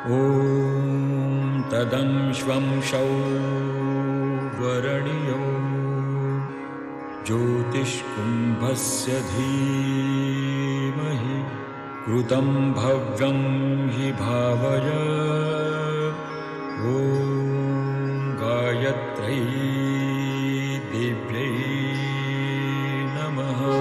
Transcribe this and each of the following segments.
Om Tadam Shvam Shau Varaniyo Jyotish Kumbhasya Dhimahi Krutam Bhavyam Hi Bhavaya Om Gayatri Divyai Namaha.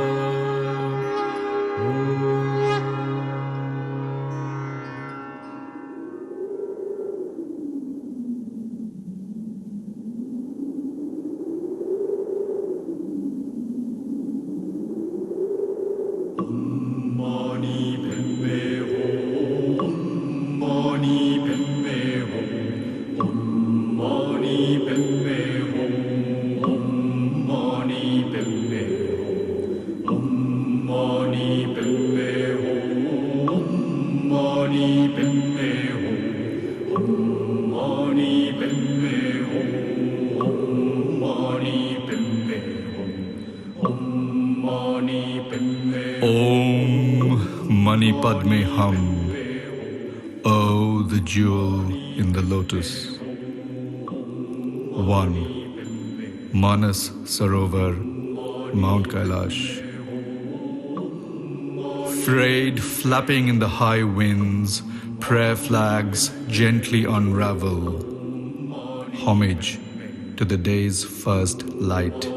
Padme hum, oh the jewel in the lotus. 1. Manas Sarovar, Mount Kailash. Frayed, flapping in the high winds, prayer flags gently unravel. Homage to the day's first light.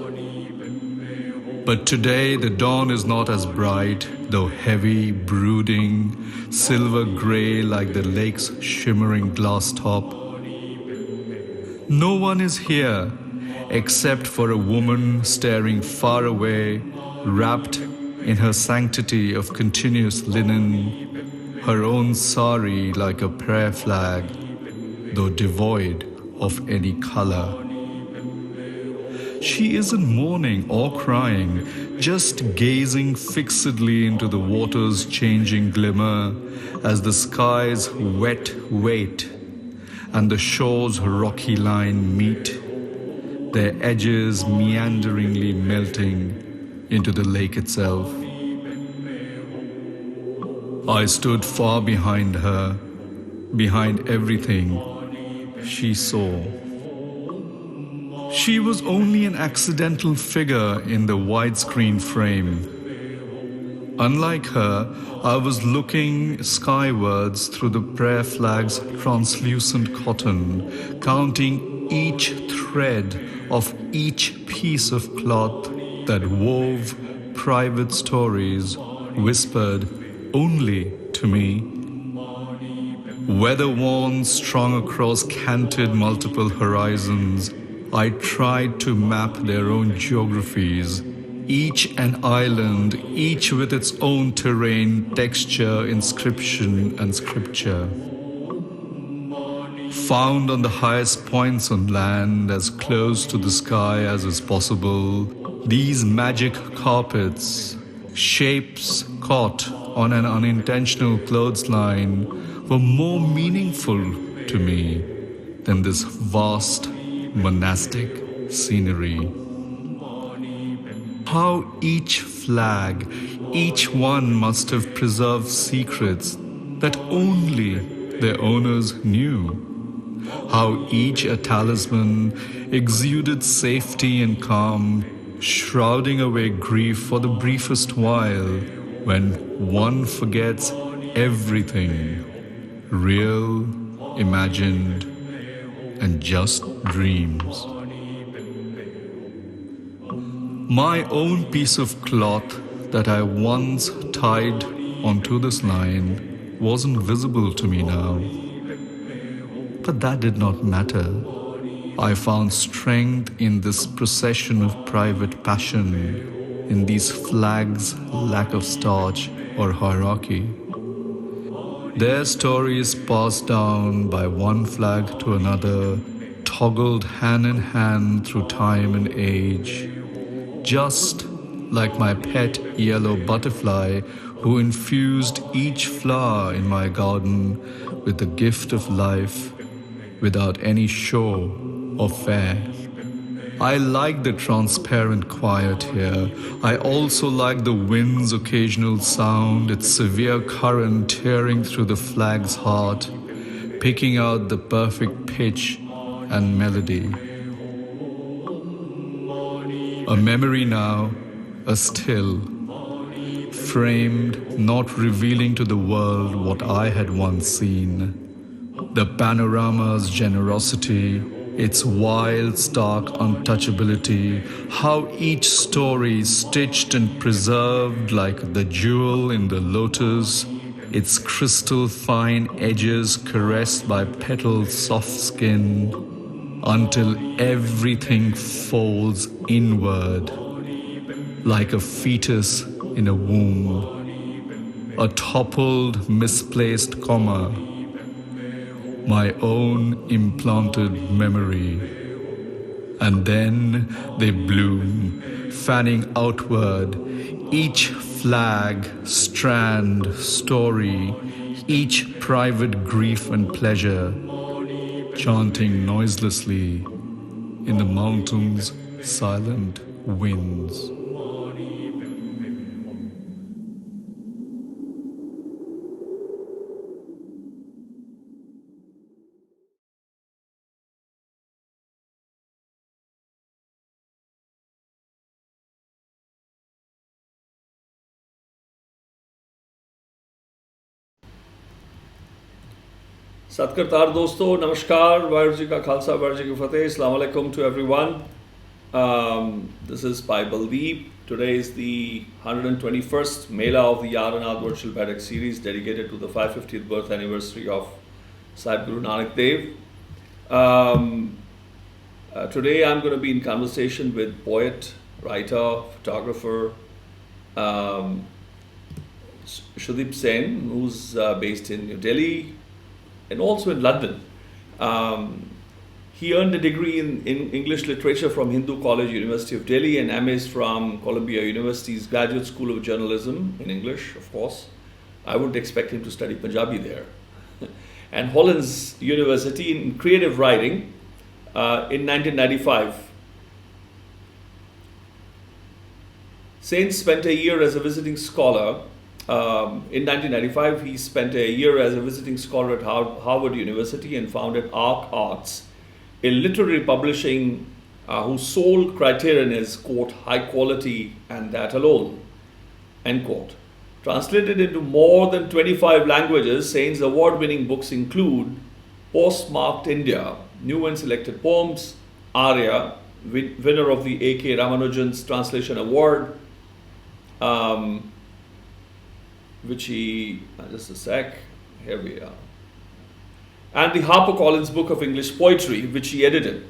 But today the dawn is not as bright, though heavy, brooding, silver grey like the lake's shimmering glass top. No one is here except for a woman staring far away, wrapped in her sanctity of continuous linen, her own sari like a prayer flag, though devoid of any colour. She isn't mourning or crying, just gazing fixedly into the water's changing glimmer as the sky's wet weight and the shore's rocky line meet, their edges meanderingly melting into the lake itself. I stood far behind her, behind everything she saw. She was only an accidental figure in the widescreen frame. Unlike her, I was looking skywards through the prayer flag's translucent cotton, counting each thread of each piece of cloth that wove private stories whispered only to me. Weather-worn, strung across canted multiple horizons, I tried to map their own geographies, each an island, each with its own terrain, texture, inscription, and scripture. Found on the highest points on land, as close to the sky as is possible, these magic carpets, shapes caught on an unintentional clothesline, were more meaningful to me than this vast monastic scenery. How each flag, each one must have preserved secrets that only their owners knew. How each a talisman exuded safety and calm, shrouding away grief for the briefest while when one forgets everything, real, imagined, and just dreams. My own piece of cloth that I once tied onto this line wasn't visible to me now. But that did not matter. I found strength in this procession of private passion, in these flags' lack of starch or hierarchy. Their stories passed down by one flag to another, toggled hand in hand through time and age, just like my pet yellow butterfly who infused each flower in my garden with the gift of life without any show or fair. I like the transparent quiet here. I also like the wind's occasional sound, its severe current tearing through the flag's heart, picking out the perfect pitch and melody. A memory now, a still, framed, not revealing to the world what I had once seen. The panorama's generosity, its wild, stark untouchability, how each story stitched and preserved like the jewel in the lotus, its crystal fine edges caressed by petal soft skin, until everything folds inward like a fetus in a womb, a toppled, misplaced comma, my own implanted memory. And then they bloom, fanning outward, each flag, strand, story, each private grief and pleasure, chanting noiselessly in the mountains' silent winds. सतकरतार दोस्तों, नमस्कार, वाहिगुरू जी का खालसा, वाहिगुरू जी की फतेह. Assalamu alaikum to everyone. This is Bhai Baldeep. Today is the 121st Mēlā of the YaarAnād Virtual Baithak Series, dedicated to the 550th birth anniversary of Sahib Gurū Nānak Dēv. Today I'm going to be in conversation with poet, writer, photographer, Sudeep Sen, who's based in New Delhi and also in London. He earned a degree in English literature from Hindu College, University of Delhi, and M.A.s from Columbia University's Graduate School of Journalism in English, of course. I wouldn't expect him to study Punjabi there. And Hollins University in creative writing in 1995. Sen spent a year as a visiting scholar. In 1995, he spent a year as a visiting scholar at Harvard University and founded Aark Arts, a literary publishing whose sole criterion is, quote, high quality and that alone, end quote. Translated into more than 25 languages, Sen's award-winning books include Postmarked India, New and Selected Poems, Aria, winner of the A.K. Ramanujan Translation Award, which he, just a sec, here we are, and the HarperCollins Book of English Poetry, which he edited.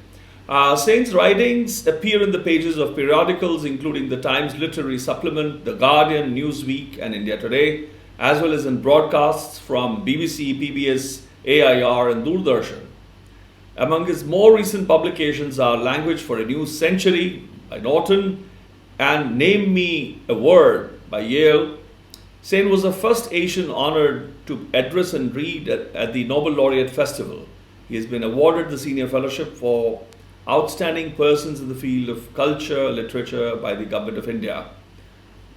Sen's writings appear in the pages of periodicals, including the Times Literary Supplement, The Guardian, Newsweek, and India Today, as well as in broadcasts from BBC, PBS, AIR, and Doordarshan. Among his more recent publications are Language for a New Century by Norton and Name Me a Word by Yale. Sen was the first Asian honored to address and read at the Nobel Laureate Festival. He has been awarded the Senior Fellowship for Outstanding Persons in the Field of Culture, Literature by the Government of India.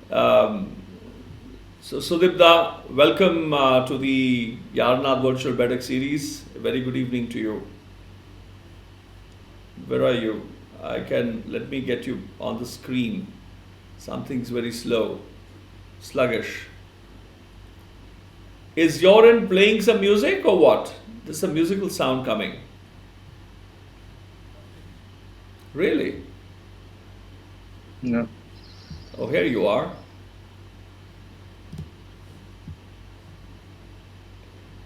So Sudipda, welcome to the YaarAnād Virtual Baithak Series. A very good evening to you. Where are you? Let me get you on the screen. Something's very slow, sluggish. Is your end playing some music or what? There's some musical sound coming. Really? No. Oh, here you are.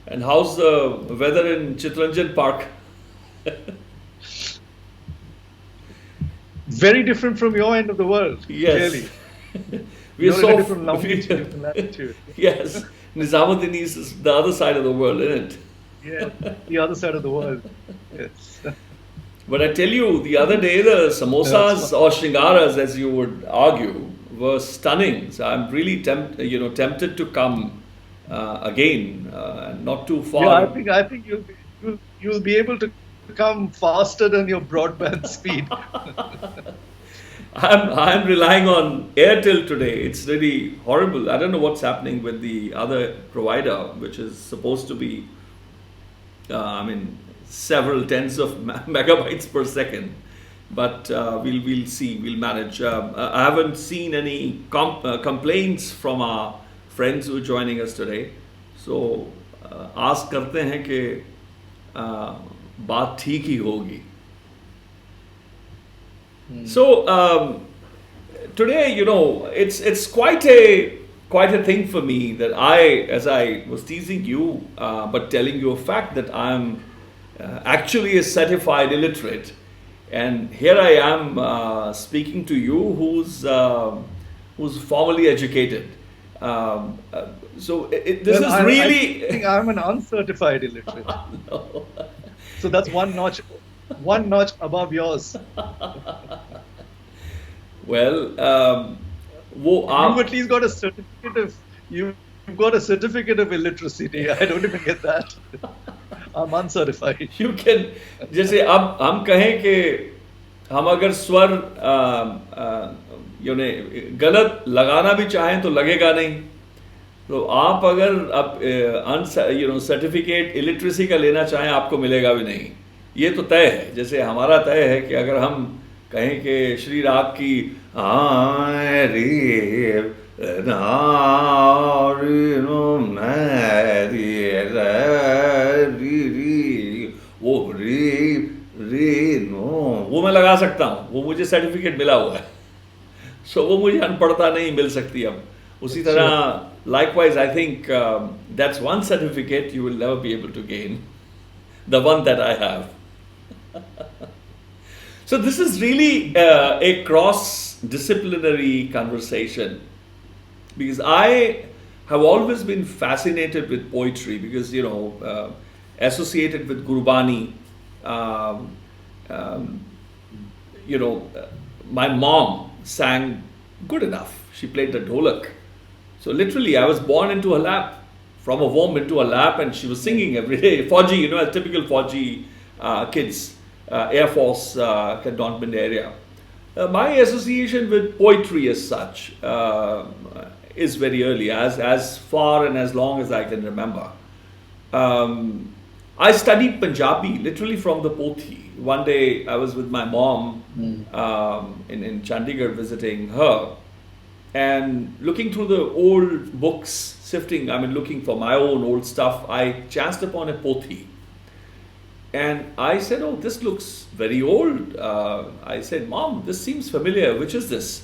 And how's the weather in Chittaranjan Park? Very different from your end of the world. Yes. Clearly. We are You're so in a different longitude, different latitude. Yes. Nizamuddin is the other side of the world, isn't it? Yeah, the other side of the world. Yes. But I tell you, the other day, the samosas or shingaras, as you would argue, were stunning. So I'm really tempted to come again, and not too far. Yeah, I think you'll be able to come faster than your broadband speed. I'm relying on Airtel today. It's really horrible. I don't know what's happening with the other provider, which is supposed to be I mean, several tens of megabytes per second. But we'll see. We'll manage. I haven't seen any complaints from our friends who are joining us today. So आस करते हैं कि बात ठीक ही होगी. So today, it's quite a thing for me that as I was teasing you, but telling you a fact that I'm actually a certified illiterate, and here I am speaking to you, who's formally educated. So this is really. I think I'm an uncertified illiterate. No. So that's one notch above yours. Well, you've at least got a certificate of you've got a certificate of illiteracy. I don't even get that. I'm uncertified. You can जैसे अब हम कहें कि हम अगर स्वर गलत लगाना भी चाहें तो लगेगा नहीं. तो आप अगर अब सर्टिफिकेट इलिटरेसी का लेना चाहें आपको मिलेगा भी नहीं. ये तो तय है. जैसे हमारा तय है कि अगर हम कहें कि श्री राग की वो मैं लगा सकता हूँ, वो मुझे सर्टिफिकेट मिला हुआ है. सो वो मुझे अनपढ़ता नहीं मिल सकती अब. उसी तरह likewise, I think that's one certificate you will never be able to gain, the one that I have. So this is really a cross-disciplinary conversation, because I have always been fascinated with poetry, because associated with Gurbani. My mom sang good enough. She played the dholak. So literally, I was born into her lap, from a womb into her lap, and she was singing every day. Fauji, as typical Fauji kids, Air Force, cantonment area. My association with poetry as such is very early, as far and as long as I can remember. I studied Punjabi literally from the Pothi. One day I was with my mom in Chandigarh visiting her, and looking through the old books, sifting, looking for my own old stuff, I chanced upon a Pothi. And I said, oh, this looks very old. I said, Mom, this seems familiar. Which is this?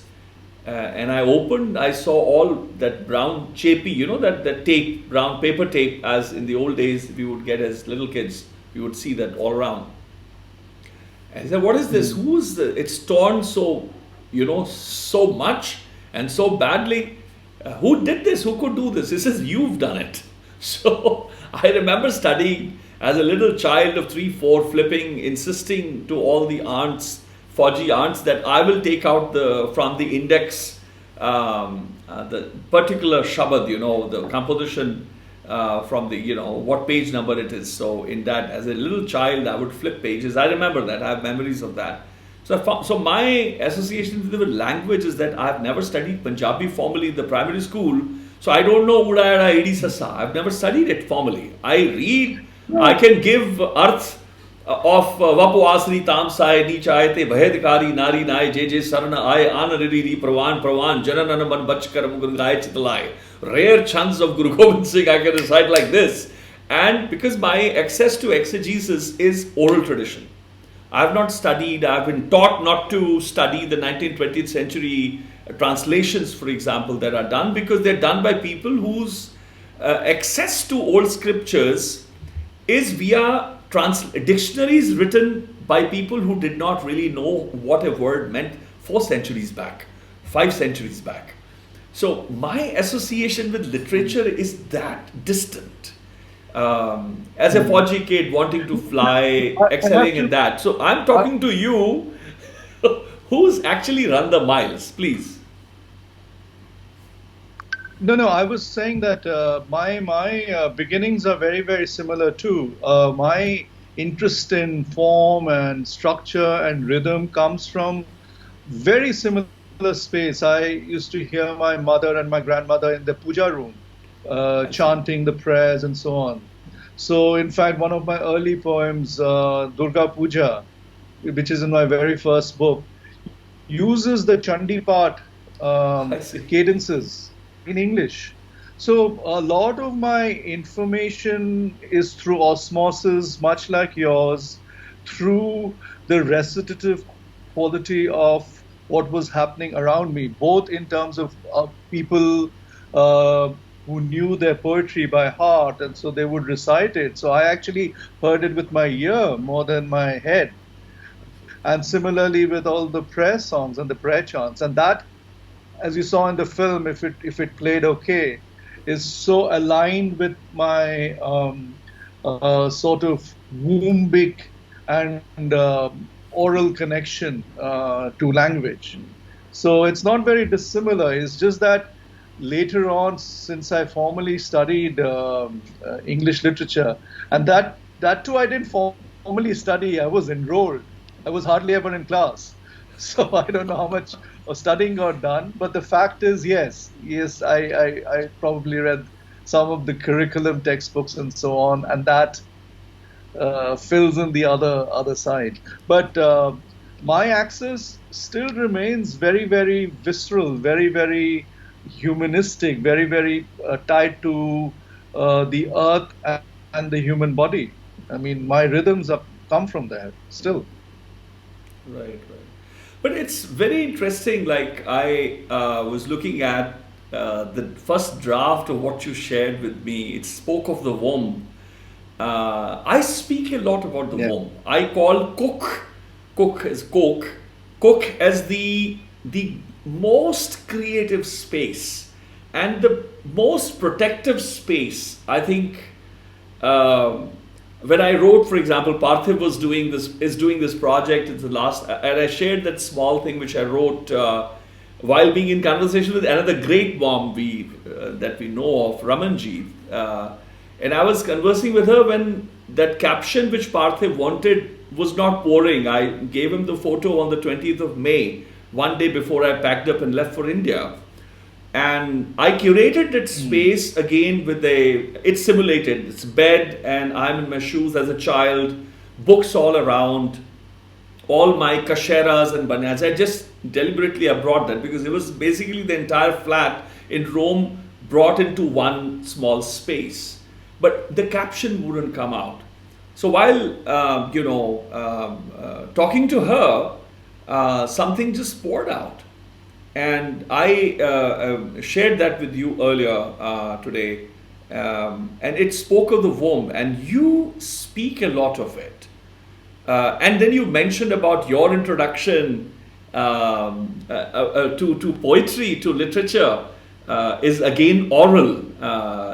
And I opened, I saw all that brown chapi, that tape, brown paper tape, as in the old days we would get as little kids. We would see that all around. And I said, what is this? It's torn so, so much and so badly. Who did this? Who could do this? He says, you've done it. So I remember studying as a little child of 3-4, flipping, insisting to all the aunts, Fauji aunts, that I will take out from the index the particular shabad, the composition from the, what page number it is. So in that, as a little child, I would flip pages. I remember that. I have memories of that. So my association with language is that I've never studied Punjabi formally in the primary school. So I don't know Uda Ada Idi Sassa. I've never studied it formally. I read, I can give arth of Vapu Asri Tam Sai Ni Chayate Bhedikari Nari Nai JJ Sarana Ai Anariri Pravan Jananaman Bachkar Mugungai Chitalai. Rare chants of Guru Gobind Singh I can recite like this. And because my access to exegesis is oral tradition. I have not studied, I have been taught not to study the 19th, 20th century translations, for example, that are done, because they're done by people whose access to old scriptures is via dictionaries written by people who did not really know what a word meant 4 centuries back, 5 centuries back. So my association with literature is that distant. As a Fauji kid wanting to fly, excelling in that. So I'm talking to you, who's actually run the miles, please. No, I was saying that my beginnings are very, very similar too. My interest in form and structure and rhythm comes from very similar space. I used to hear my mother and my grandmother in the puja room chanting the prayers and so on. So, in fact, one of my early poems, Durga Puja, which is in my very first book, uses the Chandi part I see. cadences in English. So a lot of my information is through osmosis, much like yours, through the recitative quality of what was happening around me, both in terms of people uh, who knew their poetry by heart, and so they would recite it. So I actually heard it with my ear more than my head. And similarly with all the prayer songs and the prayer chants. And that, as you saw in the film, if it played okay, is so aligned with my sort of wombic and oral connection to language. So it's not very dissimilar. It's just that later on, since I formally studied English literature, and that too I didn't formally study. I was enrolled. I was hardly ever in class. So I don't know how much of studying got done. But the fact is, yes, I probably read some of the curriculum textbooks and so on, and that fills in the other side. But my access still remains very, very visceral, very, very humanistic, very, very tied to the earth and the human body. I mean, my rhythms come from there still. Right, right. But it's very interesting. Like I was looking at the first draft of what you shared with me. It spoke of the womb. I speak a lot about the womb. I call cook as the most creative space and the most protective space. I think when I wrote, for example, Parthiv is doing this project. It's the last, and I shared that small thing which I wrote while being in conversation with another great mom that we know of, Ramanji. And I was conversing with her when that caption which Parthiv wanted was not pouring. I gave him the photo on the 20th of May, one day before I packed up and left for India. And I curated that space again with it's simulated, it's bed and I'm in my shoes as a child, books all around, all my kasheras and banyas. I just deliberately brought that because it was basically the entire flat in Rome brought into one small space. But the caption wouldn't come out. So while, talking to her, something just poured out. And I shared that with you earlier today. And it spoke of the womb, and you speak a lot of it. And then you mentioned about your introduction to poetry, to literature, is again oral,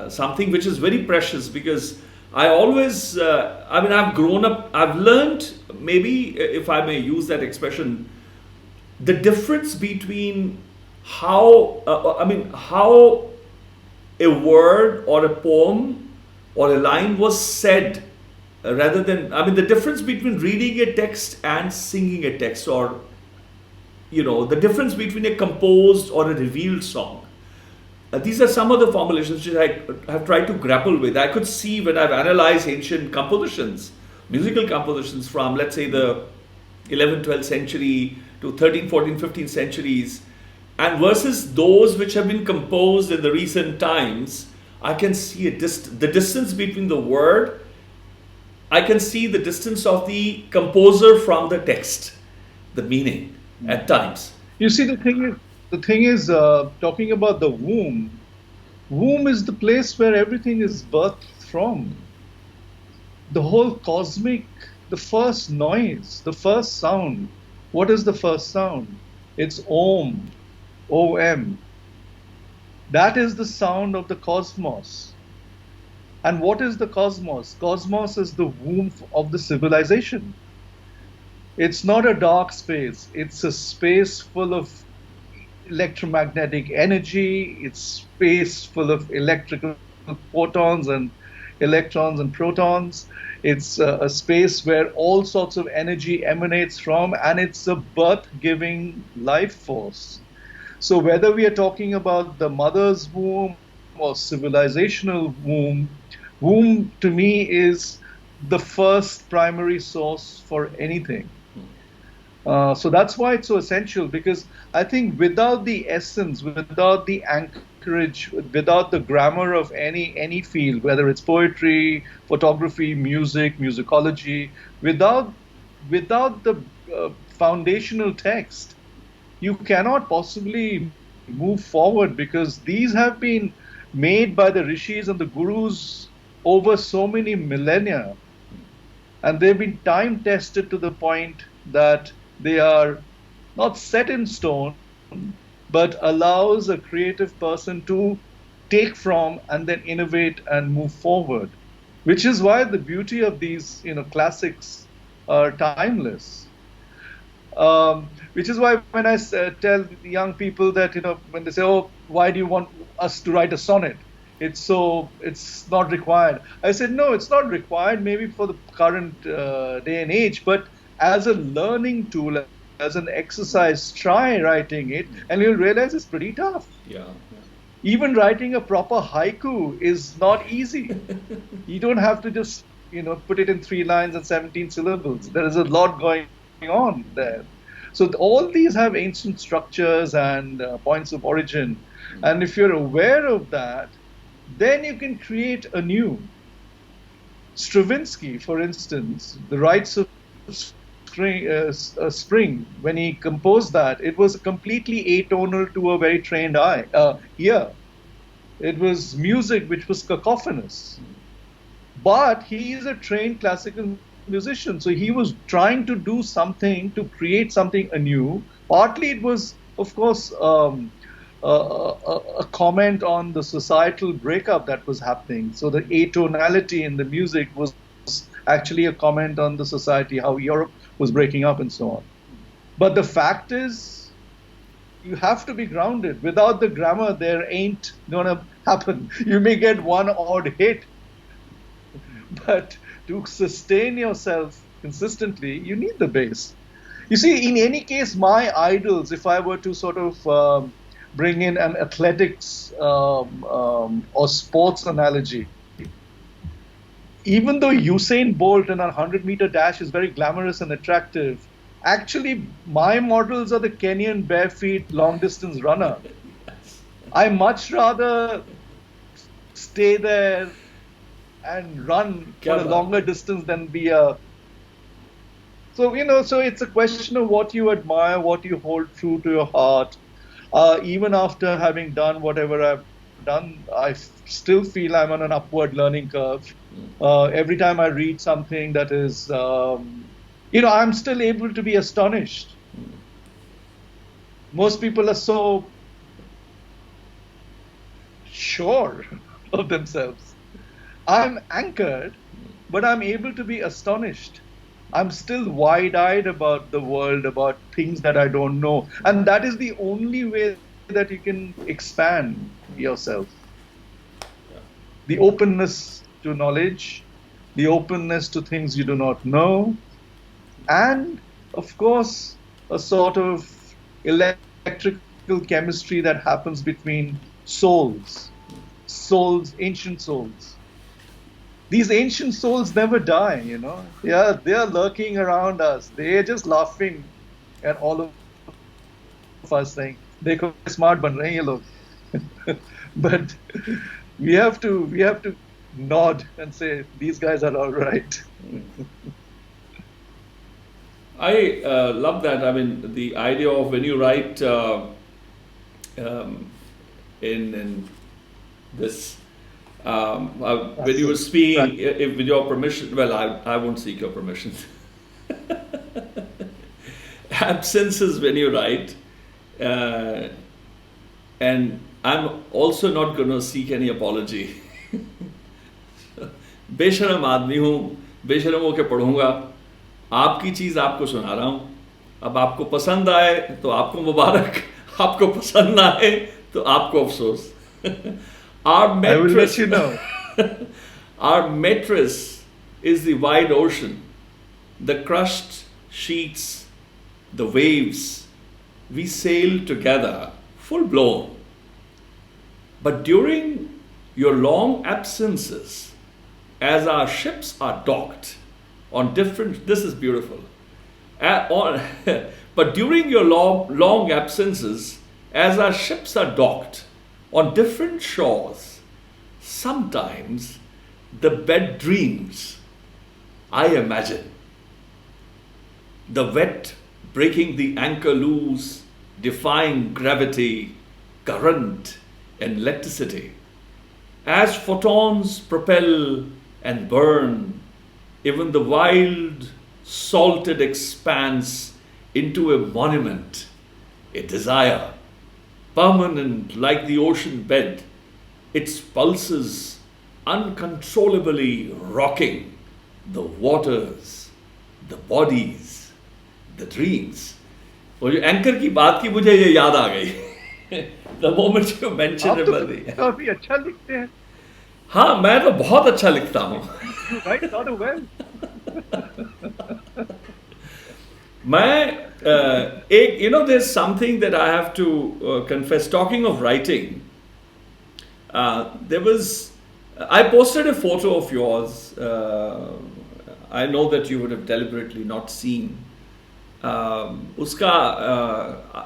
something which is very precious because I always, I've grown up, I've learned, maybe if I may use that expression, the difference between how a word or a poem or a line was said rather than, the difference between reading a text and singing a text, or, the difference between a composed or a revealed song. These are some of the formulations which I have tried to grapple with. I could see when I've analyzed ancient compositions, musical compositions from, let's say, the 11th, 12th century to 13th, 14th, 15th centuries, and versus those which have been composed in the recent times, I can see the distance between the word. I can see the distance of the composer from the text, the meaning at times. You see, the thing is, talking about the womb. Womb is the place where everything is birthed from. The whole cosmic, the first noise, the first sound. What is the first sound? It's Om, O-M. That is the sound of the cosmos. And what is the cosmos? Cosmos is the womb of the civilization. It's not a dark space. It's a space full of electromagnetic energy. It's space full of electrical photons and electrons and protons. It's a space where all sorts of energy emanates from, and it's a birth-giving life force. So whether we are talking about the mother's womb or civilizational womb, womb to me is the first primary source for anything. So that's why it's so essential, because I think without the essence, without the anchorage, without the grammar of any field, whether it's poetry, photography, music, musicology, without the foundational text, you cannot possibly move forward, because these have been made by the rishis and the gurus over so many millennia, and they've been time tested to the point that they are not set in stone, but allows a creative person to take from and then innovate and move forward, which is why the beauty of these classics are timeless. Which is why when I tell young people that, when they say, oh, why do you want us to write a sonnet? It's not required. I said, no, it's not required maybe for the current day and age, but as a learning tool, as an exercise, try writing it, and you'll realize it's pretty tough. Yeah. Even writing a proper haiku is not easy. You don't have to just, put it in 3 lines and 17 syllables. There is a lot going on there. So all these have ancient structures and points of origin. And if you're aware of that, then you can create anew. Stravinsky, for instance, the Rites of Spring, when he composed that, it was completely atonal to a very trained ear. It was music which was cacophonous. But he is a trained classical musician, so he was trying to do something, to create something anew. Partly it was, of course, a comment on the societal breakup that was happening. So the atonality in the music was actually a comment on the society, how Europe was breaking up and so on. But the fact is, you have to be grounded. Without the grammar, there ain't gonna happen. You may get one odd hit, but to sustain yourself consistently, you need the bass. You see, in any case, my idols, if I were to sort of bring in an athletics or sports analogy, even though Usain Bolt in a 100-meter dash is very glamorous and attractive, actually my models are the Kenyan bare-feet long-distance runner. I much rather stay there and run for a longer distance than be a... So it's a question of what you admire, what you hold true to your heart. Even after having done whatever I've done, I still feel I'm on an upward learning curve. Every time I read something that is, I'm still able to be astonished. Most people are so sure of themselves. I'm anchored, but I'm able to be astonished. I'm still wide-eyed about the world, about things that I don't know. And that is the only way that you can expand yourself. The openness to knowledge, the openness to things you do not know, and, of course, a sort of electrical chemistry that happens between souls, ancient souls. These ancient souls never die, Yeah, they are lurking around us. They're just laughing at all of us, saying, "Dekho, smart ban rahe hain ye log." But we have to nod and say, these guys are all right. I love that. I mean, the idea of when you write in this, when you were speaking, if with your permission, well, I won't seek your permission. Absence is when you write, and I'm also not going to seek any apology. बेशरम आदमी हूँ, बेशरम होकर पढ़ूंगा, आपकी चीज़ आपको सुना रहा हूँ. अब आपको पसंद आए तो आपको मुबारक, आपको पसंद ना आए तो आपको अफसोस. Our mattress, I will let you know. Our mattress is the wide ocean, the crushed sheets, the waves. We sail together, full blown. But during your long absences, as our ships are docked on different, this is beautiful, but during your long absences, as our ships are docked on different shores, sometimes the bed dreams I imagine. The wet breaking the anchor loose, defying gravity, current, and electricity. As photons propel and burn, even the wild, salted expanse into a monument, a desire, permanent like the ocean bed, its pulses uncontrollably rocking the waters, the bodies, the dreams. वो जो anchor की बात की मुझे ये याद आ गई the moment you mentioned it. काफी अच्छा लिखते हैं. हाँ, मैं तो बहुत अच्छा लिखता हूँ. You write rather well. मैं एक there's something that I have to confess. Talking of writing, I posted a photo of yours. I know that you would have deliberately not seen. Uska,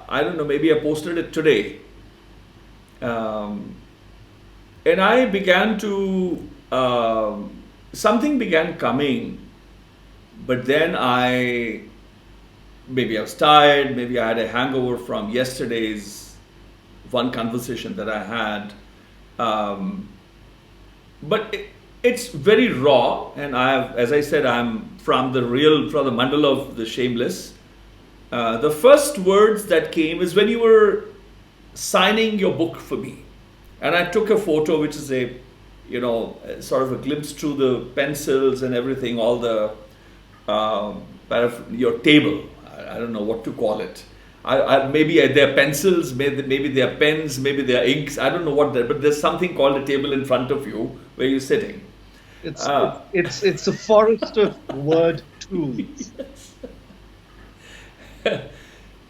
I don't know, maybe I posted it today. And I began to, something began coming, but then maybe I was tired, maybe I had a hangover from yesterday's one conversation that I had. But it's very raw, and as I said, I'm from the mandal of the shameless. The first words that came is when you were signing your book for me. And I took a photo, which is a sort of a glimpse through the pencils and everything, all the, your table. I don't know what to call it. Maybe they're pencils, maybe they're pens, maybe they're inks. I don't know what they're, but there's something called a table in front of you where you're sitting. It's a forest of word tools.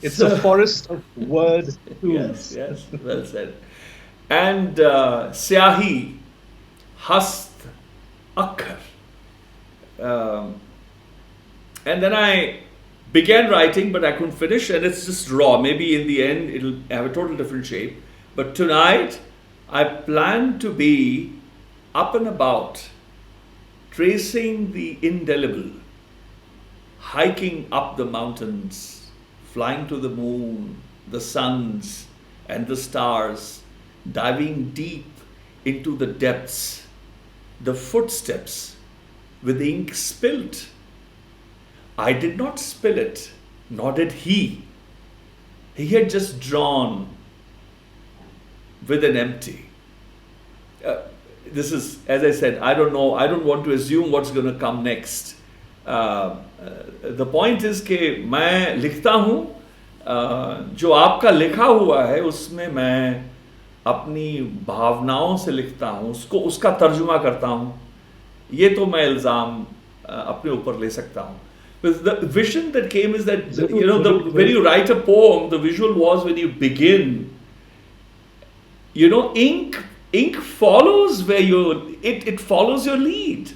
It's a forest of word tools. Yes, well said. And Syahi, Hast, Akhar. And then I began writing, but I couldn't finish, and it's just raw. Maybe in the end it'll have a total different shape. But tonight I plan to be up and about, tracing the indelible, hiking up the mountains, flying to the moon, the suns, and the stars, diving deep into the depths, the footsteps with ink spilt. I did not spill it, nor did he. He had just drawn with an empty. This is, as I said, I don't know, I don't want to assume what's going to come next. The point is कि मैं लिखता हूँ, जो आपका लिखा हुआ है उसमें मैं अपनी भावनाओं से लिखता हूँ, उसका तर्जुमा करता हूँ. ये तो मैं इल्ज़ाम अपने ऊपर ले सकता हूँ. The vision that came is that, when you write a poem, the visual was when you begin, ink follows where it follows your lead.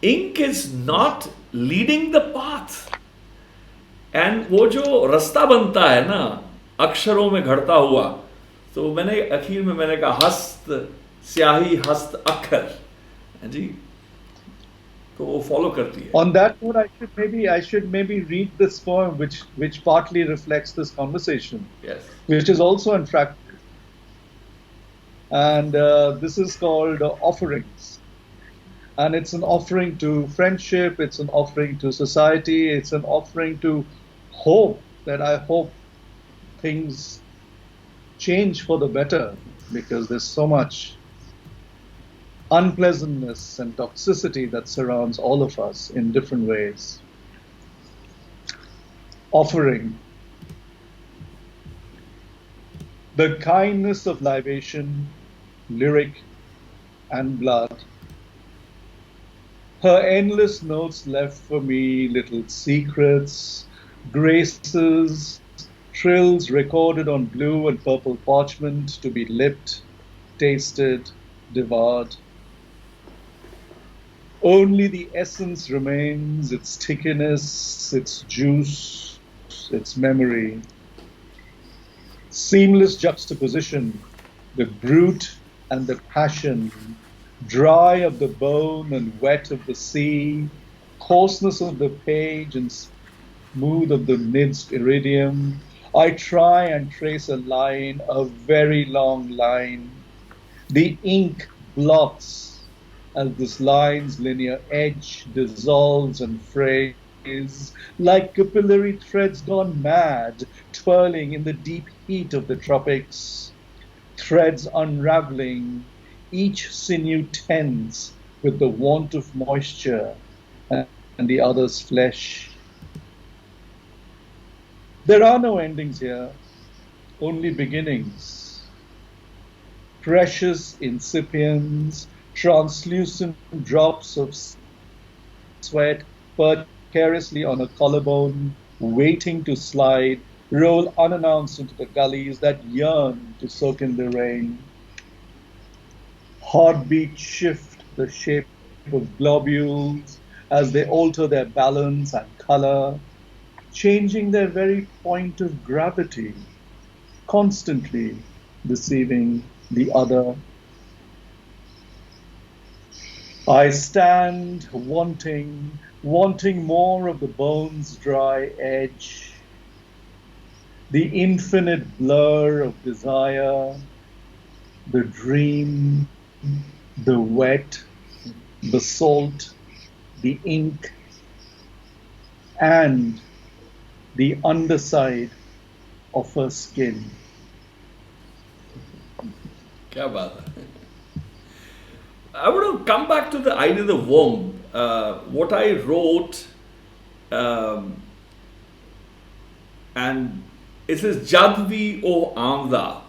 Ink is not leading the path. And वो जो रास्ता बनता है ना, अक्षरों में घड़ता हुआ, तो मैंने आखिर में मैंने कहा हस्त स्याही हस्त अक्षर, जी, तो वो फॉलो करती है. On that note, I should maybe read this poem, which partly reflects this conversation. Yes. Which is also in fractal. And this is called Offerings. And it's an offering to friendship, it's an offering to society, it's an offering to hope, that I hope things change for the better, because there's so much unpleasantness and toxicity that surrounds all of us in different ways. Offering. The kindness of libation, lyric and blood. Her endless notes left for me little secrets, graces, trills recorded on blue and purple parchment to be lipped, tasted, devoured. Only the essence remains, its stickiness, its juice, its memory. Seamless juxtaposition, the brute and the passion, dry of the bone and wet of the sea, coarseness of the page and smooth of the midst iridium. I try and trace a line, a very long line. The ink blots as this line's linear edge dissolves and frays like capillary threads gone mad, twirling in the deep heat of the tropics. Threads unraveling, each sinew tense with the want of moisture and the other's flesh. There are no endings here, only beginnings. Precious incipients, translucent drops of sweat perched carelessly on a collarbone, waiting to slide, roll unannounced into the gullies that yearn to soak in the rain. Heartbeats shift the shape of globules as they alter their balance and color, changing their very point of gravity, constantly deceiving the other. I stand wanting more of the bone's dry edge, the infinite blur of desire, the dream, the wet, the salt, the ink, and the underside of her skin. Kya baat hai? I want to come back to the idea of the womb. What I wrote, and it says Jad vi o aamda.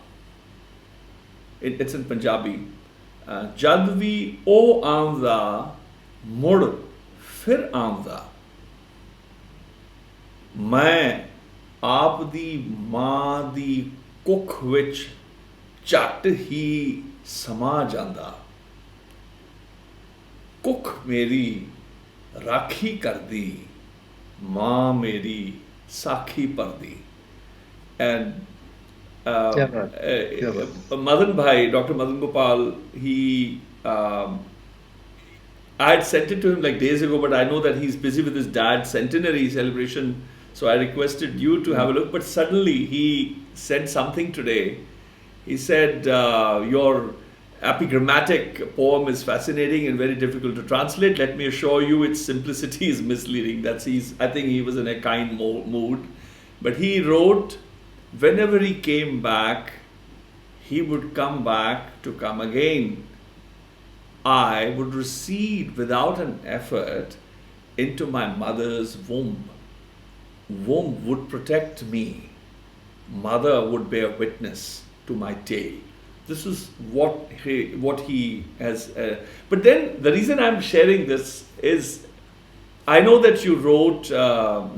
It's in Punjabi. Jad vi o aamda, mud fir aamda. ਮੈਂ ਆਪ ਦੀ ਮਾਂ ਦੀ ਕੁੱਖ ਵਿੱਚ ਝੱਟ ਹੀ ਸਮਾ ਜਾਂਦਾ। ਕੁੱਖ ਮੇਰੀ ਰਾਖੀ ਕਰਦੀ, ਮਾਂ ਮੇਰੀ ਸਾਖੀ ਭਰਦੀ। And Madan Bhai, Dr. Madan Gopal, I had sent it to him like days ago, but I know that he's busy with his dad's centenary celebration. So I requested you to have a look, but suddenly he said something today. He said, your epigrammatic poem is fascinating and very difficult to translate. Let me assure you its simplicity is misleading. I think he was in a kind mood. But he wrote, whenever he came back, he would come back to come again. I would recede without an effort into my mother's womb. Womb would protect me. Mother would bear witness to my tale. This is what he has. But then the reason I'm sharing this is I know that you wrote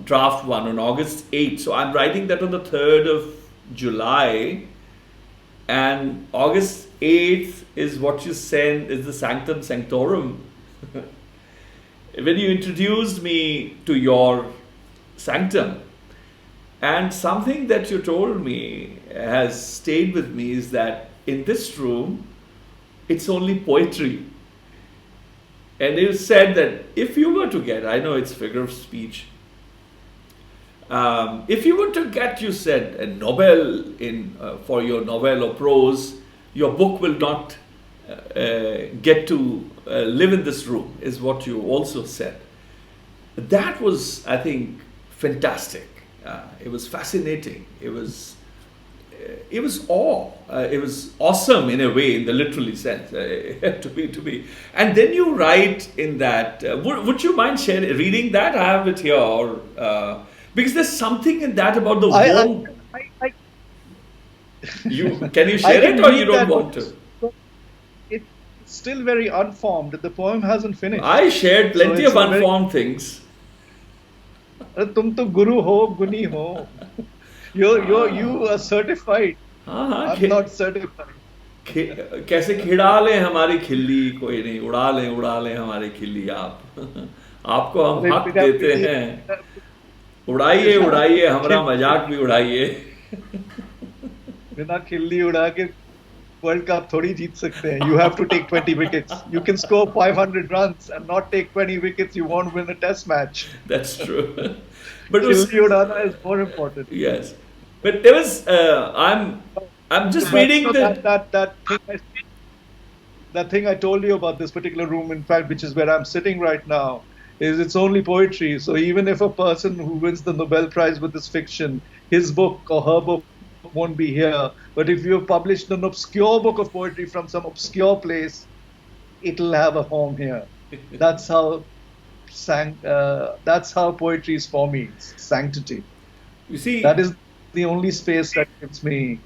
draft 1 on August 8th. So I'm writing that on the 3rd of July. And August 8th is what you send is the Sanctum Sanctorum. When you introduced me to your sanctum, and something that you told me has stayed with me is that in this room, it's only poetry. And you said that if you were to get, I know it's figure of speech, if you were to get, you said, a Nobel for your novel or prose, your book will not get to live in this room, is what you also said. That was, I think, fantastic. It was fascinating. It was awe. It was awesome in a way, in the literally sense, to be. And then you write in that. Would you mind reading that? I have it here, or because there's something in that about the womb. Can you share it, or you don't want to? It's still very unformed. The poem hasn't finished. I shared plenty of unformed things. तुम तो गुरु हो, गुनी हो. You are certified. I'm not certified. कैसे खिड़ा लें हमारी खिल्ली कोई नहीं, उड़ा लें हमारी खिल्ली आप। आपको हम हक देते हैं, उड़ाइए हमारा मजाक भी उड़ाइए। बिना खिल्ली उड़ा के वर्ल्ड कप थोड़ी जीत सकते हैं. You have to take 20 wickets. You can score 500 runs and not take 20 wickets. You won't win a test match. That's true. But Khildi udana is more important. Yes, but there was I'm just reading that thing I told you about this particular room, in fact, which is where I'm sitting right now, is it's only poetry. So even if a person who wins the Nobel Prize with this fiction, his book or her book won't be here. But if you've published an obscure book of poetry from some obscure place, it'll have a home here. That's how poetry is for me. It's sanctity. You see, that is the only space that gives me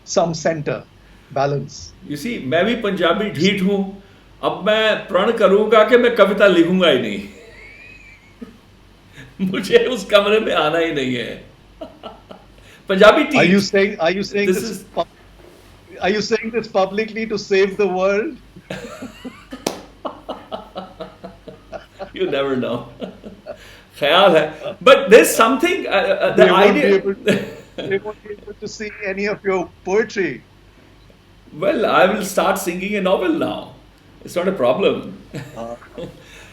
some center, balance. You see, मैं भी पंजाबी ढीठ हूँ. अब मैं प्रण करूँगा कि मैं कविता लिखूँगा ही नहीं. मुझे उस कमरे में आना ही नहीं है. Punjabi tea. Are you saying this publicly to save the world? You never know. ख्याल है. But there's something. The idea. They won't be able to see any of your poetry. Well, I will start singing a novel now. It's not a problem.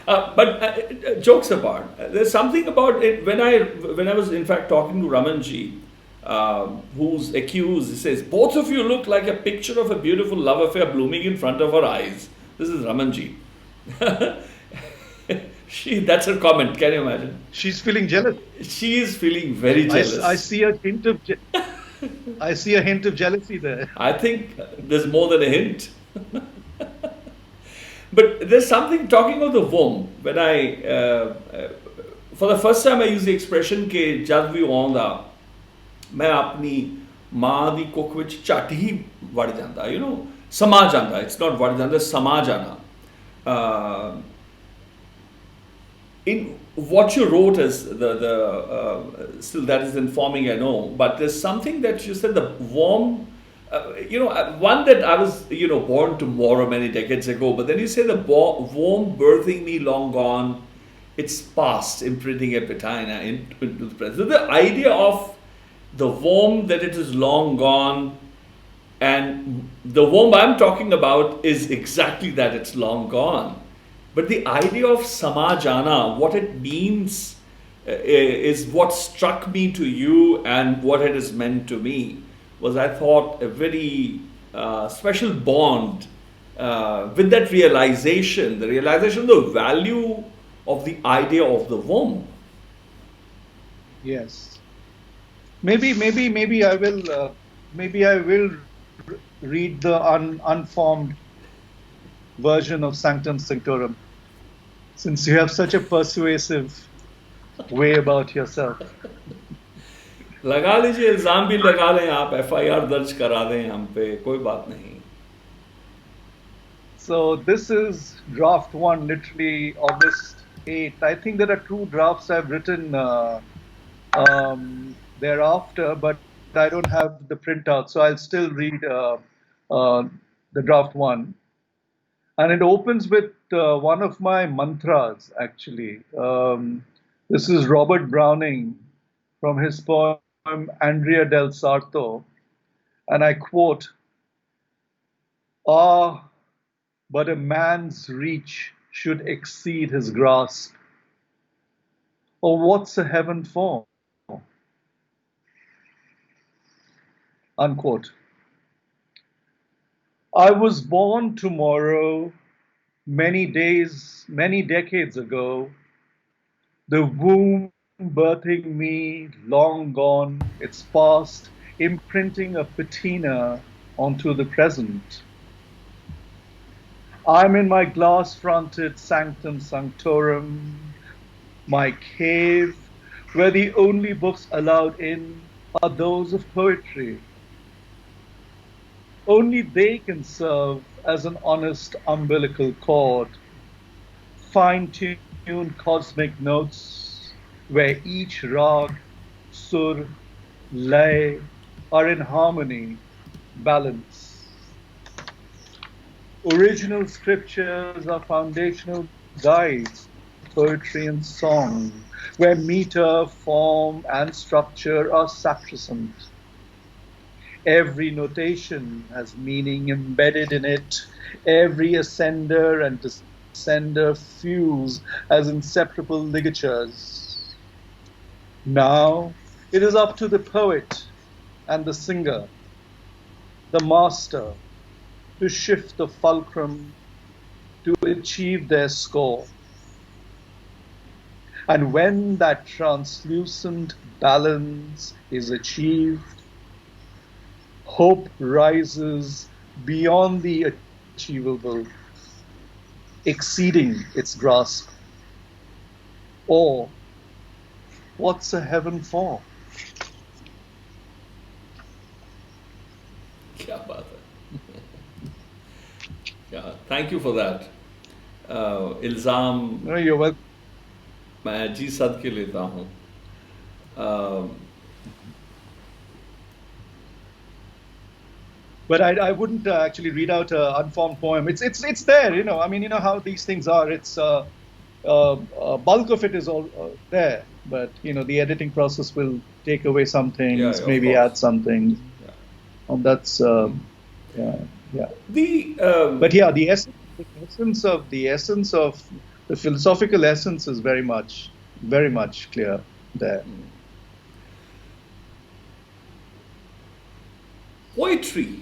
But jokes apart, there's something about it. When I was in fact talking to Ramanji, who's accused, he says, both of you look like a picture of a beautiful love affair blooming in front of our eyes. This is Ramanji. That's her comment. Can you imagine? She's feeling jealous. She is feeling very jealous. I see a hint of jealousy there. I think there's more than a hint. But there's something talking of the womb. When for the first time I use the expression कि जब भी आਉਂਦਾ मैं अपनी माँ दी कुख विच झट ही वड़ जांदा, समा जांदा. It's not वड़ जांदा, समा जाना. In what you wrote is still that is informing, I know, but there's something that you said, the warm, one that I was, born tomorrow many decades ago, but then you say the warm birthing me long gone, it's past, imprinting a patina into the present. So the idea of the warm, that it is long gone, and the warm I'm talking about is exactly that, it's long gone. But the idea of samajana, what it means, is what struck me to you and what it has meant to me, was, I thought, a very special bond with that realization, the realization of the value of the idea of the womb. Yes. Maybe I will read the unformed version of Sanctum Sanctorum, since you have such a persuasive way about yourself. लगा लीजिए, इल्जाम भी लगा लें आप, FIR दर्ज करा दें हम पे, कोई बात नहीं. So this is draft 1, literally August 8th. I think there are 2 drafts I've written thereafter, but I don't have the printout, so I'll still read the draft 1. And it opens with one of my mantras, actually. This is Robert Browning from his poem Andrea del Sarto. And I quote, "Ah, but a man's reach should exceed his grasp. Or what's a heaven for?" Unquote. I was born tomorrow, many decades ago, the womb birthing me long gone, its past imprinting a patina onto the present. I'm in my glass-fronted sanctum sanctorum, my cave, where the only books allowed in are those of poetry. Only they can serve as an honest umbilical cord, fine-tuned cosmic notes where each rag, sur, lay are in harmony, balance. Original scriptures are foundational guides to poetry and song, where meter, form, and structure are sacrosanct. Every notation has meaning embedded in it. Every ascender and descender fuse as inseparable ligatures. Now it is up to the poet and the singer, the master, to shift the fulcrum to achieve their score. And when that translucent balance is achieved, hope rises beyond the achievable, exceeding its grasp. Or, what's a heaven for? क्या बात है. Yeah, thank you for that. इल्ज़ाम No, you're welcome. मैं जी सद के लेता हूँ. But I wouldn't actually read out an unformed poem. It's there, you know. I mean, you know how these things are. It's bulk of it is all there, but you know the editing process will take away some things, Yeah, maybe of course. add some things. Yeah. And that's yeah. The But yeah, the essence of the philosophical essence is very much clear there. poetry.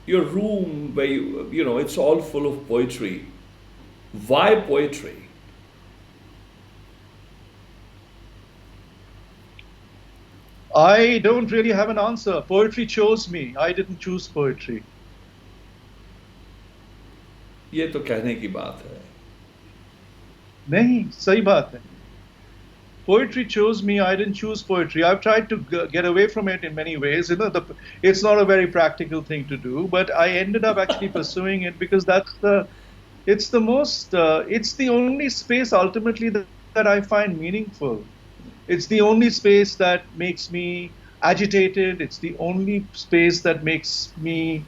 Your room where you know it's all full of poetry. Why poetry? I don't really have an answer. Poetry chose me. I didn't choose poetry. ये तो कहने की बात है. नहीं, सही बात है. Poetry chose me. I didn't choose poetry. I've tried to get away from it in many ways. You know, it's not a very practical thing to do, but I ended up actually pursuing it because it's the only space ultimately that I find meaningful. It's the only space that makes me agitated. It's the only space that makes me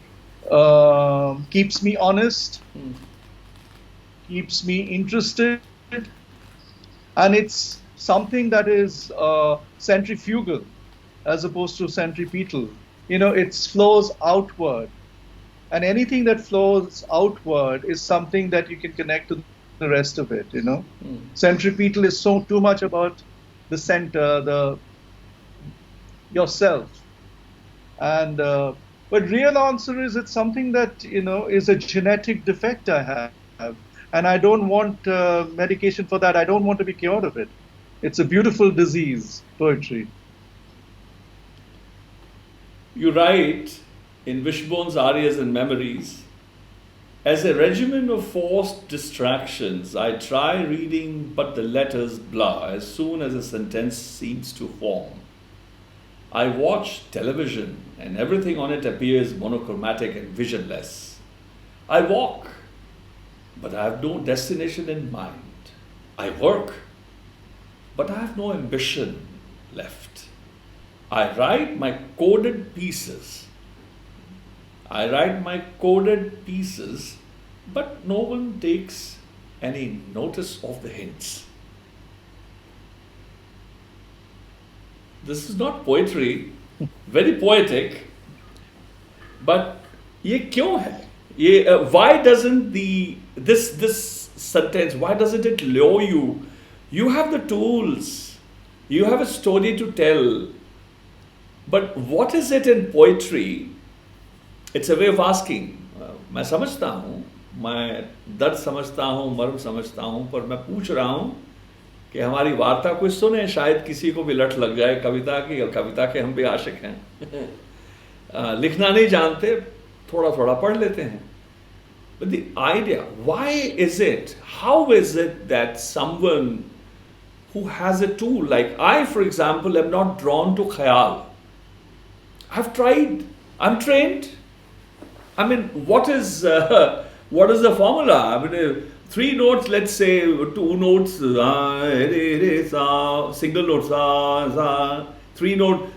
keeps me honest, keeps me interested, and it's something that is centrifugal as opposed to centripetal. You know, it flows outward, and anything that flows outward is something that you can connect to the rest of it. You know, centripetal is so too much about the center, yourself, and but real answer is it's something that you know is a genetic defect I have, and I don't want medication for that. I don't want to be cured of it. It's a beautiful disease, poetry. You write in Wishbone's Arias and Memories, as a regimen of forced distractions, I try reading, but the letters blur as soon as a sentence seems to form. I watch television, and everything on it appears monochromatic and visionless. I walk, but I have no destination in mind. I work, but I have no ambition left. I write my coded pieces. But no one takes any notice of the hints. This is not poetry, very poetic, but ये क्यों है? Why doesn't this sentence, why doesn't it lure you? You have the tools, you have a story to tell, but what is it in poetry? It's a way of asking. मैं समझता हूँ, मैं दर्द समझता हूँ, मर्म समझता हूँ, पर मैं पूछ रहा हूँ कि हमारी वार्ता कोई सुने, शायद किसी को भी लठ लग जाए कविता की, और कविता के हम भी आशिक हैं. लिखना नहीं जानते, थोड़ा थोड़ा पढ़ लेते हैं. But the idea, why is it, how is it that someone who has a tool, like I, for example, am not drawn to khayal. I've tried, I'm trained. I mean, what is the formula? I mean, 3 notes, let's say 2 notes, single notes, 3 notes,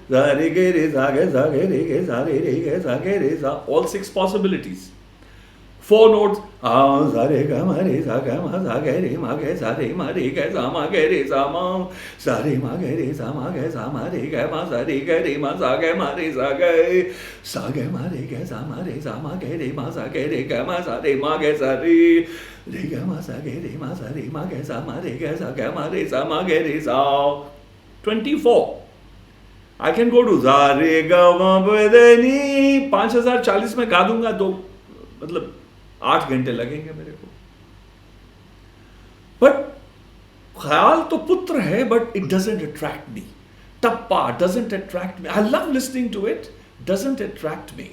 all 6 possibilities. 4 notes. Sa re ga ma re sa ga ma sa ga re ma ga sa re ma re ga sa ma ga re sa ma sa re ma ga re sa ma ga sa ma re ga ma sa re ga re ma sa ga ma re sa ga ma re ga sa ma ga re ma sa ga re ga ma sa re ma ga sa re ga ma sa ga re ma sa re ma ga sa ma re ga sa ga ma re sa ma ga re sa. 24. I can go to za re ga ma pa da ni 5040 में गा दूंगा तो मतलब 8 घंटे लगेंगे मेरे को. But ख्याल तो पुत्र है, but it doesn't attract me. Tappa doesn't attract me. I love listening to it, doesn't attract me.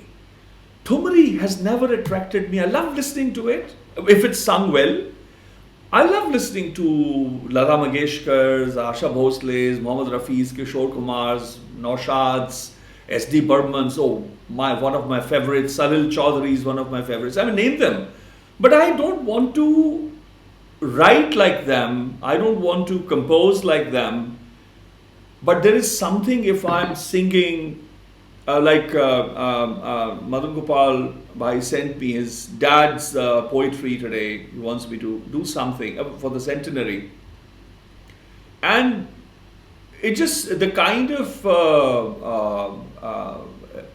Thumri has never attracted me. I love listening to it if it's sung well. I love listening to Lata Mangeshkar's, Asha Bhosle's, Mohammad Rafi's, Kishore Kumar's, Naushad's, S.D. Burman's. Oh, one of my favorites. Salil Chaudhary's one of my favorites. I mean, name them. But I don't want to write like them. I don't want to compose like them. But there is something if I'm singing, Madan Gopal Bhai sent me his dad's poetry today. He wants me to do something for the centenary. And it just, the kind of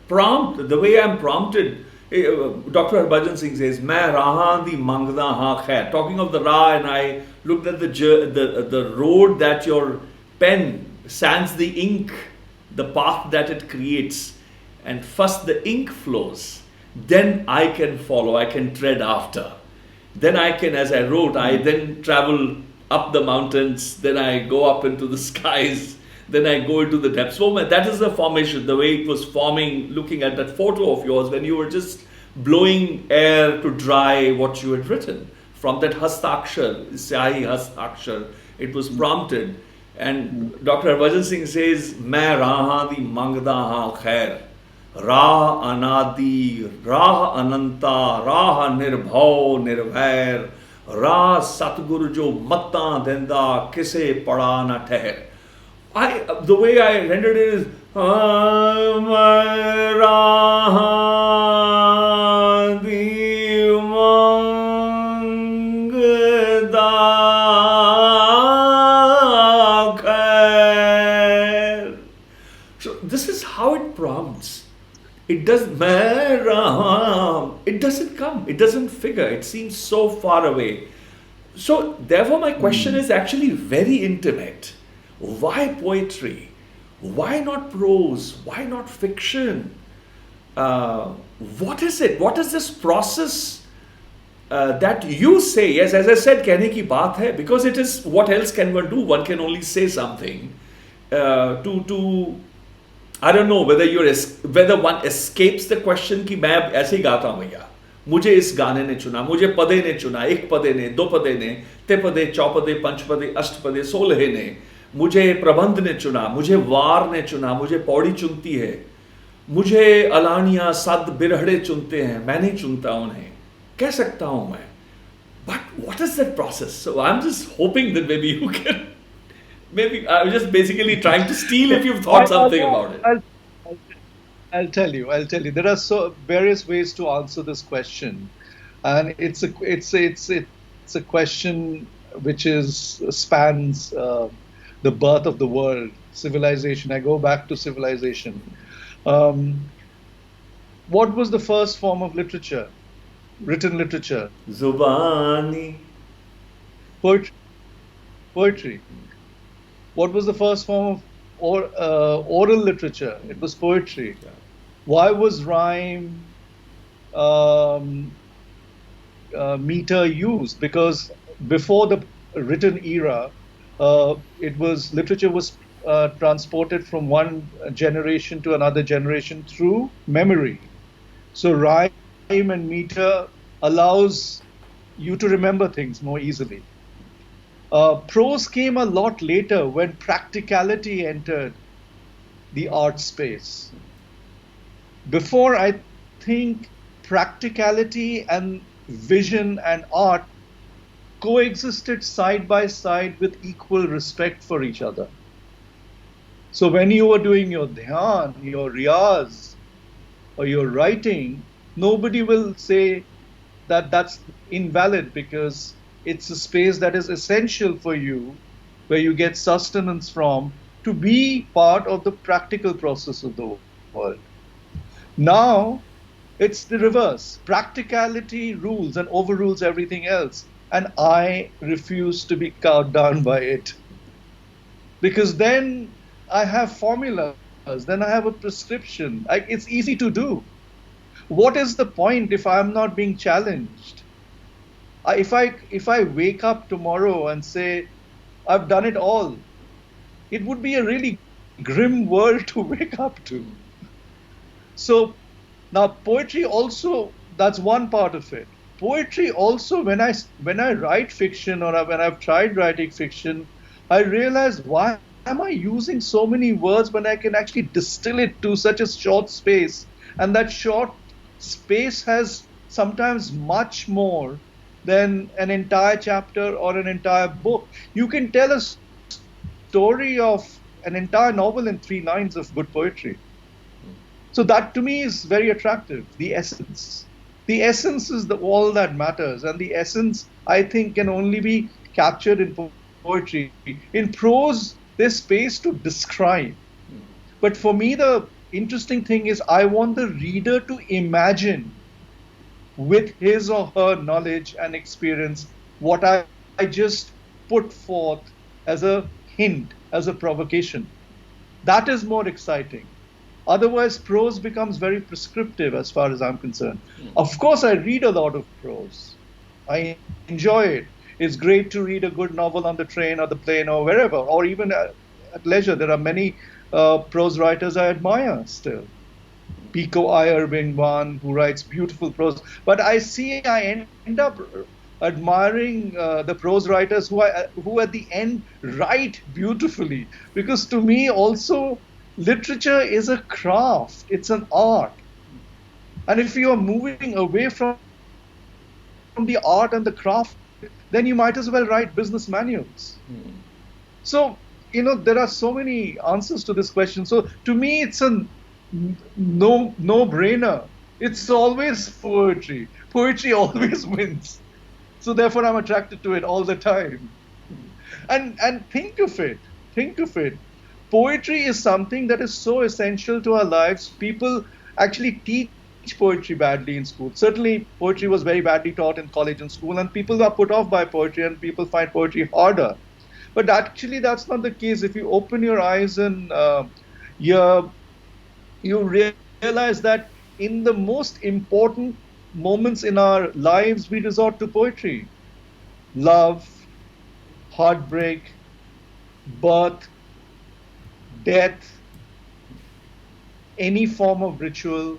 prompt, the way I'm prompted, Dr. Harbhajan Singh says, "Main rahan di mangda ha khair." Talking of the Ra, and I looked at the road that your pen sands the ink, the path that it creates, and first the ink flows, then I can follow, I can tread after. Then I can, as I wrote, I then travel up the mountains, then I go up into the skies, then I go into the depths. So that is the formation, the way it was forming, looking at that photo of yours when you were just blowing air to dry what you had written. From that hastakshar, Syahi hastakshar, it was prompted. And Dr. Harbhajan Singh says, "Main rahan di mangda ha khair, Rāñgalī, Rāh Ananta, Rāh Nirbhav Nirvair, Rāh Satguru jo matta denda, kise pada na thehr." The way I rendered it is, "Main rahan di mangda." So this is how it prompts. It doesn't come, it doesn't figure, it seems so far away. So therefore my question is actually very intimate. Why poetry? Why not prose? Why not fiction? What is it? What is this process that you say? Yes, as I said, कहने की बात है, because it is, what else can one do? One can only say something I don't know whether one escapes the question कि मैं ऐसे ही गाता हूँ भैया, मुझे इस गाने ने चुना, मुझे पदे ने चुना, एक पदे ने, दो पदे ने, ते पदे, चौपदे, पंचपदे, अष्टपदे, 16 ने, मुझे प्रबंध ने चुना, मुझे वार ने चुना, मुझे पौड़ी चुनती है, मुझे अलानिया सद बिरहड़े चुनते हैं, मैं नहीं चुनता उन्हें, कह सकता हूँ मैं. But what is that process? So I'm just hoping that maybe you can. Maybe I'm just basically trying to steal if you've thought something about it. I'll tell you. There are so various ways to answer this question, and it's a question which spans the birth of the world, civilization. I go back to civilization. What was the first form of literature, written literature? Zubani. Poetry. What was the first form of oral literature? It was poetry. Yeah. Why was rhyme, meter used? Because before the written era, literature was transported from one generation to another generation through memory. So rhyme and meter allows you to remember things more easily. Prose came a lot later when practicality entered the art space. Before, I think practicality and vision and art coexisted side by side with equal respect for each other. So when you were doing your dhyan, your riyaz, or your writing, nobody will say, that's invalid, because it's a space that is essential for you, where you get sustenance from, to be part of the practical process of the world. Now, it's the reverse. Practicality rules and overrules everything else. And I refuse to be cowed down by it. Because then I have formulas, then I have a prescription. It's easy to do. What is the point if I'm not being challenged? If I wake up tomorrow and say, I've done it all, it would be a really grim world to wake up to. So now poetry also, that's one part of it. Poetry also, when I write fiction, or when I've tried writing fiction, I realize, why am I using so many words when I can actually distill it to such a short space? And that short space has sometimes much more than an entire chapter or an entire book. You can tell a story of an entire novel in 3 lines of good poetry. So that to me is very attractive, the essence. The essence is all that matters, and the essence, I think, can only be captured in poetry. In prose, there's space to describe. But for me, the interesting thing is, I want the reader to imagine, with his or her knowledge and experience, what I just put forth as a hint, as a provocation. That is more exciting. Otherwise, prose becomes very prescriptive as far as I'm concerned. Of course, I read a lot of prose. I enjoy it. It's great to read a good novel on the train or the plane or wherever, or even at leisure. There are many prose writers I admire still. Pico Iyer being one who writes beautiful prose. But I end up admiring the prose writers who at the end write beautifully. Because to me also, literature is a craft. It's an art. And if you are moving away from the art and the craft, then you might as well write business manuals. So, there are so many answers to this question. So to me, it's a no-brainer. It's always poetry. Poetry always wins. So therefore, I'm attracted to it all the time. And think of it. Poetry is something that is so essential to our lives. People actually teach poetry badly in school. Certainly, poetry was very badly taught in college and school, and people are put off by poetry, and people find poetry harder. But actually, that's not the case. If you open your eyes and you realize that in the most important moments in our lives, we resort to poetry. Love, heartbreak, birth, death, any form of ritual.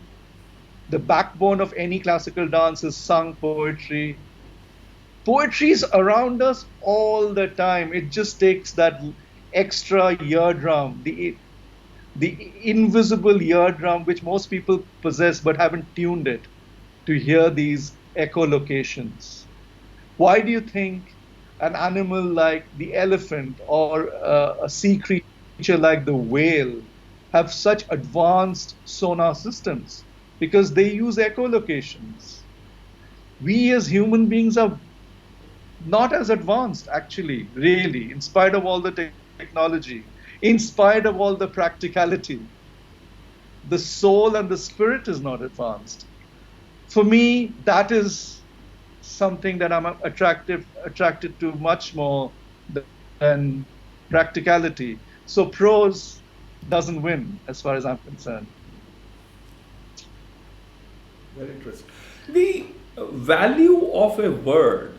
The backbone of any classical dance is sung poetry. Poetry is around us all the time. It just takes that extra eardrum, the invisible eardrum which most people possess but haven't tuned it, to hear these echolocations. Why do you think an animal like the elephant or a sea creature like the whale have such advanced sonar systems? Because they use echolocations. We as human beings are not as advanced, actually, really, in spite of all the technology, in spite of all the practicality. The soul and the spirit is not advanced. For me, that is something that I'm attracted to much more than practicality. So prose doesn't win as far as I'm concerned. Very interesting. The value of a word,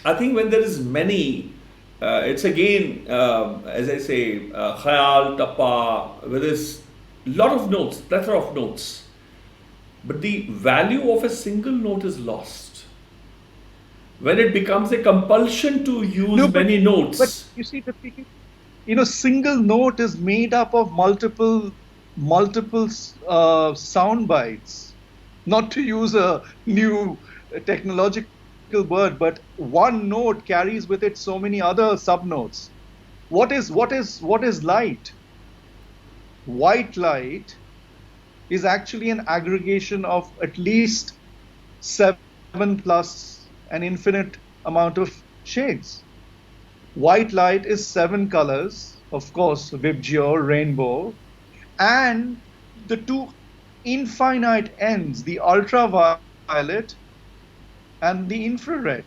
I think when there is many, it's again, as I say, khayal, tappa, where there's a lot of notes, plethora of notes. But the value of a single note is lost. When it becomes a compulsion to use many notes. But you see, single note is made up of multiple sound bites. Not to use a new technological word, but one note carries with it so many other subnotes. What is light? White light is actually an aggregation of at least 7 plus an infinite amount of shades. White light is 7 colors, of course, Vibgyor, rainbow, and the two infinite ends, the ultraviolet and the infrared,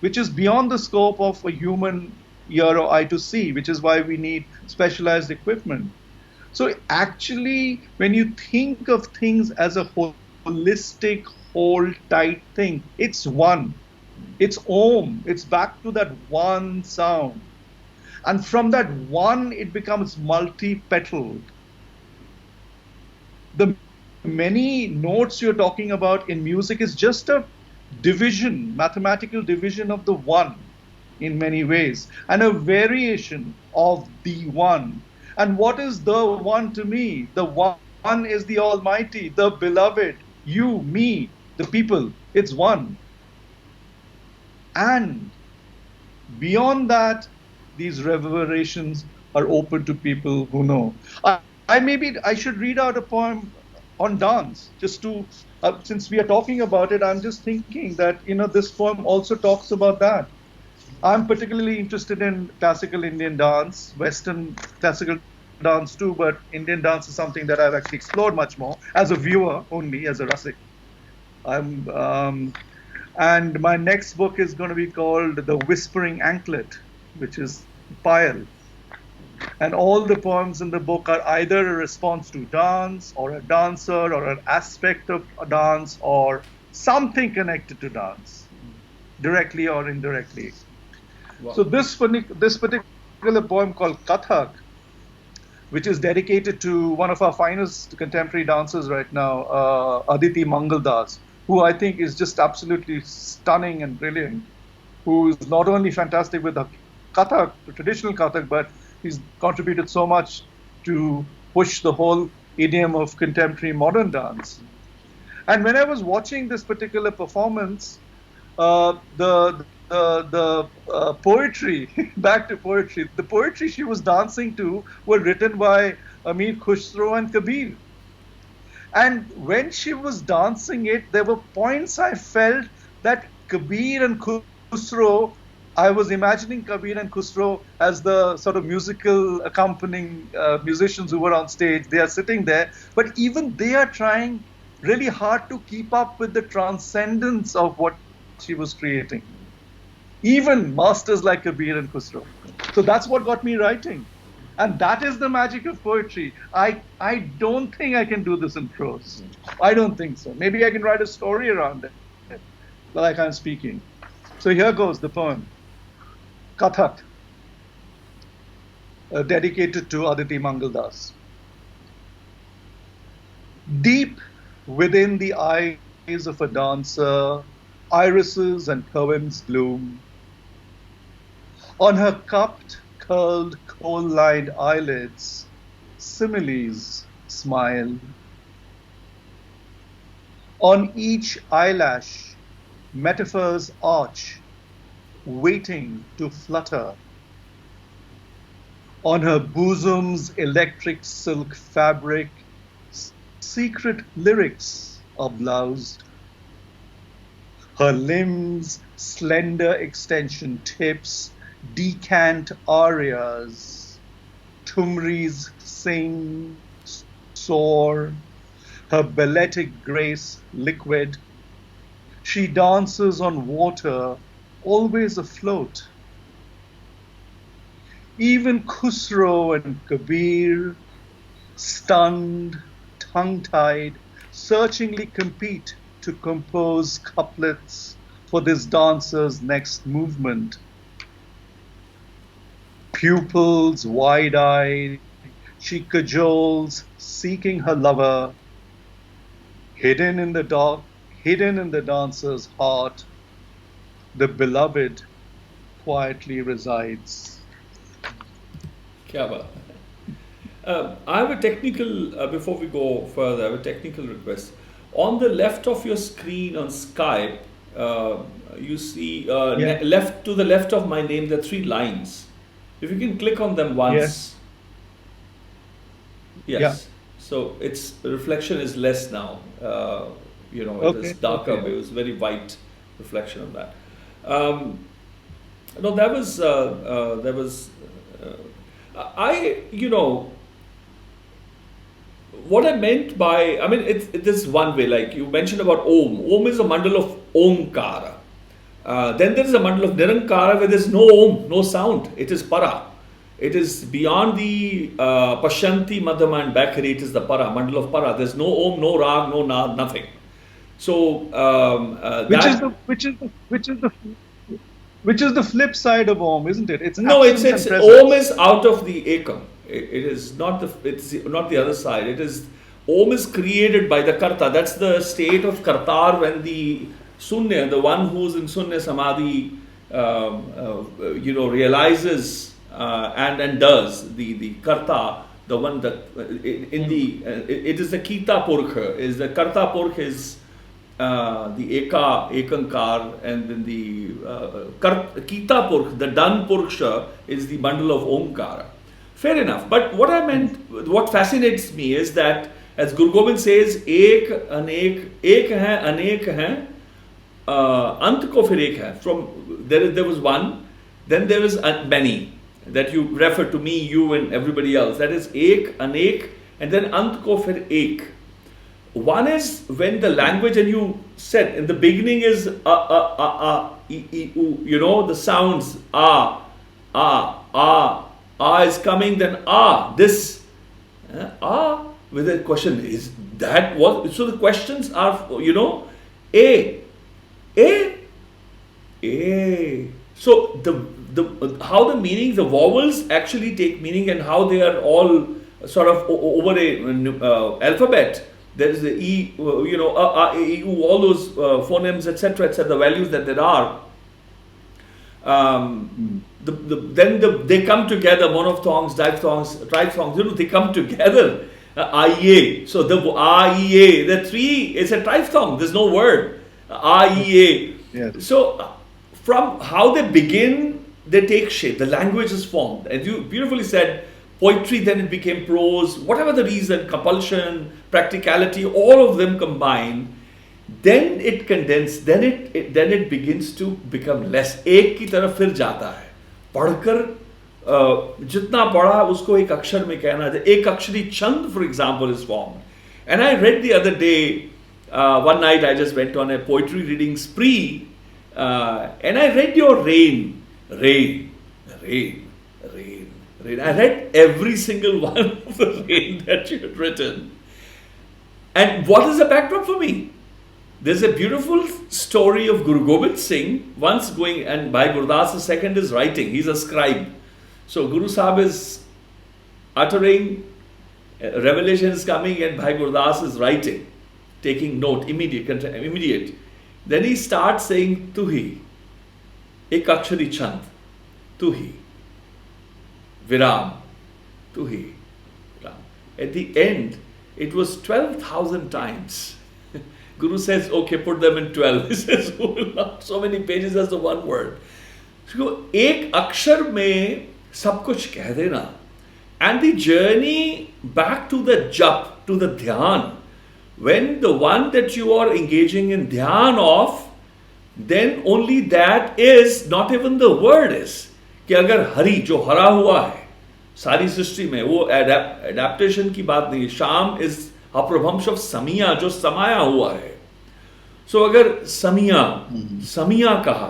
which is beyond the scope of a human ear or eye to see, which is why we need specialized equipment. So actually, when you think of things as a holistic, whole, tight thing, it's one. It's Om. It's back to that one sound. And from that one, it becomes multi-petaled. The many notes you're talking about in music is just a division, mathematical division of the one in many ways, and a variation of the one. And what is the one to me? The one is the Almighty, the beloved, you, me, the people. It's one. And beyond that, these reverberations are open to people who know. I should read out a poem on dance, just to, since we are talking about it, I'm just thinking that, this poem also talks about that. I'm particularly interested in classical Indian dance, Western classical dance too, but Indian dance is something that I've actually explored much more as a viewer only, as a Rasik. And my next book is going to be called The Whispering Anklet, which is Payal. And all the poems in the book are either a response to dance, or a dancer, or an aspect of a dance, or something connected to dance, directly or indirectly. Wow. So this particular poem called Kathak, which is dedicated to one of our finest contemporary dancers right now, Aditi Mangaldas, who I think is just absolutely stunning and brilliant, who is not only fantastic with the Kathak, the traditional Kathak, but he's contributed so much to push the whole idiom of contemporary modern dance. And when I was watching this particular performance, the poetry, back to poetry, the poetry she was dancing to were written by Amir Khusro and Kabir. And when she was dancing it, there were points I felt that Kabir and Khusro, I was imagining Kabir and Khusro as the sort of musical accompanying musicians who were on stage. They are sitting there, but even they are trying really hard to keep up with the transcendence of what she was creating. Even masters like Kabir and Khusro. So that's what got me writing. And that is the magic of poetry. I don't think I can do this in prose. I don't think so. Maybe I can write a story around it, like I'm speaking. So here goes the poem. Kathak, dedicated to Aditi Mangaldas. Deep within the eyes of a dancer, irises and poems bloom. On her cupped, curled, coal-lined eyelids, similes smile. On each eyelash, metaphors arch, waiting to flutter. On her bosom's electric silk fabric, secret lyrics are bloused. Her limbs' slender extension tips decant arias. Tumris sing, soar, her balletic grace liquid. She dances on water, always afloat. Even Khusro and Kabir, stunned, tongue-tied, searchingly compete to compose couplets for this dancer's next movement. Pupils wide-eyed, she cajoles, seeking her lover. Hidden in the dark, hidden in the dancer's heart, the beloved quietly resides. Kya baat hai. I have a technical, before we go further, I have a technical request. On the left of your screen on Skype, you see left to the left of my name, there are 3 lines. If you can click on them once. Yes. Yeah. So its reflection is less now. It was Okay. darker, Okay. but it was very white reflection of that. No, that was what I meant by, I mean, it is one way, like you mentioned about Om. Om is a mandal of Omkara. Then there is a mandal of Nirankara where there is no Om, no sound. It is Para. It is beyond the Pashyanti, Madhama and Bakari. It is the Para, mandal of Para. There is no Om, no Rag, no Nad, nothing. So which is the flip side of Om, isn't it? It's no, it's absence and presence. Om is out of the Ekam. It is not the other side. It is Om is created by the Karta. That's the state of Kartar when the Sunya, the one who's in Sunya Samadhi, realizes and does the Karta, the one that it is the Kita Purkha. Is the Karta Purkha is the Ekankar, and then the Kita Purkh, the Dan Purksha is the bundle of Omkara. Fair enough. But what I meant, what fascinates me is that, as Guru Gobind says, ek hai, anek hai, ant ko fir ek hai. From there was one, then there is many that you refer to me, you, and everybody else. That is ek, anek, and then ant ko fir ek. One is when the language, and you said in the beginning is the sounds is coming, then this with a question, is that what? So the questions are a. So the how the meaning, the vowels actually take meaning, and how they are all sort of over a alphabet. There is the E, A, E, U, all those phonemes, etc., the values that there are. Then they come together, monophthongs, diphthongs, triphthongs, they come together. I-E-A. So the I-E-A, the three, it's a triphthong, there's no word. I-E-A. Yes. So from how they begin, they take shape. The language is formed. And you beautifully said, poetry, then it became prose, whatever the reason, compulsion, practicality, all of them combined. Then it condensed, then it begins to become less. एक की तरफ फिर जाता है. पढ़कर जितना पढ़ा उसको एक अक्षर में कहना है. एक अक्षरी chand, for example, is formed. And I read the other day, one night I just went on a poetry reading spree, and I read your rain. I read every single one of the rain that you had written. And what is the backdrop for me? There's a beautiful story of Guru Gobind Singh once going, and Bhai Gurdas II is writing. He's a scribe. So Guru Sahib is uttering, revelation is coming, and Bhai Gurdas is writing, taking note, immediate. Then he starts saying, Tuhi, ek akshari chand, Tuhi, Viram, Tuhi, Viram. At the end, it was 12,000 times. Guru says, okay, put them in 12. He says, so many pages as the one word. So, ek akshar mein sab kuch keh dena. And the journey back to the jap, to the dhyan, when the one that you are engaging in dhyan of, then only that is, not even the word is. कि अगर हरि जो हरा हुआ है सारी सृष्टि में, वो adaptation की बात नहीं. शाम इज अप्रभंश ऑफ समिया, जो समाया हुआ है. सो अगर समिया कहा,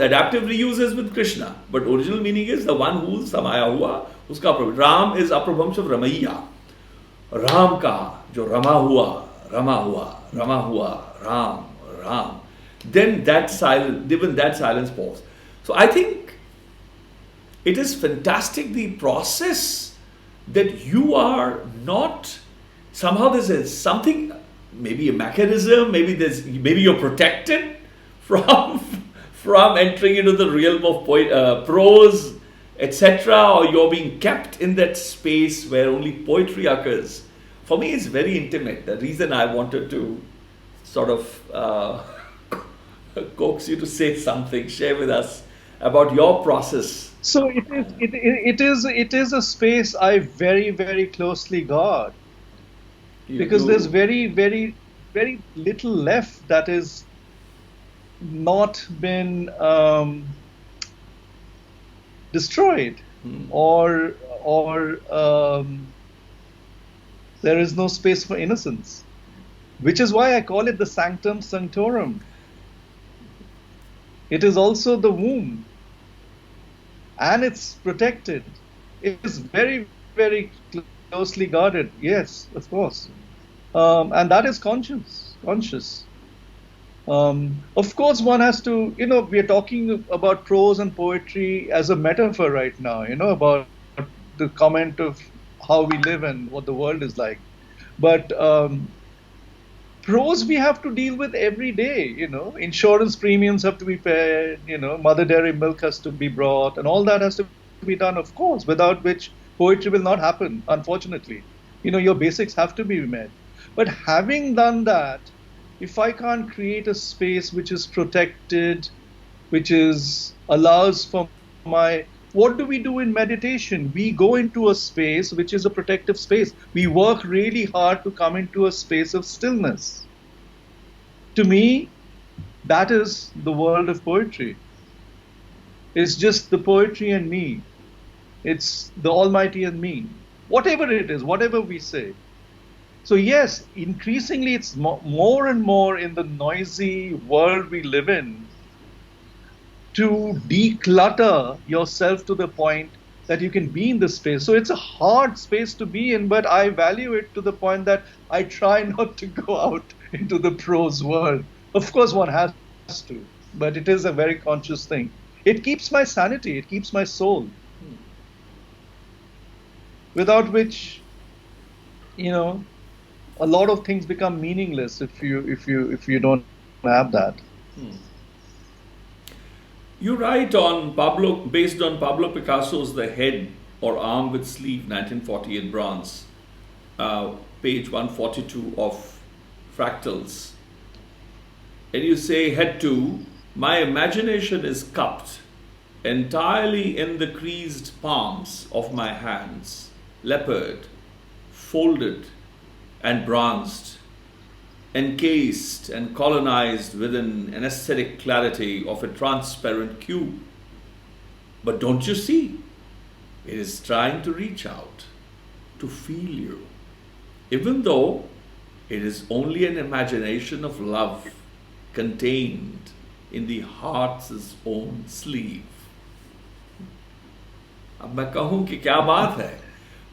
adaptive reuse is with Krishna, but original meaning is the one who समाया हुआ, उसका राम इज अप्रभंश ऑफ रमैया. राम कहा जो रमा हुआ, Ram. Then that silence pause. So I think it is fantastic, the process that you are not, somehow there's something, maybe a mechanism, maybe you're protected from entering into the realm of prose, etc., or you're being kept in that space where only poetry occurs. For me, it's very intimate. The reason I wanted to sort of coax you to say something, share with us about your process. So it is a space I very, very closely guard, because there's very, very, very little left that is not been destroyed, or there is no space for innocence, which is why I call it the sanctum sanctorum. It is also the womb, and it's protected. It is very, very closely guarded. Yes, of course, and that is conscious. Of course, one has to, we are talking about prose and poetry as a metaphor right now, about the comment of how we live and what the world is like. But prose we have to deal with every day, insurance premiums have to be paid, mother dairy milk has to be brought, and all that has to be done, of course, without which poetry will not happen, unfortunately. Your basics have to be met. But having done that, if I can't create a space which is protected, which allows for what do we do in meditation? We go into a space which is a protective space. We work really hard to come into a space of stillness. To me, that is the world of poetry. It's just the poetry and me. It's the Almighty and me. Whatever it is, whatever we say. So yes, increasingly it's more and more in the noisy world we live in to declutter yourself to the point that you can be in this space. So it's a hard space to be in, but I value it to the point that I try not to go out into the prose world. Of course one has to, but it is a very conscious thing. It keeps my sanity, it keeps my soul. Without which, a lot of things become meaningless if you don't have that. You write based on Pablo Picasso's The Head or Arm with Sleeve, 1948 bronze, page 142 of Fractals. And you say, Head 2, my imagination is cupped entirely in the creased palms of my hands, leopard, folded and bronzed, encased and colonized within an aesthetic clarity of a transparent cube. But don't you see? It is trying to reach out, to feel you, even though it is only an imagination of love contained in the heart's own sleeve. अब मैं कहूँ कि क्या बात है?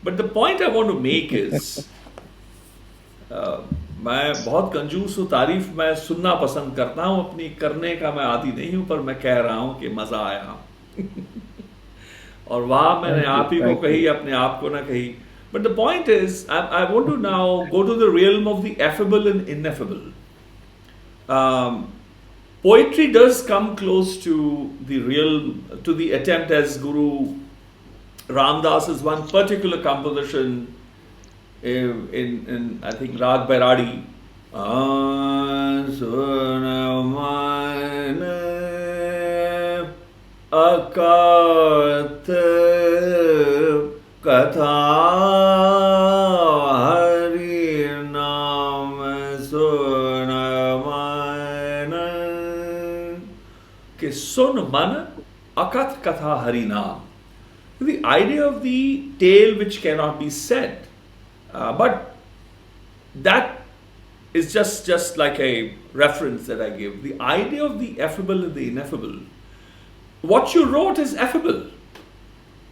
But the point I want to make is, मैं बहुत कंजूस हूँ, तारीफ मैं सुनना पसंद करता हूँ, अपनी करने का मैं आदी नहीं हूँ, पर मैं कह रहा हूँ कि मजा आया और वहाँ मैंने आप ही को कही, अपने आप को ना कही. But the point is, I want to now go to the realm of the affable and ineffable. Poetry does come close to the realm, to the attempt, as Guru Ramdas's one particular composition in I think Rag Bairadi, Akat Katha Hari Nam Sunamana Ke Sun Man Akat Katha Hari Nam. The idea of the tale which cannot be said. But that is just like a reference that I give. The idea of the affable and the ineffable. What you wrote is affable.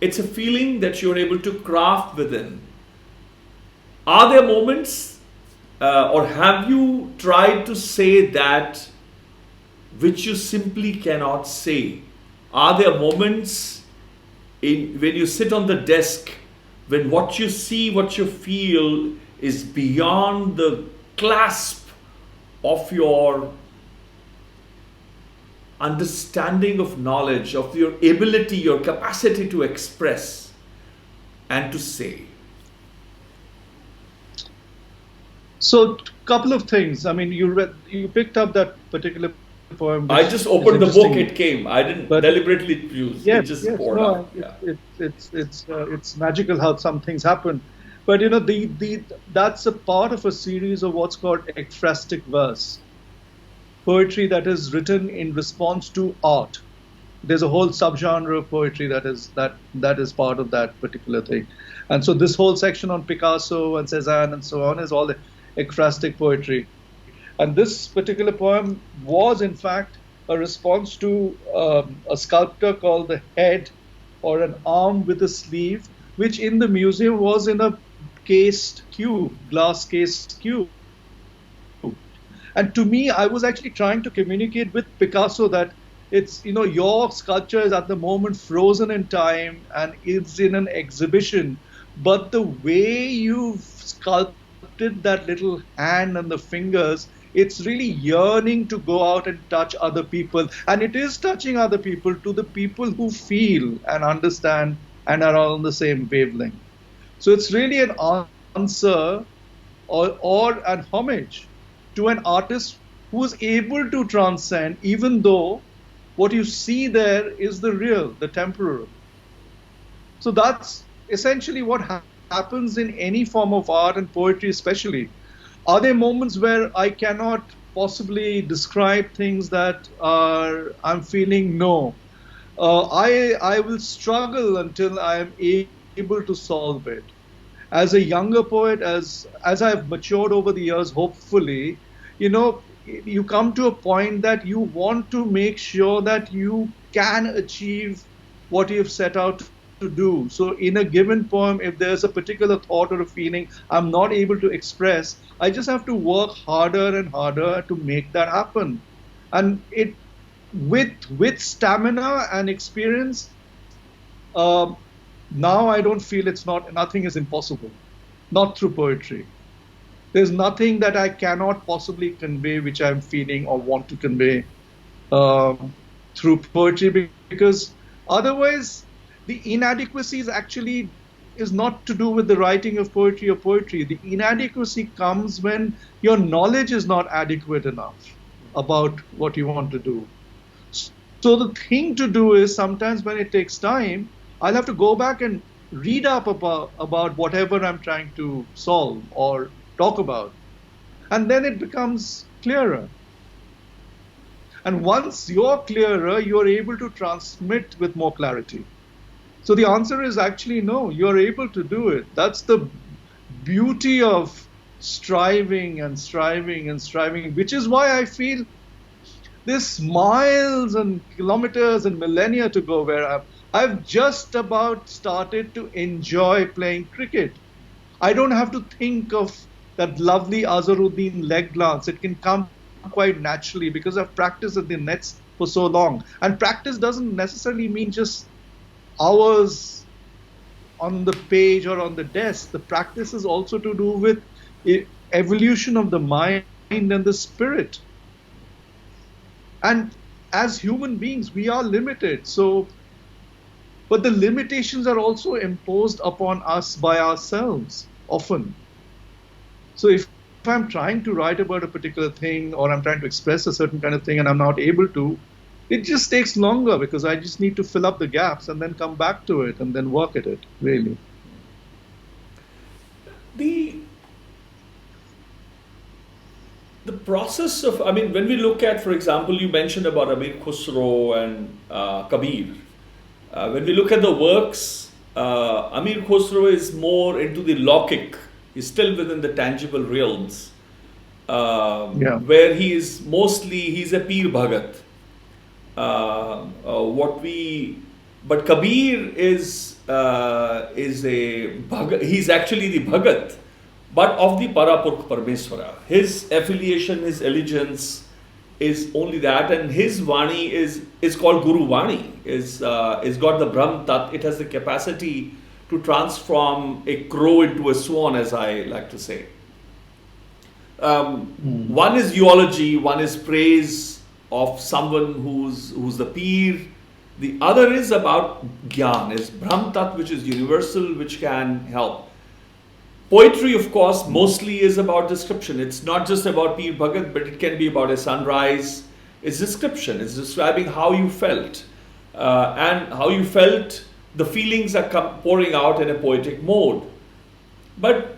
It's a feeling that you're able to craft within. Are there moments, or have you tried to say that which you simply cannot say? Are there moments when you sit on the desk, when what you see, what you feel is beyond the clasp of your understanding of knowledge, of your ability, your capacity to express and to say? So, couple of things. I mean, you picked up that particular poem. I just opened the book; it came. I didn't deliberately choose. Yes, it just yes, poured no, out. Yeah. It's magical how some things happen. But that's a part of a series of what's called ekphrastic verse, poetry that is written in response to art. There's a whole subgenre of poetry that is part of that particular thing. And so this whole section on Picasso and Cézanne and so on is all the ekphrastic poetry. And this particular poem was, in fact, a response to a sculpture called the Head, or an arm with a sleeve, which in the museum was in a cased cube, glass cased cube. And to me, I was actually trying to communicate with Picasso that it's, your sculpture is at the moment frozen in time and it's in an exhibition, but the way you've sculpted that little hand and the fingers, it's really yearning to go out and touch other people. And it is touching other people, to the people who feel and understand and are on the same wavelength. So it's really an answer or an homage to an artist who is able to transcend, even though what you see there is the real, the temporal. So that's essentially what happens in any form of art and poetry especially. Are there moments where I cannot possibly describe things that I'm feeling? No. I will struggle until I am able to solve it. As a younger poet, as I've matured over the years, hopefully, you come to a point that you want to make sure that you can achieve what you've set out to do. So in a given poem, if there's a particular thought or a feeling I'm not able to express, I just have to work harder and harder to make that happen. And it with stamina and experience, now I don't feel nothing is impossible. Not through poetry. There's nothing that I cannot possibly convey which I'm feeling or want to convey through poetry, because otherwise the inadequacy is not to do with the writing of poetry or poetry. The inadequacy comes when your knowledge is not adequate enough about what you want to do. So the thing to do is, sometimes when it takes time, I'll have to go back and read up about whatever I'm trying to solve or talk about. And then it becomes clearer. And once you're clearer, you're able to transmit with more clarity. So the answer is actually no, you're able to do it. That's the beauty of striving and striving and striving, which is why I feel there's miles and kilometers and millennia to go where I've just about started to enjoy playing cricket. I don't have to think of that lovely Azharuddin leg glance. It can come quite naturally because I've practiced at the nets for so long. And practice doesn't necessarily mean just hours on the page or on the desk. The practice is also to do with evolution of the mind and the spirit. And as human beings, we are limited. But the limitations are also imposed upon us by ourselves often. So if I'm trying to write about a particular thing, or I'm trying to express a certain kind of thing and I'm not able to, it just takes longer because I just need to fill up the gaps and then come back to it and then work at it, really. The process of, when we look at, for example, you mentioned about Amir Khusro and Kabir. When we look at the works, Amir Khusro is more into the Lokik. He's still within the tangible realms, where he's a Peer Bhagat. But Kabir is a Bhagat. He's actually the Bhagat, but of the Parapurkh Parmeswara. His affiliation, his allegiance is only that, and his Vani is called Guru Vani. Is got the Brahm Tat. It has the capacity to transform a crow into a swan, as I like to say. One is eulogy, one is praise of someone who's the peer. The other is about Gyan, is Brahm Tat, which is universal, which can help. Poetry, of course, mostly is about description. It's not just about Peer Bhagat, but it can be about a sunrise. It's description. It's describing how you felt. And how you felt, the feelings are pouring out in a poetic mode. But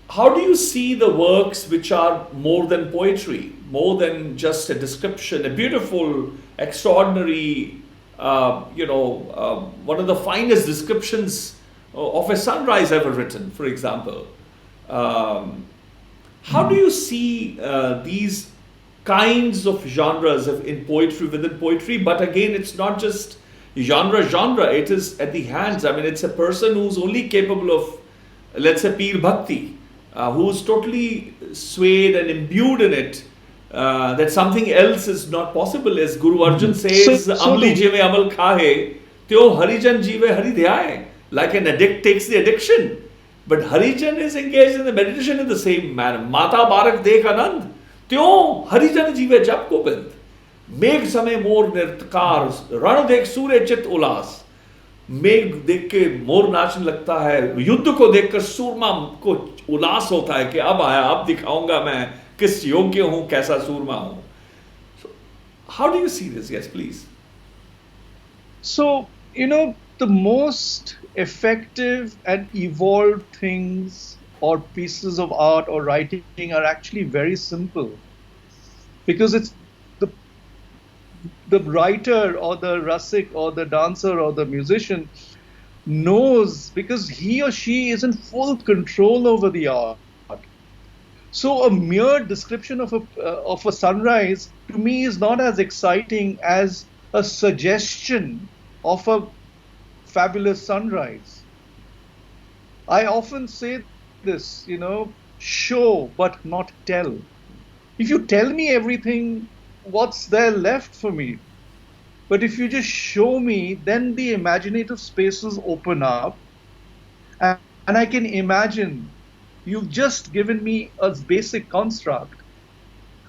how do you see the works which are more than poetry, more than just a description, a beautiful, extraordinary, one of the finest descriptions of a sunrise ever written, for example? How do you see these kinds of genres in poetry, within poetry? But again, it's not just genre, it is at the hands. I mean, it's a person who's only capable of, let's say, Peer Bhakti, who's totally swayed and imbued in it, that something else is not possible. As Guru Arjan says, Amli jive amal khahe, tyo harijan jive hari dhyaye. Like an addict takes the addiction. But Harijan is engaged in the meditation in the same manner. Mata barak dekh anand, tyo Harijan jive jap gobind. मेघ समय मोर नृत्यकार, रण देख सूर्य चित उल्लास. मेघ देख के मोर नाचने लगता है, युद्ध को देखकर सूरमा को उल्लास होता है कि अब आया, अब दिखाऊंगा मैं किस योग्य हूं, कैसा सूरमा हूं. So, how do you see this? Yes, please. So, the most effective and evolved things or pieces of art or writing are actually very simple, because it's the writer or the rasik or the dancer or the musician knows, because he or she is in full control over the art. So a mere description of a sunrise to me is not as exciting as a suggestion of a fabulous sunrise. I often say this, show but not tell. If you tell me everything, what's there left for me? But if you just show me, then the imaginative spaces open up, and I can imagine. You've just given me a basic construct.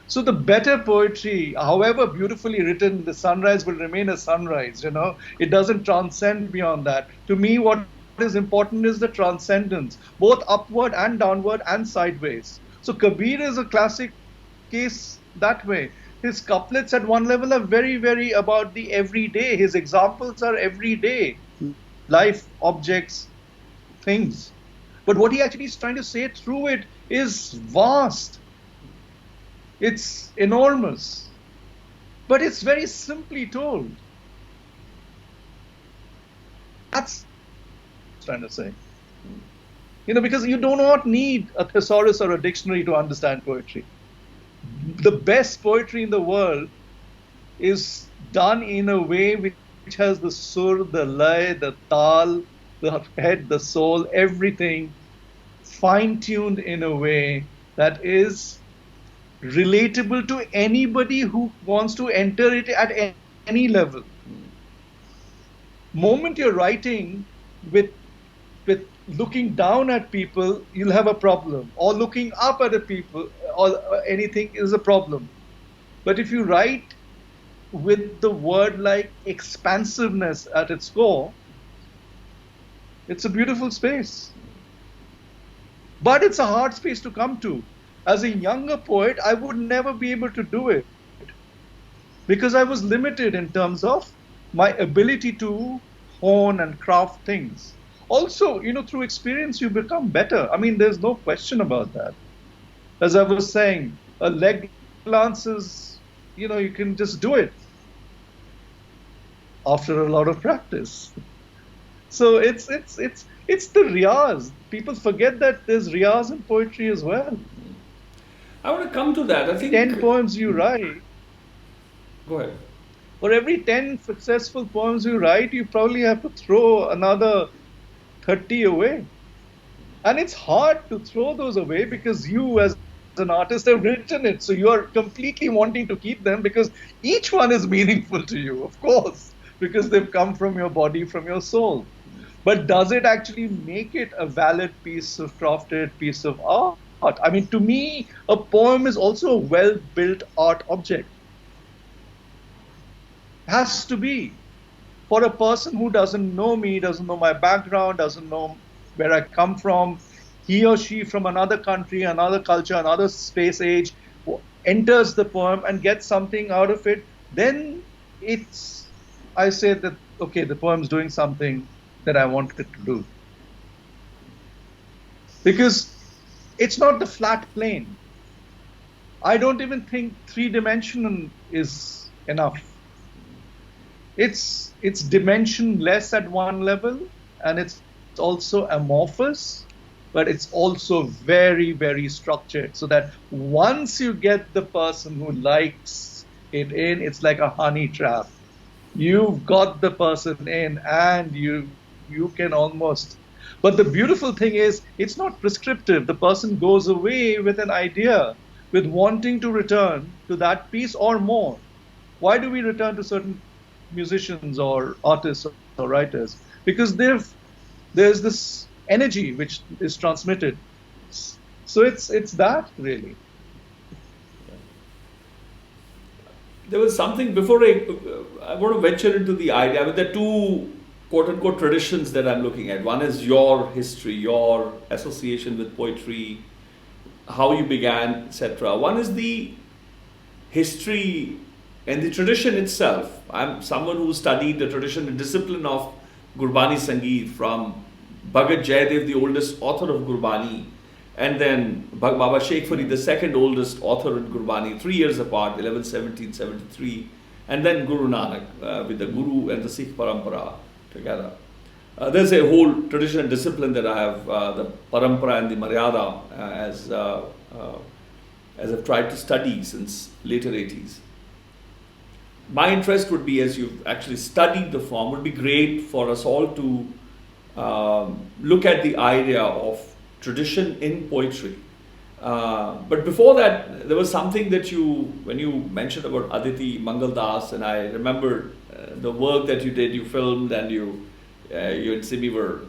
So the better poetry, however beautifully written, the sunrise will remain a sunrise, It doesn't transcend beyond that. To me, what is important is the transcendence, both upward and downward and sideways. So Kabir is a classic case that way. His couplets at one level are very, very about the everyday. His examples are everyday. Life, objects, things. But what he actually is trying to say through it is vast. It's enormous. But it's very simply told. That's what I'm trying to say. Because you do not need a thesaurus or a dictionary to understand poetry. The best poetry in the world is done in a way which has the sur, the lay, the tal, the head, the soul, everything fine-tuned in a way that is relatable to anybody who wants to enter it at any level. Moment you're writing with looking down at people, you'll have a problem. Or looking up at a people or anything is a problem. But if you write with the word-like expansiveness at its core, it's a beautiful space. But it's a hard space to come to. As a younger poet, I would never be able to do it, because I was limited in terms of my ability to hone and craft things. Also, through experience, you become better. I mean, there's no question about that. As I was saying, a leg glance is, you can just do it after a lot of practice. So it's the riyaz. People forget that there's riyaz in poetry as well. I want to come to that. I think 10 poems you write. Go ahead. For every 10 successful poems you write, you probably have to throw another 30 away. And it's hard to throw those away because you as an artist have written it. So you are completely wanting to keep them because each one is meaningful to you, of course, because they've come from your body, from your soul. But does it actually make it a valid piece of crafted piece of art? I mean, to me, a poem is also a well-built art object. Has to be. For a person who doesn't know me, doesn't know my background, doesn't know where I come from, he or she from another country, another culture, another space age, enters the poem and gets something out of it, then I say that, okay, the poem's doing something that I wanted it to do. because it's not the flat plane. I don't even think three-dimensional is enough. It's dimensionless at one level, and it's also amorphous, but it's also very, very structured, so that once you get the person who likes it in, it's like a honey trap. You've got the person in, and you can almost... But the beautiful thing is, it's not prescriptive. The person goes away with an idea, with wanting to return to that piece or more. Why do we return to certain musicians or artists or writers? Because there's this energy which is transmitted. So it's that, really. There was something before I want to venture into the idea. I mean, there are two quote-unquote traditions that I'm looking at. One is your history, your association with poetry, how you began, etc. One is the history and the tradition itself. I'm someone who studied the tradition and discipline of Gurbani Sangeet from Bhagat Jayadev, the oldest author of Gurbani, and then Baba Sheikh Farid, the second oldest author in Gurbani, 3 years apart, 1773, and then Gurū Nānak with the Guru and the Sikh Parampara together. There's a whole tradition and discipline that I have, the Parampara and the Maryada, as I've tried to study since later 80s. My interest would be, as you've actually studied the form, would be great for us all to look at the idea of tradition in poetry. But before that, there was something that when you mentioned about Aditi Mangal Das, and I remembered the work that you did, you filmed, and you and Simi were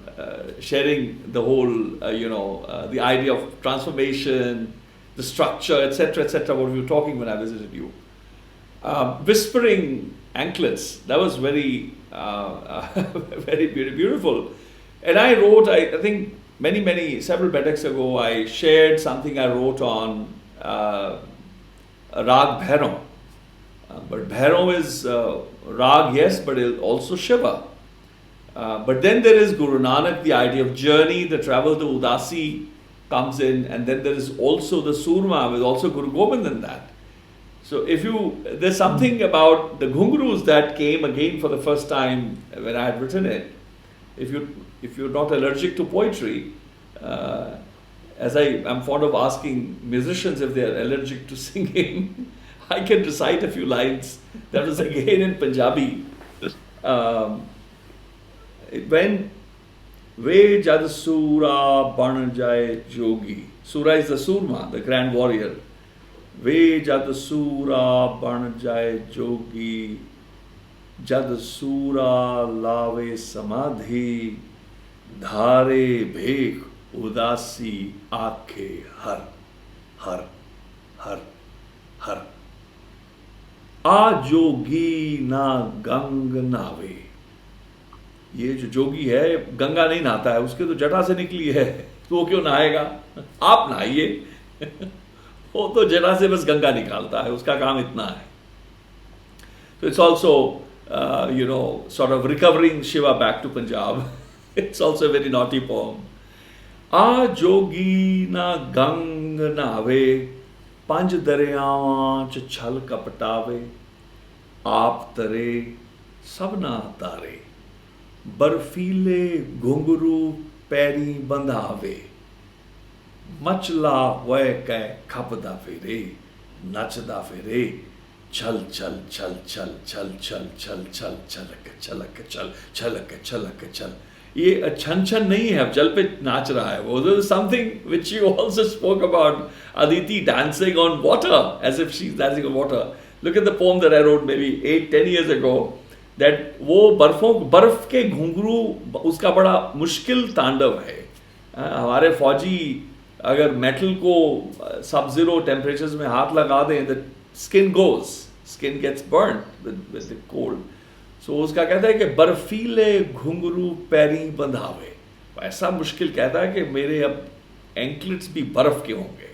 sharing the whole, the idea of transformation, the structure, etc., what we were talking when I visited you. Whispering anklets, that was very, very beautiful. And I wrote, I think several Baiṭhaks ago, I shared something I wrote on Rag Bhairav. But Bhairav is Rag, yes, but also Shiva. But then there is Gurū Nānak, the idea of journey, the travel, the Udasi comes in, and then there is also the Surma with also Guru Gobind in that. So there's something about the Ghungroos that came again for the first time when I had written it. If you're not allergic to poetry, as I'm fond of asking musicians if they're allergic to singing, I can recite a few lines. That was again in Punjabi. When Ve Jad Sura Ban Jai Jogi. Sura is the Surma, the grand warrior. Ve Jad Sura Ban Jai Jogi. Jad Sura Lave Samadhi. Dhare Bhek Udasi Aakhe Har. Har. Har. Har. A Jogi Na Gang Nave. ये जो जोगी है गंगा नहीं नहाता है, उसके तो जटा से निकली है, तो वो क्यों नहाएगा? आप नहाइए। वो तो जटा से बस गंगा निकालता है, उसका काम इतना है। So it's also sort of recovering Shiva back to Punjab. It's also a very naughty poem. A jogi na gang nave, panj daryaਵਾਂ ਚ ਛਲ ਕਪਟਾਵੇ, ਆਪ ਤਰੇ ਸਭਨਾ ਤਾਰੇ, बर्फीले घुंघरू पैरी बंधावे, मचला होए कै खपदा फिरे, नचदा फिरे, छल छल छल छल छल छल छल छल छलक छलक छल छलक छलक छल। ये छन छन नहीं है, अब जल पे नाच रहा है वो। There is something which you also spoke about, Aditi dancing on water as if she's dancing on water. Look at the poem that I wrote maybe 8-10 years ago. That वो बर्फ के घुंघरू, उसका बड़ा मुश्किल तांडव है। हमारे फौजी अगर मेटल को सब जीरो टेम्परेचर्स में हाथ लगा दें, the skin gets burnt with the cold. So उसका कहता है कि बर्फीले घुंघरू पैरी बंधावे। ऐसा मुश्किल कहता है कि मेरे अब एंकलेट्स भी बर्फ के होंगे,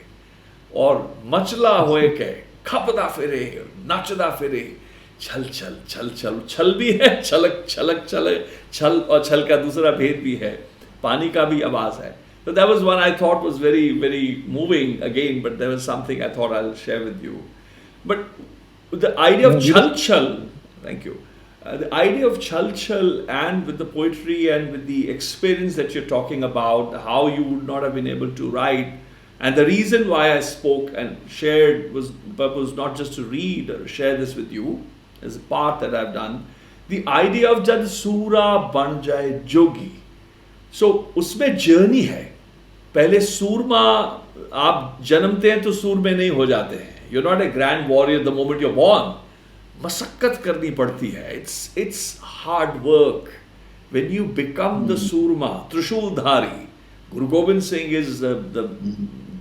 और मचला होए के खपदा फिरे, नचदा फिरे, छल छल छल छल। छल भी है, छलक छलक छल, छल और छल का दूसरा भेद भी है, पानी का भी आवाज है। So that was one I thought was very, very moving again, but there was something I thought I'll share with you. But the idea of chal, thank you. The idea of chal and with the poetry and with the experience that you're talking about, how you would not have been able to write. And the reason why I spoke and shared was purpose not just to read or share this with you as a part that I've done. The idea of jad sura ban jaye jogi. So उसमें journey है. पहले सूरमा आप जन्मते हैं तो सूर में नहीं हो जाते हैं. You're not a grand warrior the moment you're born. मशक्कत करनी पड़ती है. It's hard work. When you become the surma, Trishul-dhari, Guru Gobind Singh is the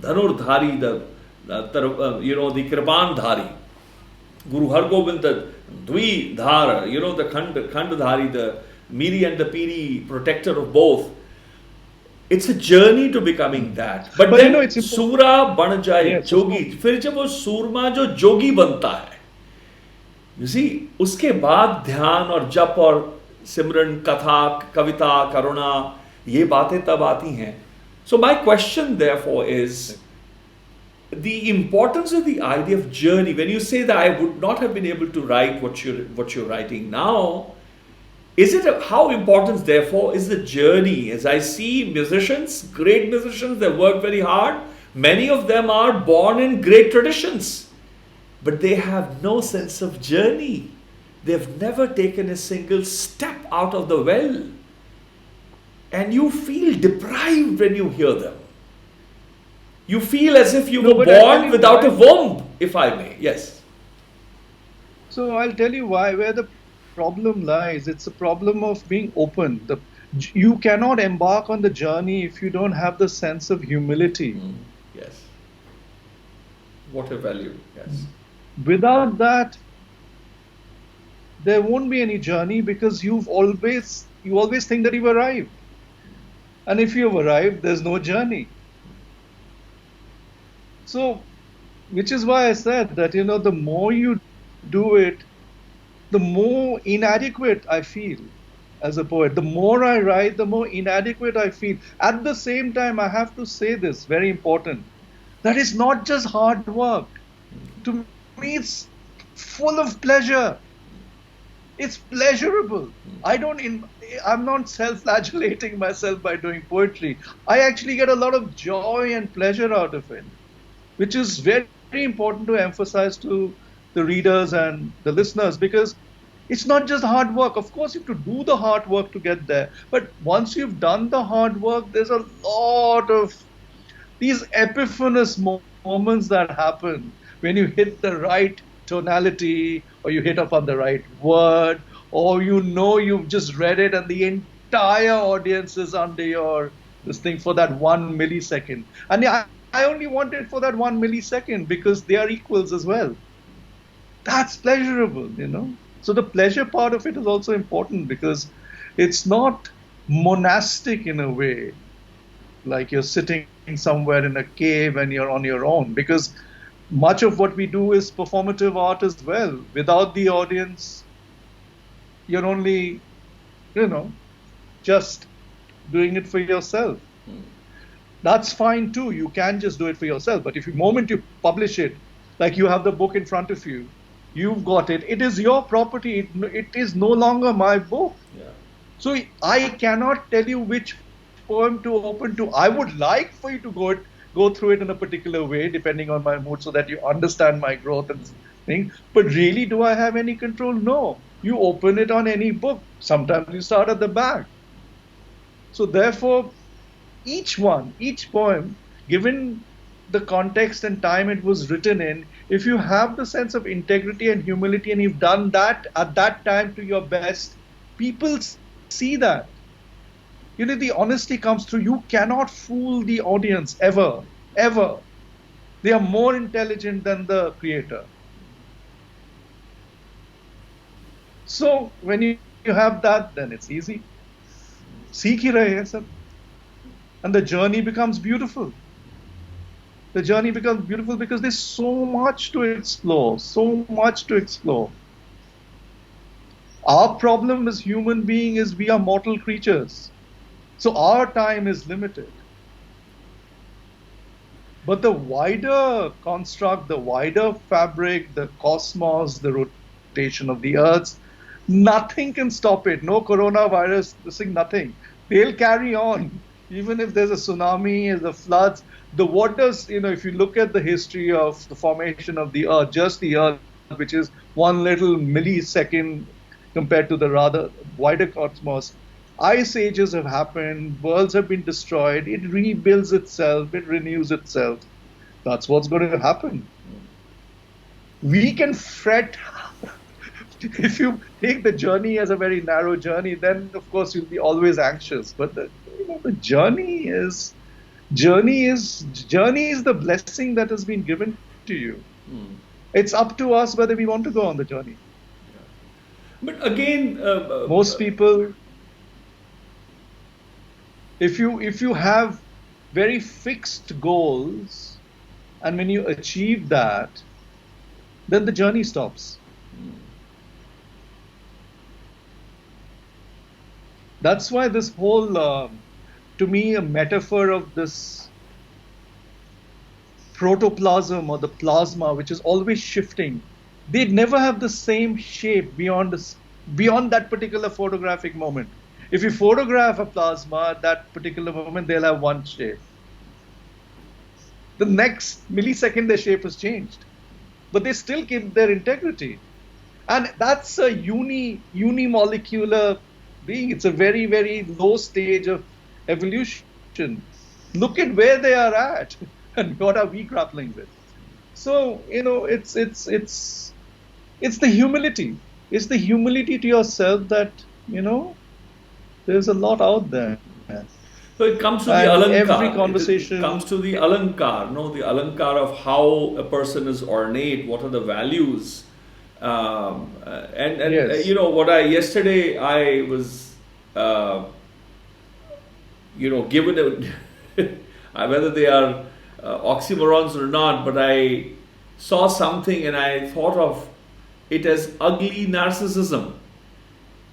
Dhanur-dhari, the Kripan-dhari. Guru Har Gobind, the Dvi-dhar, the Khand-dhari, the Miri and the Piri, protector of both. It's a journey to becoming that. But then Sura ban jaye jogi. फिर जब वो सूरमा जो जोगी बनता है, you see, उसके बाद ध्यान और जप और सिमरन, कथा, कविता, करुणा, ये बातें तब आती हैं. So my question therefore is the importance of the idea of journey. When you say that I would not have been able to write what you're writing now, how important therefore is the journey? As I see musicians, great musicians, they work very hard. Many of them are born in great traditions, but they have no sense of journey. They've never taken a single step out of the well. And you feel deprived when you hear them. You feel as if you were born without a womb, if I may. Yes. So I'll tell you where the problem lies. It's a problem of being open. You cannot embark on the journey if you don't have the sense of humility. Yes. What a value. Yes. Without that, there won't be any journey, because you always think that you've arrived. And if you've arrived, there's no journey. So, which is why I said that, the more you do it, the more inadequate I feel as a poet. The more I write, the more inadequate I feel. At the same time, I have to say this, very important, that it's not just hard work. To me, it's full of pleasure. It's pleasurable. I'm not self-flagellating myself by doing poetry. I actually get a lot of joy and pleasure out of it, which is very, very important to emphasize to the readers and the listeners, because it's not just hard work. Of course, you have to do the hard work to get there. But once you've done the hard work, there's a lot of these epiphanous moments that happen when you hit the right tonality, or you hit upon the right word, or you've just read it and the entire audience is under this thing for that 1 millisecond. And I only want it for that 1 millisecond because they are equals as well. That's pleasurable, So the pleasure part of it is also important, because it's not monastic in a way, like you're sitting somewhere in a cave and you're on your own, because much of what we do is performative art as well. Without the audience, you're only, just doing it for yourself. That's fine too. You can just do it for yourself. But the moment you publish it, like you have the book in front of you, you've got it. It is your property. It is no longer my book. Yeah. So I cannot tell you which poem to open to. I would like for you to go through it in a particular way, depending on my mood, so that you understand my growth and thing. But really, do I have any control? No. You open it on any book. Sometimes you start at the back. So therefore, each poem, given the context and time it was written in, if you have the sense of integrity and humility, and you've done that at that time to your best, people see that. The honesty comes through. You cannot fool the audience ever, ever. They are more intelligent than the creator. So when you have that, then it's easy. Seekh hi rahe hain sab. And the journey becomes beautiful. The journey becomes beautiful because there's so much to explore, Our problem as human beings is we are mortal creatures. So our time is limited. But the wider construct, the wider fabric, the cosmos, the rotation of the earth, nothing can stop it. No coronavirus, this thing, nothing. They'll carry on. Even if there's a tsunami, the floods, the waters, if you look at the history of the formation of the earth, just the earth, which is one little millisecond compared to the rather wider cosmos, ice ages have happened, worlds have been destroyed, it rebuilds itself, it renews itself. That's what's going to happen. We can fret. If you take the journey as a very narrow journey, then of course you'll be always anxious. But the journey is the blessing that has been given to you. It's up to us whether we want to go on the journey. But again, most people, if you have very fixed goals, and when you achieve that, then the journey stops. That's why this whole, to me, a metaphor of this protoplasm or the plasma, which is always shifting, they never have the same shape beyond that particular photographic moment. If you photograph a plasma at that particular moment, they'll have one shape. The next millisecond, their shape has changed. But they still keep their integrity. And that's a unimolecular being. It's a very, very low stage of evolution. Look at where they are at and what are we grappling with. So, it's the humility. It's the humility to yourself that, there's a lot out there. So it comes to the alankar. Every conversation It comes to the alankar, the alankar of how a person is ornate, what are the values. Yes. Yesterday I was, given whether they are oxymorons or not, but I saw something and I thought of it as ugly narcissism.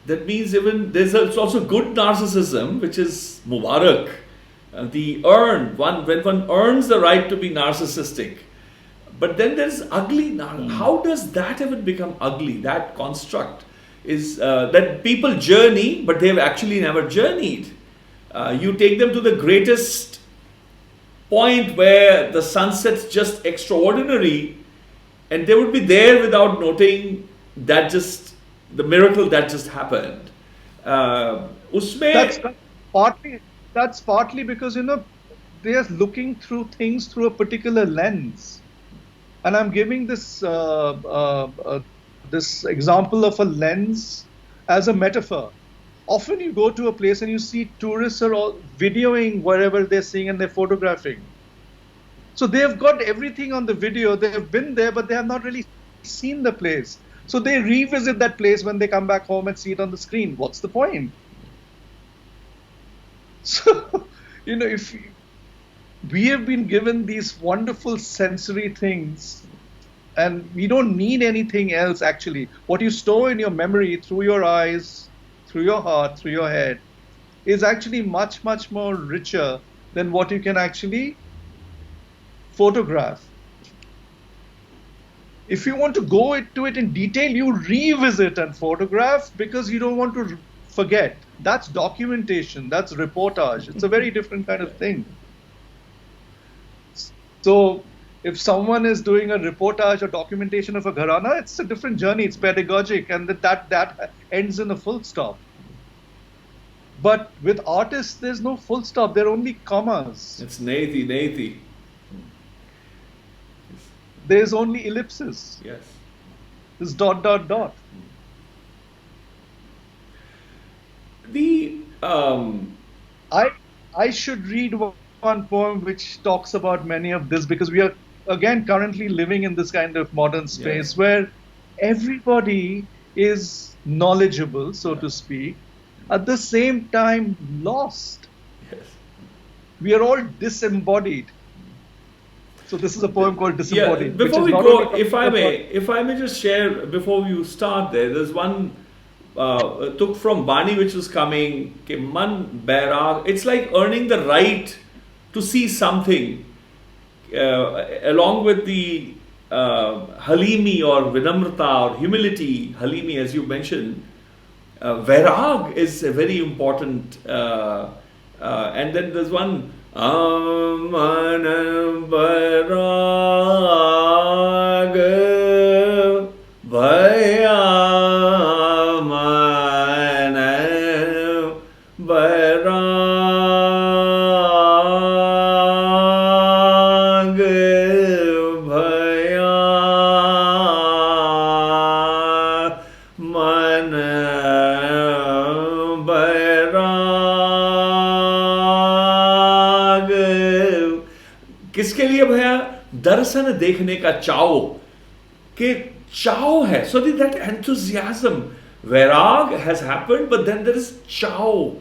That means even there's also good narcissism, which is Mubarak. When one earns the right to be narcissistic. But then there's ugly. How does that even become ugly? That construct is that people journey, but they've actually never journeyed. You take them to the greatest point where the sunset's just extraordinary, and they would be there without noting the miracle that just happened. That's partly because they are looking through things through a particular lens, and I'm giving this this example of a lens as a metaphor. Often you go to a place and you see tourists are all videoing wherever they're seeing and they're photographing. So they have got everything on the video. They have been there, but they have not really seen the place. So they revisit that place when they come back home and see it on the screen. What's the point? So, if we have been given these wonderful sensory things, and we don't need anything else actually. What you store in your memory through your eyes, through your heart, through your head, is actually much, much more richer than what you can actually photograph. If you want to go into it in detail, you revisit and photograph because you don't want to forget. That's documentation, that's reportage. It's a very different kind of thing. So if someone is doing a reportage or documentation of a gharana, it's a different journey, it's pedagogic, and that ends in a full stop. But with artists, there's no full stop, there are only commas. It's naiti. There's only ellipses. Yes. There's dot. I should read one poem which talks about many of this, because we are again currently living in this kind of modern space where everybody is knowledgeable, so to speak, at the same time lost. Yes. We are all disembodied. So this is a poem called Disembodied. Yeah, before we go, if I may just share before you start there's one took from Bani which was coming, Man Baiṭhak. It's like earning the right to see something. along with the halimi or vinamrata or humility, halimi as you mentioned, vairag is a very important, and then there's one Aman vairag bhaya man vairag bhaya man vairag. किसके लिए भैया? दर्शन देखने का चाव के चाव है. So that enthusiasm, vairag has happened, but then there is chaw.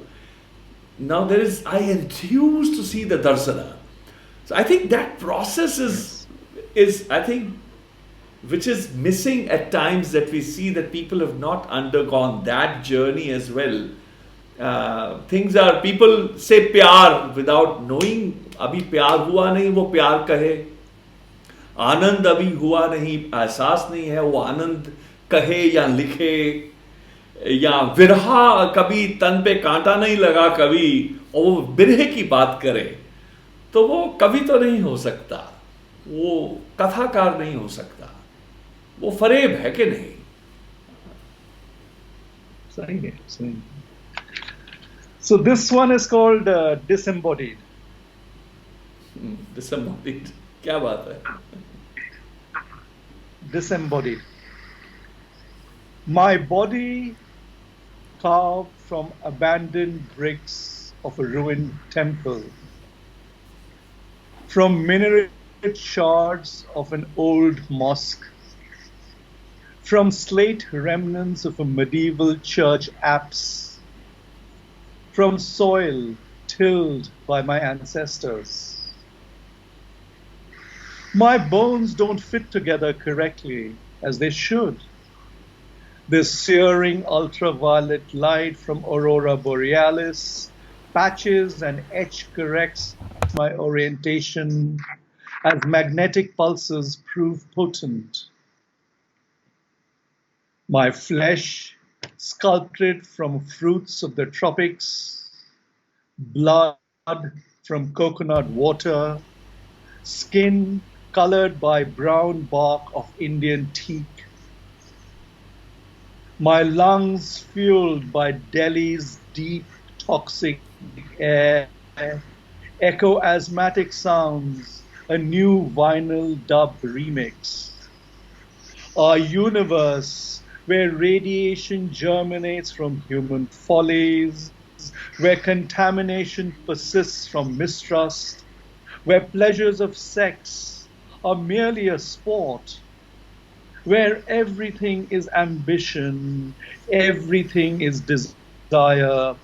Now there is, I enthuse to see the darsana. So I think that process is I think, which is missing at times, that we see that people have not undergone that journey as well. Things are, people say pyar without knowing, abhi pyar hua nahi, wo pyar kahe. आनंद अभी हुआ नहीं, एहसास नहीं है, वो आनंद कहे या लिखे, या विरहा कभी तन पे कांटा नहीं लगा कभी, और वो बिरहे की बात करे, तो वो कवि तो नहीं हो सकता, वो कथाकार नहीं हो सकता, वो फरेब है कि नहीं? सही है, सही. So this one is called disembodied. Disembodied, क्या बात है? Disembodied. My body carved from abandoned bricks of a ruined temple, from minaret shards of an old mosque, from slate remnants of a medieval church apse, from soil tilled by my ancestors. My bones don't fit together correctly as they should. This searing ultraviolet light from aurora borealis patches and etch corrects my orientation as magnetic pulses prove potent. My flesh, sculpted from fruits of the tropics, blood from coconut water, skin colored by brown bark of Indian teak, my lungs fueled by Delhi's deep toxic air, echo asthmatic sounds, a new vinyl dub remix. Our universe, where radiation germinates from human follies, where contamination persists from mistrust, where pleasures of sex are merely a sport, where everything is ambition, everything is desire,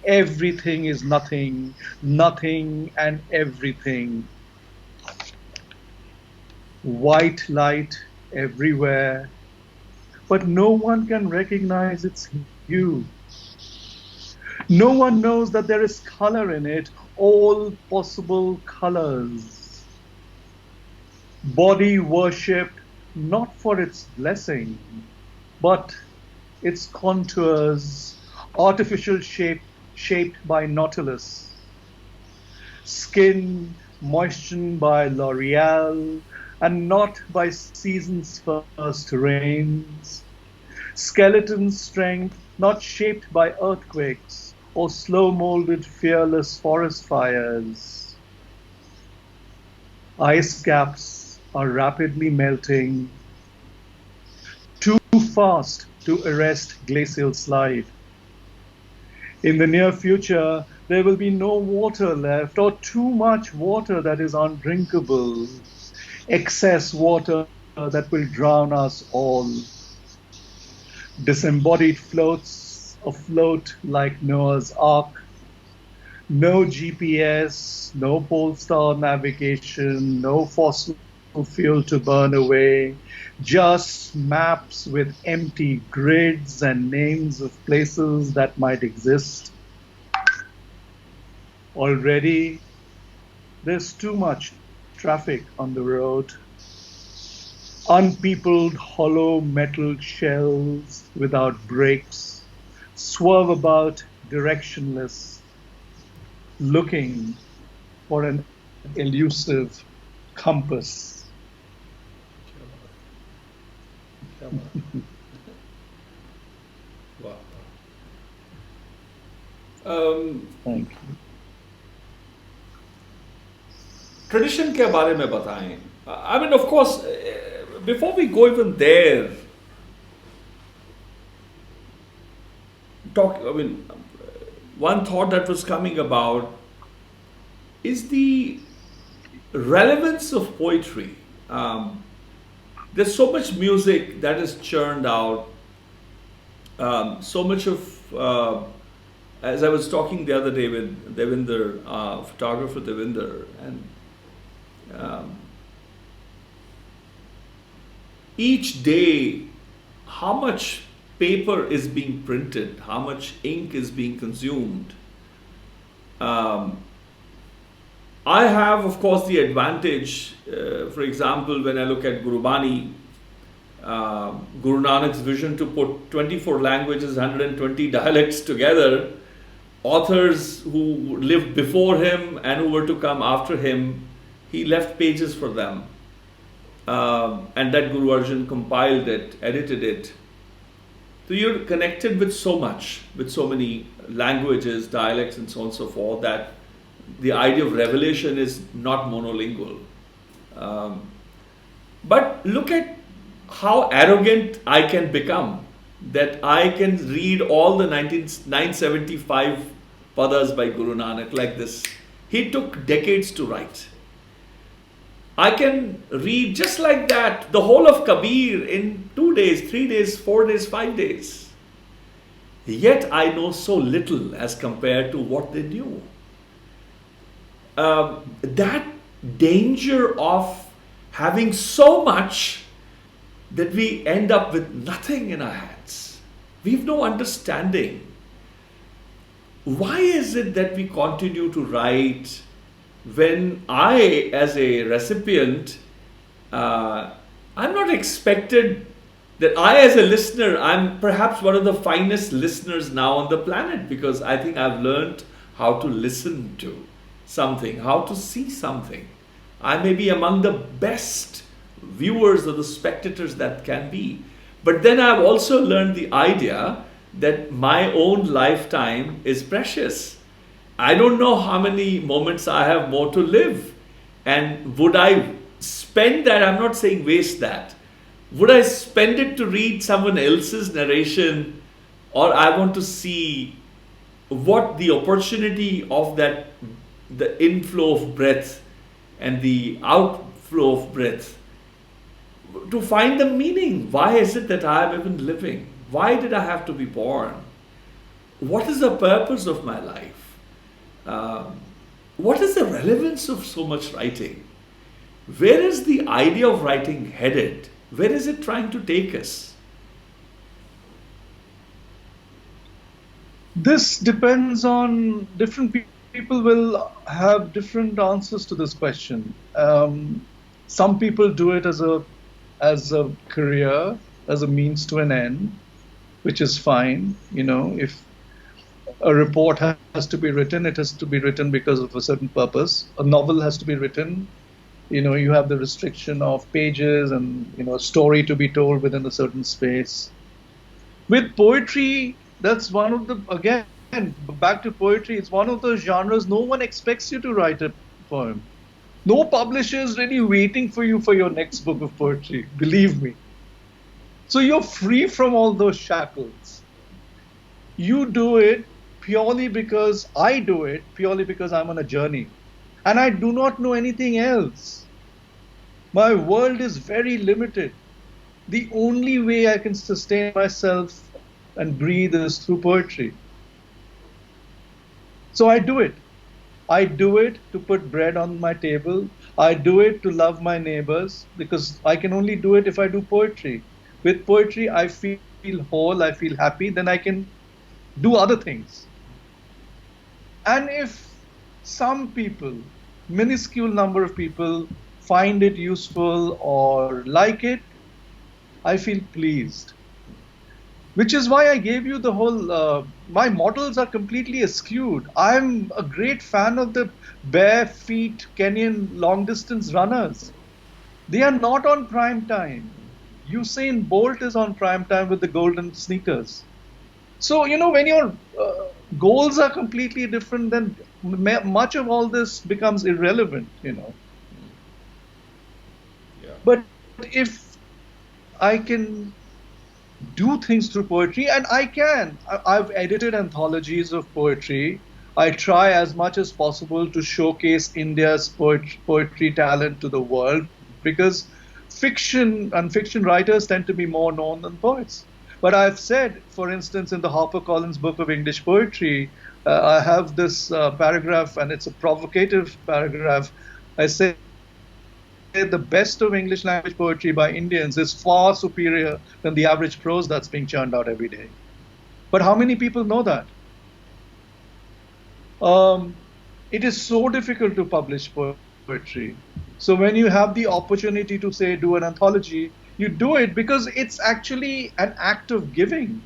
everything is nothing, nothing and everything. White light everywhere, but no one can recognize its hue. No one knows that there is color in it, all possible colors. Body worshipped not for its blessing, but its contours, artificial shaped by nautilus. Skin moistened by L'Oreal and not by season's first rains. Skeleton strength not shaped by earthquakes or slow-molded fearless forest fires. Ice caps are rapidly melting, too fast to arrest glacial slide. In the near future, there will be no water left, or too much water that is undrinkable, excess water that will drown us all. Disembodied floats afloat like Noah's Ark. No GPS, no pole star navigation, no fossil fuel to burn away, just maps with empty grids and names of places that might exist. Already, there's too much traffic on the road, unpeopled hollow metal shells without brakes swerve about directionless, looking for an elusive compass. Wow. Thank you. Tradition के बारे में बताएं. I mean, of course, before we go even there, one thought that was coming about is the relevance of poetry. There's so much music that is churned out, so much of, as I was talking the other day with Devinder, photographer Devinder, and each day, how much paper is being printed, how much ink is being consumed. I have, of course, the advantage, for example, when I look at Gurubani, Gurū Nanak's vision to put 24 languages, 120 dialects together, authors who lived before him and who were to come after him, he left pages for them. And that Guru Arjan compiled it, edited it. So you're connected with so much, with so many languages, dialects, and so on and so forth, that the idea of revelation is not monolingual. But look at how arrogant I can become, that I can read all the 975 padas by Guru Nanak like this. He took decades to write. I can read just like that the whole of Kabir in 2 days, 3 days, 4 days, 5 days. Yet I know so little as compared to what they knew. That danger of having so much that we end up with nothing in our hands. We've no understanding. Why is it that we continue to write when I, as a recipient, I'm not expected that I, as a listener, I'm perhaps one of the finest listeners now on the planet, because I think I've learned how to listen to something, how to see something. I may be among the best viewers or the spectators that can be. But then I've also learned the idea that my own lifetime is precious. I don't know how many moments I have more to live. And would I spend that? I'm not saying waste that. Would I spend it to read someone else's narration, or I want to see what the opportunity of that, the inflow of breath and the outflow of breath, to find the meaning. Why is it that I am even living? Why did I have to be born? What is the purpose of my life? What is the relevance of so much writing? Where is the idea of writing headed? Where is it trying to take us? This depends on different people will have different answers to this question. Some people do it as a career, as a means to an end, which is fine. You know, if a report has to be written, it has to be written because of a certain purpose. A novel has to be written. You know, you have the restriction of pages and, you know, a story to be told within a certain space. With poetry, that's one of the, again, back to poetry, it's one of those genres no one expects you to write a poem. No publisher is really waiting for you for your next book of poetry, believe me. So you're free from all those shackles. You do it purely because I do it, purely because I'm on a journey. And I do not know anything else. My world is very limited. The only way I can sustain myself and breathe is through poetry. So I do it. I do it to put bread on my table. I do it to love my neighbors, because I can only do it if I do poetry. With poetry, I feel whole, I feel happy, then I can do other things. And if some people, minuscule number of people, find it useful or like it, I feel pleased. Which is why I gave you the whole, my models are completely askewed. I'm a great fan of the bare feet Kenyan long distance runners. They are not on prime time. Usain Bolt is on prime time with the golden sneakers. So, when your goals are completely different, then much of all this becomes irrelevant, Yeah. But if I can do things through poetry, and I can. I've edited anthologies of poetry. I try as much as possible to showcase India's poetry talent to the world, because fiction and fiction writers tend to be more known than poets. But I've said, for instance, in the HarperCollins Book of English Poetry, I have this paragraph, and it's a provocative paragraph. I say, the best of English language poetry by Indians is far superior than the average prose that's being churned out every day. But how many people know that? It is so difficult to publish poetry. So when you have the opportunity to, say, do an anthology, you do it because it's actually an act of giving.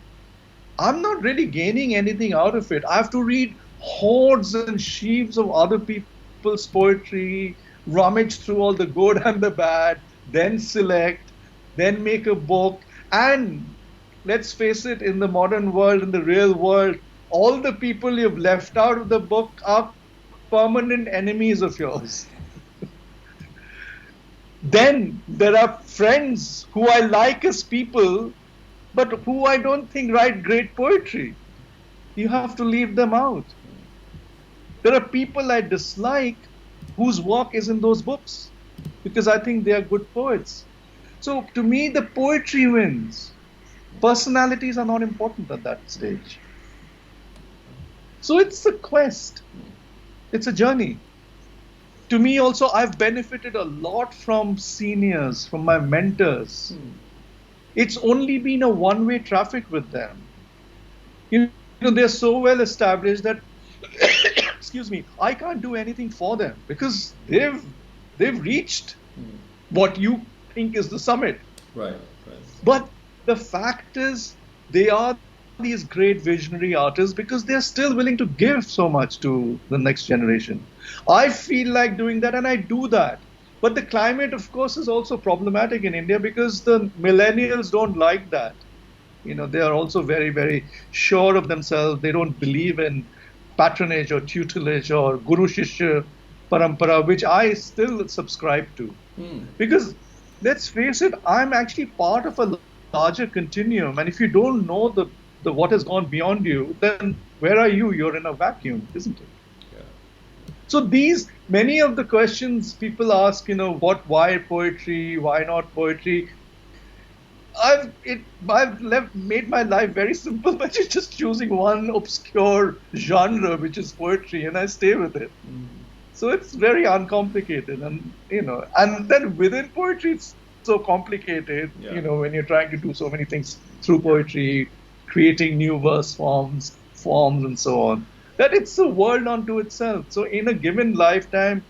I'm not really gaining anything out of it. I have to read hordes and sheaves of other people's poetry, rummage through all the good and the bad, then select, then make a book. And let's face it, in the modern world, in the real world, all the people you've left out of the book are permanent enemies of yours. Then there are friends who I like as people, but who I don't think write great poetry. You have to leave them out. There are people I dislike whose work is in those books, because I think they are good poets. So to me, the poetry wins. Personalities are not important at that stage. So it's a quest. It's a journey. To me also, I've benefited a lot from seniors, from my mentors. It's only been a one-way traffic with them. They're so well established that excuse me, I can't do anything for them because they've reached what you think is the summit. Right. But the fact is, they are these great visionary artists because they're still willing to give so much to the next generation. I feel like doing that, and I do that. But the climate, of course, is also problematic in India because the millennials don't like that. They are also very, very sure of themselves. They don't believe in patronage or tutelage or Guru Shishya Parampara, which I still subscribe to. Because let's face it, I'm actually part of a larger continuum. And if you don't know the what has gone beyond you, then where are you? You're in a vacuum, isn't it? Yeah. So many of the questions people ask, why poetry, why not poetry? I've made my life very simple by just choosing one obscure genre, which is poetry, and I stay with it. So it's very uncomplicated, and and then within poetry, it's so complicated. Yeah. When you're trying to do so many things through poetry, creating new verse forms, and so on, that it's a world unto itself. So in a given lifetime,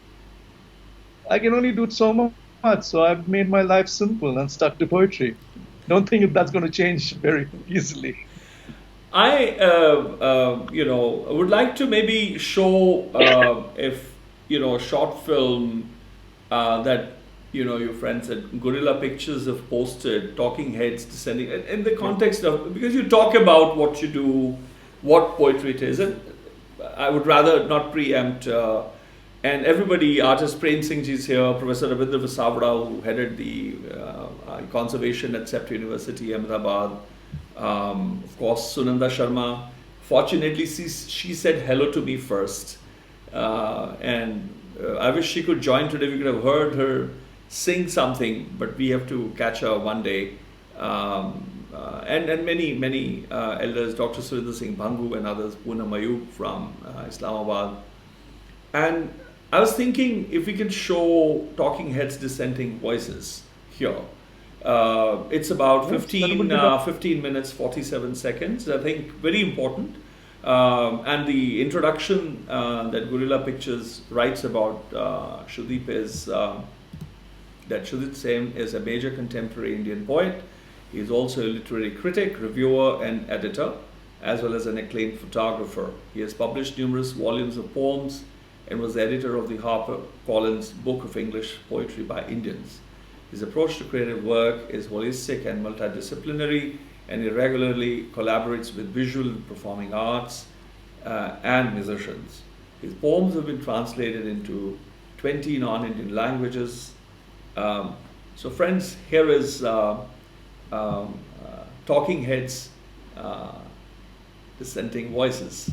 I can only do so much. So I've made my life simple and stuck to poetry. Don't think that's going to change very easily. I would like to maybe show if a short film that your friends at Gorilla Pictures have posted, Talking Heads Descending, in the context of, because you talk about what you do, what poetry it is, and I would rather not preempt. And everybody, artist Prem Singh ji is here, Professor Ravindra Vasavada, who headed the conservation at Sceptre University, Ahmedabad. Of course, Sunanda Sharma. Fortunately, she said hello to me first. And I wish she could join today. We could have heard her sing something, but we have to catch her one day. And many elders, Dr. Surinder Singh Bhangu and others, Poonam Ayub from Islamabad. And I was thinking if we can show Talking Heads Dissenting Voices here. It's about 15 minutes, 47 seconds. I think very important. And the introduction that Gorilla Pictures writes about Sudeep is that Sudeep Sen is a major contemporary Indian poet. He is also a literary critic, reviewer, and editor, as well as an acclaimed photographer. He has published numerous volumes of poems and was the editor of the HarperCollins Book of English Poetry by Indians. His approach to creative work is holistic and multidisciplinary, and he regularly collaborates with visual and performing arts and musicians. His poems have been translated into 20 non-Indian languages. So friends, here is Talking Heads, dissenting voices.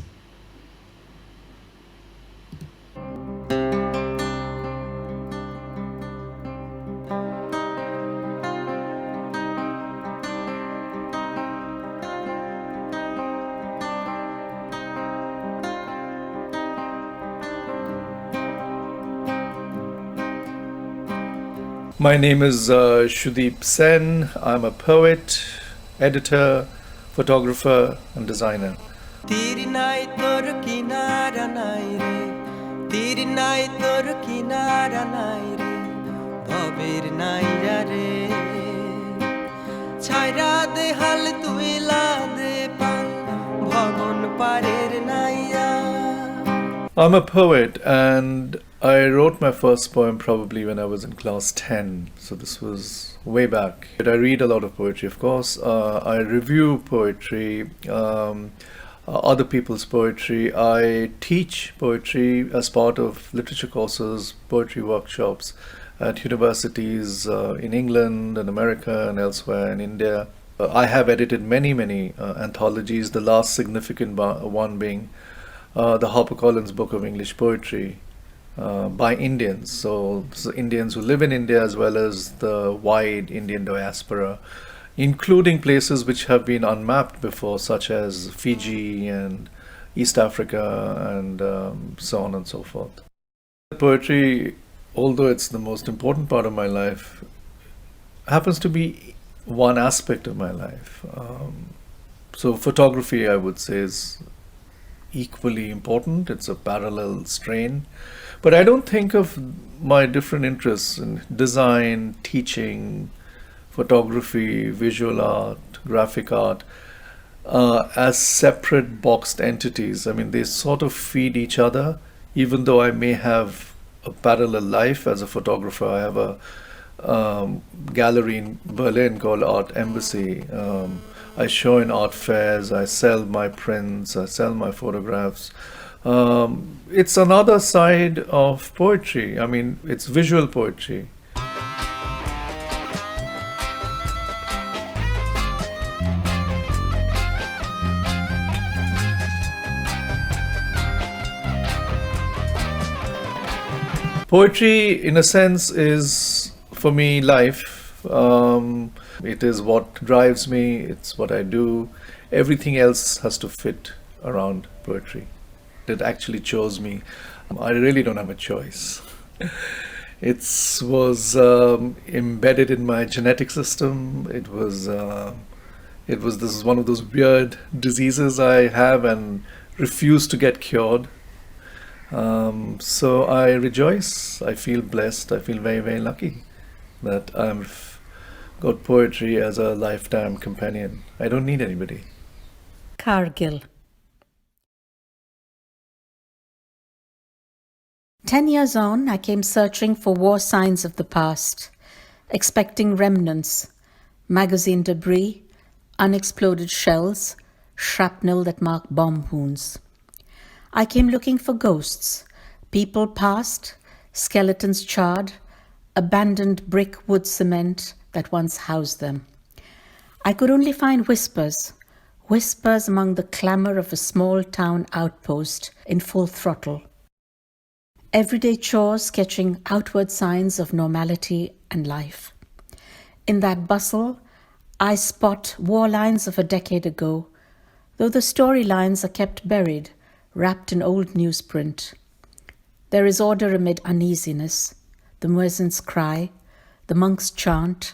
My name is Sudeep Sen. I'm a poet, editor, photographer, and designer. तेरी नाई तोर किनारा नाई रे तेरी नाई तोर किनारा नाई रे भवेर नाई रे छायरा दे हाल तुइला दे पान भवन पारेर नाइया. I'm a poet, and I wrote my first poem probably when I was in class 10. So this was way back. I read a lot of poetry, of course. I review poetry, other people's poetry. I teach poetry as part of literature courses, poetry workshops at universities in England and America and elsewhere in India. I have edited many anthologies, the last significant one being the HarperCollins Book of English Poetry by Indians. So Indians who live in India as well as the wide Indian diaspora, including places which have been unmapped before, such as Fiji and East Africa and so on and so forth. Poetry, although it's the most important part of my life, happens to be one aspect of my life. So photography, I would say, is equally important. It's a parallel strain. But I don't think of my different interests in design, teaching, photography, visual art, graphic art as separate boxed entities. I mean, they sort of feed each other, even though I may have a parallel life as a photographer. I have a gallery in Berlin called Art Embassy. I show in art fairs, I sell my prints, I sell my photographs. It's another side of poetry. I mean, it's visual poetry. Poetry, in a sense, is for me life. It is what drives me, it's what I do. Everything else has to fit around poetry. It actually chose me. I really don't have a choice. It was embedded in my genetic system. This is one of those weird diseases I have and refuse to get cured. So I rejoice, I feel blessed, I feel very lucky that I've got poetry as a lifetime companion. I don't need anybody. Kargil. 10 years on, I came searching for war signs of the past, expecting remnants, magazine debris, unexploded shells, shrapnel that marked bomb wounds. I came looking for ghosts, people past, skeletons charred, abandoned brick wood cement that once housed them. I could only find whispers among the clamour of a small town outpost in full throttle. Everyday chores sketching outward signs of normality and life. In that bustle, I spot war lines of a decade ago, though the storylines are kept buried, wrapped in old newsprint. There is order amid uneasiness, the muezzin's cry, the monk's chant,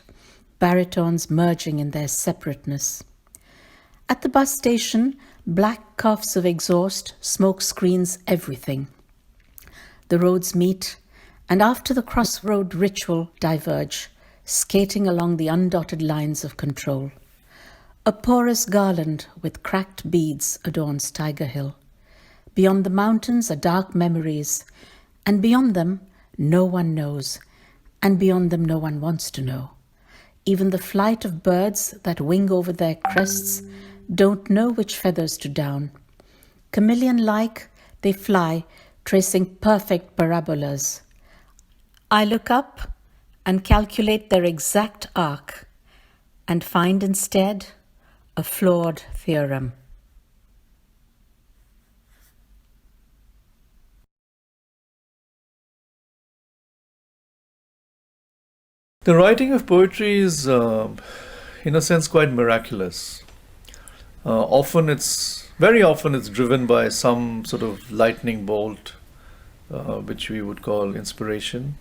baritones merging in their separateness. At the bus station, black coughs of exhaust, smoke screens everything. The roads meet, and after the crossroad ritual diverge, skating along the undotted lines of control. A porous garland with cracked beads adorns Tiger Hill. Beyond the mountains are dark memories, and beyond them no one knows, and beyond them no one wants to know. Even the flight of birds that wing over their crests don't know which feathers to down. Chameleon-like, they fly, tracing perfect parabolas. I look up and calculate their exact arc, and find instead a flawed theorem. The writing of poetry is, in a sense, quite miraculous. Very often it's driven by some sort of lightning bolt, which we would call inspiration.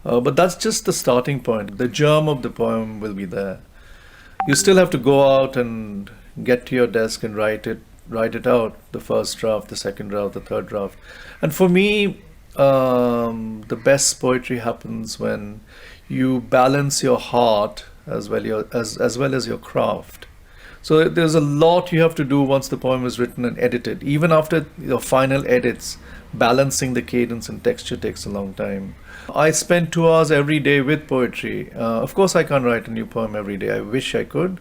But that's just the starting point. The germ of the poem will be there. You still have to go out and get to your desk and write it out, the first draft, the second draft, the third draft. And for me, the best poetry happens when you balance your heart as well as your craft. So there's a lot you have to do once the poem is written and edited. Even after your final edits, balancing the cadence and texture takes a long time. I spend 2 hours every day with poetry. Of course, I can't write a new poem every day. I wish I could.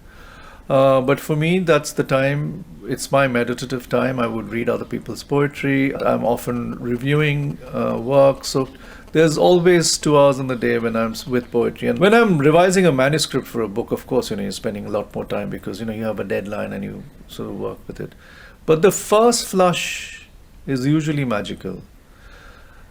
But for me, that's the time. It's my meditative time. I would read other people's poetry. I'm often reviewing work. So there's always 2 hours in the day when I'm with poetry. And when I'm revising a manuscript for a book, of course, you're spending a lot more time because, you have a deadline and you sort of work with it. But the first flush is usually magical.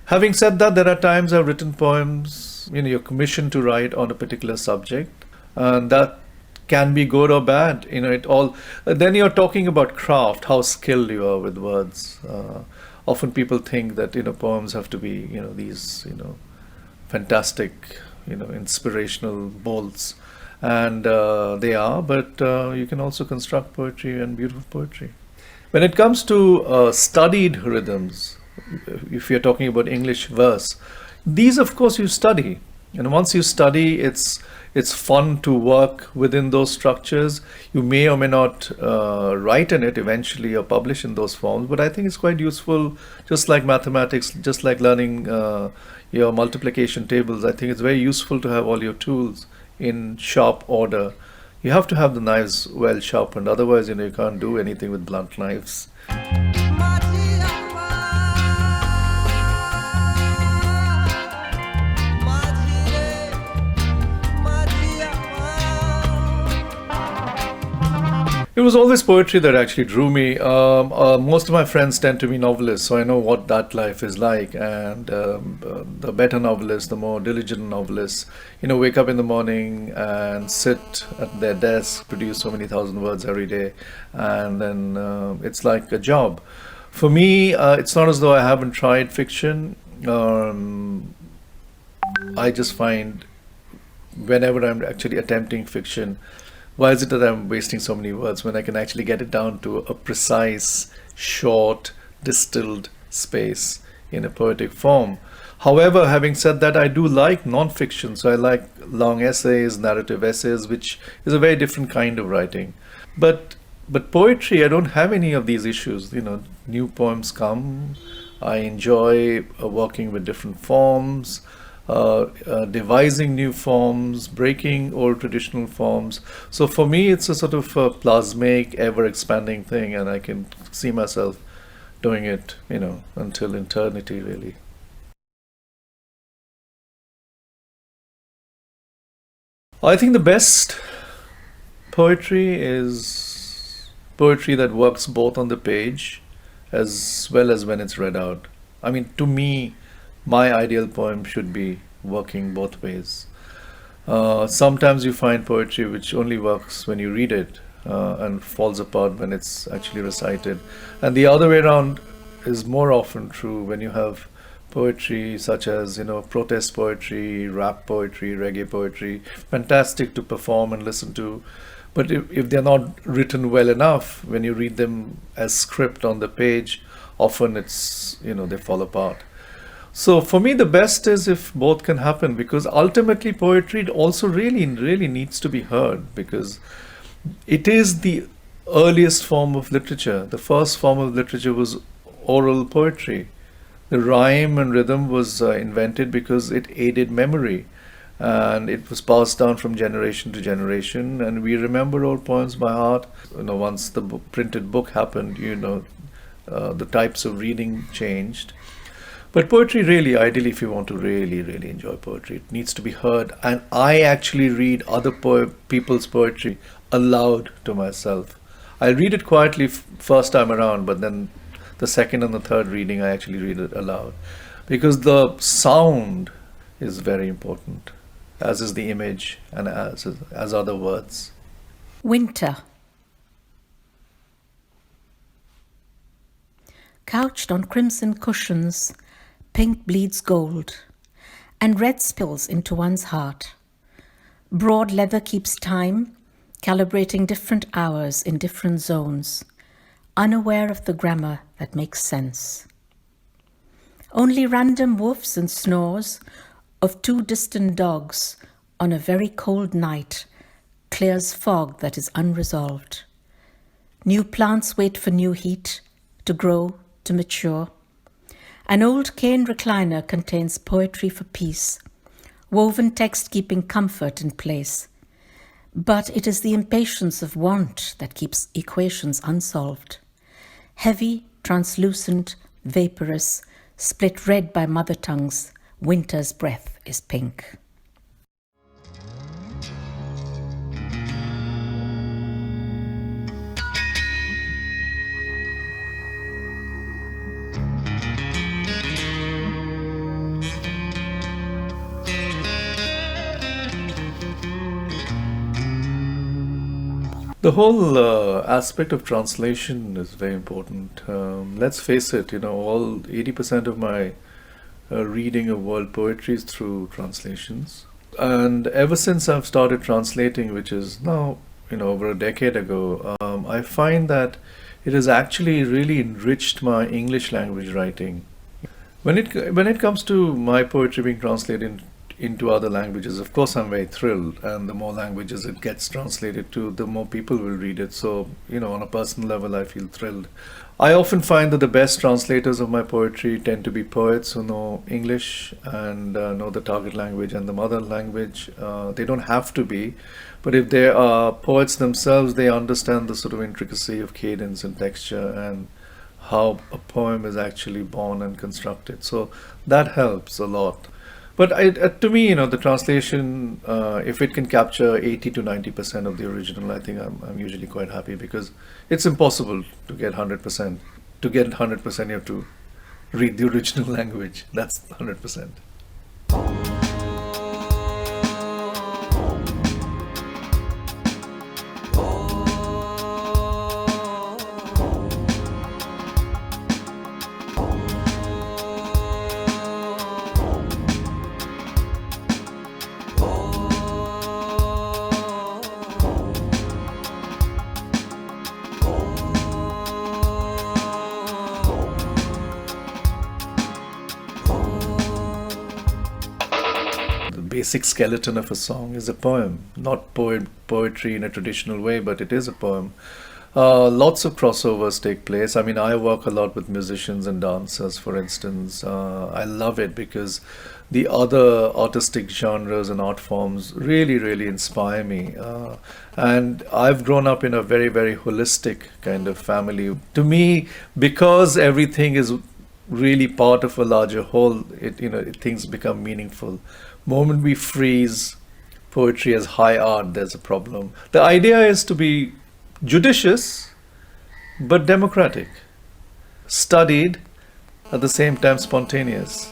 Having said that, there are times I've written poems, you're commissioned to write on a particular subject, and that can be good or bad, Then you're talking about craft, how skilled you are with words. Often people think that, poems have to be, these, fantastic, inspirational bolts. And they are, but you can also construct poetry and beautiful poetry. When it comes to studied rhythms, if you're talking about English verse, these, of course, you study. And once you study, it's fun to work within those structures. You may or may not write in it eventually or publish in those forms, but I think it's quite useful, just like mathematics, just like learning your multiplication tables. I think it's very useful to have all your tools in sharp order. You have to have the knives well sharpened, otherwise, you can't do anything with blunt knives. It was always poetry that actually drew me. Most of my friends tend to be novelists, so I know what that life is like. And the better novelists, the more diligent novelists, wake up in the morning and sit at their desk, produce so many thousand words every day, and then it's like a job. For me, it's not as though I haven't tried fiction. I just find whenever I'm actually attempting fiction, why is it that I'm wasting so many words when I can actually get it down to a precise, short, distilled space in a poetic form? However, having said that, I do like non-fiction. So I like long essays, narrative essays, which is a very different kind of writing. But poetry, I don't have any of these issues. New poems come. I enjoy working with different forms. Devising new forms, breaking old traditional forms. So for me, it's a sort of a plasmic, ever-expanding thing, and I can see myself doing it, until eternity, really. I think the best poetry is poetry that works both on the page as well as when it's read out. I mean, to me, my ideal poem should be working both ways. Sometimes you find poetry which only works when you read it and falls apart when it's actually recited. And the other way around is more often true when you have poetry such as, protest poetry, rap poetry, reggae poetry, fantastic to perform and listen to. But if they're not written well enough, when you read them as script on the page, often it's, they fall apart. So for me, the best is if both can happen, because ultimately poetry also really needs to be heard, because it is the earliest form of literature. The first form of literature was oral poetry. The rhyme and rhythm was invented because it aided memory, and it was passed down from generation to generation, and we remember old poems by heart. Once the printed book happened, the types of reading changed. But poetry, really, ideally, if you want to really enjoy poetry, it needs to be heard. And I actually read other people's poetry aloud to myself. I read it quietly first time around, but then the second and the third reading, I actually read it aloud. Because the sound is very important, as is the image and as other words. Winter. Couched on crimson cushions, pink bleeds gold, and red spills into one's heart. Broad leather keeps time, calibrating different hours in different zones, unaware of the grammar that makes sense. Only random woofs and snores of two distant dogs on a very cold night clears fog that is unresolved. New plants wait for new heat to grow, to mature. An old cane recliner contains poetry for peace, woven text keeping comfort in place. But it is the impatience of want that keeps equations unsolved. Heavy, translucent, vaporous, split red by mother tongues, winter's breath is pink. The whole aspect of translation is very important. Let's face it, all 80% of my reading of world poetry is through translations. And ever since I've started translating, which is now, over a decade ago, I find that it has actually really enriched my English language writing. When it comes to my poetry being translated into other languages, of course I'm very thrilled, and the more languages it gets translated to, the more people will read it. So, on a personal level, I feel thrilled. I often find that the best translators of my poetry tend to be poets who know English and know the target language and the mother language. They don't have to be, but if they are poets themselves, they understand the sort of intricacy of cadence and texture and how a poem is actually born and constructed. So that helps a lot. But to me, the translation, if it can capture 80 to 90% of the original, I think I'm usually quite happy, because it's impossible to get 100%. To get 100%, you have to read the original language. That's 100%. Basic skeleton of a song is a poem, not poetry in a traditional way, but it is a poem. Lots of crossovers take place. I mean, I work a lot with musicians and dancers, for instance. I love it because the other artistic genres and art forms really inspire me. And I've grown up in a very holistic kind of family. To me, because everything is really part of a larger whole, things become meaningful. Moment we freeze poetry as high art, there's a problem. The idea is to be judicious but democratic, studied, at the same time spontaneous.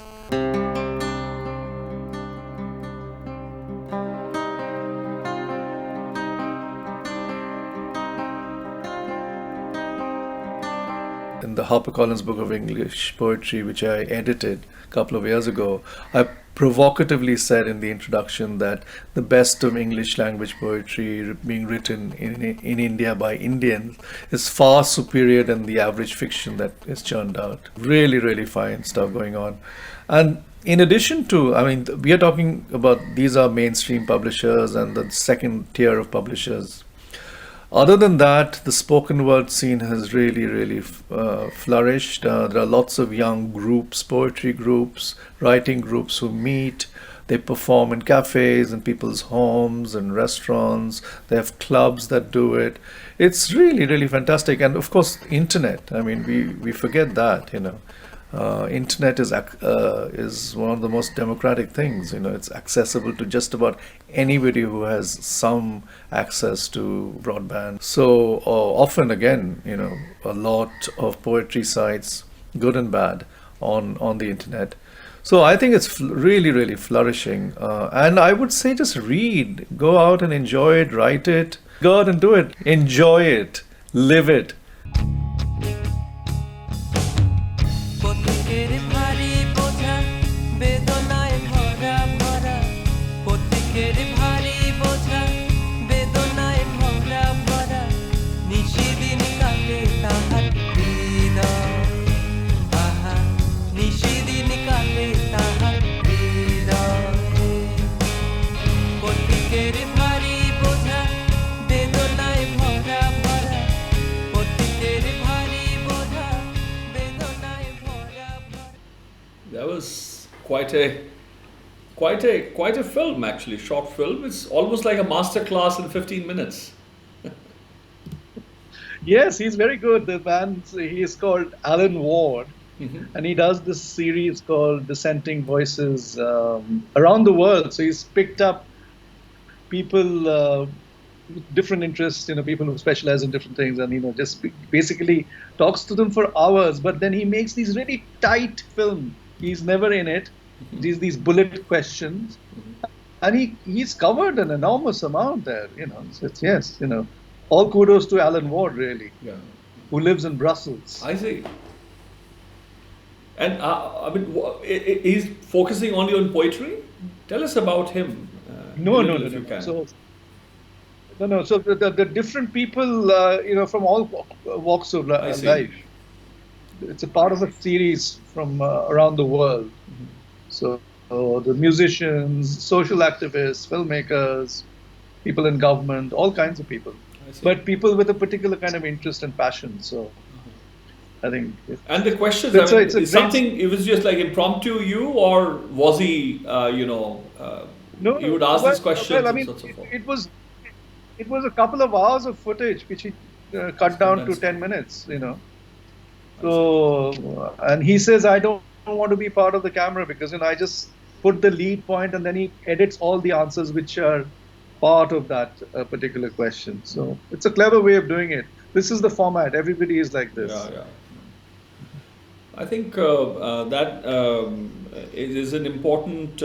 In the HarperCollins Book of English Poetry, which I edited a couple of years ago, I provocatively said in the introduction that the best of English language poetry being written in India by Indians is far superior than the average fiction that is churned out. Really, really fine stuff going on. And in addition to, I mean, we are talking about, these are mainstream publishers and the second tier of publishers. Other than that, the spoken word scene has really flourished. There are lots of young groups, poetry groups, writing groups who meet. They perform in cafes and people's homes and restaurants. They have clubs that do it. It's really fantastic. And of course, internet. I mean, we forget that, you know. Internet is one of the most democratic things. You know, it's accessible to just about anybody who has some access to broadband. So often, again, you know, a lot of poetry sites, good and bad, on the internet. So I think it's really flourishing. And I would say just read, go out and enjoy it, write it, go out and do it, enjoy it, live it. That was quite a film, actually, short film. It's almost like a master class in 15 minutes. Yes, he's very good. The man, he is called Alan Ward, and he does this series called Dissenting Voices around the world. So he's picked up people with different interests, you know, people who specialize in different things, and, you know, just basically talks to them for hours. But then he makes these really tight films. He's never in it. These bullet questions, and he's covered an enormous amount there. You know, so it's, yes, you know, all kudos to Alan Ward, really, who lives in Brussels. I see. And I mean, he's focusing only on poetry. Tell us about him. No. So the different people, you know, from all walks of life. It's a part of a series from around the world. So the musicians, social activists, filmmakers, people in government, all kinds of people. But people with a particular kind of interest and passion. So I think. And the questions, is something, it was just like impromptu or was he, no, you would ask this question? Well, I mean, it was a couple of hours of footage which he cut down to 10 minutes, you know. So, and he says, I don't want to be part of the camera because, you know, I just put the lead point and then he edits all the answers which are part of that particular question. So it's a clever way of doing it. This is the format. Everybody is like this. Yeah. I think that is an important,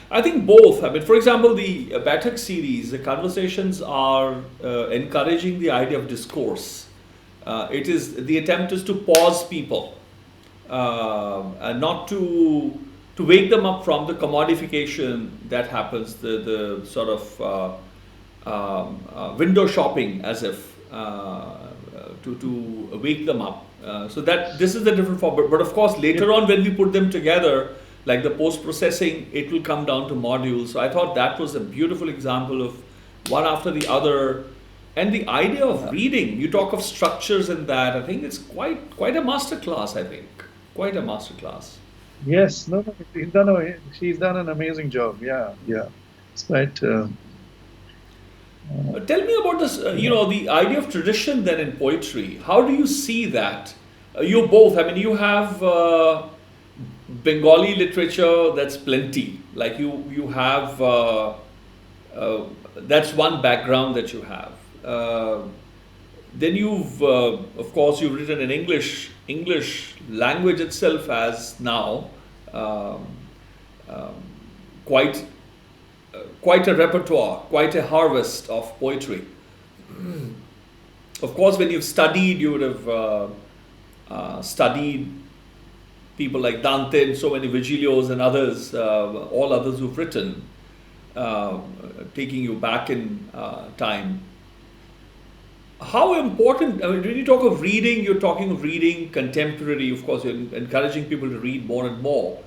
I think both. I mean, for example, the Baiṭhak series, the conversations are encouraging the idea of discourse. The attempt is to pause people, and not to wake them up from the commodification that happens, the sort of window shopping, as if to wake them up. So that this is the different form. But of course, later on, when we put them together, like the post-processing, it will come down to modules. So I thought that was a beautiful example of one after the other. And the idea of reading, you talk of structures and that, I think it's quite a masterclass, I think. Quite a masterclass. Yes, she's done an amazing job. Yeah. It's quite... Tell me about this, the idea of tradition then in poetry. How do you see that? You both, I mean, you have Bengali literature, that's plenty. Like you have, that's one background that you have. Then you've, of course, you've written in English language itself has now quite a repertoire, quite a harvest of poetry. Of course, when you've studied, you would have studied people like Dante and so many Virgilios and others, all others who've written, taking you back in time. How important, I mean, when you talk of reading, you're talking of reading contemporary, of course, you're encouraging people to read more and more.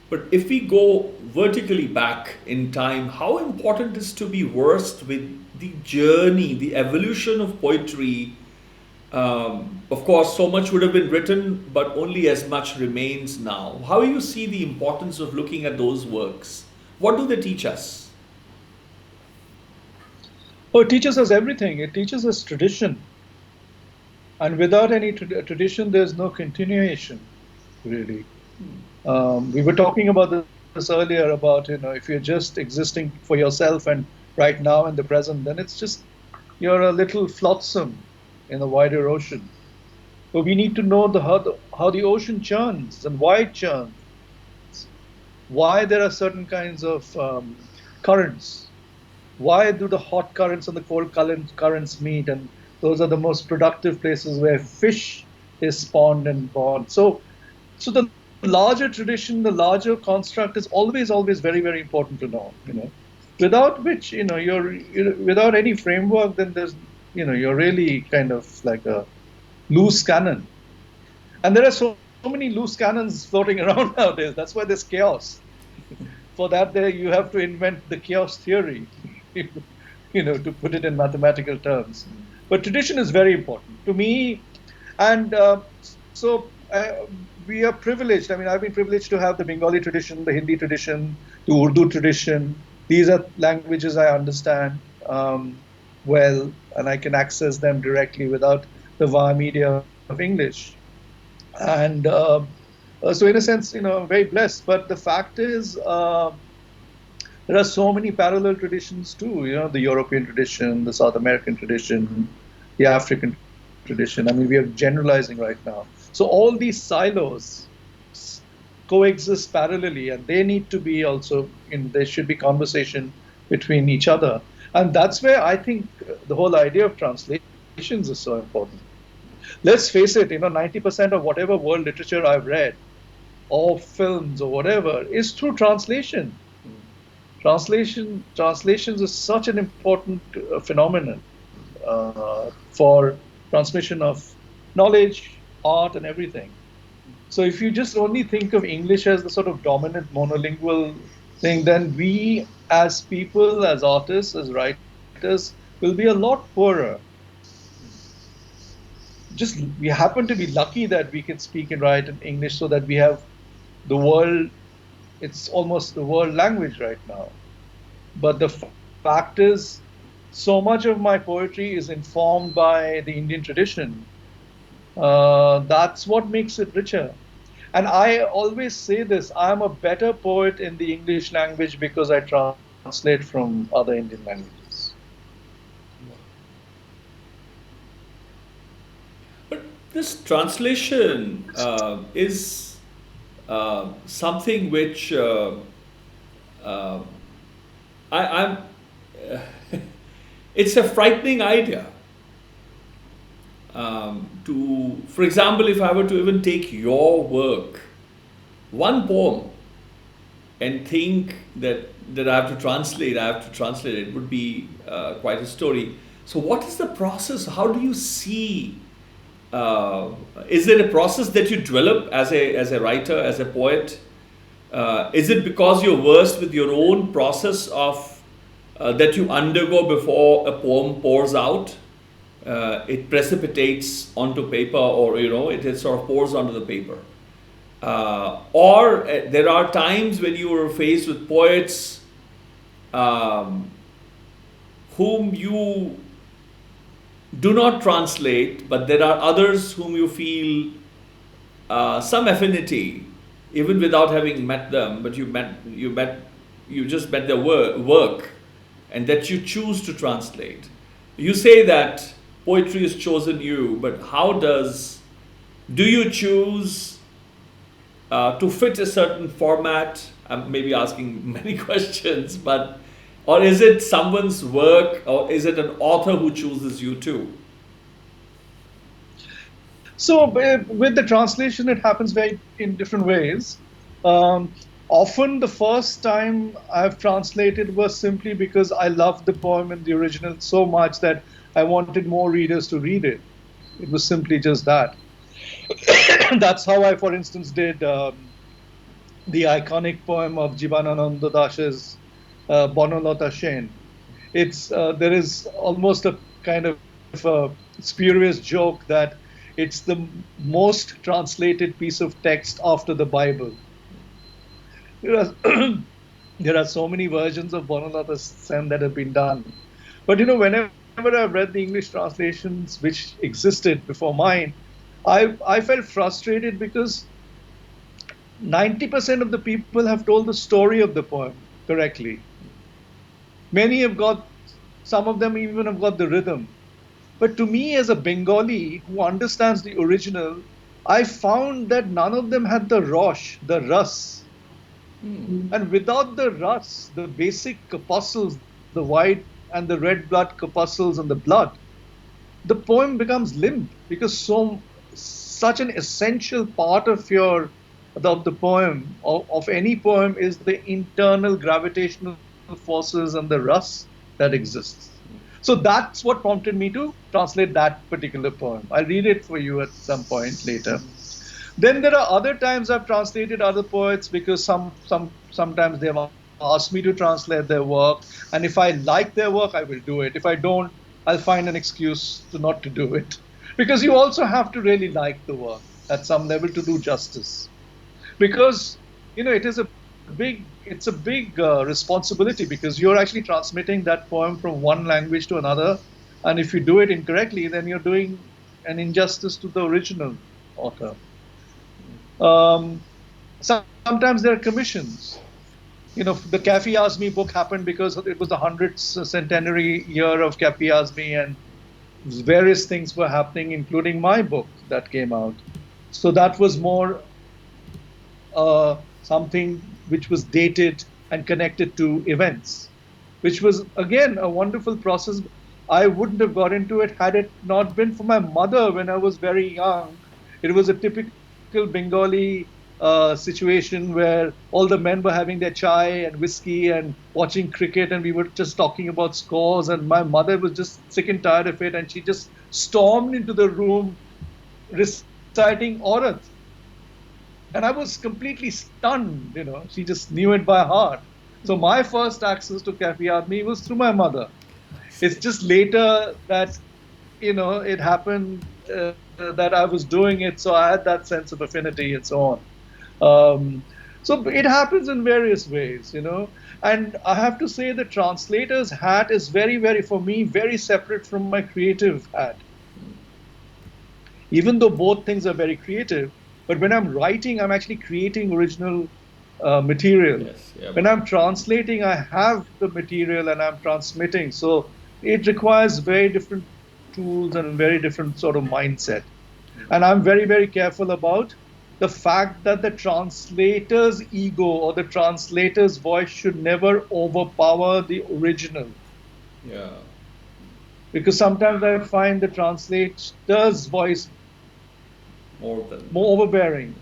But if we go vertically back in time, how important is to be versed with the journey, the evolution of poetry? Of course, so much would have been written, but only as much remains now. How do you see the importance of looking at those works? What do they teach us? Oh, it teaches us everything. It teaches us tradition. And without any tradition, there's no continuation, really. We were talking about this earlier about, if you're just existing for yourself and right now in the present, then it's just, you're a little flotsam in a wider ocean. But we need to know how the ocean churns and why it churns. Why there are certain kinds of currents. Why do the hot currents and the cold currents meet? And those are the most productive places where fish is spawned and born. So the larger tradition, the larger construct is always very, very important to know. Without which, you're without any framework, then there's, you're really kind of like a loose cannon. And there are so many loose cannons floating around nowadays. That's why there's chaos. For that, you have to invent the chaos theory. To put it in mathematical terms. But tradition is very important to me. And we are privileged. I mean, I've been privileged to have the Bengali tradition, the Hindi tradition, the Urdu tradition. These are languages I understand well, and I can access them directly without the via media of English. And so in a sense, I'm very blessed. But the fact is, there are so many parallel traditions too, the European tradition, the South American tradition, the African tradition. I mean, we are generalizing right now. So all these silos coexist parallelly, and they need to be also, there should be conversation between each other. And that's where I think the whole idea of translations is so important. Let's face it, 90% of whatever world literature I've read, or films or whatever, is through translation. Translations is such an important phenomenon for transmission of knowledge, art, and everything. So if you just only think of English as the sort of dominant monolingual thing, then we as people, as artists, as writers, will be a lot poorer. We happen to be lucky that we can speak and write in English so that we have the world. It's almost the world language right now. But the fact is, so much of my poetry is informed by the Indian tradition. That's what makes it richer. And I always say this, I'm a better poet in the English language because I translate from other Indian languages. But this translation is something which it's a frightening idea. For example, if I were to even take your work, one poem, and think that I have to translate it, would be quite a story. So what is the process? How do you see? Is there a process that you develop as a writer, as a poet? Is it because you're versed with your own process of that you undergo before a poem pours out? It precipitates onto paper, or it sort of pours onto the paper. Or there are times when you are faced with poets whom you do not translate, but there are others whom you feel some affinity, even without having met them, but you just met their work, and that you choose to translate. You say that poetry has chosen you, but how do you choose to fit a certain format? I'm maybe asking many questions, or is it someone's work, or is it an author who chooses you too? So with the translation, it happens in different ways. Often the first time I've translated was simply because I loved the poem in the original so much that I wanted more readers to read it. It was simply just that. That's how I, for instance, did the iconic poem of Jibanananda Das's Bonalata Shen. There is almost a kind of a spurious joke that it's the most translated piece of text after the Bible. There are so many versions of Bonalata Sen that have been done. But whenever I've read the English translations which existed before mine, I felt frustrated because 90% of the people have told the story of the poem correctly. Many have got, some of them even have got the rhythm. But to me, as a Bengali who understands the original, I found that none of them had the rosh, the ras. And without the ras, the basic corpuscles, the white and the red blood corpuscles and the blood, the poem becomes limp because such an essential part of the poem, of any poem, is the internal gravitational forces and the ras that exists. So that's what prompted me to translate that particular poem. I'll read it for you at some point later. Then there are other times I've translated other poets because sometimes they've asked me to translate their work, and if I like their work, I will do it. If I don't, I'll find an excuse not to do it. Because you also have to really like the work at some level to do justice. Because it's a big responsibility, because you're actually transmitting that poem from one language to another, and if you do it incorrectly, then you're doing an injustice to the original author. Sometimes there are commissions. The Kafi Azmi book happened because it was the 100th centenary year of Kafi Azmi, and various things were happening, including my book that came out. So that was more something which was dated and connected to events, which was, again, a wonderful process. I wouldn't have got into it had it not been for my mother when I was very young. It was a typical Bengali situation where all the men were having their chai and whiskey and watching cricket, and we were just talking about scores, and my mother was just sick and tired of it, and she just stormed into the room reciting Aurat. And I was completely stunned, she just knew it by heart. So my first access to Kafi Azmi was through my mother. It's just later that, it happened that I was doing it, so I had that sense of affinity and so on. So it happens in various ways, And I have to say the translator's hat is very, very, for me, very separate from my creative hat. Even though both things are very creative, but when I'm writing, I'm actually creating original material. Yes, yeah. When I'm translating, I have the material and I'm transmitting. So it requires very different tools and very different sort of mindset. And I'm very, very careful about the fact that the translator's ego or the translator's voice should never overpower the original. Yeah. Because sometimes I find the translator's voice more overbearing.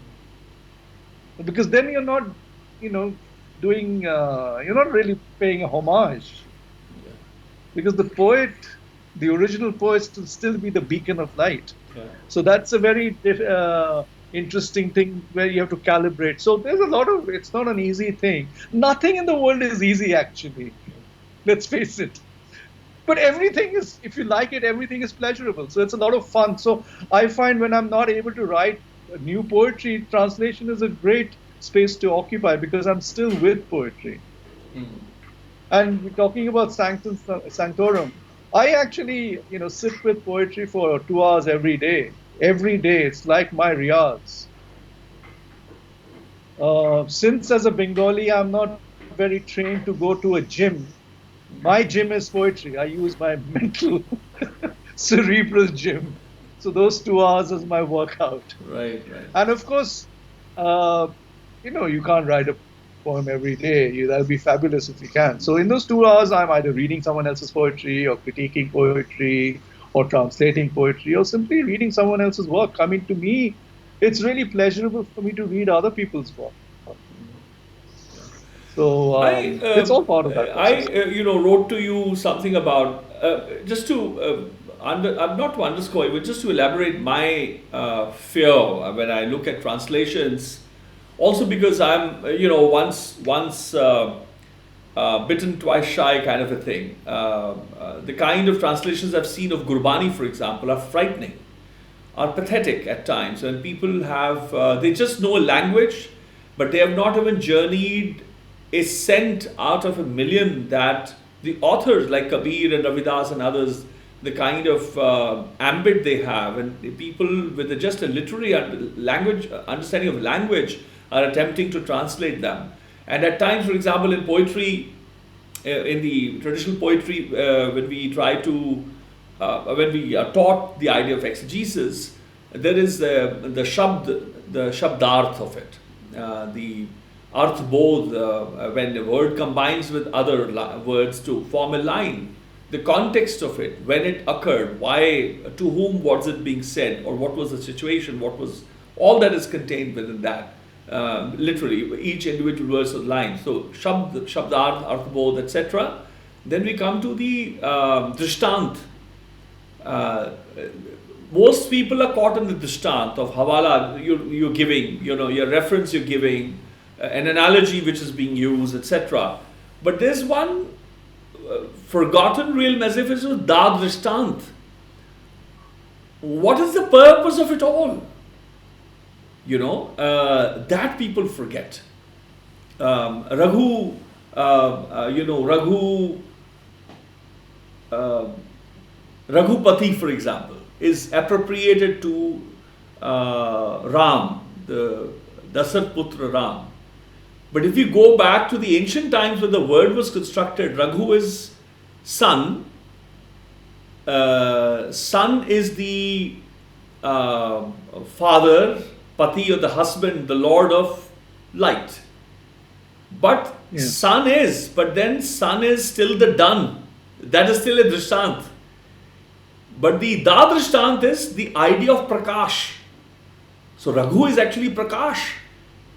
Because then you're not, doing, you're not really paying a homage. Yeah. Because the original poet will still be the beacon of light. Yeah. So that's a very interesting thing where you have to calibrate. So there's it's not an easy thing. Nothing in the world is easy, actually. Let's face it. But everything is, if you like it, everything is pleasurable. So it's a lot of fun. So I find when I'm not able to write new poetry, translation is a great space to occupy because I'm still with poetry. Mm-hmm. And we're talking about Sanctum Sanctorum. I actually, sit with poetry for 2 hours every day. Every day, it's like my riyaz. Since as a Bengali, I'm not very trained to go to a gym. My gym is poetry. I use my mental, cerebral gym. So those 2 hours is my workout. Right. And of course, you can't write a poem every day. That would be fabulous if you can. So in those 2 hours, I'm either reading someone else's poetry or critiquing poetry or translating poetry or simply reading someone else's work. I mean, to me, it's really pleasurable for me to read other people's work. So it's all part of that process. wrote to you something about just to not to underscore it, but just to elaborate my fear when I look at translations. Also because I'm once bitten twice shy kind of a thing. The kind of translations I've seen of Gurbani, for example, are frightening, are pathetic at times, and people have they just know a language, but they have not even journeyed a cent out of a million that the authors like Kabir and Ravidas and others, the kind of ambit they have, and the people with just a literary understanding of language are attempting to translate them. And at times, for example, in poetry, in the traditional poetry, when we try to, when we are taught the idea of exegesis, there is the shabdarth of it, the arth bodh, when the word combines with other words to form a line, the context of it, when it occurred, why, to whom was it being said, or what was the situation, what was, all that is contained within that. Literally, each individual verse of line. So, shabdarth, arth bodh, etc. Then we come to the drishtant. Most people are caught in the drishtant of hawala you're giving, your reference you're giving, an analogy which is being used, etc. But there's one forgotten real message, which is da drishtant. What is the purpose of it all? That people forget. Raghupati, for example, is appropriated to Ram, the Dasaratha Putra Ram. But if you go back to the ancient times when the word was constructed, Raghu is sun. Sun is the father, Pati, or the husband, the lord of light. But sun is still the done. That is still a drishtant. But the da drishtant is the idea of prakash. So Raghu is actually prakash.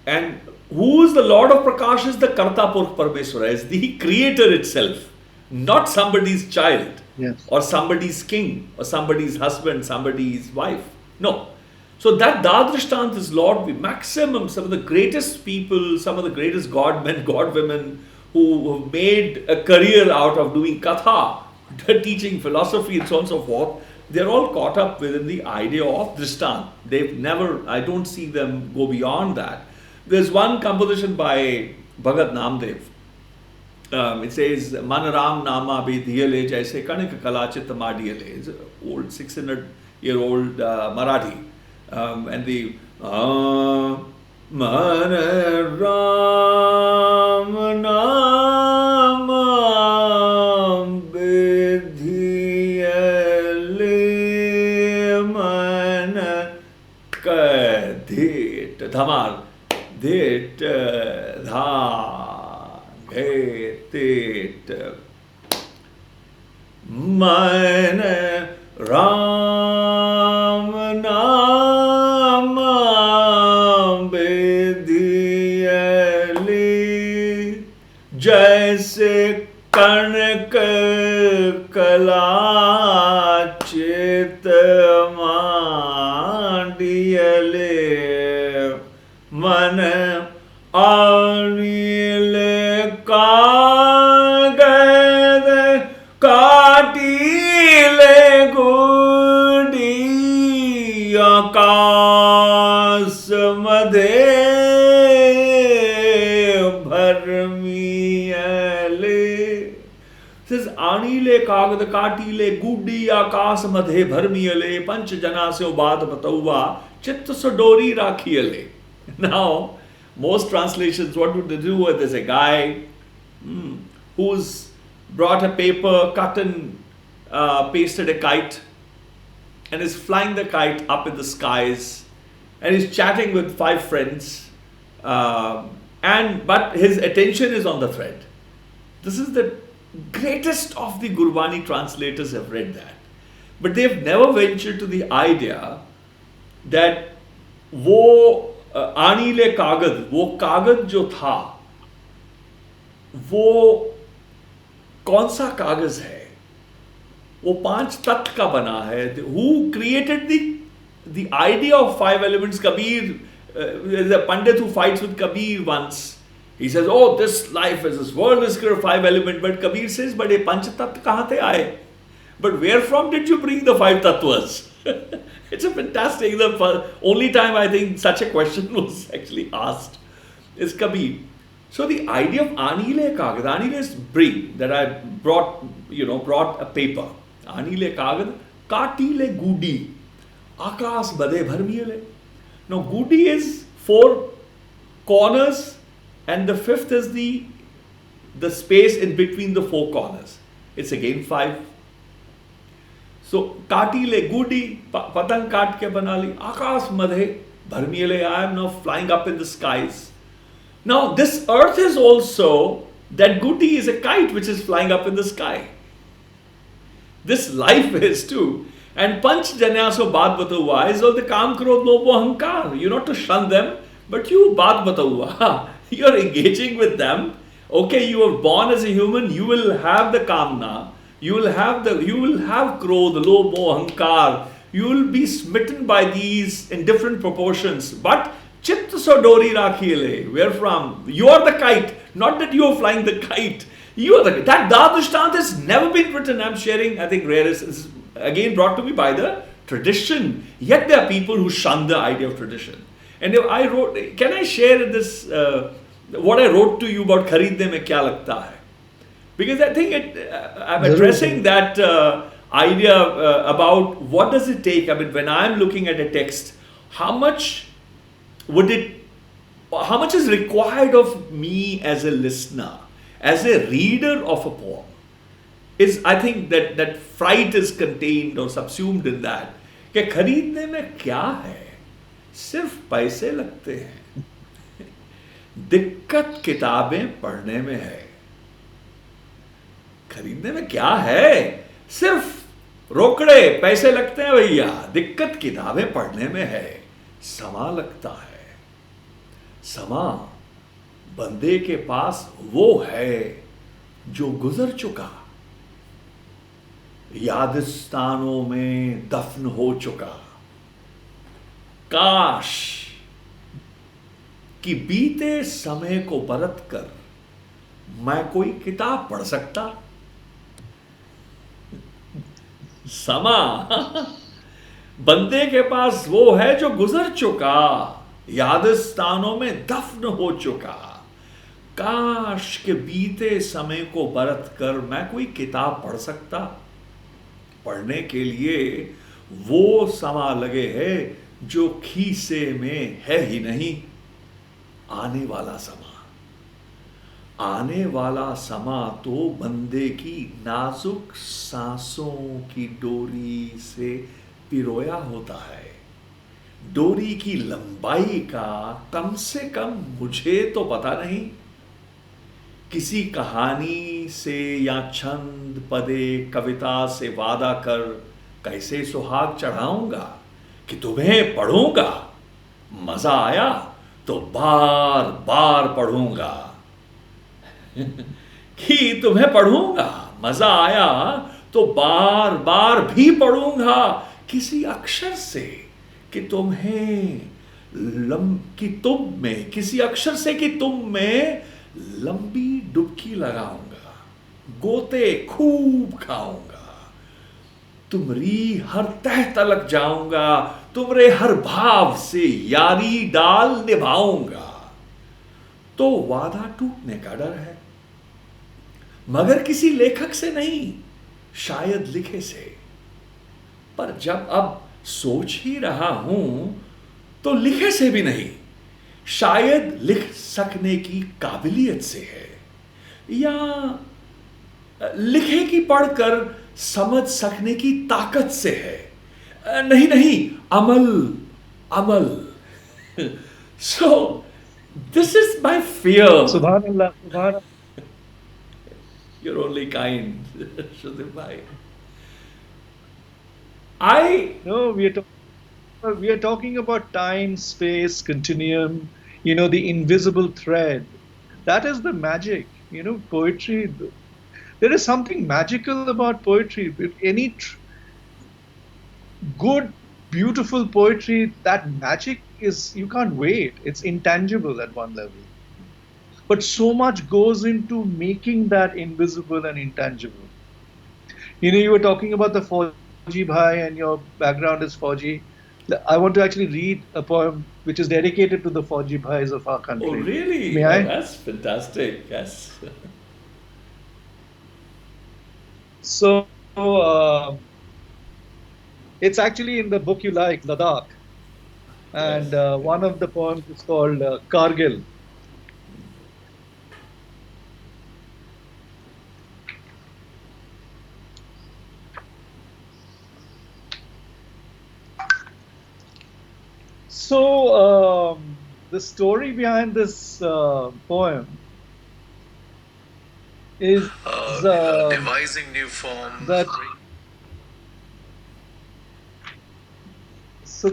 And who is the lord of prakash is the Karta Purkh Parmeshwara, is the creator itself, not somebody's child, or somebody's king, or somebody's husband, somebody's wife. No. So that da drishtant is Lord, maximum, some of the greatest people, some of the greatest god men, god women who have made a career out of doing katha, teaching philosophy and so on and so forth, they're all caught up within the idea of drishtant. They've never, I don't see them go beyond that. There's one composition by Bhagat Namdev. It says, Man Ram Nama Be Diyale Jaise Kanik Kalachit Madiyale. It's an old 600-year-old Marathi. And the Man Ram Nama Be Diyale Man Kadit Dhamar. Dit dha tit man ram nama bediyali jaise kanak kala chit mandiyale Man anile kagad katile gudi akas madhe bharmiyale. Says anile kagad katile gudi akas madhe bharmiyale panch jana se baat batauva chitta sadori rakhiyale. Now, most translations, what would they do? There's a guy who's brought a paper, cut and pasted a kite, and is flying the kite up in the skies, and he's chatting with 5 friends, but his attention is on the thread. This is the greatest of the Gurbani translators have read that. but they've never ventured to the idea that वो आनीले कागज, वो कागज जो था वो कौन सा कागज है? वो 5 तत्व का बना है. Who created the idea of 5 elements? Kabir, there's a Pandit who fights with Kabir once. He says, oh, this life is, this world is clear 5 elements. But Kabir says, but ये 5 तत्व कहाँ से आए? But where from did you bring the 5 tattvas? It's a fantastic, the only time I think such a question was actually asked is Kabir. So the idea of Anile Kagad, Anile is bring, that I brought a paper. Anile Kagad, Katile Gudi, Akas Bade Bharmiyale. Now Gudi is 4 corners and the 5th is the space in between the 4 corners. It's again 5. So Katile Gudi, Patang Kat ke banali, Akas Madhe Bharmiyale, I am now flying up in the skies. Now, this earth is also, that Gudi is a kite which is flying up in the sky. This life is too. And Panch Janyaso Baat Batauwa is all the Kam Krodh Lobh Ahankar. You're not to shun them, but you Baat Batauwa. You're engaging with them. Okay, you were born as a human, you will have the Kamna, you will have Krodh, Lobh, Ahankar. You will be smitten by these in different proportions. But Chitta so dori rakhile. Where from? You are the kite. Not that you are flying the kite. You are the kite. That Dadushtant has never been written. I'm sharing, I think, rarest is again brought to me by the tradition. Yet there are people who shun the idea of tradition. And if I wrote, can I share this, what I wrote to you about Khareedne mein kya lagta hai? Because I think I'm addressing that idea about what does it take. I mean, when I'm looking at a text, how much is required of me as a listener, as a reader of a poem? Is, I think that fright is contained or subsumed in that. कि खरीदने में क्या है? सिर्फ पैसे लगते हैं. दिक्कत किताबें पढ़ने में है. खरीदने में क्या है? सिर्फ रोकड़े पैसे लगते हैं भैया. दिक्कत किताबें पढ़ने में है. समा लगता है. समा बंदे के पास वो है जो गुजर चुका, यादस्तानों में दफन हो चुका. काश कि बीते समय को परत कर मैं कोई किताब पढ़ सकता. समा बंदे के पास वो है जो गुजर चुका, यादस्तानों में दफन हो चुका. काश के बीते समय को बरत कर मैं कोई किताब पढ़ सकता. पढ़ने के लिए वो समा लगे है जो खीसे में है ही नहीं. आने वाला समा, आने वाला समा तो बंदे की नाजुक सांसों की डोरी से पिरोया होता है. डोरी की लंबाई का कम से कम मुझे तो पता नहीं. किसी कहानी से या छंद पदे कविता से वादा कर कैसे सुहाग चढ़ाऊंगा कि तुम्हें पढ़ूंगा. मजा आया तो बार बार पढ़ूंगा. कि तुम्हें पढ़ूंगा. मजा आया तो बार बार भी पढ़ूंगा. किसी अक्षर से कि तुम्हें कि तुम में, किसी अक्षर से कि तुम में लंबी डुबकी लगाऊंगा. गोते खूब खाऊंगा. तुमरी हर तह तलक जाऊंगा. तुमरे हर भाव से यारी डाल निभाऊंगा. तो वादा टूटने का डर है, मगर किसी लेखक से नहीं, शायद लिखे से. पर जब अब सोच ही रहा हूं तो लिखे से भी नहीं, शायद लिख सकने की काबिलियत से है, या लिखे की पढ़कर समझ सकने की ताकत से है. नहीं नहीं, अमल अमल. So this is my fear. Subhanallah, Subhanallah. You're only kind, Sudeep bhai. I No, we are talking about time, space, continuum, the invisible thread. That is the magic. Poetry, there is something magical about poetry. Any good, beautiful poetry, that magic is, you can't wait. It's intangible at one level. But so much goes into making that invisible and intangible. You were talking about the Fauji Bhai and your background is Fauji. I want to actually read a poem which is dedicated to the Fauji Bhais of our country. Oh, really? May Oh, I? that's fantastic. Yes. So, it's actually in the book you like, Ladakh. And Yes. one of the poems is called Kargil. So, the story behind this poem is Devising new forms. that. So,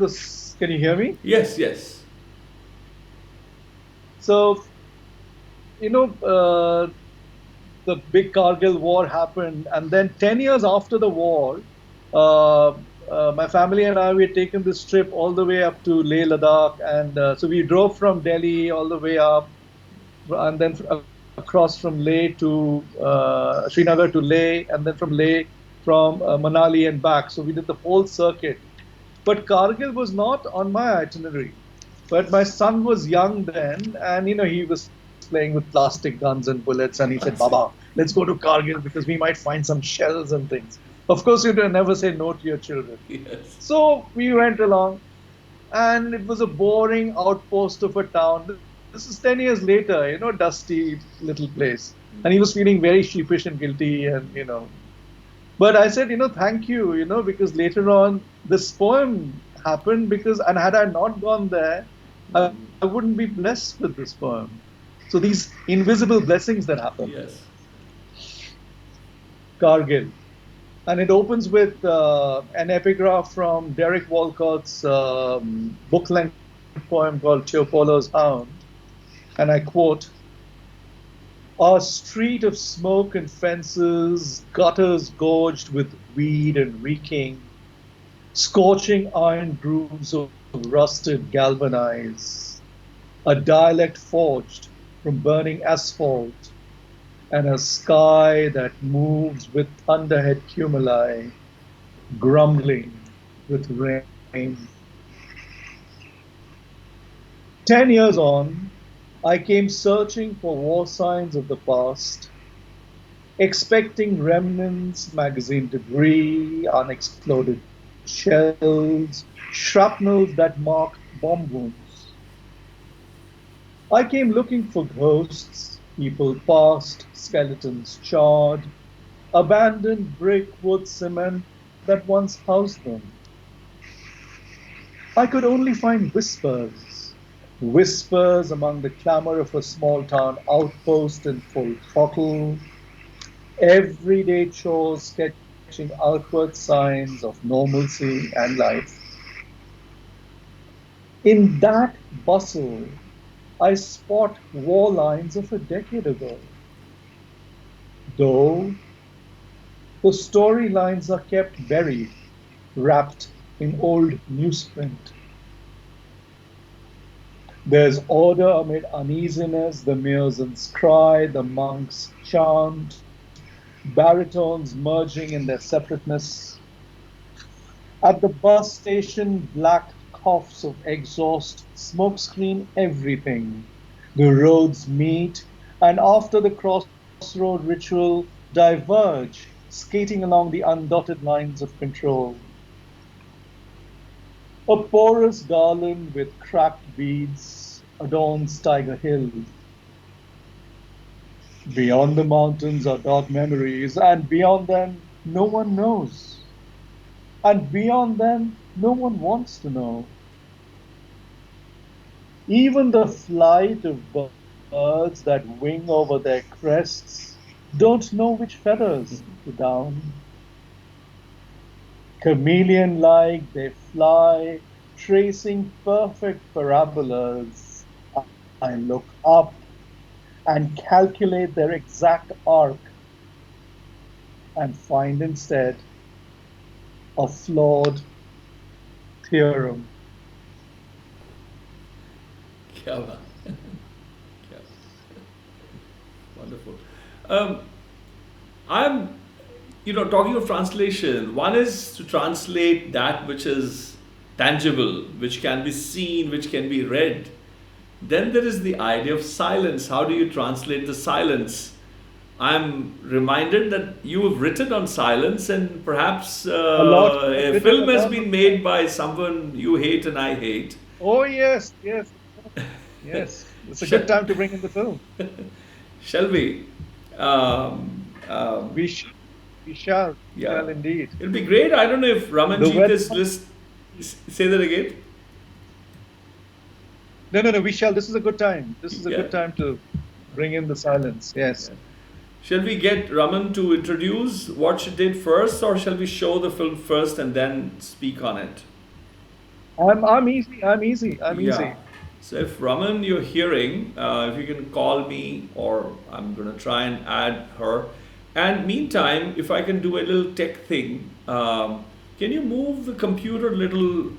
can you hear me? Yes, yes. So, the big Kargil war happened, and then 10 years after the war, my family and I, we had taken this trip all the way up to Leh Ladakh, and so we drove from Delhi all the way up, and then across from Leh to Srinagar to Leh, and then from Leh from Manali and back. So we did the whole circuit. But Kargil was not on my itinerary. But my son was young then, and he was playing with plastic guns and bullets, and he said, "Baba, let's go to Kargil because we might find some shells and things." Of course, you never say no to your children. Yes. So we went along, and it was a boring outpost of a town. This is 10 years later, dusty little place. And he was feeling very sheepish and guilty, and. But I said, thank you, because later on this poem happened and had I not gone there, I wouldn't be blessed with this poem. So these invisible blessings that happen. Yes. Kargil. And it opens with an epigraph from Derek Walcott's book-length poem called Teopolo's Hound. And I quote, "Our street of smoke and fences, gutters gorged with weed and reeking, scorching iron grooves of rusted galvanize, a dialect forged from burning asphalt, and a sky that moves with thunderhead cumuli, grumbling with rain." 10 years on, I came searching for war signs of the past, expecting remnants, magazine debris, unexploded shells, shrapnels that mark bomb wounds. I came looking for ghosts, people past, skeletons charred, abandoned brick, wood, cement that once housed them. I could only find whispers among the clamor of a small town outpost in full throttle, everyday chores sketching outward signs of normalcy and life. In that bustle, I spot war lines of a decade ago. Though the storylines are kept buried, wrapped in old newsprint. There's order amid uneasiness, the muezzins cry, the monks chant, baritones merging in their separateness. At the bus station, black coughs of exhaust smokescreen everything. The roads meet, and after the crossroad ritual, diverge, skating along the undotted lines of control. A porous garland with cracked beads adorns Tiger Hill. Beyond the mountains are dark memories, and beyond them no one knows. And beyond them no one wants to know. Even the flight of birds that wing over their crests don't know which feathers to down. chameleon-like, they fly, tracing perfect parabolas. I look up and calculate their exact arc and find instead a flawed theorem. Kya baat. Kya baat. Wonderful. I'm, talking of translation, one is to translate that which is tangible, which can be seen, which can be read. Then there is the idea of silence. How do you translate the silence? I'm reminded that you have written on silence, and perhaps a film has been made by someone you hate and I hate. Oh, yes. Yes. It's a good time to bring in the film. Shall we? We shall. Yeah. Shall indeed. It'll be great. I don't know if Ramanjit is list. Say that again. No. We shall. This is a good time. This is a good time to bring in the silence. Yes. Yeah. Shall we get Raman to introduce what she did first, or shall we show the film first and then speak on it? I'm easy. Easy. So if Raman, you're hearing, if you can call me, or I'm going to try and add her. And meantime, if I can do a little tech thing, can you move the computer a little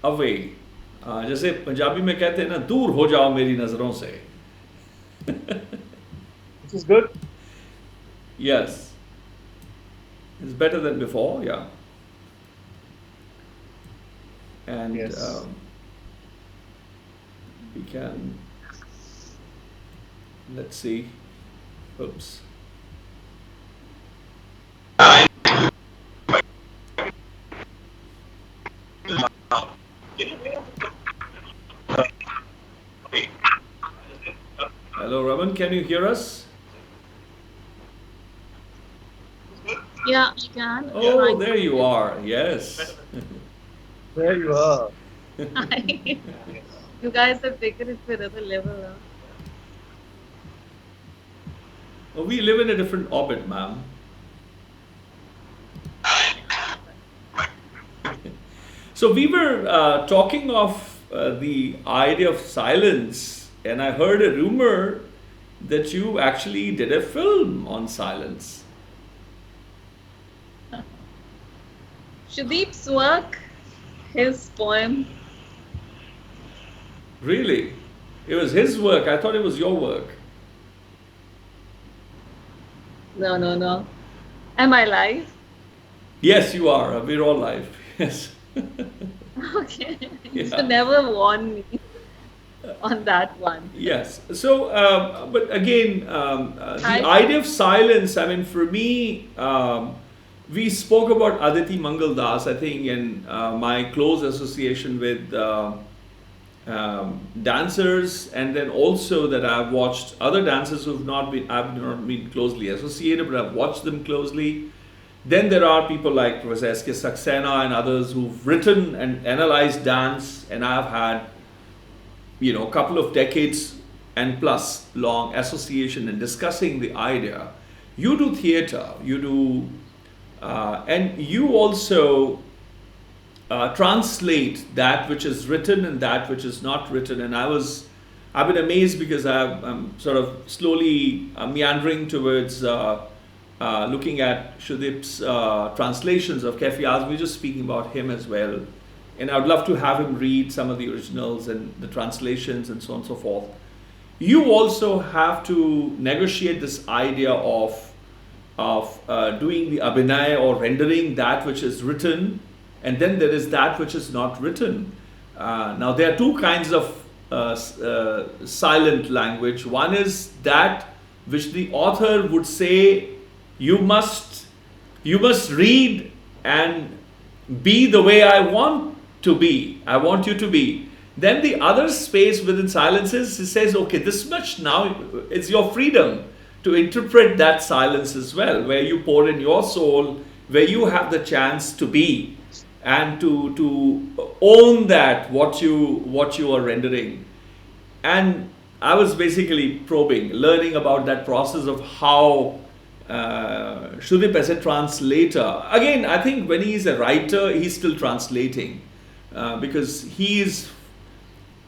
away? जैसे पंजाबी में कहते हैं ना, दूर हो जाओ मेरी नजरों से. This is good. Yes, it's better than before. Yeah. And yes. We can, let's see. Oops. Hello, Raman, can you hear us? Yeah, I can. Oh, there you are. Yes. There you are. Hi. You guys have taken it to another level. Huh? Oh, we live in a different orbit, ma'am. So we were talking of the idea of silence, and I heard a rumor that you actually did a film on silence. Sudeep's work, his poem. Really? It was his work. I thought it was your work. No. Am I live? Yes, you are. We're all live. Yes. Okay. Yeah. You never warn me on that one. Yes. So, but again, the idea of silence, I mean, for me, we spoke about Aditi Mangal Das, I think, in my close association with dancers, and then also that I've watched other dancers I've not been closely associated, but I've watched them closely. Then there are people like Professor S.K. Saxena and others who've written and analyzed dance, and I've had, a couple of decades and plus long association in discussing the idea. You do theater, and you also translate that which is written and that which is not written. And I've been amazed because I'm sort of slowly meandering towards looking at Sudeep's translations of Kafi Azmi, just speaking about him as well. And I would love to have him read some of the originals and the translations and so on and so forth. You also have to negotiate this idea of doing the abhinay or rendering that which is written, and then there is that which is not written. Now there are two kinds of silent language. One is that which the author would say, you must read and be the way I want to be. I want you to be. Then the other space within silences, it says, okay, this much now, it's your freedom to interpret that silence as well, where you pour in your soul, where you have the chance to be and to own that what you are rendering. And I was basically probing, learning about that process of how Sudeep as a translator. Again, I think when he is a writer, he's still translating because he is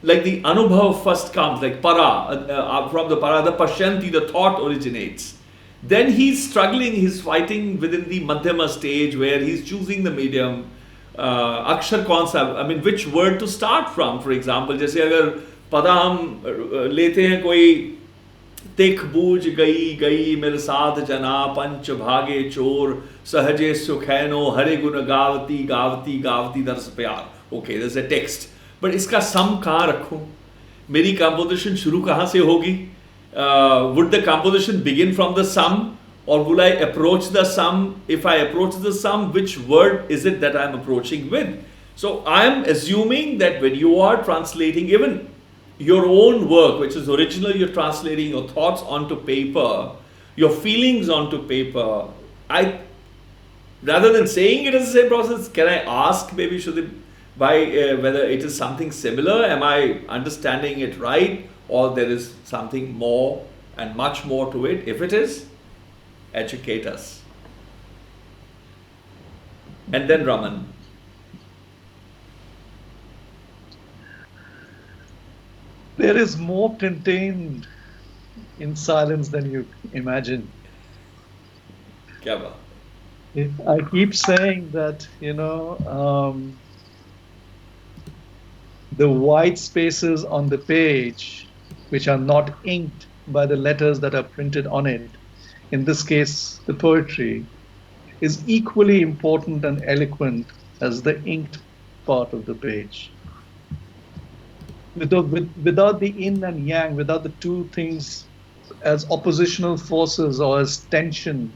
like the anubhav first comes, like para, from the para, the pashyanti, the thought originates. Then he's struggling, he's fighting within the madhyama stage where he's choosing the medium. Akshar kaun sa, I mean, which word to start from, for example. जैसे अगर पदा हम लेते हैं कोई तिख बूझ गई गई मेरे साथ जना पंच भागे चोर सहजे सुखैनो हरे गुण गावती गावती गावती दरस प्यार. Okay, there's a text. But इसका sum कहाँ रखूं? मेरी composition शुरू कहाँ से होगी? Would the composition begin from the sum? Or will I approach the sum? If I approach the sum, which word is it that I am approaching with? So I am assuming that when you are translating even your own work, which is original, you're translating your thoughts onto paper, your feelings onto paper. Rather than saying it as the same process, can I ask maybe whether it is something similar? Am I understanding it right? Or there is something more and much more to it? If it is, educate us. And then Raman. There is more contained in silence than you imagine. Kya baat? I keep saying that, the white spaces on the page, which are not inked by the letters that are printed on it, in this case, the poetry, is equally important and eloquent as the inked part of the page. Without the yin and yang, without the two things as oppositional forces or as tension,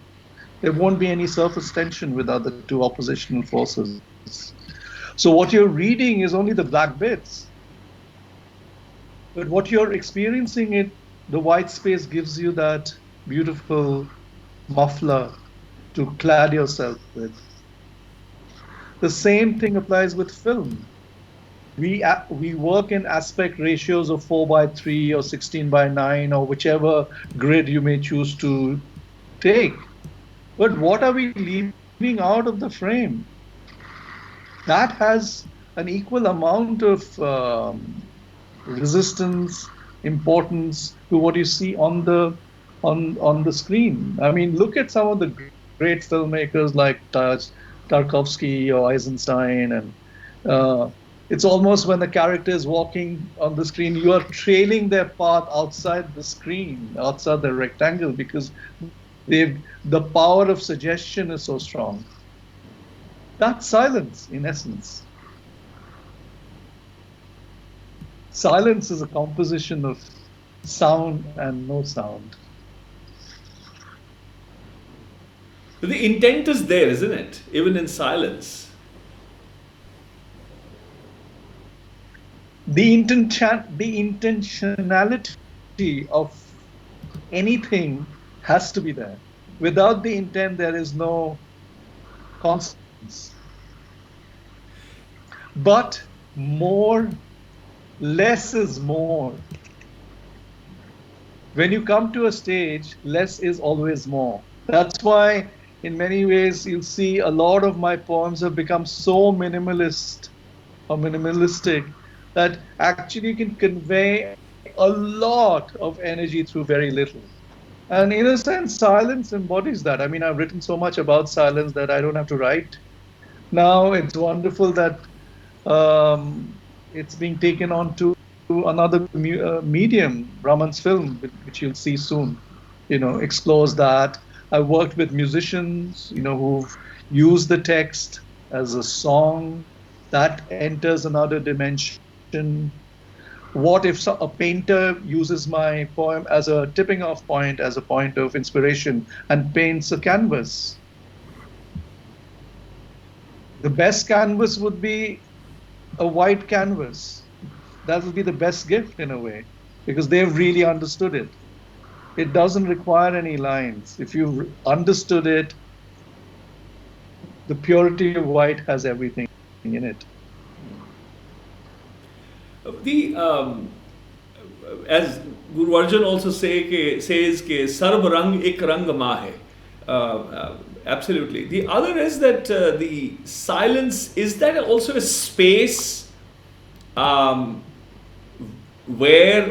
there won't be any surface tension without the two oppositional forces. So what you're reading is only the black bits. But what you're experiencing, the white space gives you that beautiful muffler to clad yourself with. The same thing applies with film. We work in aspect ratios of 4:3 or 16:9 or whichever grid you may choose to take. But what are we leaving out of the frame? That has an equal amount of resistance, importance to what you see on the screen. I mean, look at some of the great filmmakers like Tarkovsky or Eisenstein, and it's almost when the character is walking on the screen, you are trailing their path outside the screen, outside the rectangle, because the power of suggestion is so strong. That's silence, in essence. Silence is a composition of sound and no sound. But the intent is there, isn't it? Even in silence. The intentionality of anything has to be there. Without the intent, there is no consequence. But less is more. When you come to a stage, less is always more. That's why, in many ways, you'll see a lot of my poems have become so minimalist or minimalistic that actually you can convey a lot of energy through very little. And in a sense, silence embodies that. I mean, I've written so much about silence that I don't have to write. Now it's wonderful that it's being taken on to another medium, Raman's film, which you'll see soon, explores that. I worked with musicians, who've used the text as a song that enters another dimension. What if a painter uses my poem as a tipping off point, as a point of inspiration, and paints a canvas? The best canvas would be a white canvas. That would be the best gift in a way, because they've really understood it. It doesn't require any lines. If you've understood it, the purity of white has everything in it. As Guru Arjan also says, "Sarv rang ek rang ma hai." Absolutely. The other is that the silence, is that also a space where,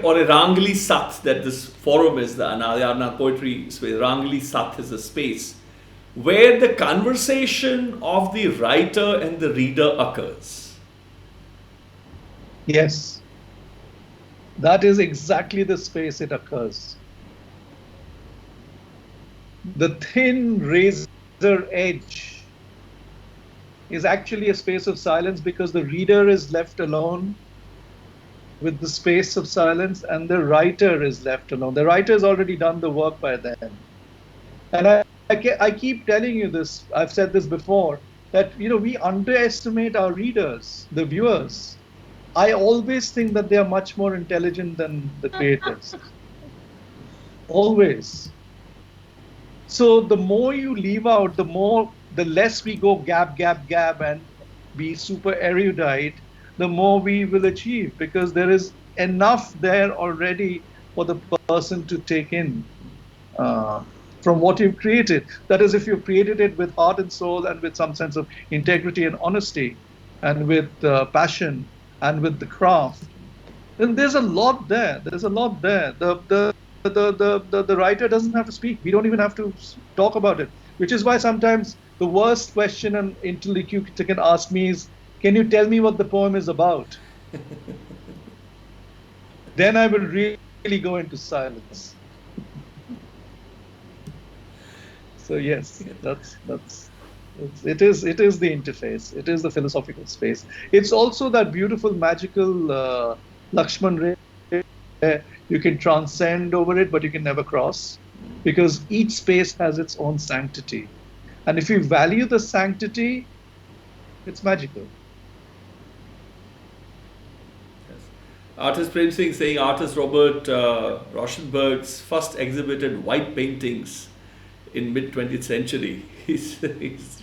or a Rāñgalī Satth, that this forum is, the YaarAnād poetry space, Rāñgalī Satth is a space where the conversation of the writer and the reader occurs. Yes. That is exactly the space it occurs. The thin razor edge is actually a space of silence because the reader is left alone with the space of silence and the writer is left alone. The writer has already done the work by then. And I keep telling you this, I've said this before, that we underestimate our readers, the viewers. I always think that they are much more intelligent than the creators. Always. So the more you leave out, the less we go gab, gab, gab and be super erudite, the more we will achieve, because there is enough there already for the person to take in from what you've created. That is, if you've created it with heart and soul and with some sense of integrity and honesty and with passion and with the craft, then there's a lot there. There's a lot there. The writer doesn't have to speak. We don't even have to talk about it, which is why sometimes the worst question an interlocutor can ask me is, can you tell me what the poem is about? Then I will really go into silence. So yes, it is the interface. It is the philosophical space. It's also that beautiful, magical Lakshman ray. You can transcend over it, but you can never cross, because each space has its own sanctity. And if you value the sanctity, it's magical. Yes. Artist Prem Singh saying artist Robert Rauschenberg's first exhibited white paintings in mid-20th century. He's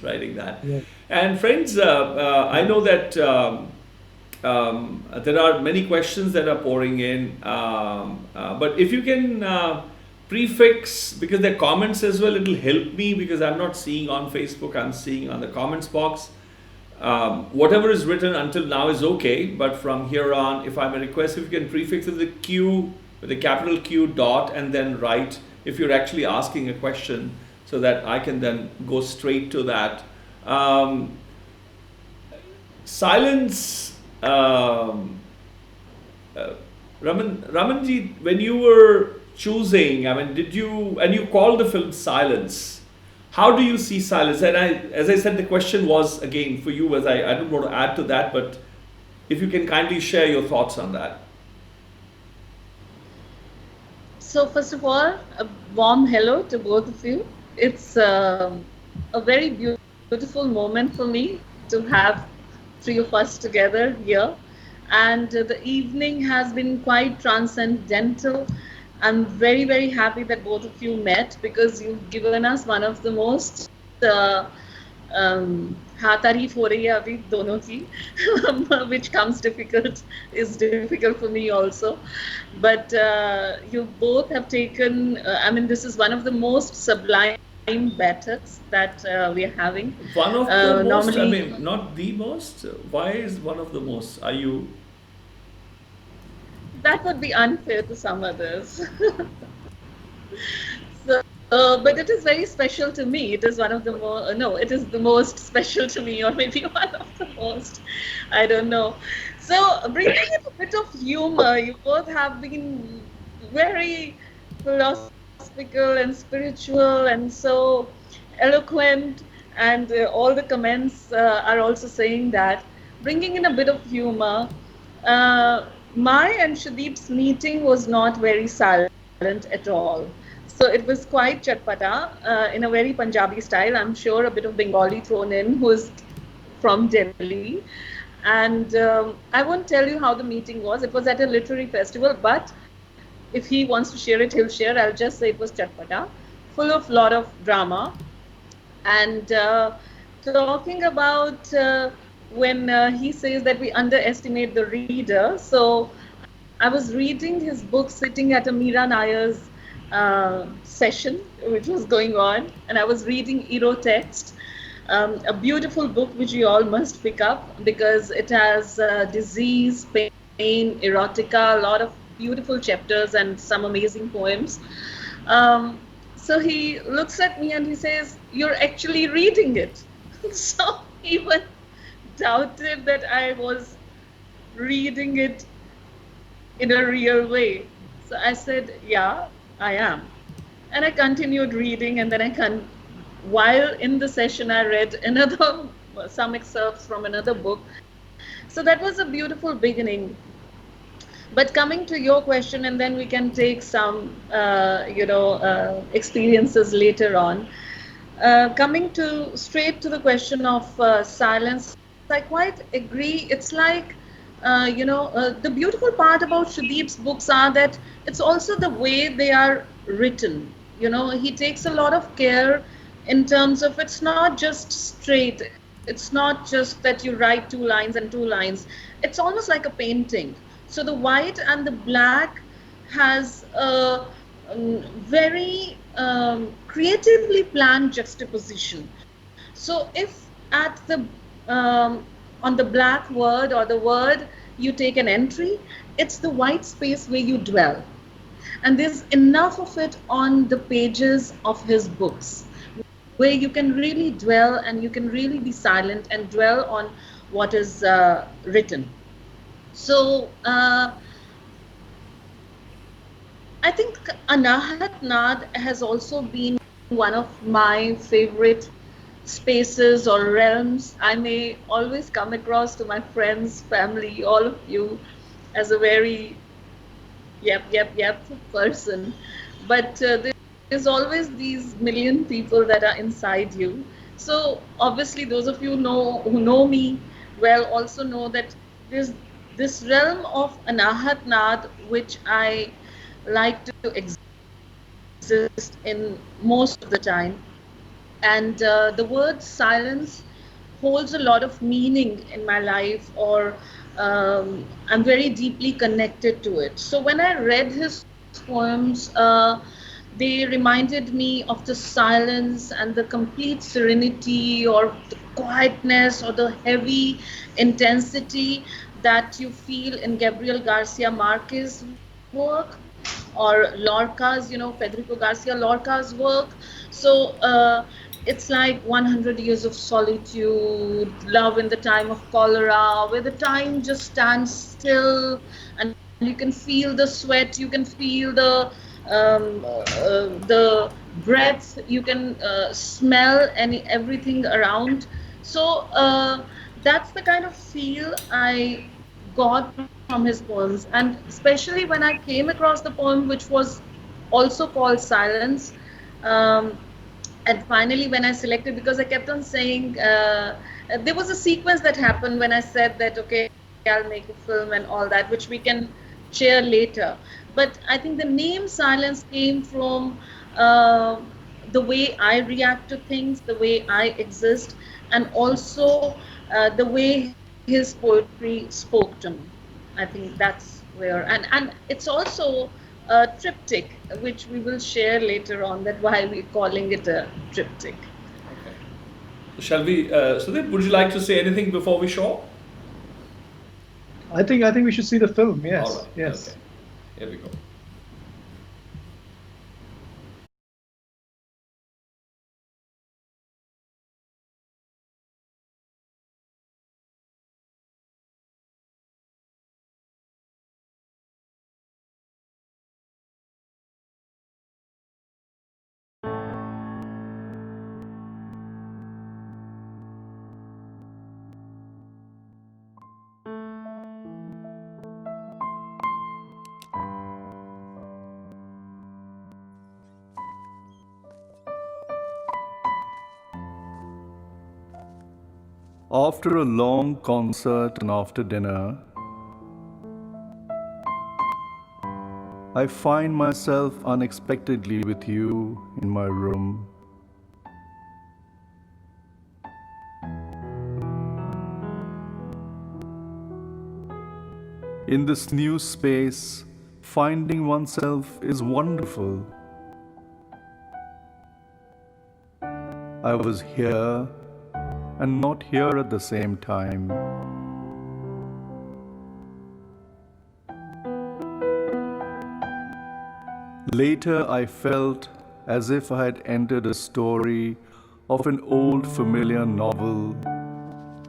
writing that. Yeah. And friends, I know that there are many questions that are pouring in, but if you can prefix, because there are comments as well, it will help me, because I'm not seeing on Facebook, I'm seeing on the comments box. Whatever is written until now is okay, but from here on, if I may request, if you can prefix with the Q, with the capital Q dot, and then write if you're actually asking a question, so that I can then go straight to that. Silence, Ramanji, when you were choosing, I mean, and you called the film Silence, how do you see silence? And as I said, the question was again for you, as I don't want to add to that, but if you can kindly share your thoughts on that. So first of all, a warm hello to both of you. It's a very beautiful moment for me to have three of us together here, and the evening has been quite transcendental. I'm very, very happy that both of you met, because you've given us one of the most तारीफ हो रही है अभी दोनों की, which is difficult for me also. But you both have taken, I mean, this is one of the most sublime Baiṭhaks that we are having. One of the most, I mean, not the most. Why is one of the most? Are you? That would be unfair to some others. But it is very special to me. It is one of the more, no, it is the most special to me, or maybe one of the most. I don't know. So bringing in a bit of humor, you both have been very philosophical and spiritual and so eloquent, and all the comments are also saying that. Bringing in a bit of humor, my and Sudeep's meeting was not very silent at all. So it was quite chatpata in a very Punjabi style. I'm sure a bit of Bengali thrown in, who is from Delhi. And I won't tell you how the meeting was. It was at a literary festival, but if he wants to share it, he'll share. I'll just say it was chatpata, full of lot of drama. And talking about when he says that we underestimate the reader. So I was reading his book, sitting at a Meera Nair's session which was going on, and I was reading Erotext, a beautiful book which you all must pick up because it has disease, pain, erotica, a lot of beautiful chapters and some amazing poems. So he looks at me and he says, "You're actually reading it." So he even doubted that I was reading it in a real way. So I said, "Yeah, I am." And I continued reading, and then while in the session, I read some excerpts from another book. So that was a beautiful beginning. But coming to your question, and then we can take some, experiences later on. Coming to straight to the question of silence, I quite agree. It's like, the beautiful part about Sudeep's books are that it's also the way they are written. He takes a lot of care in terms of it's not just straight. It's not just that you write two lines and two lines. It's almost like a painting. So the white and the black has a very creatively planned juxtaposition. So if at the on the black word or the word you take an entry, it's the white space where you dwell. And there's enough of it on the pages of his books where you can really dwell and you can really be silent and dwell on what is written. So I think Anād has also been one of my favorite spaces or realms. I may always come across to my friends, family, all of you as a very yep person. But there's always these million people that are inside you. So obviously those of you who know me well also know that there's this realm of Anād which I like to exist in most of the time. And the word silence holds a lot of meaning in my life, or I'm very deeply connected to it. So when I read his poems, they reminded me of the silence and the complete serenity or the quietness or the heavy intensity that you feel in Gabriel Garcia Marquez's work or Lorca's, Federico Garcia Lorca's work. So it's like 100 Years of Solitude, Love in the Time of Cholera, where the time just stands still and you can feel the sweat, you can feel the breath, you can smell everything around. So that's the kind of feel I got from his poems, and especially when I came across the poem which was also called Silence. And finally, when I selected, because I kept on saying, there was a sequence that happened when I said that, okay, I'll make a film and all that, which we can share later. But I think the name Silence came from the way I react to things, the way I exist, and also the way his poetry spoke to me. I think that's where, and it's also a triptych, which we will share later on, that why we're calling it a triptych. Okay. Shall we, Sudeep, would you like to say anything before we show? I think we should see the film. Yes. All right. Yes. Okay. Here we go. After a long concert and after dinner, I find myself unexpectedly with you in my room. In this new space, finding oneself is wonderful. I was here and not here at the same time. Later, I felt as if I had entered a story of an old familiar novel,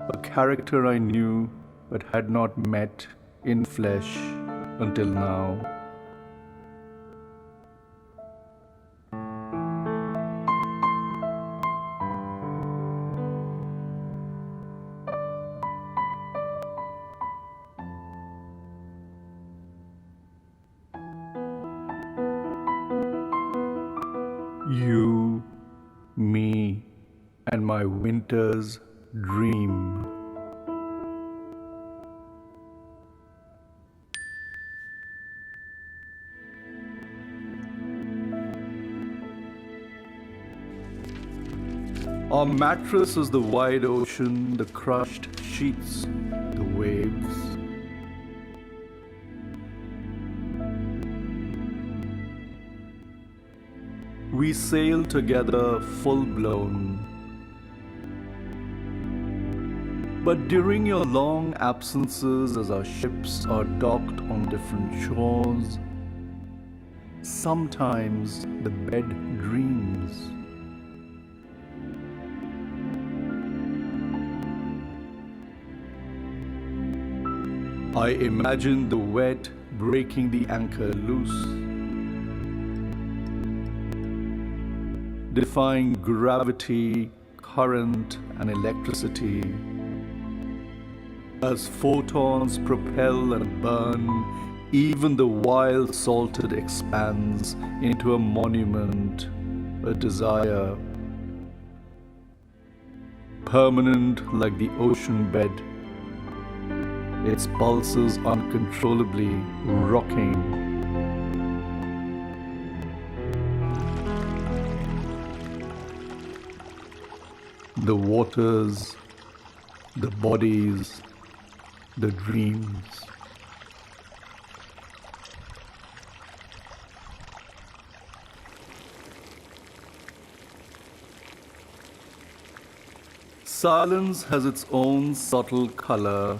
a character I knew but had not met in flesh until now. You, me, and my winter's dream. Our mattress is the wide ocean, the crushed sheets, the waves. We sail together full-blown. But during your long absences as our ships are docked on different shores, sometimes the bed dreams. I imagine the wet breaking the anchor loose, defying gravity, current, and electricity. As photons propel and burn, even the wild salted expands into a monument, a desire, permanent like the ocean bed, its pulses uncontrollably rocking. The waters, the bodies, the dreams. Silence has its own subtle color.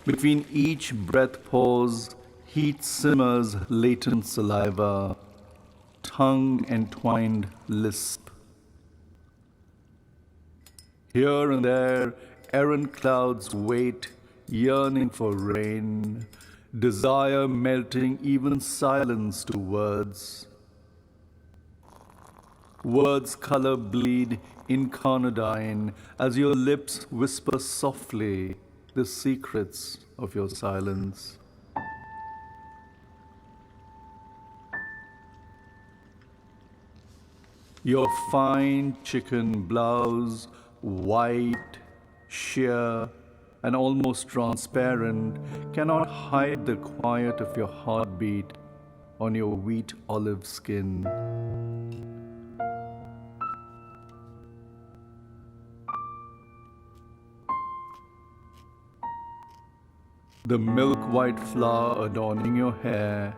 Between each breath pause, heat simmers latent saliva, tongue entwined lisp. Here and there, errant clouds wait, yearning for rain, desire melting even silence to words. Words color bleed incarnadine as your lips whisper softly the secrets of your silence. Your fine chicken blouse, white, sheer, and almost transparent, cannot hide the quiet of your heartbeat on your wheat olive skin. The milk-white flower adorning your hair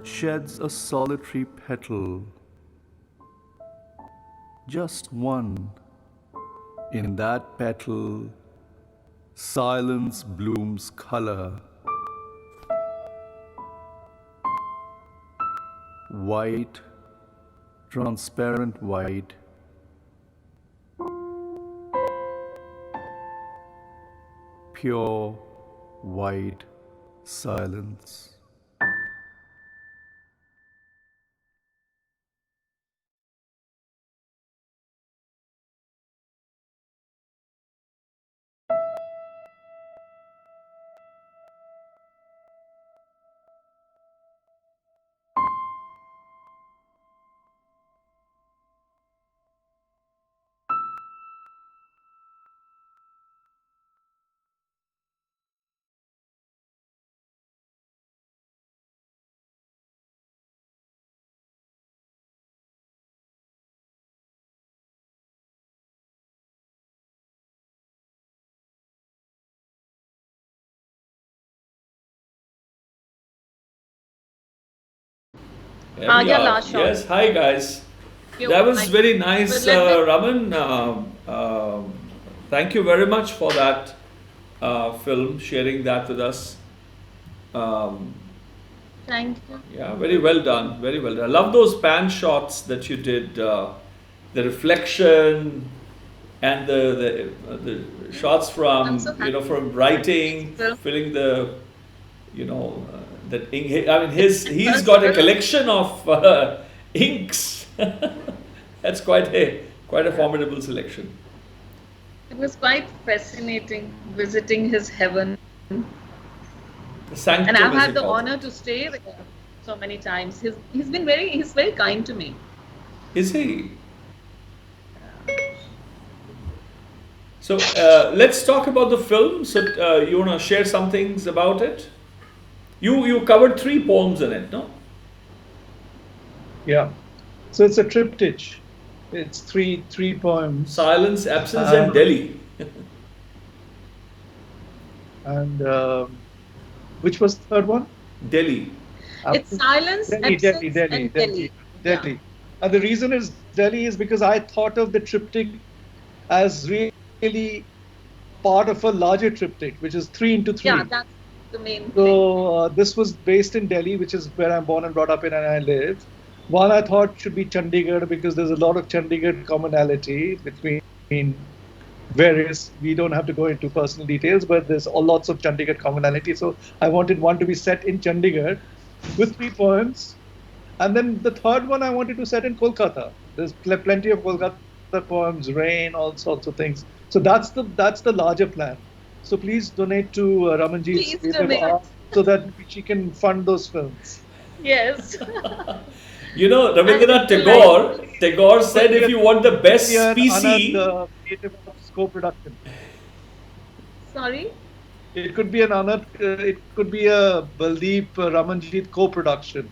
sheds a solitary petal, just one. In that petal, silence blooms color. White, transparent white, pure white silence. There we Yeah, are. last shot. Yes, hi guys. That was very nice, But let me- Raman. Thank you very much for that film, sharing that with us. Thank you. Yeah, very well done. Very well done. I love those pan shots that you did. The reflection and the shots from I'm so happy. from writing, Well- filling the that ink. I mean, he's got a collection of inks. That's quite a formidable selection. It was quite fascinating visiting his heaven. The sanctum, And I've as had he the calls honor to stay there so many times. He's very kind to me. it. Is he? So let's talk about the film. So you want to share some things about it? You covered 3 poems in it, no? Yeah. So it's a triptych. It's three poems. Silence, absence, and Delhi. And which was the third one? Delhi. It's silence, Delhi, absence, Delhi. and Delhi. Delhi. And the reason is Delhi is because I thought of the triptych as really part of a larger triptych, which is 3 into 3. Yeah, that's the main thing. So this was based in Delhi, which is where I'm born and brought up in, and I live. One I thought should be Chandigarh because there's a lot of Chandigarh commonality between various. We don't have to go into personal details, but there's lots of Chandigarh commonality. So I wanted one to be set in Chandigarh with 3 poems, and then the third one I wanted to set in Kolkata. There's plenty of Kolkata poems, rain, all sorts of things. So that's the larger plan. So please donate to Ramanji's Please Creative donate. Art so that she can fund those films. Yes. You know, Rabindranath And Tagore said if you want the best Anād species, Creative Arts co-production. Sorry? It could be an Anād, it could be a Baldeep Ramanjit co-production.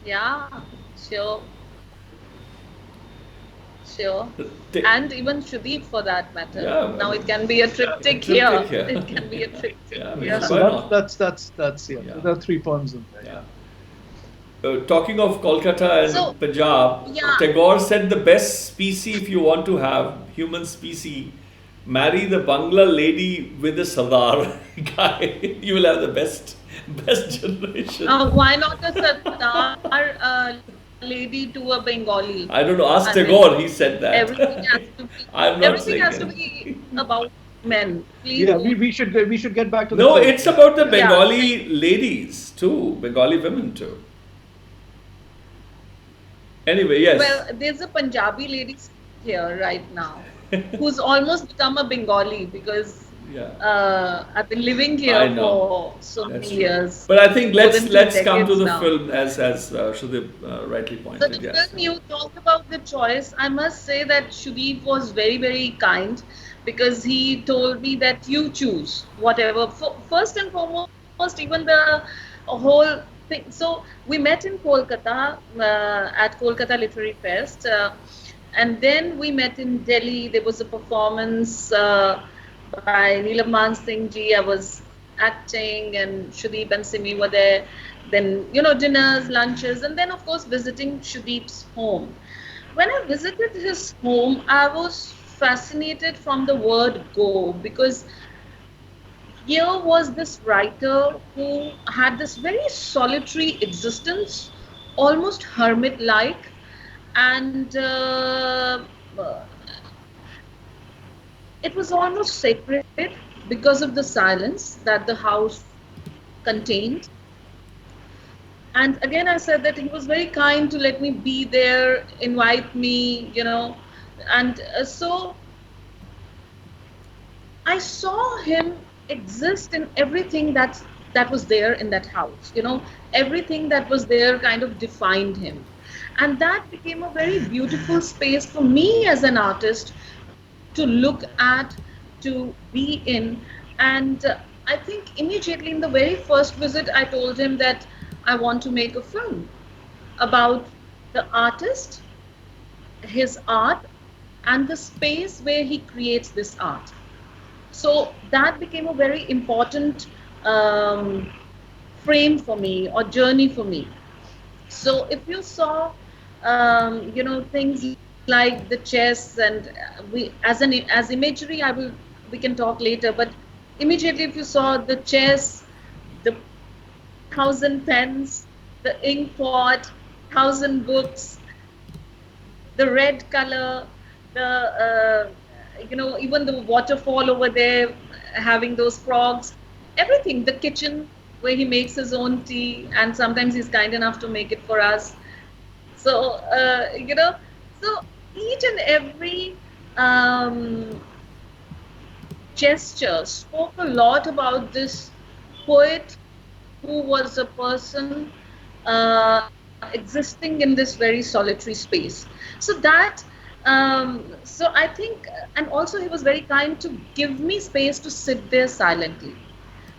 Yeah, sure. Sure. T- And even Sudeep for that matter. Yeah, Now it can be a triptych triptych here. here. It can be a triptych Yeah, here. Why So not? that's yeah. Yeah. There are 3 poems in there. Yeah. Talking of Kolkata and So, Punjab, yeah. Tagore said the best species if you want to have, human species, marry the Bangla lady with the Sardar guy. You will have the best generation. Why not a Sardar lady to a Bengali? I don't know, ask I mean, Tagore, he said that. Everything has to be, I'm not everything saying has to that. be about men. Please. Yeah, don't. we should get back to the No, film. it's about the Yeah. Bengali ladies too, Bengali women too. Anyway, yes. Well, there's a Punjabi lady here right now who's almost become a Bengali because Yeah. I've been living I here know. for so That's many true. years. But I think More than let's 2 come to decades the now. film as Sudeep rightly So pointed. the Yes. film, you talked about the choice. I must say that Sudeep was very, very kind because he told me that you choose whatever. First and foremost, even the whole thing. So we met in Kolkata at Kolkata Literary Fest, and then we met in Delhi. There was a performance by Neelam Singh ji. I was acting, and Sudeep and Simi were there. Then, dinners, lunches, and then, of course, visiting Sudeep's home. When I visited his home, I was fascinated from the word go, because here was this writer who had this very solitary existence, almost hermit-like, and it was almost sacred because of the silence that the house contained. And again, I said that he was very kind to let me be there, invite me, and so I saw him exist in everything that was there in that house. Everything that was there kind of defined him. And that became a very beautiful space for me as an artist to look at, to be in. And I think immediately in the very first visit, I told him that I want to make a film about the artist, his art, and the space where he creates this art. So that became a very important frame for me, or journey for me. So if you saw things like the chess, and as imagery, we can talk later. But immediately, if you saw the chess, the 1,000 pens, the ink pot, 1,000 books, the red color, the even the waterfall over there, having those frogs, everything, the kitchen where he makes his own tea, and sometimes he's kind enough to make it for us. So so each and every um, gesture spoke a lot about this poet who was a person existing in this very solitary space. So that, so I think, and also he was very kind to give me space to sit there silently.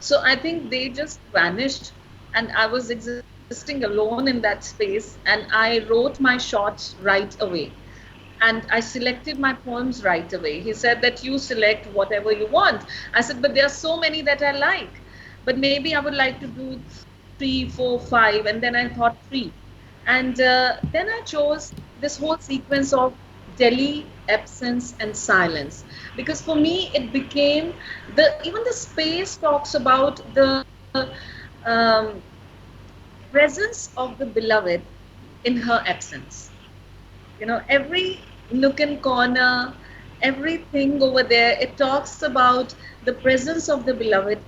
So I think they just vanished, and I was existing alone in that space, and I wrote my shots right away. And I selected my poems right away. He said that you select whatever you want. I said, but there are so many that I like. But maybe I would like to do 3, 4, 5. And then I thought 3. And then I chose this whole sequence of Delhi, absence, and silence. Because for me, it became even the space talks about the um, presence of the beloved in her absence. Every nook and corner, everything over there, it talks about the presence of the beloved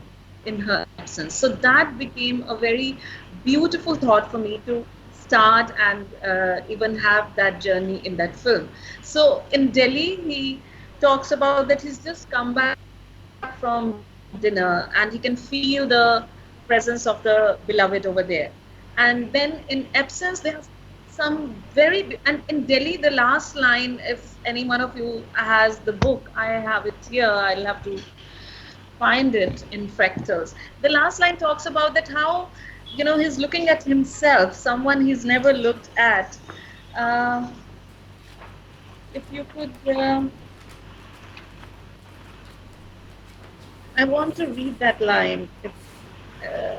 in her absence. So that became a very beautiful thought for me to start and even have that journey in that film. So in Delhi, he talks about that he's just come back from dinner and he can feel the presence of the beloved over there. And then in absence, there are some and in Delhi, the last line, if any one of you has the book, I have it here, I'll have to find it in fractals. The last line talks about that how, he's looking at himself, someone he's never looked at. If you could, I want to read that line. Uh,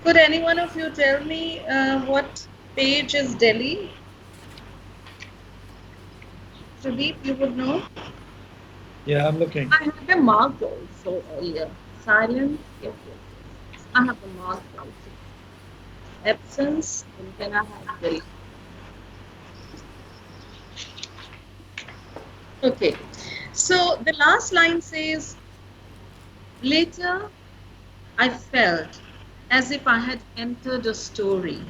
could any one of you tell me what page is Delhi? Sudeep, you would know? Yeah, I'm looking. I had them marked also earlier. Silence, yes. I have them marked also. Absence, and then I have Delhi. Okay, so the last line says, later I felt as if I had entered a story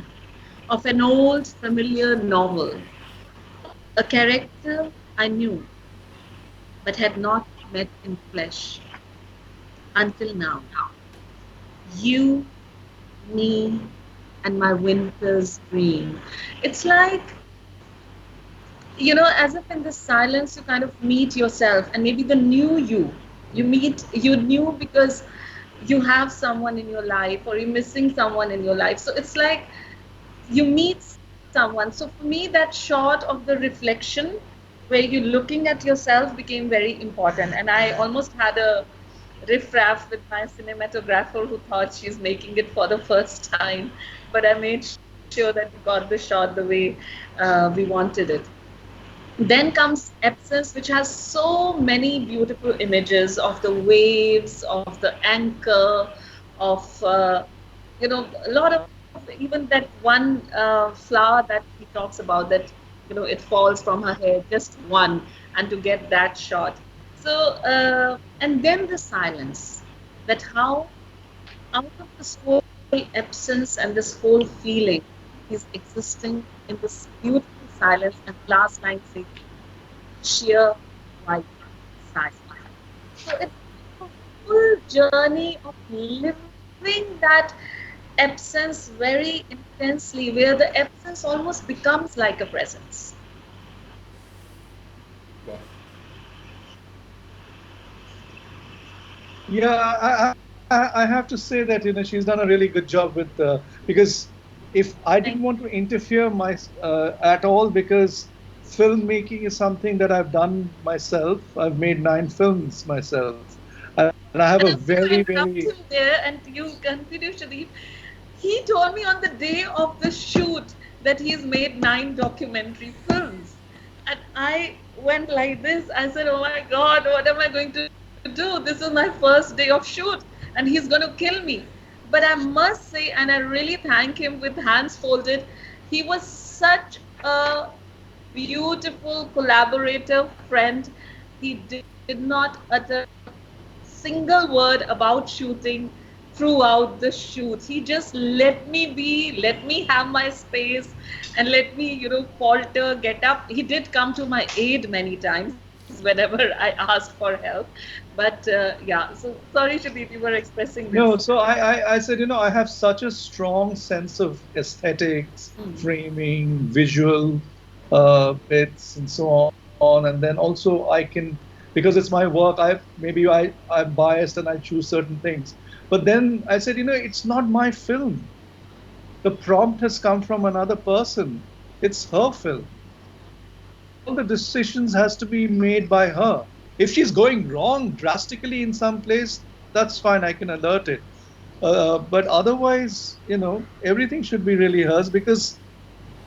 of an old familiar novel, a character I knew but had not met in flesh until now. You, me, and my winter's dream. It's like, as if in this silence you kind of meet yourself, and maybe the new you knew because you have someone in your life or you're missing someone in your life. So it's like you meet someone. So for me, that shot of the reflection where you're looking at yourself became very important. And I almost had a riff-raff with my cinematographer who thought she's making it for the first time. But I made sure that we got the shot the way we wanted it. Then comes Absence, which has so many beautiful images of the waves, of the anchor, of, a lot of, even that one flower that he talks about, that, it falls from her hair, just one, and to get that shot. So, and then the silence, that how out of this whole absence and this whole feeling, he's existing in this beautiful silence. And last line says, sheer white silence. So it's a full journey of living that absence very intensely, where the absence almost becomes like a presence. Yeah, I have to say that she's done a really good job with because if I didn't want to interfere at all, because filmmaking is something that I've done myself. I've made 9 films myself, and I have a very there, and you continue, Sudeep. He told me on the day of the shoot that he's made 9 documentary films. And I went like this. I said, oh my God, what am I going to do? This is my first day of shoot and he's going to kill me. But I must say, and I really thank him with hands folded, he was such a beautiful collaborator, friend. He did not utter a single word about shooting throughout the shoot. He just let me be, let me have my space and let me, falter, get up. He did come to my aid many times whenever I asked for help. But so sorry, Sudeep, you were expressing this. No, so I said, I have such a strong sense of aesthetics, framing, visual bits, and so on. And then also I can, because it's my work, I'm biased and I choose certain things. But then I said, it's not my film. The prompt has come from another person. It's her film. All the decisions has to be made by her. If she's going wrong drastically in some place, that's fine, I can alert it. But otherwise, everything should be really hers, because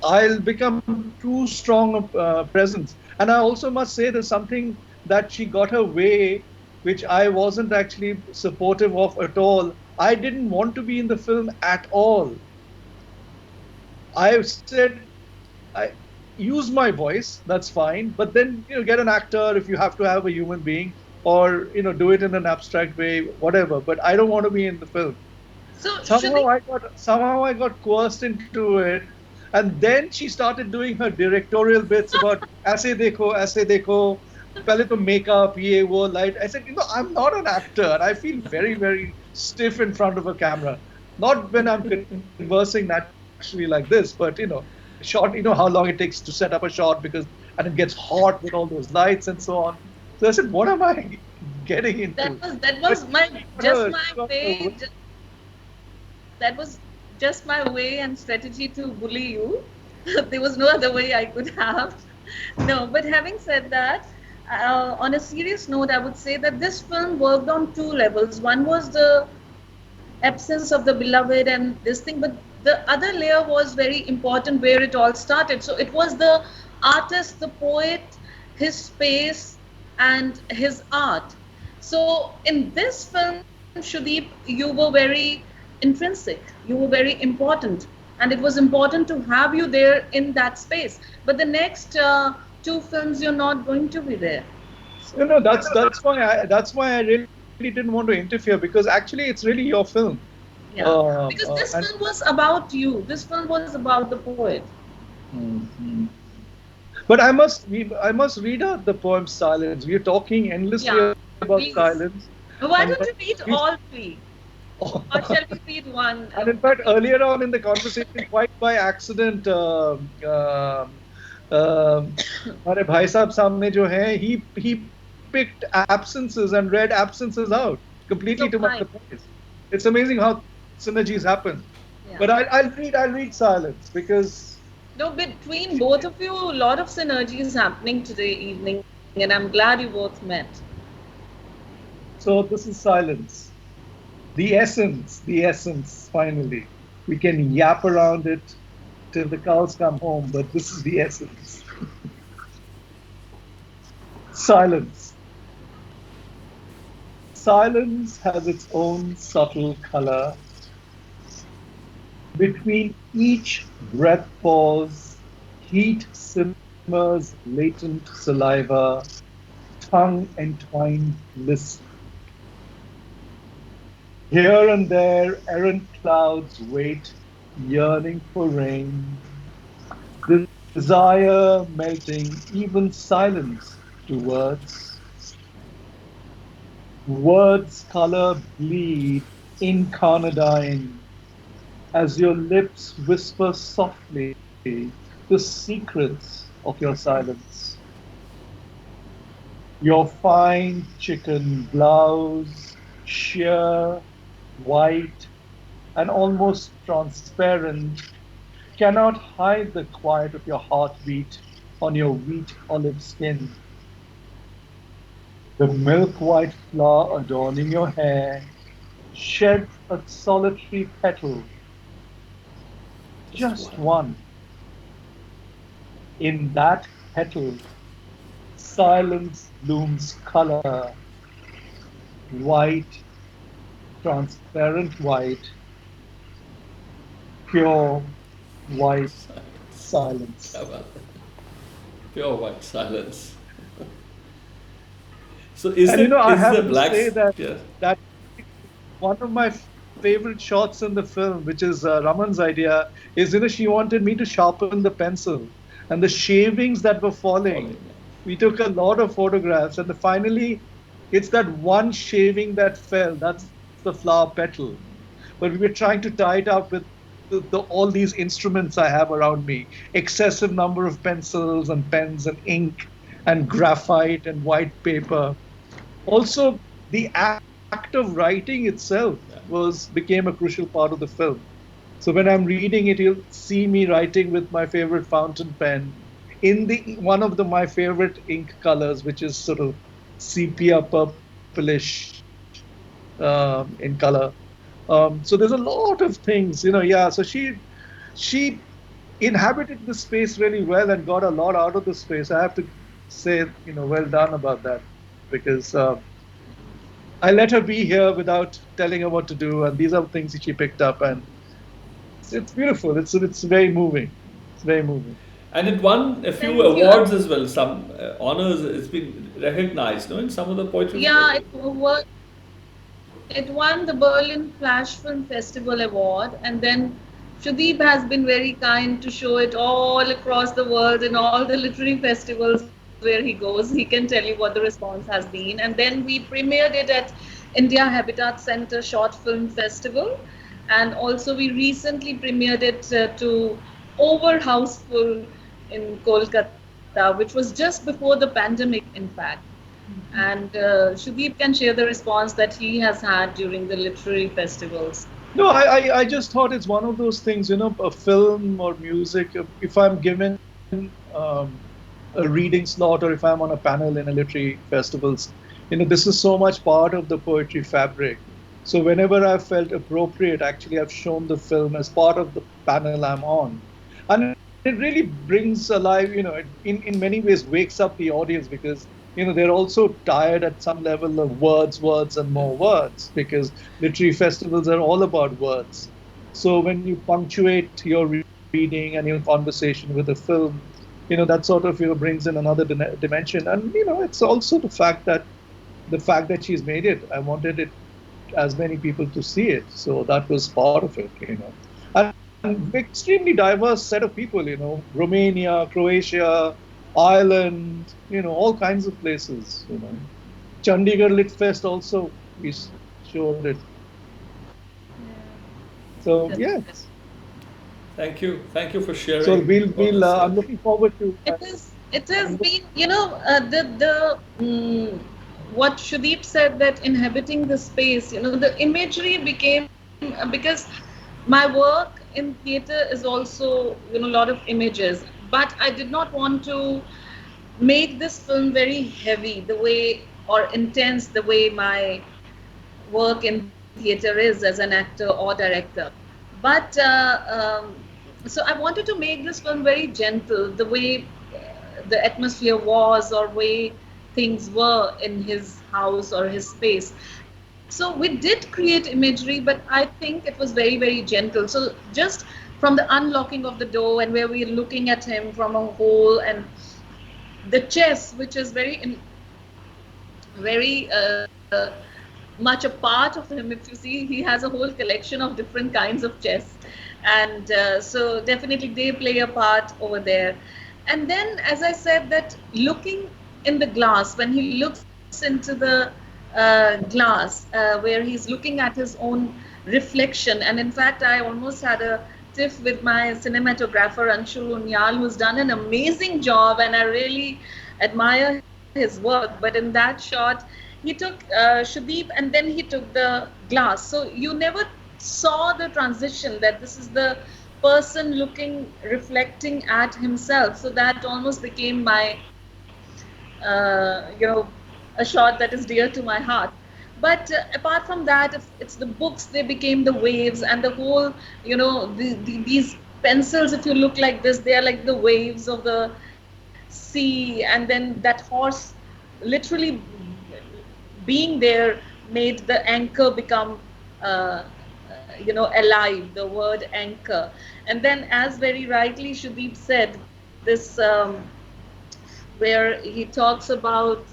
I'll become too strong a presence. And I also must say there's something that she got her way, which I wasn't actually supportive of at all. I didn't want to be in the film at all. I said, I use my voice, that's fine, but then get an actor if you have to have a human being, or do it in an abstract way, whatever. But I don't want to be in the film. So somehow I got coerced into it, and then she started doing her directorial bits about aise dekho, pehle to makeup, ye wo light. I said, I'm not an actor, and I feel very, very stiff in front of a camera. Not when I'm conversing naturally like this, but shot, how long it takes to set up a shot, and it gets hot with all those lights and so on. So I said, what am I getting into? That was just my way and strategy to bully you. There was no other way I could have. No, but having said that, on a serious note, I would say that this film worked on 2 levels. One was the absence of the beloved and this thing, but the other layer was very important, where it all started. So it was the artist, the poet, his space and his art. So in this film, Sudeep, you were very intrinsic, you were very important, and it was important to have you there in that space. But the next 2 films, you're not going to be there. So, that's why I really didn't want to interfere, because actually it's really your film. Yeah, because this film was about you. This film was about the poet. Mm-hmm. But I must read out the poem Silence. We're talking endlessly about silence. Why don't you read all 3? Or shall we read one? And in fact, earlier on in the conversation, quite by accident, Bhai Sahab samne jo hai, he picked absences and read absences out completely to my surprise. It's amazing how synergies happen. Yeah. But I'll read Silence, because between both of you, a lot of synergy is happening today evening, and I'm glad you both met. So this is Silence. The essence, finally. We can yap around it till the cows come home, but this is the essence. Silence. Silence has its own subtle color. Between each breath pause, heat simmers latent saliva, tongue entwined lisp. Here and there, errant clouds wait, yearning for rain. Desire melting even silence to words. Words color bleed incarnadine as your lips whisper softly the secrets of your silence. Your fine chicken blouse, sheer, white, and almost transparent, cannot hide the quiet of your heartbeat on your wheat olive skin. The milk-white flower adorning your hair sheds a solitary petal, just one, In that petal, silence looms color, white, transparent white, pure white silence. How about that? Pure white silence. So is And it I is have the to black? say that Yeah. that one of my favorite shots in the film, which is Raman's idea, is she wanted me to sharpen the pencil, and the shavings that were falling. We took a lot of photographs, and finally, it's that one shaving that fell. That's the flower petal. But we were trying to tie it up with all these instruments I have around me, excessive number of pencils and pens and ink and graphite and white paper. Also, the act of writing itself became a crucial part of the film. So when I'm reading it, you'll see me writing with my favorite fountain pen in one of my favorite ink colors, which is sort of sepia purplish in color. So there's a lot of things, Yeah, so she inhabited the space really well and got a lot out of the space. I have to say, well done about that, because I let her be here without telling her what to do, and these are things that she picked up, and it's beautiful. It's very moving. It's very moving. And it won a few awards as well, some honors. It's been recognized, no, in some of the poetry. Yeah, it won the Berlin Flash Film Festival Award, and then Sudeep has been very kind to show it all across the world in all the literary festivals where he goes. He can tell you what the response has been. And then we premiered it at India Habitat Center Short Film Festival, and also we recently premiered it to Over Houseful in Kolkata, which was just before the pandemic, in fact. And Sudeep can share the response that he has had during the literary festivals. No, I just thought it's one of those things, a film or music. If I'm given a reading slot, or if I'm on a panel in a literary festivals, this is so much part of the poetry fabric. So whenever I've felt appropriate, actually I've shown the film as part of the panel I'm on. And it really brings alive, in many ways wakes up the audience, because they're also tired at some level of words and more words, because literary festivals are all about words. So when you punctuate your reading and your conversation with a film, that sort of brings in another dimension. And it's also the fact that she's made it. I wanted it as many people to see it, so that was part of it. And an extremely diverse set of people. Romania, Croatia, Ireland, all kinds of places. Chandigarh Lit Fest also, we showed it. So yes. Thank you for sharing. So we'll I'm looking forward to. It has been, what Sudeep said, that inhabiting the space, the imagery became, because my work in theatre is also, a lot of images. But I did not want to make this film very heavy or intense the way my work in theatre is as an actor or director. But so I wanted to make this film very gentle, the way the atmosphere was, or way things were in his house or his space. So we did create imagery, but I think it was very, very gentle. So just from the unlocking of the door, and where we're looking at him from a hole, and the chess, which is very much a part of him. If you see, he has a whole collection of different kinds of chess, and so definitely they play a part over there. And then, as I said, that looking in the glass, when he looks into the glass, where he's looking at his own reflection, and in fact I almost had a tiff with my cinematographer Anshul Unyal, who's done an amazing job, and I really admire his work. But in that shot, he took Sudeep, and then he took the glass. So you never saw the transition, that this is the person looking, reflecting at himself. So that almost became my, a shot that is dear to my heart. But apart from that, it's the books, they became the waves, and the whole, these pencils, if you look like this, they are like the waves of the sea, and then that horse literally being there made the anchor become alive, the word anchor. And then, as very rightly Sudeep said, this where he talks about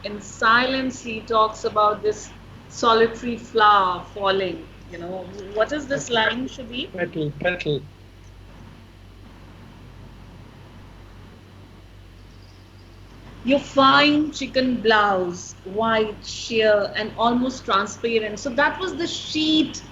in silence, he talks about this solitary flower falling. What is this line, Sudeep? Petal, petal. Your fine chicken blouse, white, sheer, and almost transparent. So that was the sheet,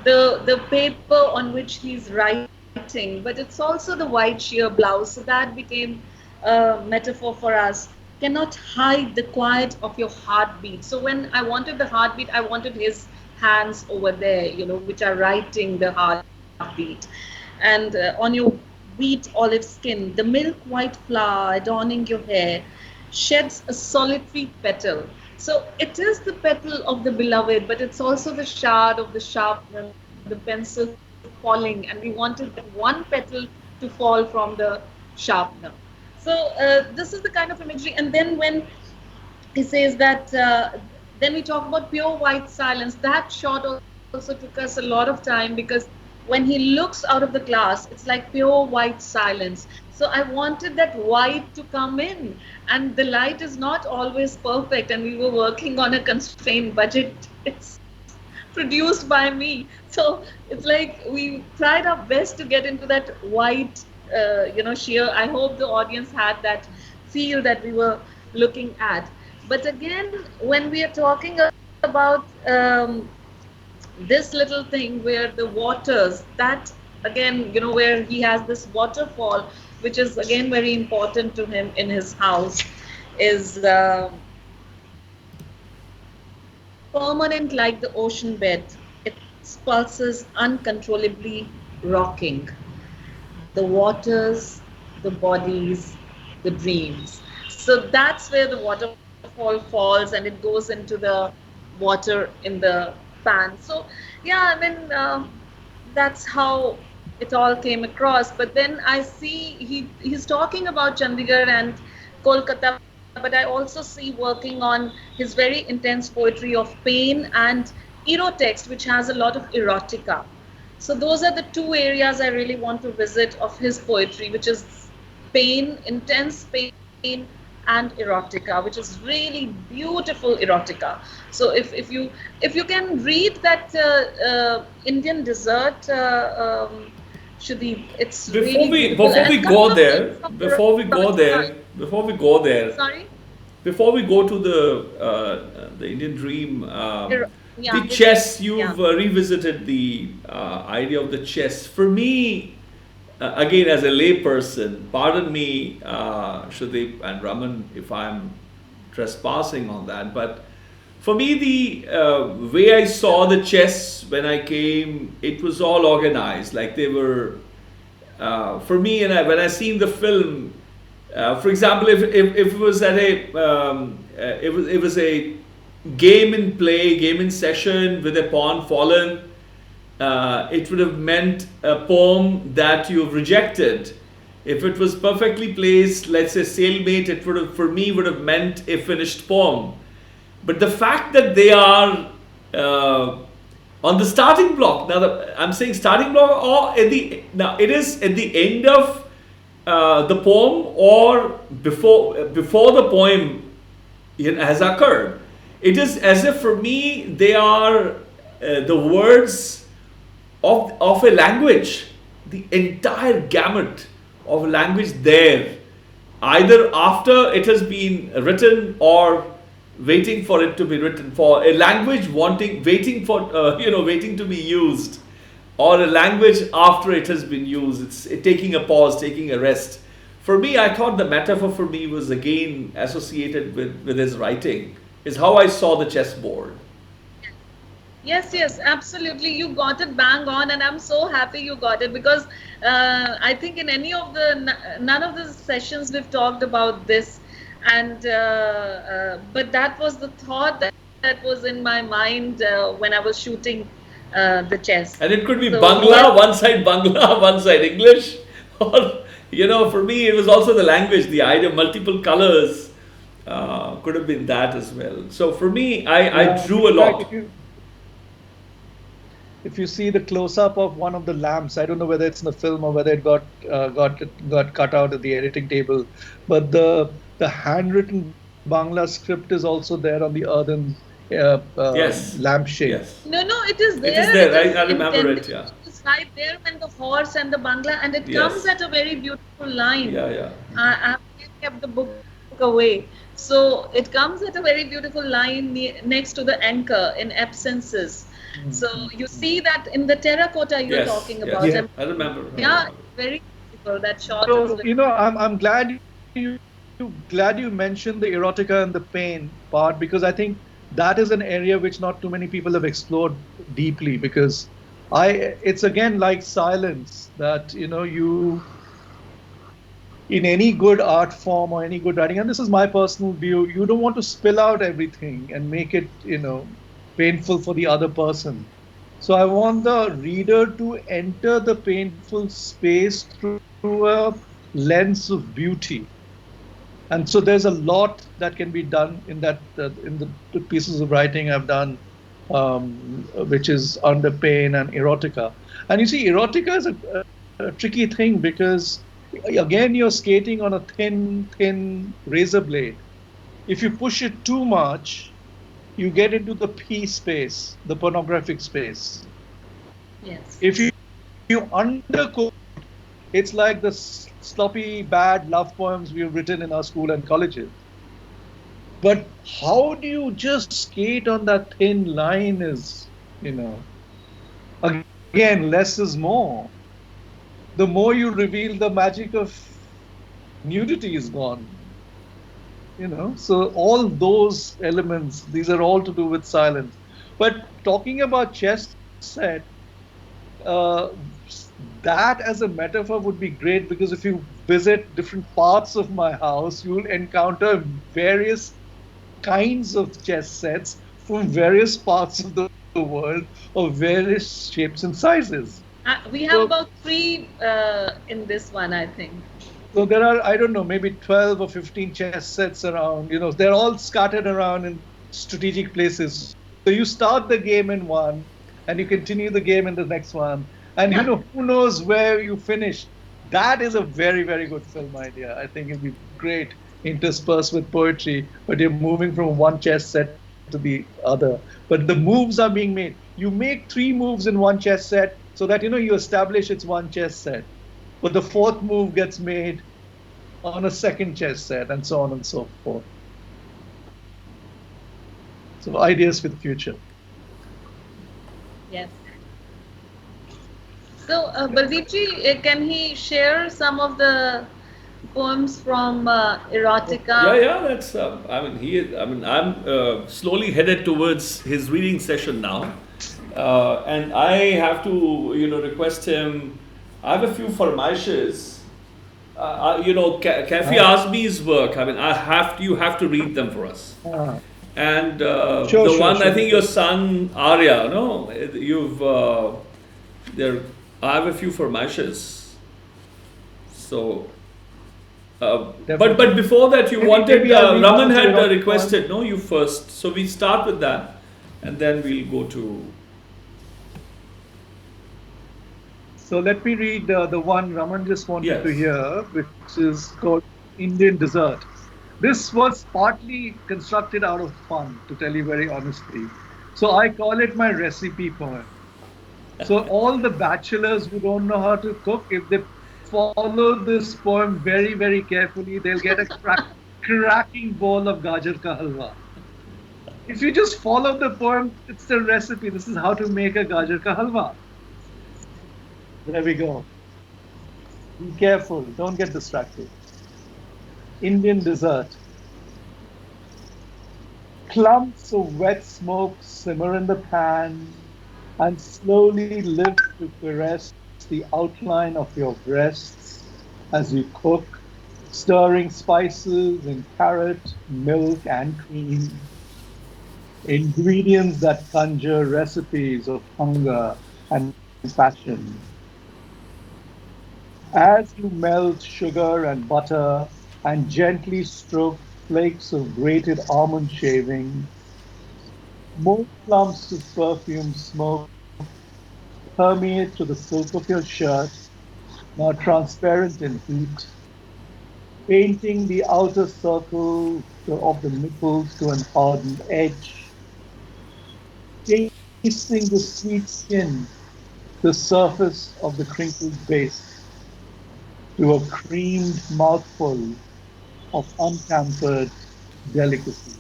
the paper on which he's writing, but it's also the white sheer blouse. So that became a metaphor for us. Cannot hide the quiet of your heartbeat. So when I wanted the heartbeat, I wanted his hands over there, which are writing the heartbeat. And on your wheat olive skin, the milk white flower adorning your hair sheds a solitary petal. So it is the petal of the beloved, but it's also the shard of the sharpener, the pencil falling, and we wanted that one petal to fall from the sharpener. So this is the kind of imagery. And then when he says that, then we talk about pure white silence. That shot also took us a lot of time, because when he looks out of the glass, it's like pure white silence. So I wanted that white to come in, and the light is not always perfect, and we were working on a constrained budget. It's produced by me. So it's like we tried our best to get into that white, sheer. I hope the audience had that feel that we were looking at. But again, when we are talking about this little thing where the waters, that again, where he has this waterfall, which is again very important to him in his house, is permanent like the ocean bed. Its pulses uncontrollably rocking. The waters, the bodies, the dreams. So that's where the waterfall falls, and it goes into the water in the pan. So yeah, I mean, that's how it all came across. But then I see he's talking about Chandigarh and Kolkata, but I also see working on his very intense poetry of pain and erotext, which has a lot of erotica. So those are the two areas I really want to visit of his poetry, which is pain, intense pain, and erotica, which is really beautiful erotica. So if you can read that Indian Desert, Sudeep, it's Before really we go there, before we go there, Sorry? before we go to the Indian Dream, Yeah, the chess, you've revisited the idea of the chess. For me, again, as a layperson, pardon me, Sudeep and Raman, if I'm trespassing on that, but for me, the way I saw the chess when I came, it was all organized. Like they were, for me, and when I seen the film, for example, if it was at it was a game in play, game in session with a pawn fallen, it would have meant a poem that you've rejected. If it was perfectly placed, let's say stalemate, it would have, for me, would have meant a finished poem. But the fact that they are on the starting block, now I'm saying starting block, or now it is at the end of the poem or before the poem has occurred. It is as if for me they are the words of a language, the entire gamut of language there, either after it has been written or waiting for it to be written, for a language waiting to be used, or a language after it has been used. It's taking a pause, taking a rest. For me, I thought the metaphor for me was again associated with his writing, is how I saw the chessboard. Yes, absolutely. You got it bang on, and I'm so happy you got it, because I think in none of the sessions we've talked about this, and but that was the thought that was in my mind when I was shooting the chess. And it could be Bangla, one side English, or For me, it was also the language, the idea of multiple colors could have been that as well. So for me, I drew a lot. If you see the close-up of one of the lamps, I don't know whether it's in the film or whether it got cut out at the editing table, but the handwritten Bangla script is also there on the earthen Yes. lampshade. Yes. No, it is there. It is there. I remember it. Yeah. It's right there when the horse and the Bangla, and it Yes. comes at a very beautiful line. Yeah. I have kept the book away. So it comes at a very beautiful line next to the anchor in absences. So you see that in the terracotta you're Yes, talking yes. about. Yeah. And I remember. yeah, very beautiful. That shot is So very I'm glad you mentioned the erotica and the pain part, because I think that is an area which not too many people have explored deeply, because it's again like silence, that you in any good art form or any good writing, and this is my personal view, you don't want to spill out everything and make it painful for the other person. So I want the reader to enter the painful space through a lens of beauty. And so there's a lot that can be done in that in the pieces of writing I've done, which is under pain and erotica. And you see, erotica is a tricky thing, because again you're skating on a thin razor blade. If you push it too much, you get into the P space, the pornographic space. yes. If you undercoat, it's like the sloppy, bad love poems we've written in our school and colleges. But how do you just skate on that thin line is, again, less is more. The more you reveal, the magic of nudity is gone. So all those elements, these are all to do with silence. But talking about chess set, that as a metaphor would be great, because if you visit different parts of my house, you'll encounter various kinds of chess sets from various parts of the world, of various shapes and sizes. We have about 3 in this one, I think. So there are, I don't know, maybe 12 or 15 chess sets around. They're all scattered around in strategic places. So you start the game in one, and you continue the game in the next one. And who knows where you finish. That is a very, very good film idea. I think it'd be great interspersed with poetry, but you're moving from one chess set to the other. But the moves are being made. You make 3 moves in one chess set so that you establish it's one chess set. But the 4th move gets made on a second chess set, and so on and so forth. So ideas for the future. Yes. So Baldeepji, can he share some of the poems from erotica? Yeah. That's. I'm slowly headed towards his reading session now, and I have to, request him. I have a few farmaishes. Kafi asked me his work. You have to read them for us. And Sure. I think your son Aria, no, you've there. I have a few farmaishes. So, but before that, you wanted maybe I'll read Raman one had to requested, no, you first. So we start with that, and then we'll go to. So let me read the one Raman just wanted Yes. to hear, which is called Indian Dessert. This was partly constructed out of fun, to tell you very honestly. So I call it my recipe poem. So all the bachelors who don't know how to cook, if they follow this poem very, very carefully, they'll get a cracking bowl of gajar ka halwa. If you just follow the poem, it's the recipe. This is how to make a gajar ka halwa. There we go. Be careful, don't get distracted. Indian dessert. Clumps of wet smoke simmer in the pan and slowly lift to caress the outline of your breasts as you cook, stirring spices and carrot, milk and cream. Ingredients that conjure recipes of hunger and passion. As you melt sugar and butter and gently stroke flakes of grated almond shaving, more clumps of perfume smoke permeate to the silk of your shirt, now transparent in heat, painting the outer circle of the nipples to an hardened edge, tasting the sweet skin, the surface of the crinkled base, to a creamed mouthful of untampered delicacy.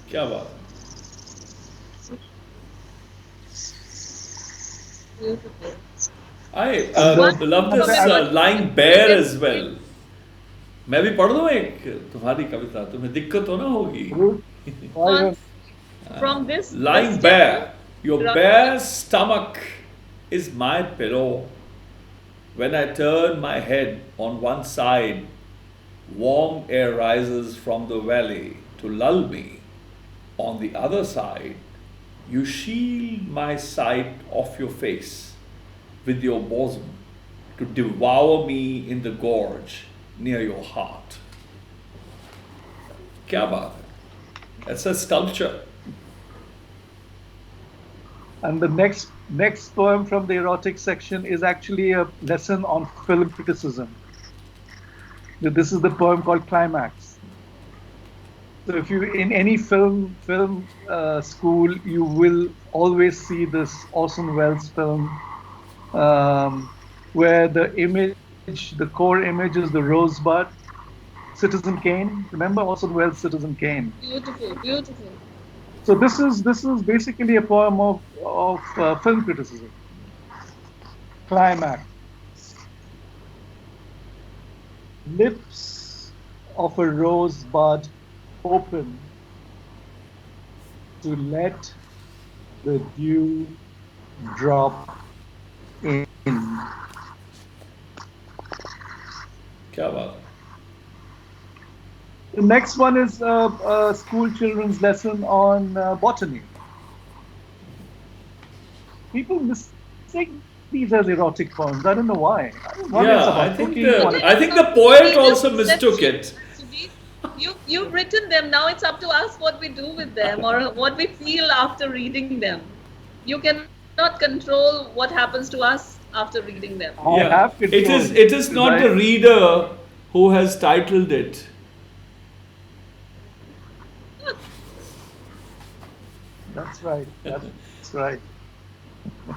क्या बात है. Beautiful. I And love this lying bare as well. मैं भी पढ़ दूँ एक तुम्हारी कविता, तुम्हें दिक्कत तो ना होगी. why From this Lying this bare, your Right. bare stomach is my pillow. When I turn my head on one side, warm air rises from the valley to lull me. On the other side, you shield my sight of your face with your bosom to devour me in the gorge near your heart. क्या बात है? That's a sculpture. And the next poem from the erotic section is actually a lesson on film criticism. This is the poem called Climax. So if you in any film school, you will always see this Orson Welles film where the core image is the rosebud. Citizen Kane, remember Orson Welles' Citizen Kane? Beautiful, beautiful. So this is basically a poem of film criticism. Climax. Lips of a rosebud open to let the dew drop in. क्या बात है? The next one is a school children's lesson on botany. People mistake these as erotic poems. I don't know why. One is Yeah, about I think cooking, one is- I think the poet also mistook it. Sudeep, you've written them. Now it's up to us what we do with them or what we feel after reading them. You cannot control what happens to us after reading them. I have It control. is not the reader who has titled it. That's right. That's right.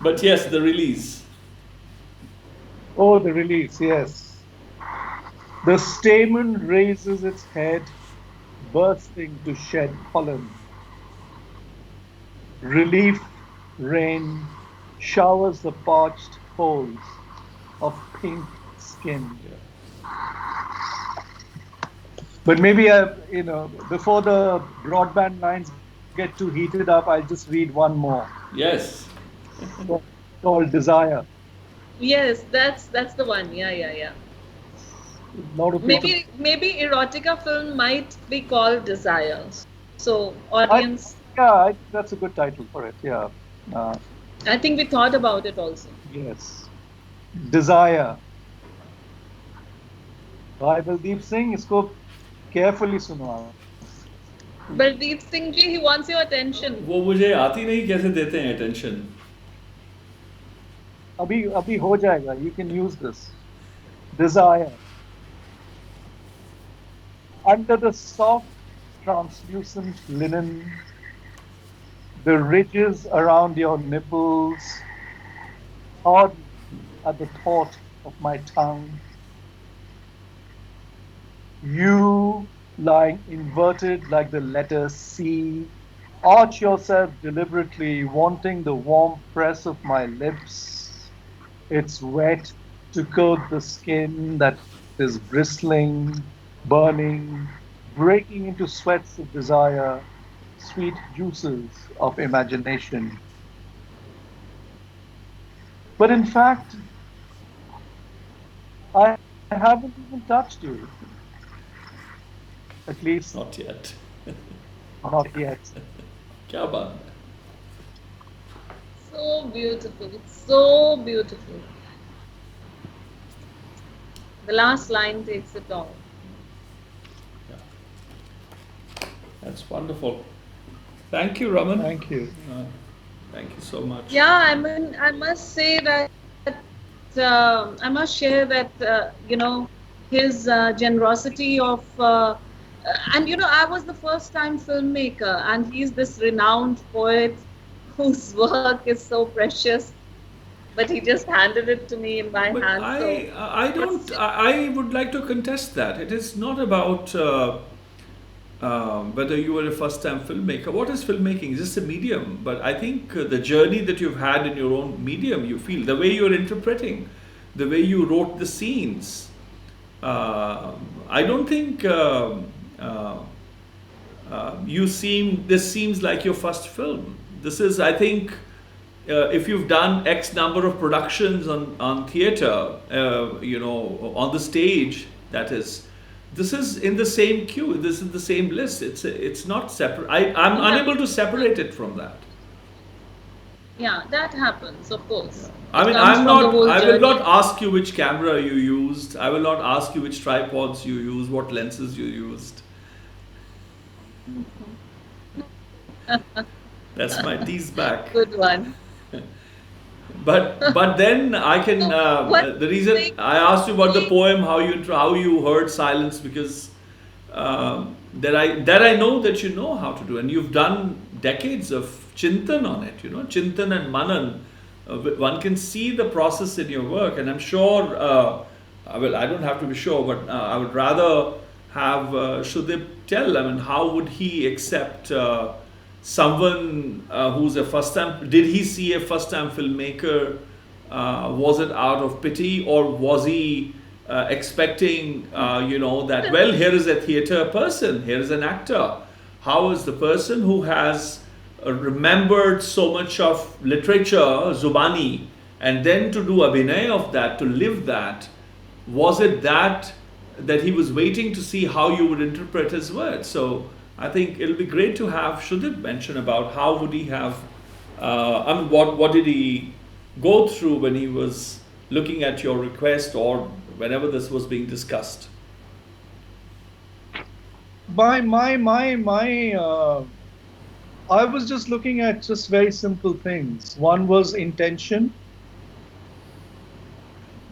But yes, the release. Oh, the release, yes. The stamen raises its head, bursting to shed pollen. Relief rain showers the parched folds of pink skin. But maybe, before the broadband lines get too heated up, I'll just read one more. Yes. Called Desire. Yes, that's the one. Yeah. A lot of people, Maybe erotica film might be called Desire. So audience, that's a good title for it. Yeah. I think we thought about it also. Yes. Desire. Bhai Baldeep Singh, इसको carefully सुनो आप. Baldeep Singh ji, he wants your attention. वो मुझे आती नहीं कैसे देते हैं attention. अभी हो जाएगा. You can use this. Desire. Under the soft, translucent linen, the ridges around your nipples harden at the thought of my tongue. You, lying inverted like the letter C, arch yourself deliberately, wanting the warm press of my lips. It's wet to coat the skin that is bristling, burning, breaking into sweats of desire, sweet juices of imagination. But in fact, I haven't even touched you. At least Not yet. not yet. क्या बात है? So so beautiful. It's so beautiful. The last line takes it all. That's wonderful. Thank you, Raman. Thank you. Thank you so much. Yeah, I mean, I must say that I must share that his generosity of and I was the first time filmmaker, and he's this renowned poet whose work is so precious, but he just handed it to me in my But hand. I would like to contest that. It is not about whether you were a first-time filmmaker. What is filmmaking? It's just a medium. But I think the journey that you've had in your own medium, you feel, the way you're interpreting, the way you wrote the scenes. I don't think this seems like your first film. This is, I think, if you've done X number of productions on theatre, on the stage, that is, this is in the same queue. This is the same list. It's not separate. I'm unable to separate it from that. Yeah, that happens, of course. I mean, I will not ask you which camera you used. I will not ask you which tripods you used, what lenses you used. That's my tease back. Good one. But then I can. The reason I asked you about the poem, how you heard silence, because that I know that you know how to do, and you've done decades of chintan on it. Chintan and manan. One can see the process in your work, and I'm sure. Well, I don't have to be sure, but I would rather have Sudeep tell. I mean, how would he accept someone who's a first-time? Did he see a first-time filmmaker? Was it out of pity, or was he expecting, that, well, here is a theatre person, here is an actor. How is the person who has remembered so much of literature, Zubani, and then to do abhinay of that, to live that, was it that he was waiting to see how you would interpret his words? So I think it'll be great to have Sudeep mention about how would he have, what did he go through when he was looking at your request, or whenever this was being discussed. I was just looking at just very simple things. One was intention,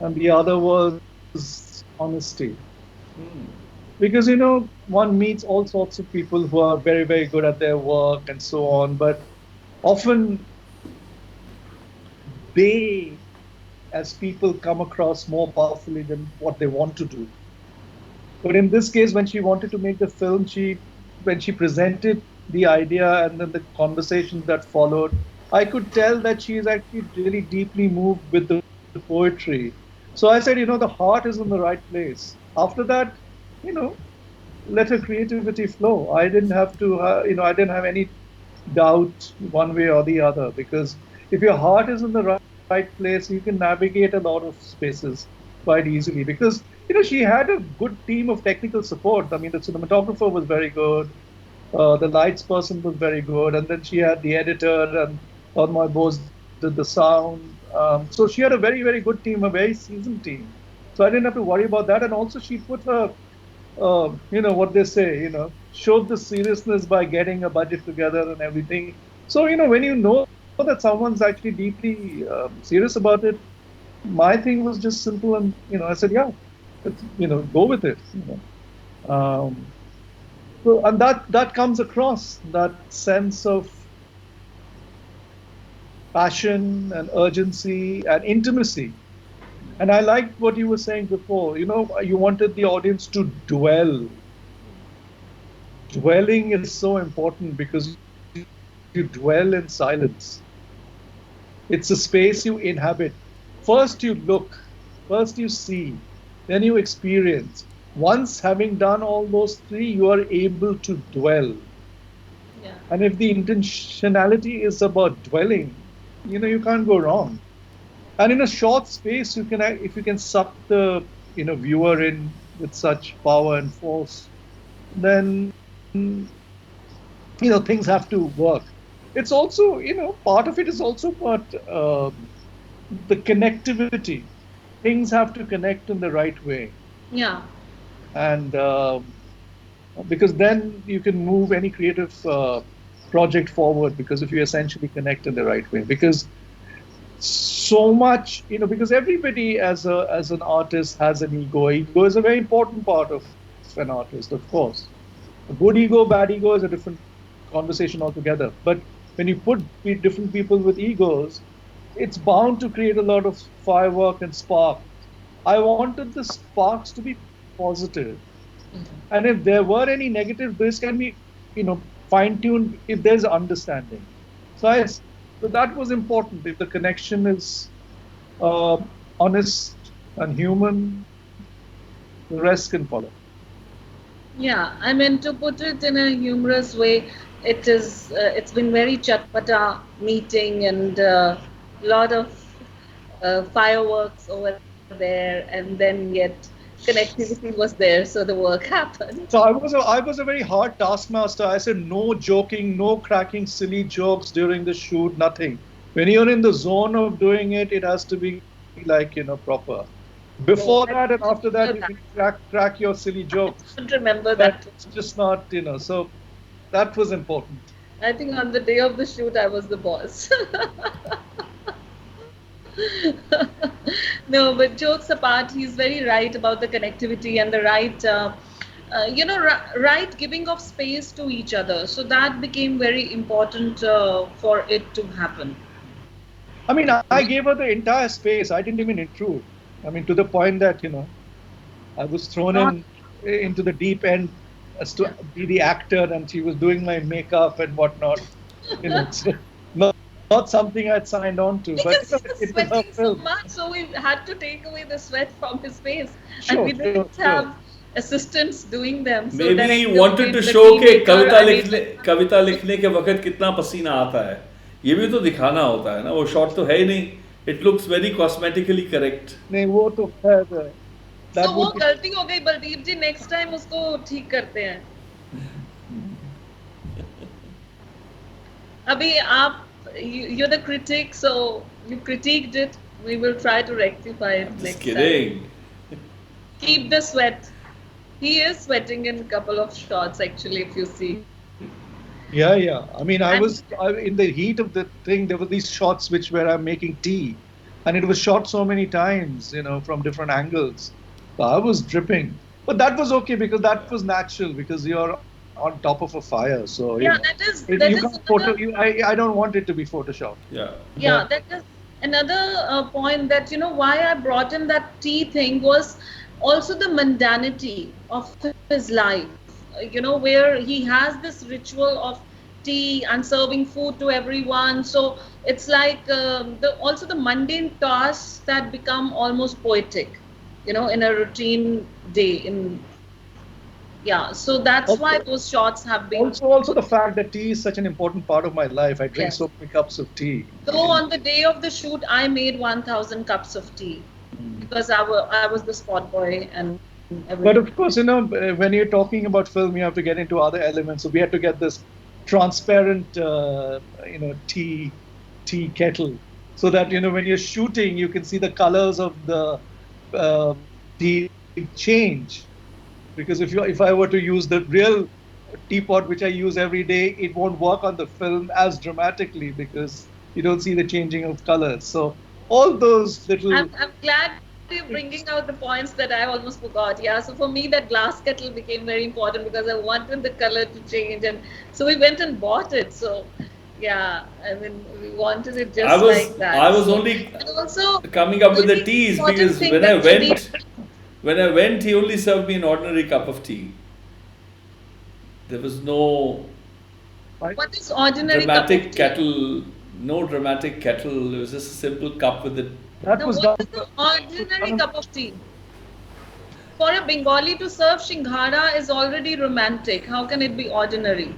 and the other was honesty. Because, one meets all sorts of people who are very, very good at their work and so on, but often they, as people, come across more powerfully than what they want to do. But in this case, when she wanted to make the film, when she presented the idea and then the conversations that followed, I could tell that she is actually really deeply moved with the poetry. So I said, the heart is in the right place. After that, let her creativity flow. I didn't have to, I didn't have any doubt one way or the other, because if your heart is in the right place, you can navigate a lot of spaces quite easily. Because, she had a good team of technical support. I mean, the cinematographer was very good. The lights person was very good. And then she had the editor, and Padma Bose did the sound. So she had a very, very good team, a very seasoned team. So I didn't have to worry about that. And also she put her, what they say, showed the seriousness by getting a budget together and everything. So, when you know that someone's actually deeply serious about it, my thing was just simple. And, I said, yeah, go with it. So, and that comes across, that sense of passion and urgency and intimacy. And I liked what you were saying before. You wanted the audience to dwell. Dwelling is so important because you dwell in silence. It's a space you inhabit. First you look, first you see, then you experience. Once having done all those three, you are able to dwell. Yeah. And if the intentionality is about dwelling, you can't go wrong. And in a short space, if you can suck the viewer in with such power and force, then things have to work. it's also, part of it is also about the connectivity. Things have to connect in the right way. Yeah. And because then you can move any creative project forward, because if you essentially connect in the right way. Because so much, because everybody as an artist has an ego. Ego is a very important part of an artist, of course. A good ego, bad ego is a different conversation altogether. But when you put different people with egos, it's bound to create a lot of firework and spark. I wanted the sparks to be positive. And if there were any negative, this can be, fine-tuned if there's understanding. So that was important. If the connection is honest and human, the rest can follow. Yeah, I mean, to put it in a humorous way, it's been very chatpata meeting and a lot of fireworks over there, and then yet connectivity was there, so the work happened. So I was a very hard taskmaster. I said no joking, no cracking silly jokes during the shoot, nothing. When you're in the zone of doing it, it has to be like, proper. Before that and after that, you can crack your silly jokes. I don't remember that. But it's just not, so that was important. I think on the day of the shoot, I was the boss. No, but jokes apart, he's very right about the connectivity and the right, right giving of space to each other. So that became very important for it to happen. I mean, I gave her the entire space. I didn't even intrude. I mean, to the point that, I was thrown into the deep end as to be the actor, and she was doing my makeup and whatnot. It's not something I'd signed on to. Because he was sweating so much, so we had to take away the sweat from his face. Sure, and we didn't have assistants doing them. So maybe he wanted to show कि कविता लिखने के वक्त कितना पसीना आता है. ये भी तो दिखाना होता है ना. वो शॉट तो है ही नहीं. It looks very cosmetically correct. नहीं वो तो है. तो वो गलती हो गई बलदीप जी. Next time उसको ठीक करते हैं. अभी आप you're the critic, so you critiqued it. We will try to rectify it next time. Keep the sweat. He is sweating in a couple of shots, actually, if you see. Yeah. I mean, I was in the heat of the thing. There were these shots where I'm making tea, and it was shot so many times, from different angles. So I was dripping, but that was okay because that was natural because you're on top of a fire. So that is I don't want it to be photoshopped. Yeah, that is another point that why I brought in that tea thing was also the mundanity of his life. Where he has this ritual of tea and serving food to everyone. So it's like also the mundane tasks that become almost poetic, in a routine day. So that's why those shots have been. Also the fact that tea is such an important part of my life. I drink so many cups of tea. So on the day of the shoot, I made 1,000 cups of tea because I was the spot boy and everything. But of course, when you're talking about film, you have to get into other elements. So we had to get this transparent, tea kettle, so that when you're shooting, you can see the colors of the tea change. Because if I were to use the real teapot, which I use every day, it won't work on the film as dramatically because you don't see the changing of colors. So all those little. I'm glad you're bringing out the points that I almost forgot. Yeah, so for me that glass kettle became very important because I wanted the color to change, and so we went and bought it. So yeah, I mean we wanted it just like that. I was only coming up with the teas because when I went, he only served me an ordinary cup of tea. There was no what is ordinary dramatic cup of tea? kettle. No dramatic kettle. It was just a simple cup with it. What is the ordinary cup of tea? For a Bengali to serve Shinghara is already romantic. How can it be ordinary?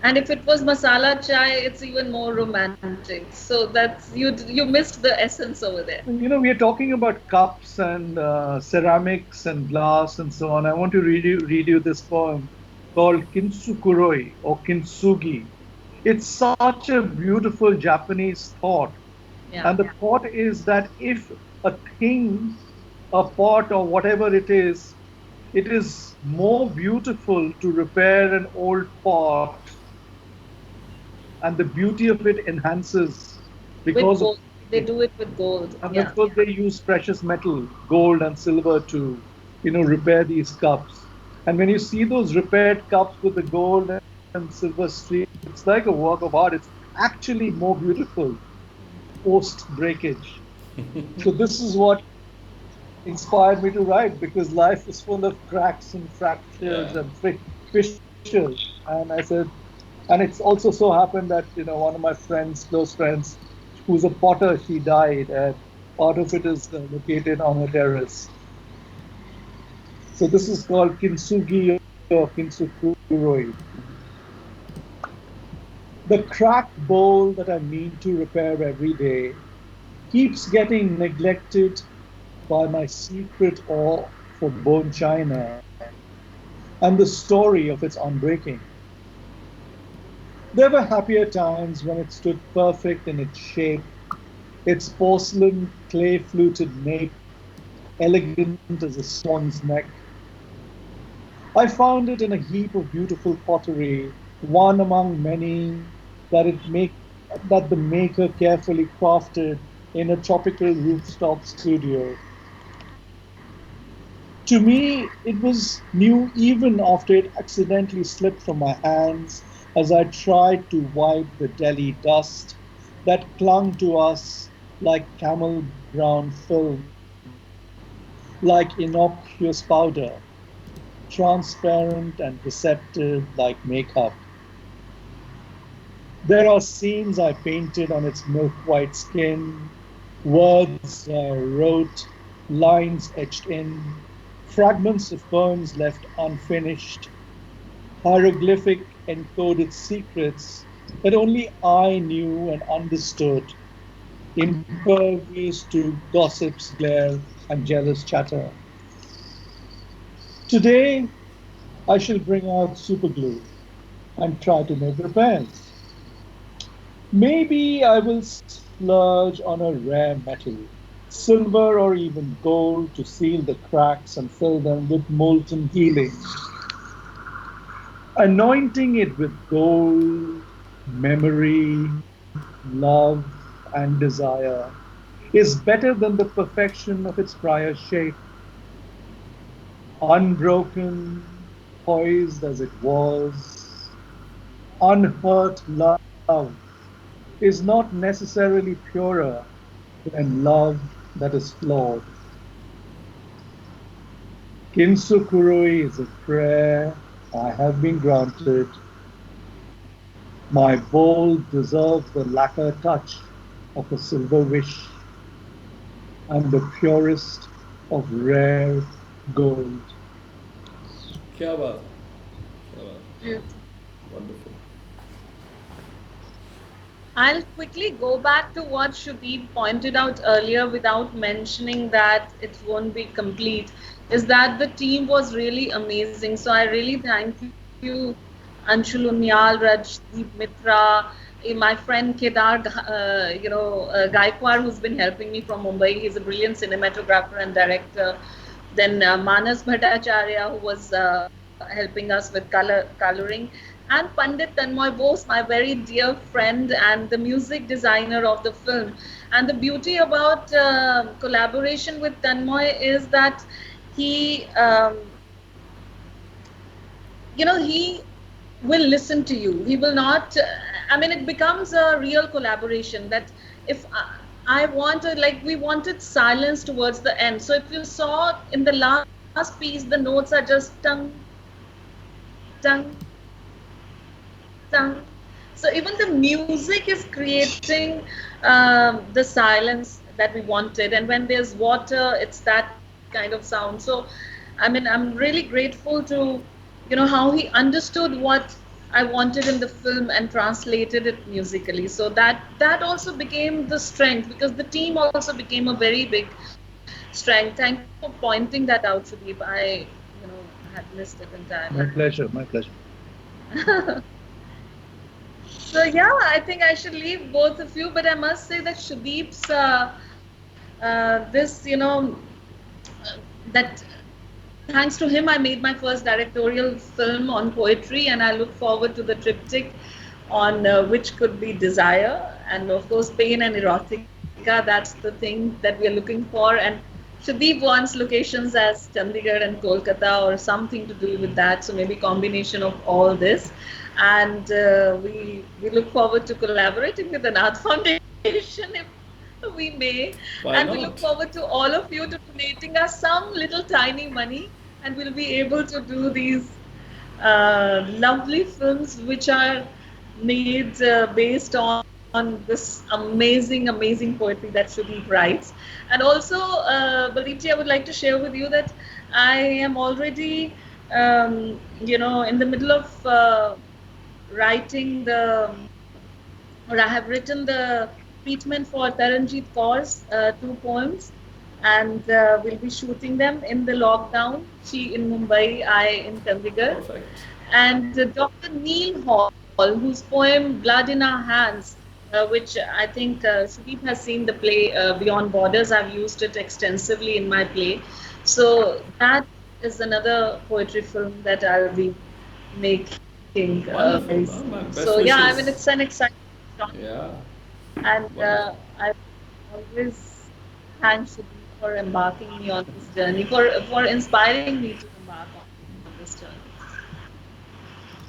And if it was masala chai, it's even more romantic. So that's you missed the essence over there. We are talking about cups and ceramics and glass and so on. I want to read you this poem called Kintsukuroi or Kintsugi. It's such a beautiful Japanese thought. Yeah. And the thought is that if a thing, a pot or whatever it is more beautiful to repair an old pot, and the beauty of it enhances With because of gold. They do it with gold. and Yeah. of course they use precious metal, gold and silver to, repair these cups. And when you see those repaired cups with the gold and silver streak, it's like a work of art. It's actually more beautiful post breakage. So this is what inspired me to write, because life is full of cracks and fractures Yeah. and fissures. And I said, and it's also so happened that one of my friends, close friends, who's a potter, she died, and part of it is located on a terrace. So this is called kintsugi or kintsukuroi. The cracked bowl that I mean to repair every day keeps getting neglected by my secret awe for bone china and the story of its unbreaking. There were happier times when it stood perfect in its shape, its porcelain clay fluted nape, elegant as a swan's neck. I found it in a heap of beautiful pottery, one among many that it make that the maker carefully crafted in a tropical rooftop studio. To me, it was new even after it accidentally slipped from my hands as I tried to wipe the Delhi dust that clung to us like camel brown film, like innocuous powder, transparent and deceptive like makeup. There are scenes I painted on its milk white skin, words I wrote, lines etched in, fragments of poems left unfinished, hieroglyphic encoded secrets that only I knew and understood, impervious to gossip's glare and jealous chatter. Today, I shall bring out superglue and try to make repairs. Maybe I will splurge on a rare metal, silver or even gold, to seal the cracks and fill them with molten healing. Anointing it with gold, memory, love, and desire is better than the perfection of its prior shape. Unbroken, poised as it was, unhurt love is not necessarily purer than love that is flawed. Kinsukuroi is a prayer I have been granted. My bowl deserves the lacquer touch of a silver wish and the purest of rare gold. क्या बात है, क्या बात है. Beautiful. Wonderful. I'll quickly go back to what Sudeep pointed out earlier without mentioning that it won't be complete, is that the team was really amazing. So I really thank you, Anshul Unyal, Rajdeep Mitra, my friend Kedar, Gaikwar, who's been helping me from Mumbai. He's a brilliant cinematographer and director. Then Manas Bhattacharya, who was helping us with coloring, and Pandit Tanmoy Bose, my very dear friend and the music designer of the film. And the beauty about collaboration with Tanmoy is that he, he will listen to you. He will not, it becomes a real collaboration that if I wanted, like we wanted silence towards the end. So if you saw in the last piece, the notes are just tung, tung, tung. So even the music is creating the silence that we wanted. And when there's water, it's that kind of sound. So, I'm really grateful to, how he understood what I wanted in the film and translated it musically. So that also became the strength, because the team also became a very big strength. Thank you for pointing that out, Sudeep. I, had missed it entirely. My pleasure, my pleasure. So yeah, I think I should leave both of you, but I must say that Sudeep's this, that thanks to him, I made my first directorial film on poetry, and I look forward to the triptych on which could be desire, and of course, pain and erotica. That's the thing that we are looking for. And Sudeep wants locations as Chandigarh and Kolkata or something to do with that. So maybe combination of all this. And we look forward to collaborating with the Anād Foundation if we may. Why and we not? look forward to all of you to donating us some little tiny money, and we'll be able to do these lovely films which are made based on this amazing poetry that Sudeep writes. And also, Baldeep, I would like to share with you that I am already, in the middle of writing I have written the treatment for Taranjeet Kaur's 2 poems, and we'll be shooting them in the lockdown. She in Mumbai, I in Chandigarh. Perfect. And Dr. Neil Hall, whose poem Blood in Our Hands, which I think Sudeep has seen the play Beyond Borders. I've used it extensively in my play. So that is another poetry film that I'll be making very Wonderful. soon. My best So yeah, I wishes. mean, it's an exciting project. Yeah. And Wonderful. I always thank Sudeep for embarking me on this journey, for inspiring me to embark on this journey.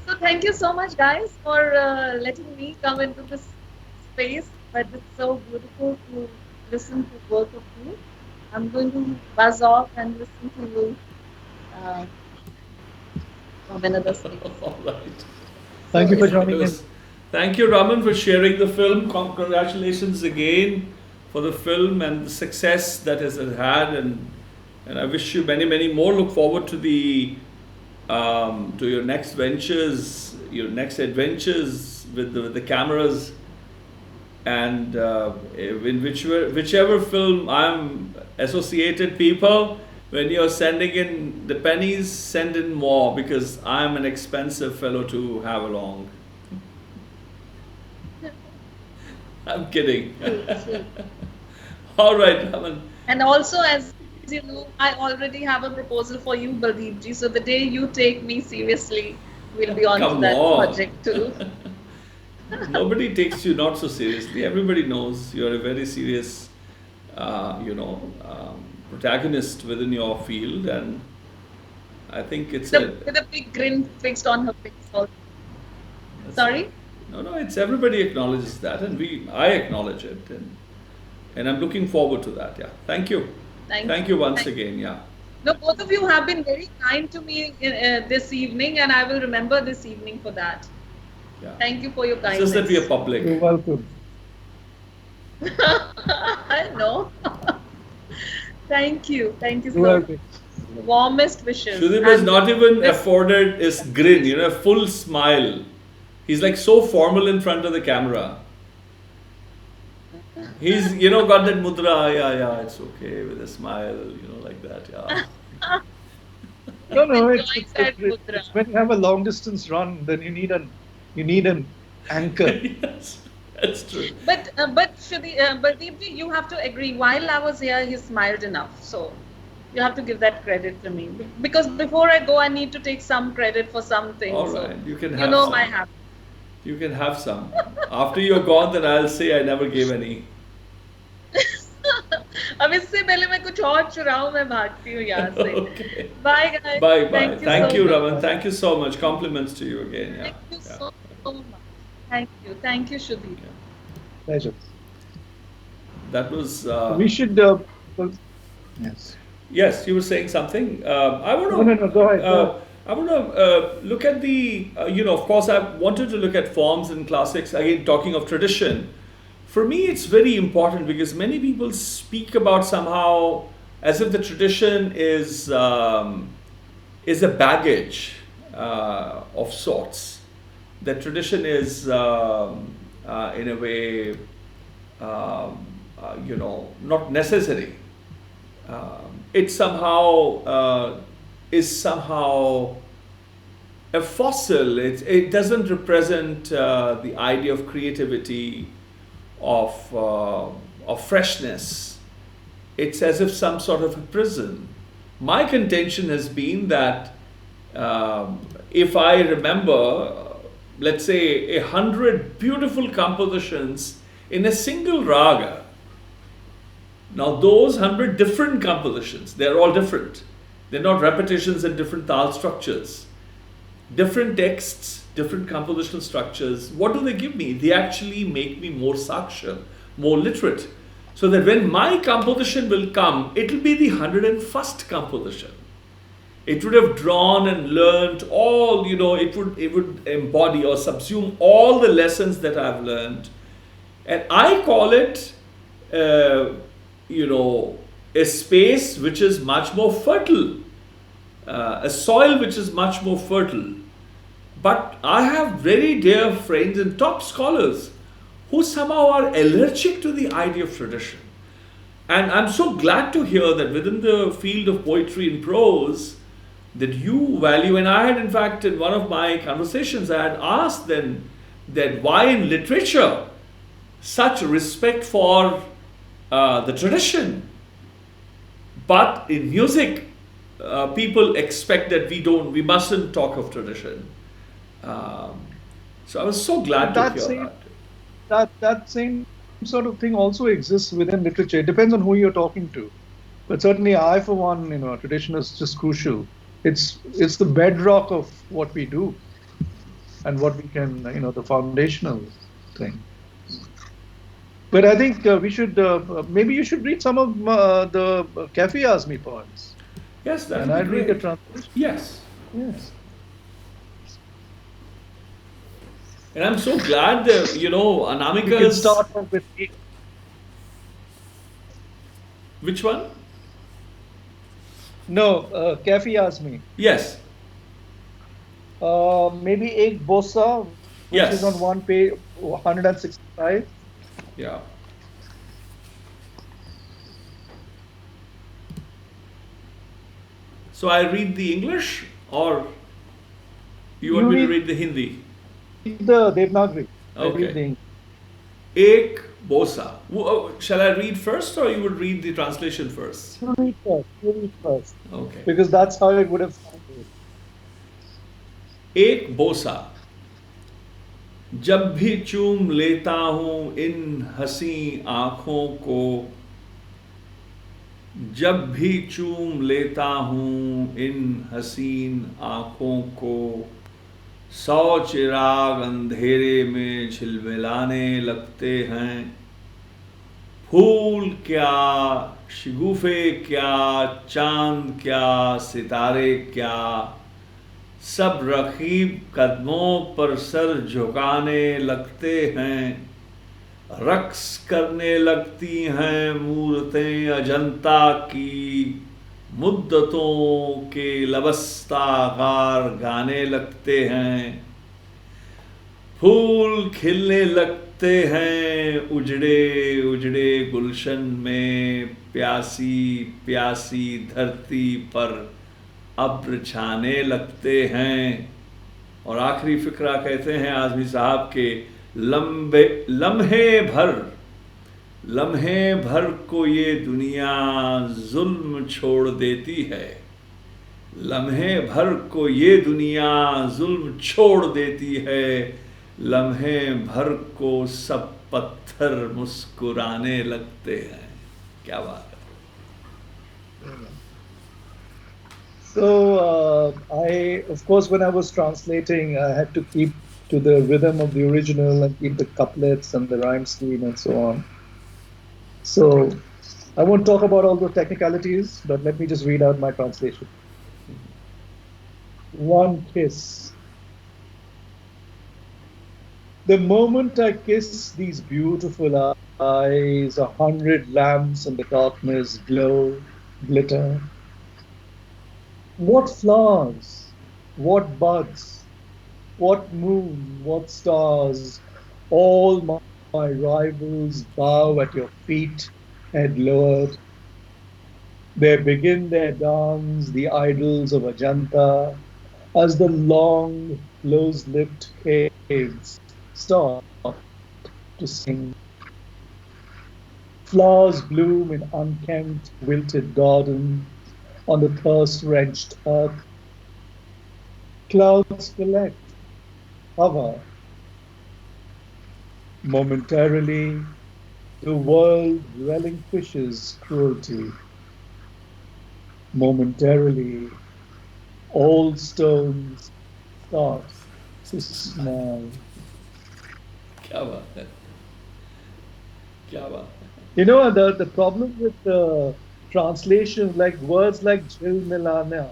So thank you so much, guys, for letting me come into this space. But it's so beautiful to listen to both of you. I'm going to buzz off and listen to you from another space. All right. Thank you for It joining in. was- Thank you, Raman, for sharing the film. Congratulations again for the film and the success that it has had, and I wish you many more. Look forward to your next ventures, your next adventures with the cameras, and in whichever film I'm associated, people. When you're sending in the pennies, send in more, because I'm an expensive fellow to have along. I'm kidding. All right, Raman. And also, as you know, I already have a proposal for you, Baldeep ji. So the day you take me seriously, we'll be on to Come that on. project too. Nobody takes you not so seriously. Everybody knows you're a very serious, protagonist within your field, and I think it's With a big grin fixed on her face. Also. Sorry? No, it's everybody acknowledges that, and I acknowledge it, and I'm looking forward to that. Yeah, thank you. Thank you once again. Yeah. No, both of you have been very kind to me this evening, and I will remember this evening for that. Yeah. Thank you for your It's kindness. just that we are public. You're welcome. I know. Thank you. Thank you You're so welcome. much. Warmest wishes. Sudeep has And not even this- afforded his grin, a full smile. He's like so formal in front of the camera. He's, got that mudra, yeah, it's okay, with a smile, like that, yeah. No, Enjoying that mudra. it's when you have a long distance run, then you need an anchor. Yes, that's true. But Baldeep ji, you have to agree. While I was here, he smiled enough. So you have to give that credit to me. Because before I go, I need to take some credit for some things. All So right, you can you have know some. my habit. You can have some. After you're gone, then I'll say I never gave any. अब इससे पहले मैं कुछ और चुराऊं मैं भागती हूँ यहाँ से. Okay. Bye guys. Bye. Thank you so much. Raman. Thank you so much. Compliments to you again. Yeah. Thank you Yeah. so much. Thank you, Sudeep. Pleasure. That was. We should. Yes. Yes, you were saying something. I want to. No, go ahead. I want to look at the. Of course, I wanted to look at forms and classics. Again, talking of tradition. For me, it's very important because many people speak about somehow as if the tradition is a baggage of sorts. That tradition is, in a way, not necessary. It somehow is somehow a fossil. It doesn't represent the idea of creativity, of freshness. It's as if some sort of a prison. My contention has been that if I remember, let's say 100 beautiful compositions in a single raga. Now those 100 different compositions, they're all different. They're not repetitions in different tal structures. Different texts, different compositional structures. What do they give me? They actually make me more saksha, more literate. So that when my composition will come, it will be the 101st composition. It would have drawn and learnt all, it would embody or subsume all the lessons that I've learned. And I call it, a space which is much more fertile, a soil which is much more fertile. But I have very dear friends and top scholars who somehow are allergic to the idea of tradition. And I'm so glad to hear that within the field of poetry and prose, that you value, and I had in fact in one of my conversations, I had asked them that why in literature such respect for the tradition, but in music people expect that we mustn't talk of tradition. So I was so glad to hear that. That same sort of thing also exists within literature. It depends on who you're talking to. But certainly I, for one, tradition is just crucial. It's the bedrock of what we do and what we can, the foundational thing. But I think we should, maybe you should read some of the Kafi Azmi poems. Yes, that and would I'll be read great. the translation. Yes. Yes. And I'm so glad that, Anamika You can start off with Which one? No, Kafi Azmi. Yes. Maybe Ek Bosa, which Yes. is on one page, 165. Yeah. So I read the English, or you want me to read the Hindi? The Devanagari. I read the Okay. English. Ek Bosa. Shall I read first, or you would read the translation first? You read first. Okay. Because that's how it would have sounded. एक बोसा, जब भी चूम लेता हूं इन हंसी आंखों को, जब भी चूम लेता हूं इन हसीन आंखों को, 100 चिराग अंधेरे में झिलमिलाने लगते हैं, फूल क्या, शगुफे क्या, चांद क्या, सितारे क्या, सब रकीब कदमों पर सर झुकाने लगते हैं, रक्स करने लगती हैं मूरतें अजंता की, मुद्दतों के लबस्ता गार गाने लगते हैं, फूल खिलने लगते हैं उजड़े उजड़े गुलशन में, प्यासी प्यासी धरती पर अब्र छाने लगते हैं। और आखिरी फिक्रा कहते हैं आज़मी साहब के, लम्हे भर को ये दुनिया जुल्म छोड़ देती है, लम्हे भर को ये दुनिया जुल्म छोड़ देती है, लम्हे भर को सब पत्थर मुस्कुराने लगते हैं। क्या बात है। So of course, when I was translating, I had to keep to the rhythm of the original and keep the couplets and the rhyme scheme and so on. So I won't talk about all the technicalities, but let me just read out my translation. One kiss. The moment I kiss these beautiful eyes, 100 lamps in the darkness glow, glitter. What flowers, what buds, what moon, what stars, all my rivals bow at your feet, head lowered. They begin their dance, the idols of Ajanta. as the long, close-lipped caves start to sing. Flowers bloom in unkempt, wilted garden on the thirst-wrenched earth. Clouds collect, hover. Momentarily, the world relinquishes cruelty. Momentarily, old stones start to smile. क्या बात है, क्या बात है. You know, the problem with the translations, like words like Jil Milana,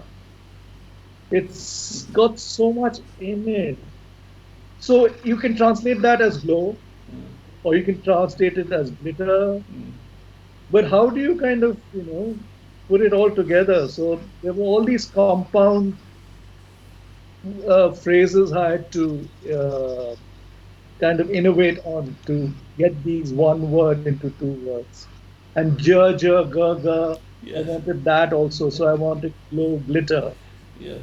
it's got so much in it. So you can translate that as glow, or you can translate it as glitter. But how do you kind of, put it all together? So there were all these compound phrases I had to kind of innovate on to get these one word into two words. And ja, ga, I wanted that also. So I wanted glow, glitter. Yeah.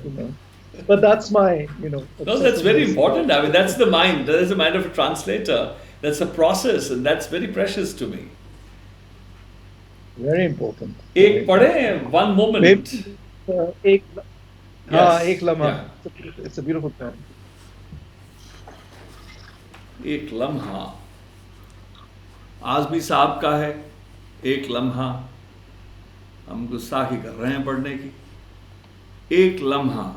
But that's my, No, that's very important. I mean, that's the mind. That is the mind of a translator. That's a process, and that's very precious to me. Very important. एक पढ़े, one moment. Ek Yes. lamha. Yeah. It's a beautiful term. एक लम्हा. आज़मी साहब का है एक लम्हा. हम गुस्ताखी कर रहे हैं पढ़ने की. एक लम्हा,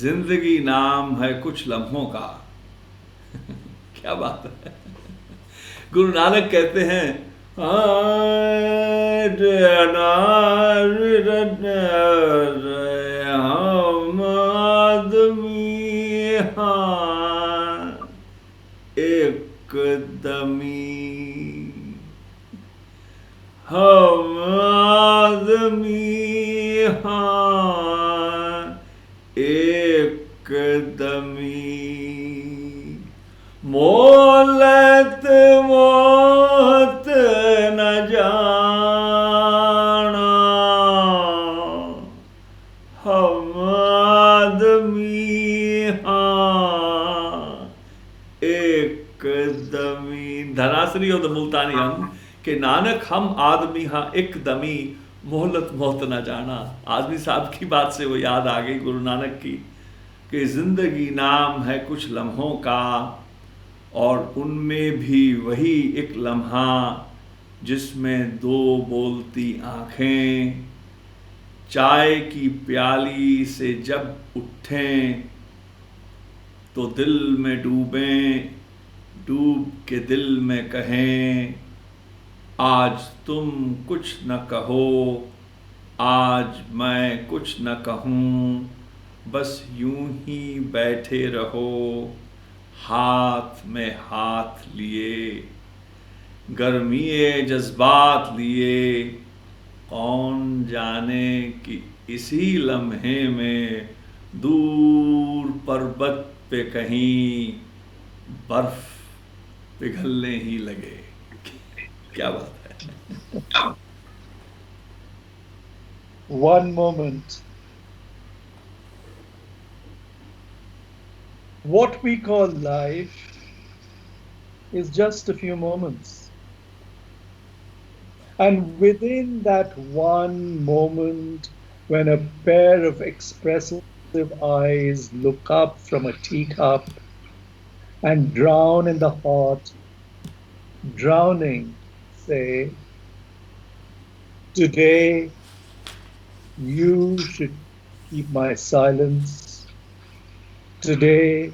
जिंदगी नाम है कुछ लम्हों का. क्या बात है. गुरु नानक कहते हैं, हम आदमी एक दमी, हम आदमी एक दमी, मोलत मौत न जाना, हम आदमी एक दमी. धनासरी और मुल्तानी अंग के नानक हम आदमी एक दमी, मोहलत मौत न जाना. आज़मी साहब की बात से वो याद आ गई गुरु नानक की कि जिंदगी नाम है कुछ लम्हों का, और उनमें भी वही एक लम्हा जिसमें दो बोलती आँखें चाय की प्याली से जब उठें तो दिल में डूबें, डूब के दिल में कहें आज तुम कुछ न कहो, आज मैं कुछ न कहूँ, बस यूं ही बैठे रहो हाथ में हाथ लिए, गर्मीए जज्बात लिए. कौन जाने कि इसी लम्हे में दूर पर्वत पे कहीं बर्फ पिघलने ही लगे. क्या बात है. One moment. What we call life is just a few moments. And within that one moment, when a pair of expressive eyes look up from a teacup and drown in the heart, drowning, say, today you should keep my silence. Today,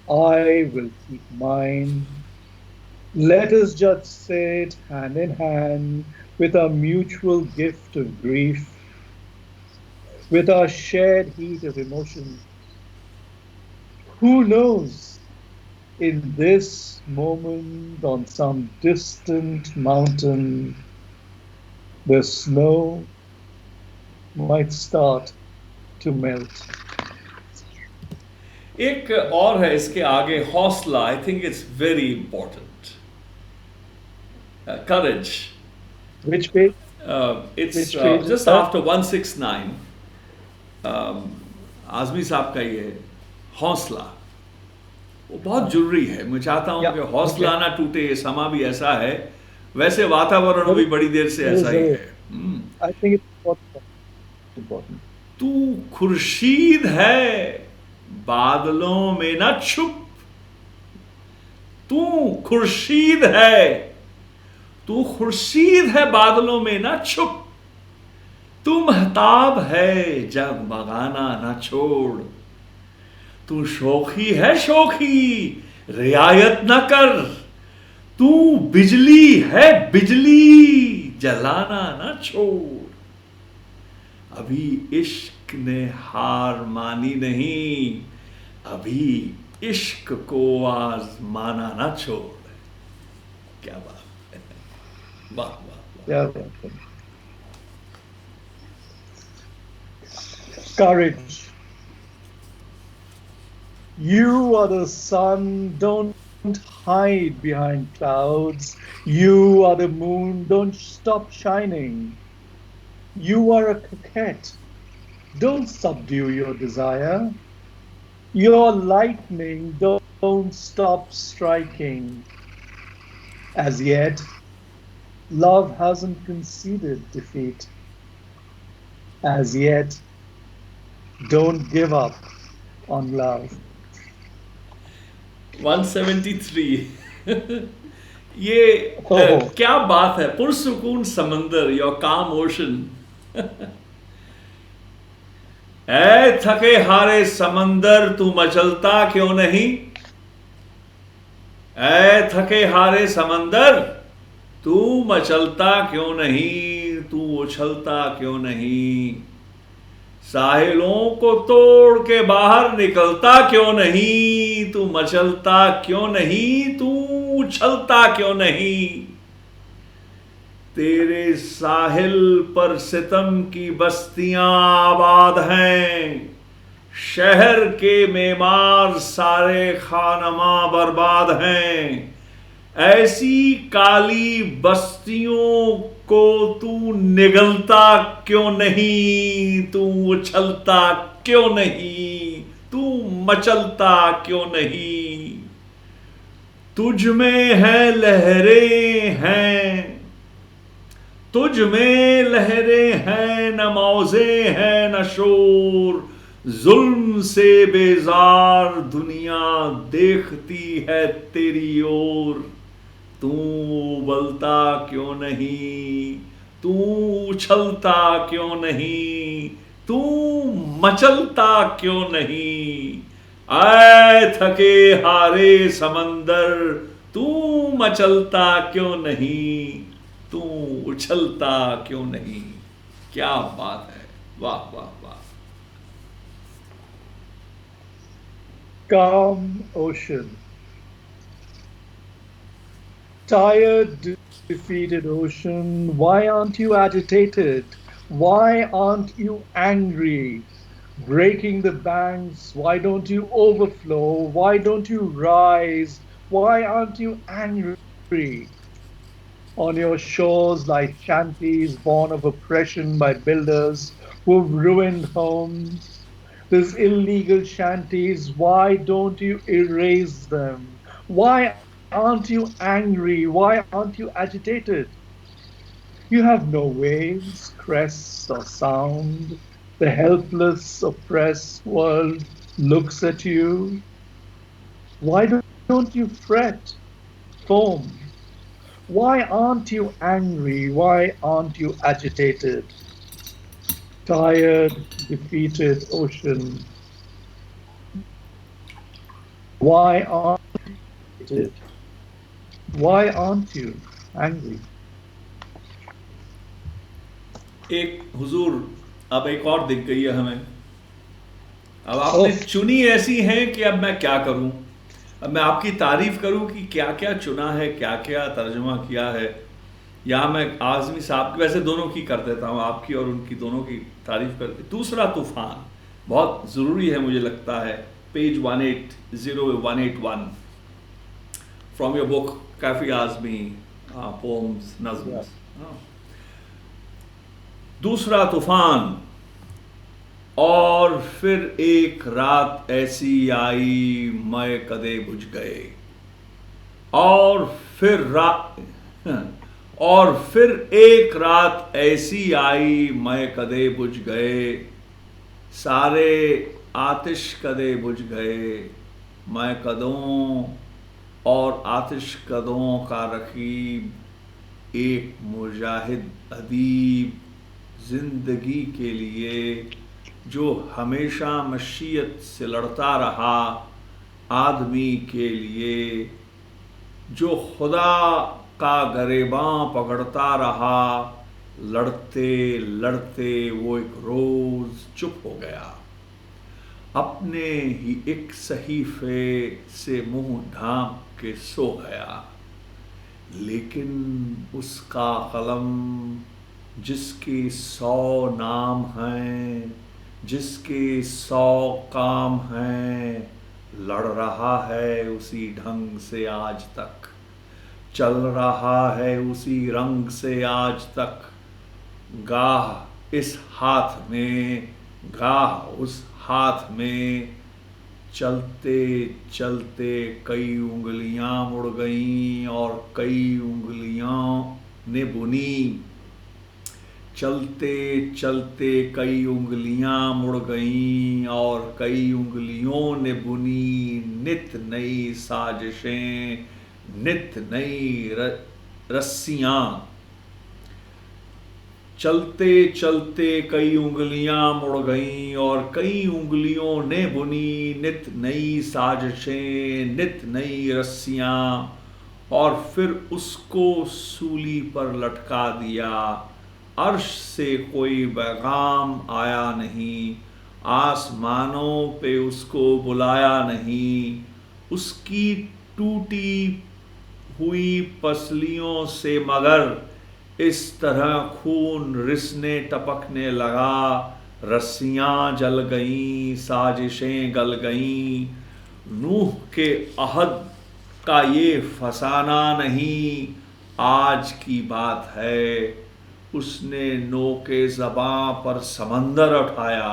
I will keep mine. Let us just sit hand in hand with our mutual gift of grief, with our shared heat of emotion. Who knows, in this moment on some distant mountain, the snow might start to melt. एक और है इसके आगे, हौसला. I think it's very important. Courage. Which page? It's Which page just after 169. Azmi साहब का ये हौसला, वो बहुत जरूरी है। मैं चाहता हूँ कि हौसला ना टूटे, ये समा भी ऐसा है, वैसे वातावरण भी बड़ी देर से ऐसा ही है। I think it's important. तू खुर्शीद है बादलों में न छुप, तू खुर्शीद है, तू खुर्शीद है बादलों में न छुप, तू महताब है जगमगाना न छोड़, तू शोखी है शोखी रियायत न कर, तू बिजली है बिजली जलाना न छोड़, अभी इश्क ने हार मानी नहीं, अभी इश्क को आजमाना ना छोड़। क्या बात है, वाह वाह। क्या बात है। Courage. You are the sun, don't hide behind clouds. You are the moon, don't stop shining. You are a coquette, don't subdue your desire. Your lightning, don't stop striking. As yet, love hasn't conceded defeat. As yet, don't give up on love. 173 ये क्या बात है, पुरसुकून समंदर, your काम ocean. ऐ थके हारे समंदर तू मचलता क्यों नहीं, ऐ थके हारे समंदर तू मचलता क्यों नहीं, तू उछलता क्यों नहीं, साहिलों को तोड़ के बाहर निकलता क्यों नहीं, तू मचलता क्यों नहीं, तू उछलता क्यों नहीं, तेरे साहिल पर सितम की बस्तियां आबाद हैं, शहर के मेमार सारे खानमा बर्बाद हैं, ऐसी काली बस्तियों को तू निगलता क्यों नहीं, तू उछलता क्यों नहीं, तू मचलता क्यों नहीं, तुझ में है लहरें हैं, तुझ में लहरें हैं, न मौजे हैं न शोर, जुल्म से बेजार दुनिया देखती है तेरी ओर, तू उबलता क्यों नहीं, तू उछलता क्यों नहीं, तू मचलता क्यों नहीं, आए थके हारे समंदर तू मचलता क्यों नहीं, तू उछलता क्यों नहीं। क्या बात है, वाह वाह वाह। Calm ocean. Tired, defeated ocean, why aren't you agitated? Why aren't you angry? Breaking the banks, why don't you overflow? Why don't you rise? Why aren't you angry? On your shores lie shanties born of oppression by builders who've ruined homes. These illegal shanties, why don't you erase them? Why aren't you angry? Why aren't you agitated? You have no waves, crests, or sound. The helpless, oppressed world looks at you. Why don't you fret, foam? Why aren't you angry? Why aren't you agitated? Tired, defeated ocean, why aren't you agitated? Why aren't you angry? एक हुजूर अब एक और दिख गई है हमें। अब आपने चुनी ऐसी है कि अब मैं क्या करूं, अब मैं आपकी तारीफ करूं कि क्या क्या चुना है, क्या क्या तर्जुमा किया है, या मैं आज़मी साहब की, वैसे दोनों की कर देता हूं, आपकी और उनकी दोनों की तारीफ करके। दूसरा तूफान बहुत ज़रूरी है मुझे लगता है, पेज 181 फ्रॉम योर बुक काफ़ी आज़मी पोम्स नज़्म्स। दूसरा तूफान और फिर एक रात ऐसी आई मैं कदे बुझ गए, और फिर एक रात ऐसी आई मैं कदे बुझ गए, सारे आतिश कदे बुझ गए, मैं कदों और आतिश कदों का रकीब, एक मुजाहिद अदीब जिंदगी के लिए जो हमेशा मशीयत से लड़ता रहा, आदमी के लिए जो खुदा का गरेबां पकड़ता रहा, लड़ते लड़ते वो एक रोज चुप हो गया, अपने ही एक सहीफे से मुंह ढांप के सो गया। लेकिन उसका कलम जिसके 100 नाम हैं, जिसके 100 काम हैं, लड़ रहा है उसी ढंग से आज तक, चल रहा है उसी रंग से आज तक, गाह इस हाथ में गाह उस हाथ में, चलते चलते कई उंगलियां मुड़ गईं और कई उंगलियों ने बुनी, चलते चलते कई उंगलियां मुड़ गईं और कई उंगलियों ने बुनी, नित नई साजिशें, नित नई रस्सियां, चलते चलते कई उंगलियां मुड़ गईं और कई उंगलियों ने बुनी, नित नई साजिशें, नित नई रस्सियां, और फिर उसको सूली पर लटका दिया। अर्श से कोई पैगाम आया नहीं, आसमानों पे उसको बुलाया नहीं, उसकी टूटी हुई पसलियों से मगर इस तरह खून रिसने टपकने लगा, रस्सियां जल गईं, साजिशें गल गईं। नूह के अहद का ये फसाना नहीं, आज की बात है, उसने नोके ज़बां पर समंदर उठाया,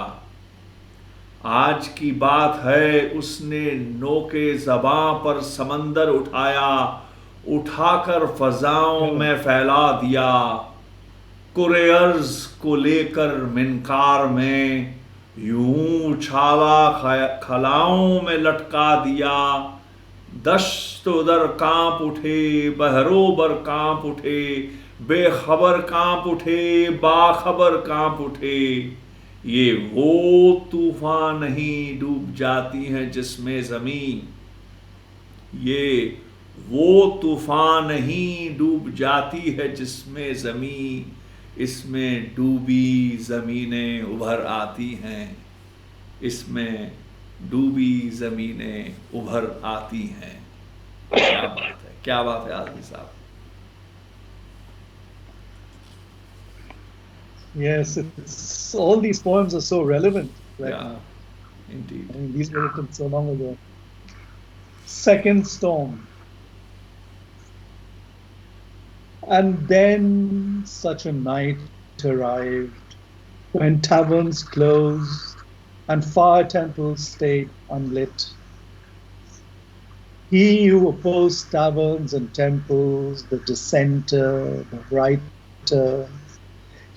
आज की बात है, उसने नोके ज़बां पर समंदर उठाया, उठाकर फजाओं में फैला दिया, कुरे अर्ज को लेकर मिनकार में यूं उछाला खलाओं में लटका दिया, दश्त उधर कांप उठे, बहरोबर कांप उठे, बेखबर कांप उठे, बाखबर कांप उठे। ये वो तूफान नहीं डूब जाती हैं जिसमें जमीन, ये वो तूफान नहीं डूब जाती है जिसमें जमीन, इसमें डूबी जमीनें उभर आती हैं, इसमें डूबी जमीनें उभर आती हैं। क्या बात है, क्या बात है आदमी साहब। Yes, all these poems are so relevant right now. Indeed. I mean, these were written so long ago. Second storm. And then such a night arrived when taverns closed and fire temples stayed unlit. He who opposed taverns and temples, the dissenter, the writer,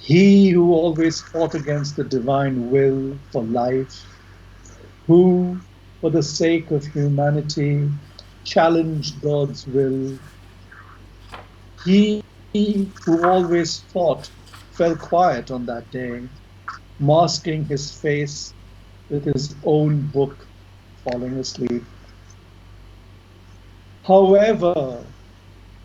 he who always fought against the divine will for life, who, for the sake of humanity, challenged God's will, he who always fought fell quiet on that day, masking his face with his own book, falling asleep. However,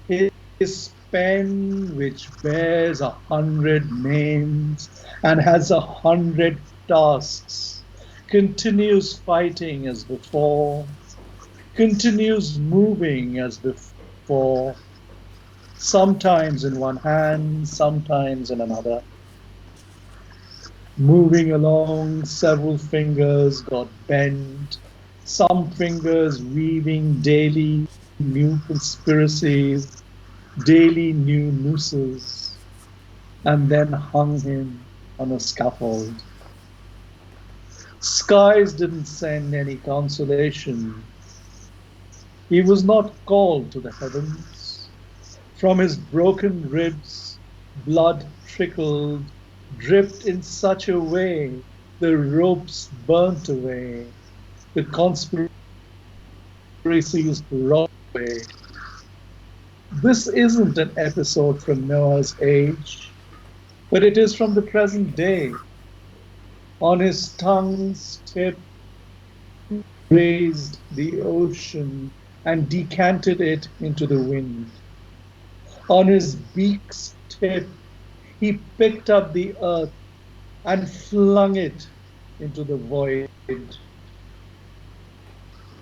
his pen, which bears 100 names and has 100 tasks, continues fighting as before, continues moving as before, sometimes in one hand, sometimes in another. Moving along, several fingers got bent, some fingers weaving daily new conspiracies, daily new nooses, and then hung him on a scaffold. Skies didn't send any consolation. He was not called to the heavens. From his broken ribs, blood trickled, dripped in such a way, the ropes burnt away, the conspiracies rot away. This isn't an episode from Noah's age, but it is from the present day. On his tongue's tip, raised the ocean and decanted it into the wind. On his beak's tip, he picked up the earth and flung it into the void.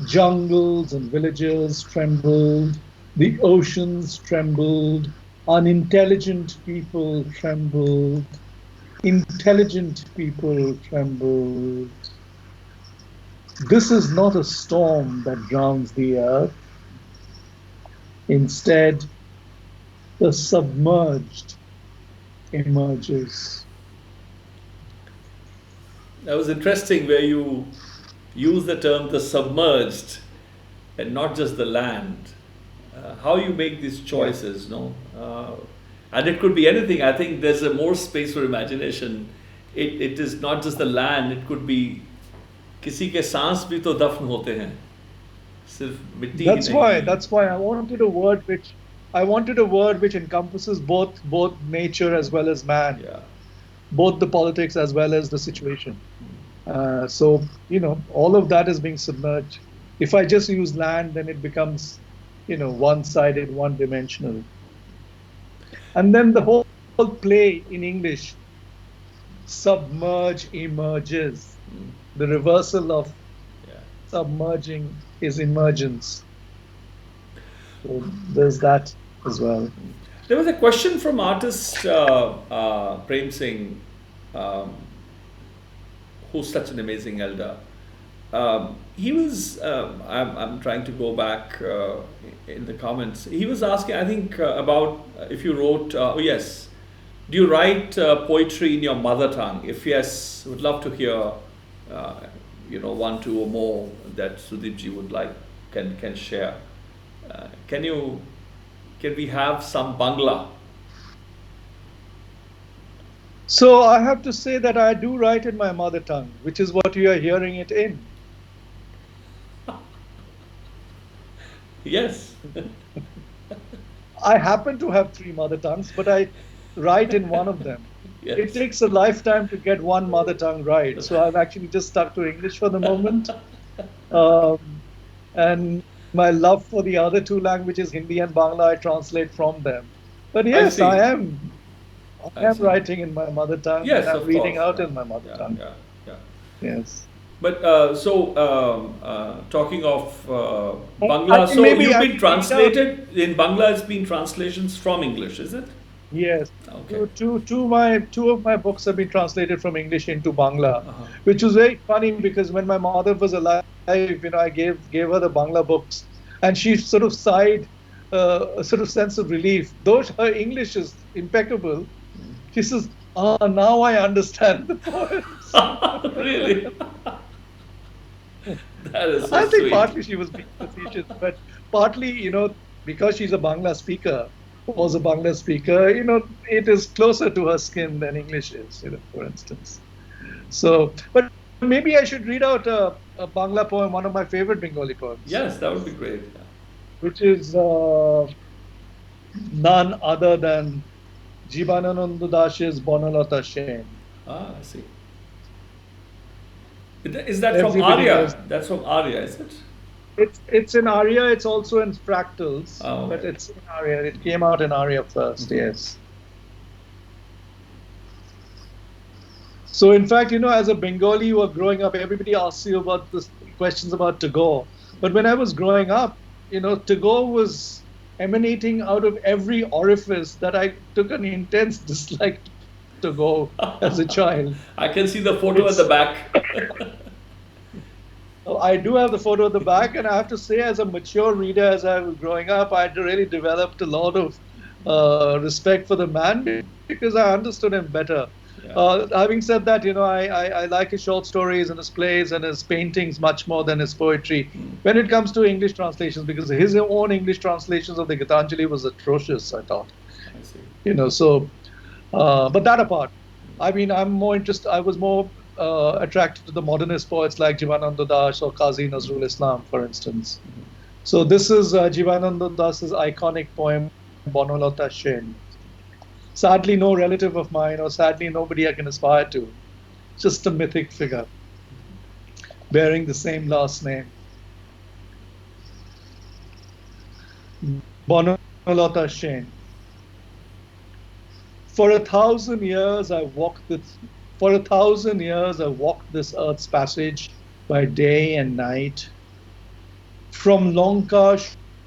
Jungles and villages trembled, the oceans trembled, unintelligent people trembled, intelligent people trembled. This is not a storm that drowns the earth. Instead, the submerged emerges. That was interesting where you use the term the submerged and not just the land. How you make these choices, no? And it could be anything. I think there's a more space for imagination. It is not just the land, it could be किसी के सांस भी तो दफन होते हैं सिर्फ मिट्टी ही नहीं. That's why I wanted a word which encompasses both nature as well as man. Yeah. Both the politics as well as the situation. So, all of that is being submerged. If I just use land, then it becomes, one-sided, one-dimensional. And then the whole play in English, submerge emerges. The reversal of submerging is emergence. So there's that as well. There was a question from artist Prem Singh, who's such an amazing elder. He was, I'm trying to go back in the comments. He was asking, I think, about if you wrote, do you write poetry in your mother tongue? If yes, would love to hear, one, two or more that Sudeepji would like, can share. Can we have some Bangla? So I have to say that I do write in my mother tongue, which is what you are hearing it in. Yes. I happen to have 3 mother tongues, but I write in one of them. Yes. It takes a lifetime to get one mother tongue right. So I've actually just stuck to English for the moment. And my love for the other 2 languages, Hindi and Bangla, I translate from them. But yes, I am writing in my mother tongue. Yes, and I'm reading course. out in my mother tongue. Yeah. Yes. But talking of Bangla, so you've been translated in Bangla. It's been translations from English, is it? Yes. Okay. Two of my books have been translated from English into Bangla, which was very funny because when my mother was alive, I gave her the Bangla books, and she sort of sighed a sort of sense of relief. Though her English is impeccable, she says, now I understand the poems. Really? That is so I think sweet. partly she was being facetious, but partly, because she's a Bangla speaker, was a Bangla speaker, it is closer to her skin than English is, for instance. So, but maybe I should read out a Bangla poem, one of my favorite Bengali poems. Yes, that would be great. Which is none other than Jibanananda Das's Bonalata Sen. I see. Is that from Everybody Aria? knows. That's from Aria, is it? It's in Aria, it's also in Fractals, Oh, but okay. it's in Aria. It came out in Aria first, yes. So in fact, as a Bengali, you are growing up, everybody asks you about this questions about Tagore. But when I was growing up, Tagore was emanating out of every orifice that I took an intense dislike to Tagore as a child. I can see the photo at the back. I do have the photo at the back, and I have to say, as a mature reader, as I was growing up, I really developed a lot of respect for the man because I understood him better. Having said that, I like his short stories and his plays and his paintings much more than his poetry. When it comes to English translations, because his own English translations of the Gitanjali was atrocious, I thought. I see. But that apart, I was more attracted to the modernist poets like Jivananda Das or Qazi Nazrul Islam, for instance. So this is Jivananda Das's iconic poem, Bonolata Shen. Sadly, no relative of mine, or sadly, nobody I can aspire to. Just a mythic figure bearing the same last name. Bonolata Shen. For 1,000 years I walked this earth's passage by day and night. From Lanka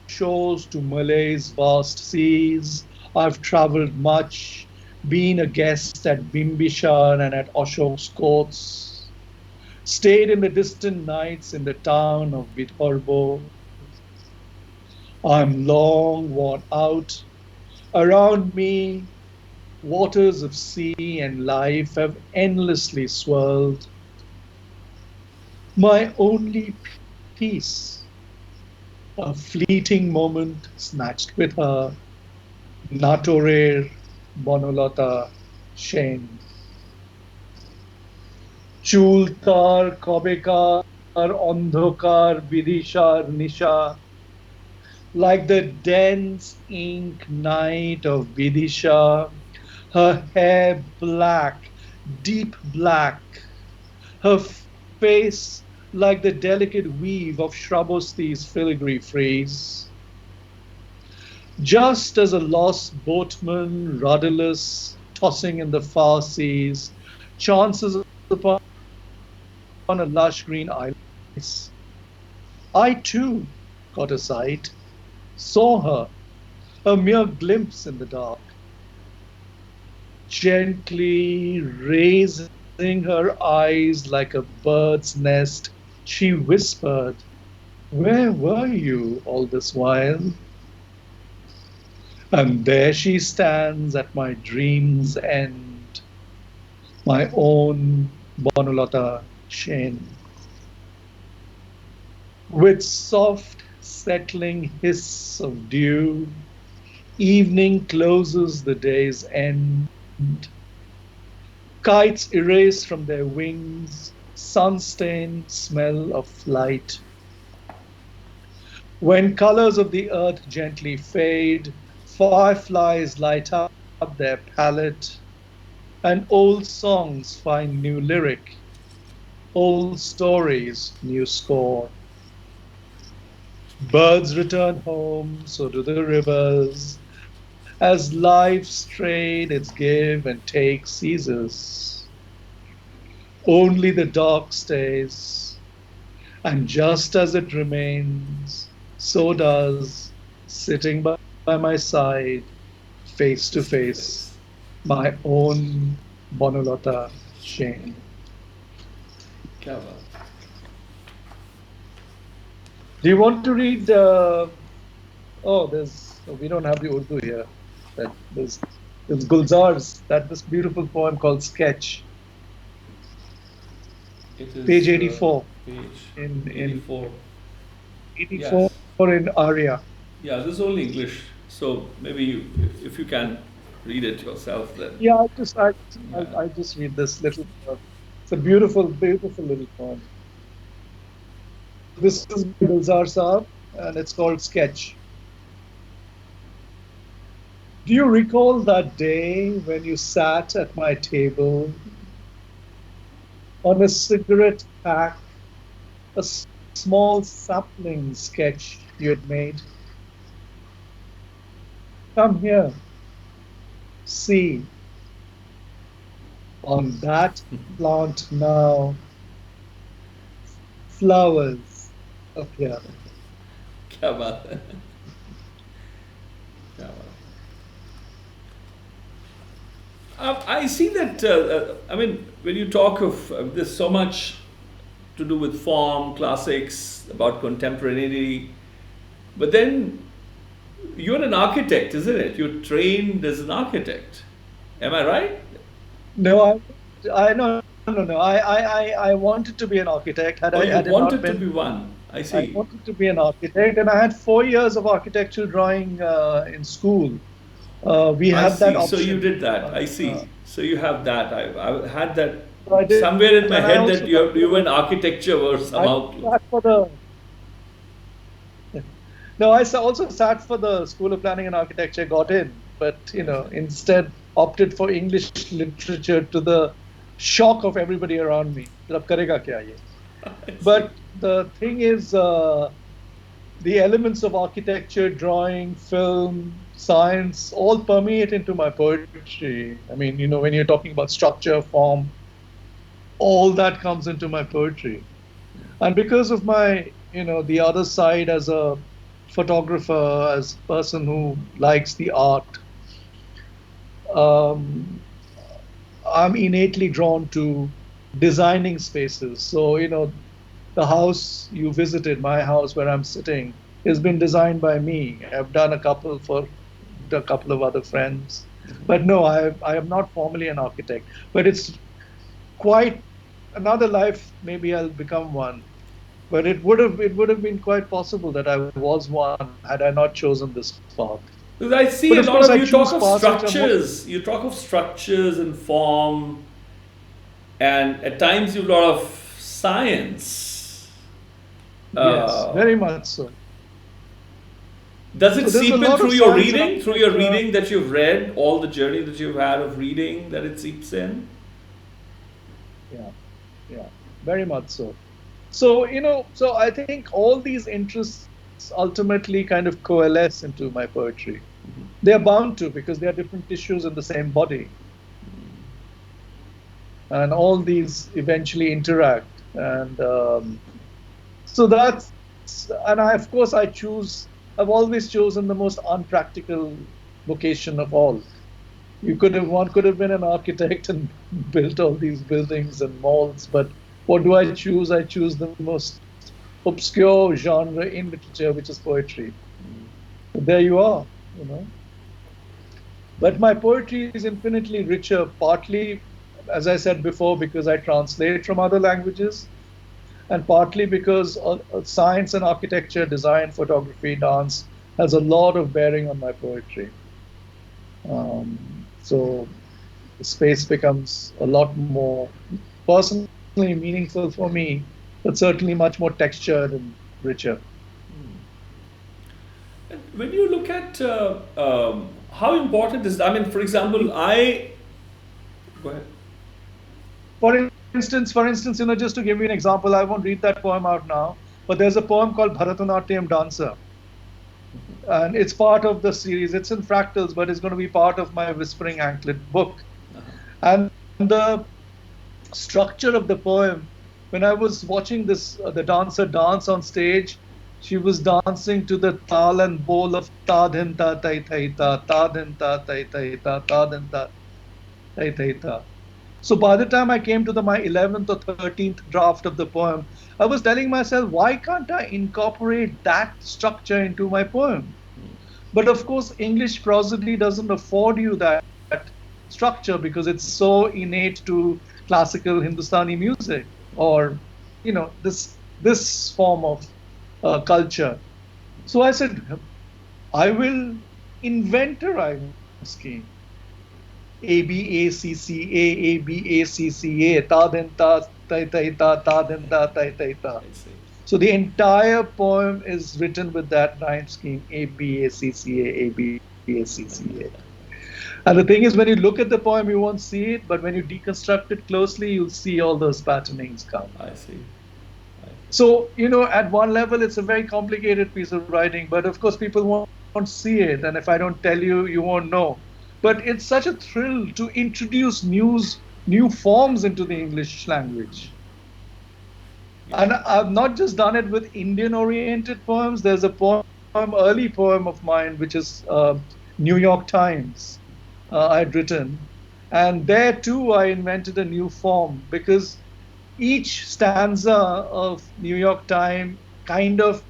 shores to Malay's vast seas, I've traveled much, been a guest at Bimbishar and at Ashok's courts, stayed in the distant nights in the town of Vidarbha. I'm long worn out. Around me, waters of sea and life have endlessly swirled. My only peace, a fleeting moment snatched with her, Natorer Bonolata Shen. Chultar Kobekar Andhokar Vidishar Nisha, like the dense ink night of Vidisha, her hair black, deep black, her face like the delicate weave of Shrabosti's filigree frieze. Just as a lost boatman, rudderless, tossing in the far seas, chances upon a lush green island, I too caught a sight, saw her, a mere glimpse in the dark. Gently raising her eyes like a bird's nest, she whispered, "Where were you all this while?" And there she stands at my dream's end, my own Bonolata Shen. With soft settling hiss of dew, evening closes the day's end. Kites erase from their wings sun-stained smell of flight. When colors of the earth gently fade, fireflies light up their palette, and old songs find new lyric, old stories new score. Birds return home, so do the rivers, as life's trade its give and take ceases. Only the dark stays, and just as it remains, so does, sitting by my side, face to face, my own Bonolata Shen. Kya baat. Do you want to read? We don't have the Urdu here. There's Gulzar's, this beautiful poem called Sketch. It is, page 84. Page in 84. 84 Yes. in Aria. Yeah, this is only English. So maybe if you can read it yourself, then. Yeah, I just read this little poem. It's a beautiful, beautiful little poem. This is Gulzar Saab, and it's called Sketch. Do you recall that day when you sat at my table on a cigarette pack, a small sapling sketch you had made? Come here. See. On that plant now, flowers appear. Kya baat hai. Kya baat. I see that, when you talk of, there's so much to do with form, classics, about contemporaneity, but then you're an architect, isn't it? You're trained as an architect. Am I right? No, I no no no. I wanted to be an architect. Oh, you Had it not wanted to been, be one. I I see. wanted to be an architect, and I had 4 years of architectural drawing in school. We I had that see. So you option. did that. I see. So you have that. I had that So I did, somewhere in my and I head also that you were in architecture or somehow. I sat for the. No, also sat for the School of Planning and Architecture, got in, but instead opted for English literature to the shock of everybody around me. "Ab karega kya ye?" But the thing is, the elements of architecture, drawing, film, science all permeate into my poetry. I mean, when you're talking about structure, form, all that comes into my poetry. And because of my, the other side as a photographer, as a person who likes the art, I'm innately drawn to designing spaces. So, the house you visited, my house where I'm sitting, has been designed by me. I've done a couple for a couple of other friends. But no, I am not formally an architect. But it's quite another life, maybe I'll become one. But it would have been quite possible that I was one had I not chosen this path. Because I see But a of lot course, of I you choose talk of paths which are more- structures. You talk of structures and form, and at times you have a lot of science. Yes, very much so. Does it So there's seep a in lot through of your science reading? around Through your that, reading that you've read, all the journey that you've had of reading, that it seeps in? Yeah, very much so. So, so I think all these interests ultimately kind of coalesce into my poetry. They're bound to, because they are different tissues in the same body. And all these eventually interact. And so that's, and of course, I've always chosen the most unpractical vocation of all. One could have been an architect and built all these buildings and malls, but what do I choose? I choose the most obscure genre in literature, which is poetry. There you are, But my poetry is infinitely richer, partly, as I said before, because I translate from other languages, and partly because science and architecture, design, photography, dance has a lot of bearing on my poetry. So the space becomes a lot more personally meaningful for me, but certainly much more textured and richer. And when you look at how important is, I mean, for example, go ahead. For instance, just to give you an example, I won't read that poem out now, but there's a poem called Bharatanatyam Dancer. And it's part of the series. It's in fractals, but it's going to be part of my Whispering Anklet book. And the structure of the poem, when I was watching the dancer dance on stage, she was dancing to the tal and bowl of ta dhin ta tai tai ta, ta dhin ta tai tai ta, ta dhin ta tai tai ta. So by the time I came to my 11th or 13th draft of the poem, I was telling myself, why can't I incorporate that structure into my poem? But of course, English prosody doesn't afford you that structure because it's so innate to classical Hindustani music or, this form of culture. So I said, I will invent a rhyme scheme. ABACCA, ABACCA, ta den ta, tai tai ta, ta den ta, tai tai ta. So the entire poem is written with that rhyme scheme, ABACCA, ABACCA. And the thing is, when you look at the poem, you won't see it, but when you deconstruct it closely, you'll see all those patternings come. I see. So, at one level, it's a very complicated piece of writing, but of course, people won't see it. And if I don't tell you, you won't know. But it's such a thrill to introduce new forms into the English language. And I've not just done it with Indian-oriented poems. There's a early poem of mine, which is New York Times, I'd written. And there, too, I invented a new form because each stanza of New York Times kind of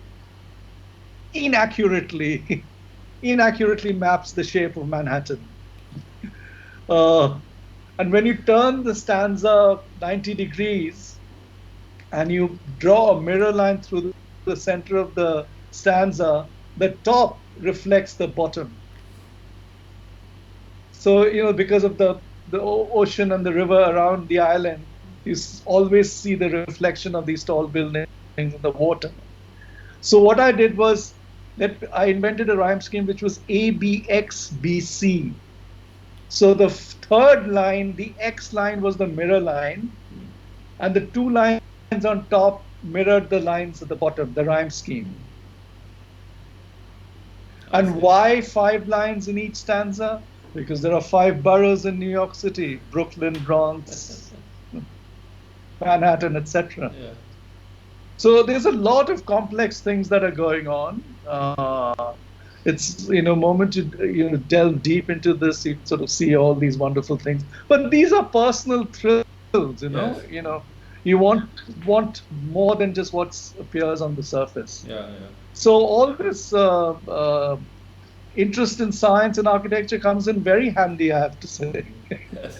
inaccurately maps the shape of Manhattan. And when you turn the stanza 90 degrees and you draw a mirror line through the center of the stanza, the top reflects the bottom. So, because of the ocean and the river around the island, you always see the reflection of these tall buildings in the water. So what I did was that I invented a rhyme scheme which was ABXBC. So the third line, the X line, was the mirror line, and the two lines on top mirrored the lines at the bottom, the rhyme scheme. And why 5 lines in each stanza? Because there are 5 boroughs in New York City: Brooklyn, Bronx, Manhattan, etc. Yeah. So there's a lot of complex things that are going on. It's moment to delve deep into this, you sort of see all these wonderful things. But these are personal thrills, Yes. You want more than just what appears on the surface. Yeah. So all this interest in science and architecture comes in very handy, I have to say. Yes.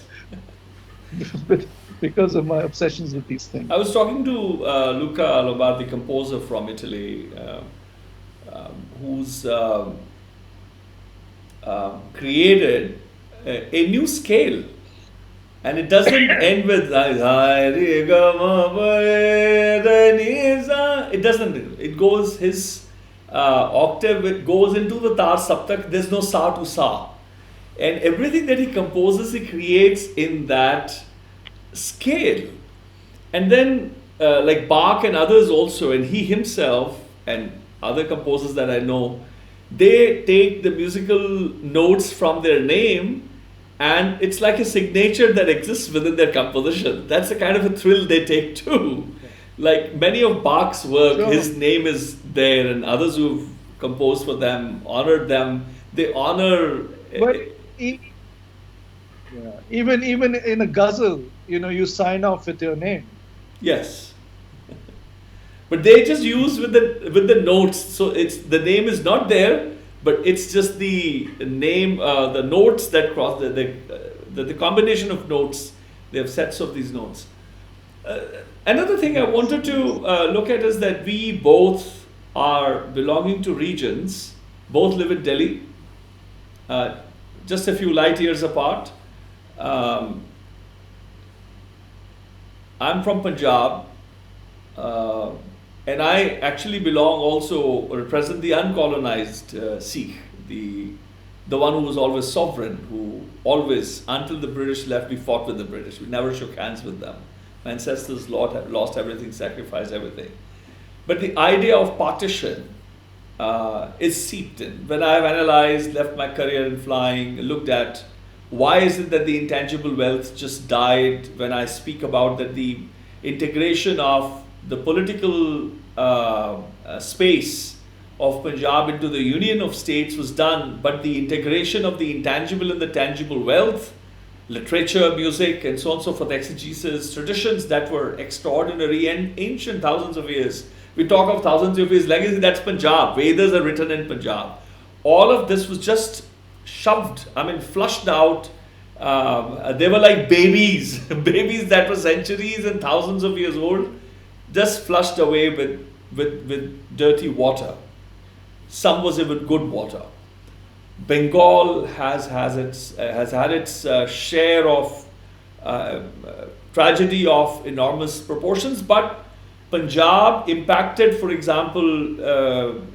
Because of my obsessions with these things. I was talking to Luca Lobar, the composer from Italy, who's created a new scale. And it doesn't end with it doesn't. It goes his octave. It goes into the tar saptak. There's no sa to sa, and everything that he composes, he creates in that scale. And then like Bach and others also, and he himself and other composers that I know, they take the musical notes from their name, and it's like a signature that exists within their composition. That's the kind of a thrill they take too. Like many of Bach's work, Sure. his name is there, and others who've composed for them, honored them, they honor. But even in a ghazal, you sign off with your name. Yes. But they just use with the notes, so the name is not there, but it's just the name, the notes that cross the combination of notes. They have sets of these notes. Another thing I wanted to look at is that we both are belonging to regions. Both live in Delhi, just a few light years apart. I'm from Punjab. And I actually belong also, represent the uncolonized Sikh, the one who was always sovereign, who always, until the British left, we fought with the British. We never shook hands with them. My ancestors lost everything, sacrificed everything. But the idea of partition is seeped in. When I've analyzed, left my career in flying, looked at why is it that the intangible wealth just died, when I speak about that the integration of the political space of Punjab into the Union of States was done, but the integration of the intangible and the tangible wealth, literature, music, and so on and so forth, exegesis, traditions that were extraordinary and ancient, thousands of years. We talk of thousands of years legacy, that's Punjab. Vedas are written in Punjab. All of this was just shoved, flushed out. They were like babies, babies that were centuries and thousands of years old, just flushed away with dirty water. Some was even good water. Bengal has had its share of tragedy of enormous proportions, but Punjab impacted, for example,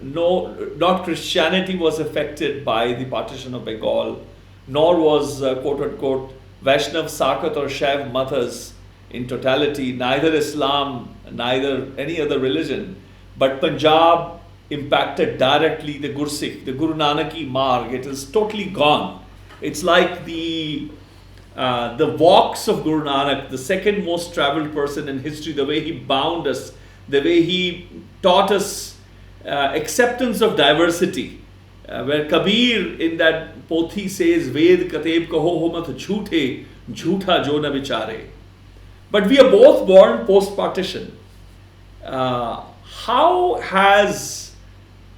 not Christianity was affected by the partition of Bengal, nor was quote unquote Vaishnav Sakat or Shaiv Mathas in totality, neither Islam, neither any other religion, but Punjab impacted directly the Gursikh, the Gurū Nānak Marg. It is totally gone. It's like the walks of Gurū Nānak, the second most traveled person in history, the way he bound us, the way he taught us acceptance of diversity. Where Kabir in that Pothi says, Ved Kateb kaho ho mat jhoothe, jhootha jo na bichare. But we are both born post-partition. How has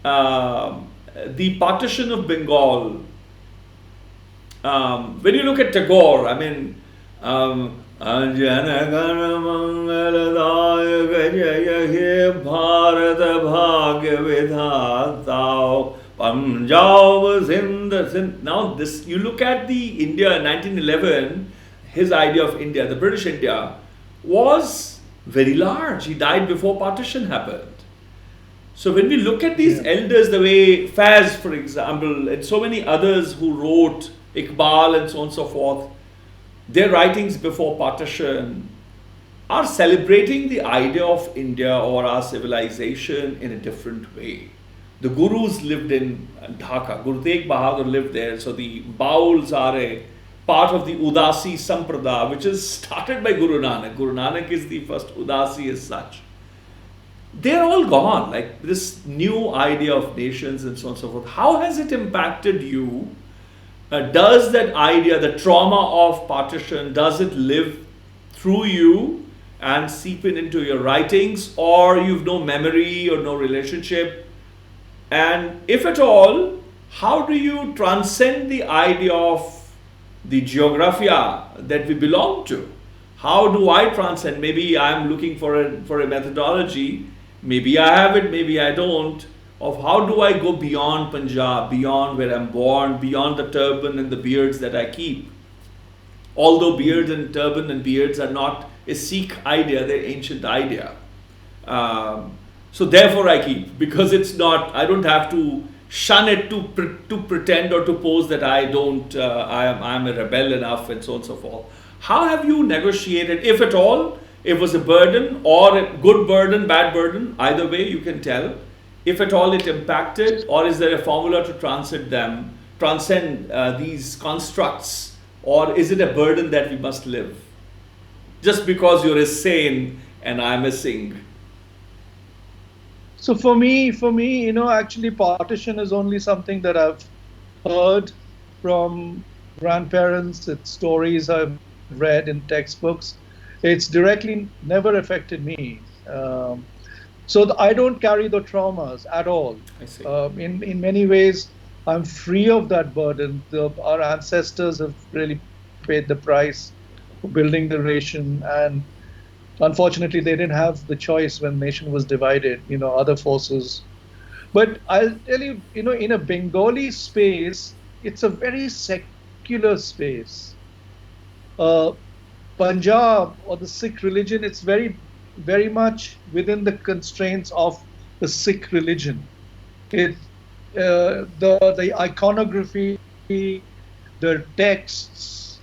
the partition of Bengal, when you look at Tagore, Anjana Mangaladaya Jaya He Bharat Bhagya Vidhatao Punjab Sindh. Now this, you look at the India 1911, his idea of India, the British India, was very large. He died before partition happened. So when we look at these elders, the way Faz, for example, and so many others who wrote, Iqbal and so on and so forth, their writings before partition are celebrating the idea of India or our civilization in a different way. The Gurus lived in Dhaka. Guru Tegh Bahadur lived there. So the Bauls are a part of the Udasi Samprada, which is started by Guru Nanak. Guru Nanak is the first Udasi as such. They're all gone. Like this new idea of nations and so on and so forth. How has it impacted you? Does that idea, the trauma of partition, does it live through you and seep into your writings, or you've no memory or no relationship? And if at all, how do you transcend the idea of the geographia that we belong to? How do I transcend? Maybe I'm looking for a methodology. Maybe I have it, maybe I don't. Of how do I go beyond Punjab, beyond where I'm born, beyond the turban and the beards that I keep? Although beards and turban and beards are not a Sikh idea, they're ancient idea. So therefore I keep, because it's not, I don't have to shun it to pretend or to pose that I don't, I'm a rebel enough and so on and so forth. How have you negotiated, if at all, it was a burden or a good burden, bad burden, either way you can tell. If at all it impacted, or is there a formula to transcend these constructs, or is it a burden that we must live? Just because you're a Sen and I'm a Singh. So for me, actually partition is only something that I've heard from grandparents. It's stories I've read in textbooks. It's directly never affected me. So I don't carry the traumas at all. I see. In many ways, I'm free of that burden. Our ancestors have really paid the price for building the nation, and unfortunately, they didn't have the choice when nation was divided. Other forces. But I'll tell you, in a Bengali space, it's a very secular space. Punjab or the Sikh religion, it's very much within the constraints of the Sikh religion. The iconography, the texts,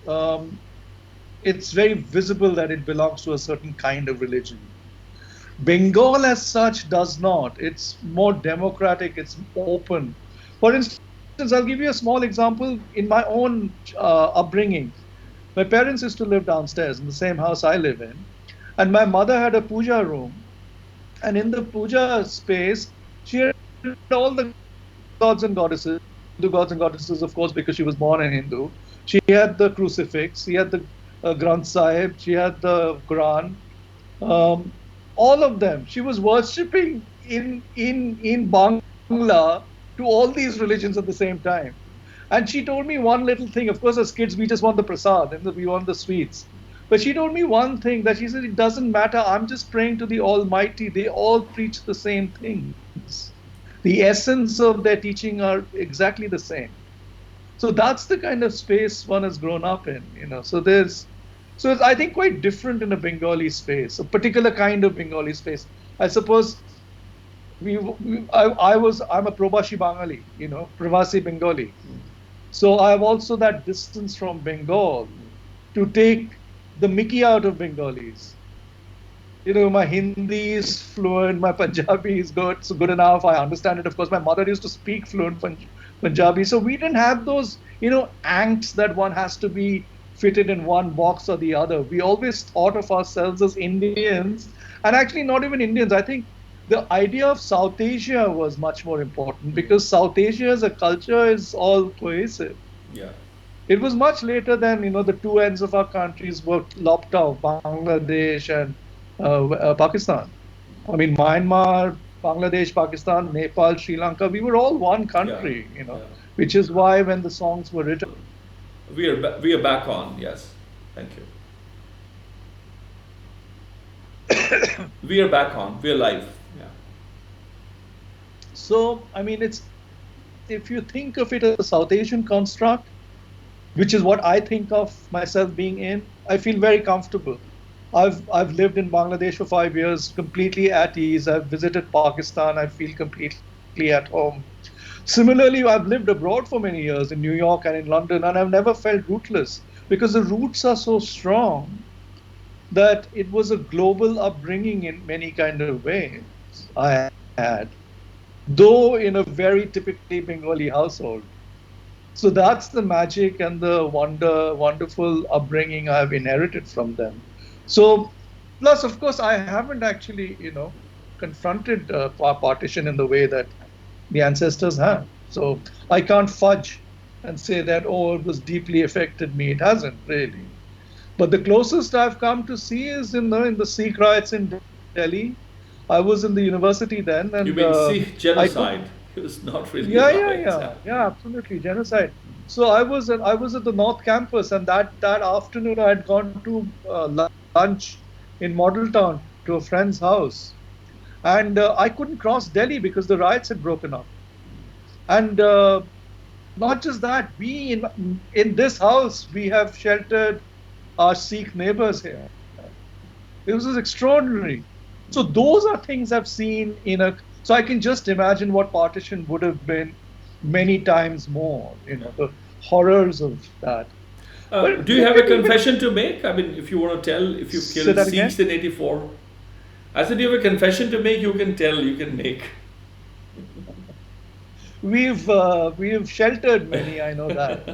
it's very visible that it belongs to a certain kind of religion. Bengal as such does not. It's more democratic, it's open. For instance, I'll give you a small example in my own upbringing. My parents used to live downstairs in the same house I live in. And my mother had a puja room, and in the puja space, she had all the gods and goddesses, Hindu gods and goddesses, of course, because she was born a Hindu. She had the crucifix, she had the Granth Sahib, she had the Quran, all of them. She was worshipping in Bangla to all these religions at the same time. And she told me one little thing. Of course, as kids, we just want the prasad and we want the sweets. But she told me one thing, that she said, it doesn't matter, I'm just praying to the Almighty. They all preach the same things. The essence of their teaching are exactly the same. So that's the kind of space one has grown up in, So it's, I think, quite different in a Bengali space, a particular kind of Bengali space. I suppose I'm a Probashi Bangali, Pravasi Bengali. So I have also that distance from Bengal to take the Mickey out of Bengalis. My Hindi is fluent, my Punjabi is good enough. I understand it. Of course, my mother used to speak fluent Punjabi. So we didn't have those, angst that one has to be fitted in one box or the other. We always thought of ourselves as Indians, and actually not even Indians. I think the idea of South Asia was much more important, because South Asia as a culture is all cohesive. Yeah. It was much later than, the two ends of our countries were lopped off, Bangladesh and Pakistan. I mean, Myanmar, Bangladesh, Pakistan, Nepal, Sri Lanka, we were all one country, which is why when the songs were written. We are back on, yes. Thank you. We are back on. We are live. Yeah. So, I mean, if you think of it as a South Asian construct, which is what I think of myself being in, I feel very comfortable. I've lived in Bangladesh for 5 years, completely at ease. I've visited Pakistan. I feel completely at home. Similarly, I've lived abroad for many years in New York and in London, and I've never felt rootless because the roots are so strong that it was a global upbringing in many kind of ways I had, though in a very typically Bengali household. So that's the magic and the wonderful upbringing I've inherited from them. So, plus, of course, I haven't actually, confronted partition in the way that the ancestors have. So I can't fudge and say that, oh, it was deeply affected me. It hasn't really. But the closest I've come to see is in the Sikh riots in Delhi. I was in the university then, and You mean Sikh genocide? It was not really. yeah, absolutely genocide. So I was at the North Campus, and that afternoon I had gone to lunch in Model Town to a friend's house, and I couldn't cross Delhi because the riots had broken up. And not just that, we in this house we have sheltered our Sikh neighbors here. It was extraordinary. So those are things I've seen so I can just imagine what partition would have been many times more, the horrors of that. Do you have a confession to make? I mean, if you want to tell, if you killed Sikhs in 84. I said, you have a confession to make, you can tell, you can make. We've sheltered many, I know that.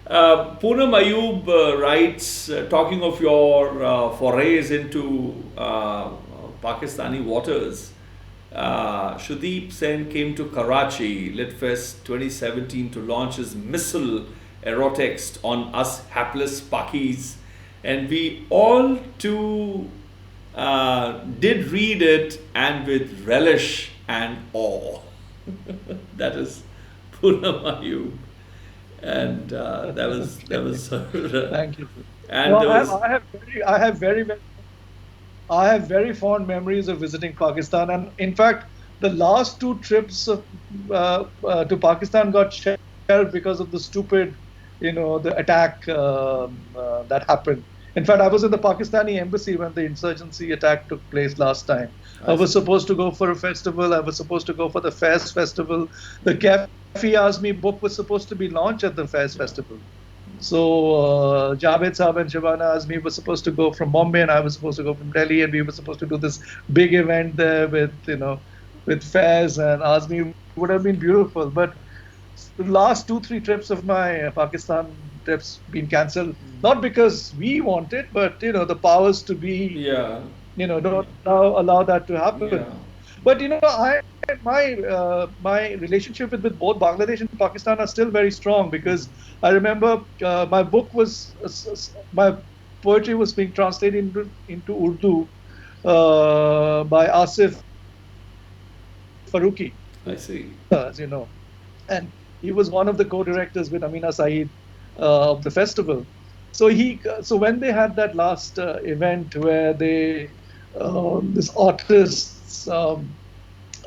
Poonam Ayub writes, talking of your forays into Pakistani waters, Sudeep Sen came to Karachi, Litfest 2017, to launch his missile erotext on us hapless Pakis, and we all too did read it, and with relish and awe. That is Poonam Ayub. And that was Thank you. And well, I have very fond memories of visiting Pakistan, and in fact, the last two trips to Pakistan got shelved because of the stupid, the attack that happened. In fact, I was in the Pakistani embassy when the insurgency attack took place last time. I was supposed to go for a festival. I was supposed to go for the Faiz festival. The Kafi Azmi book was supposed to be launched at the Faiz festival. So Javed Saab and Shabana Azmi were supposed to go from Bombay, and I was supposed to go from Delhi, and we were supposed to do this big event there with Faiz and Azmi. It would have been beautiful, but the last 2-3 trips of my Pakistan trips been cancelled, not because we want it, but the powers to be don't allow that to happen. Yeah. But my relationship with both Bangladesh and Pakistan are still very strong, because I remember my poetry was being translated into Urdu by Asif Farooqi. I see. As you know, and he was one of the co-directors with Amina Saeed of the festival. So when they had that last event where this artist's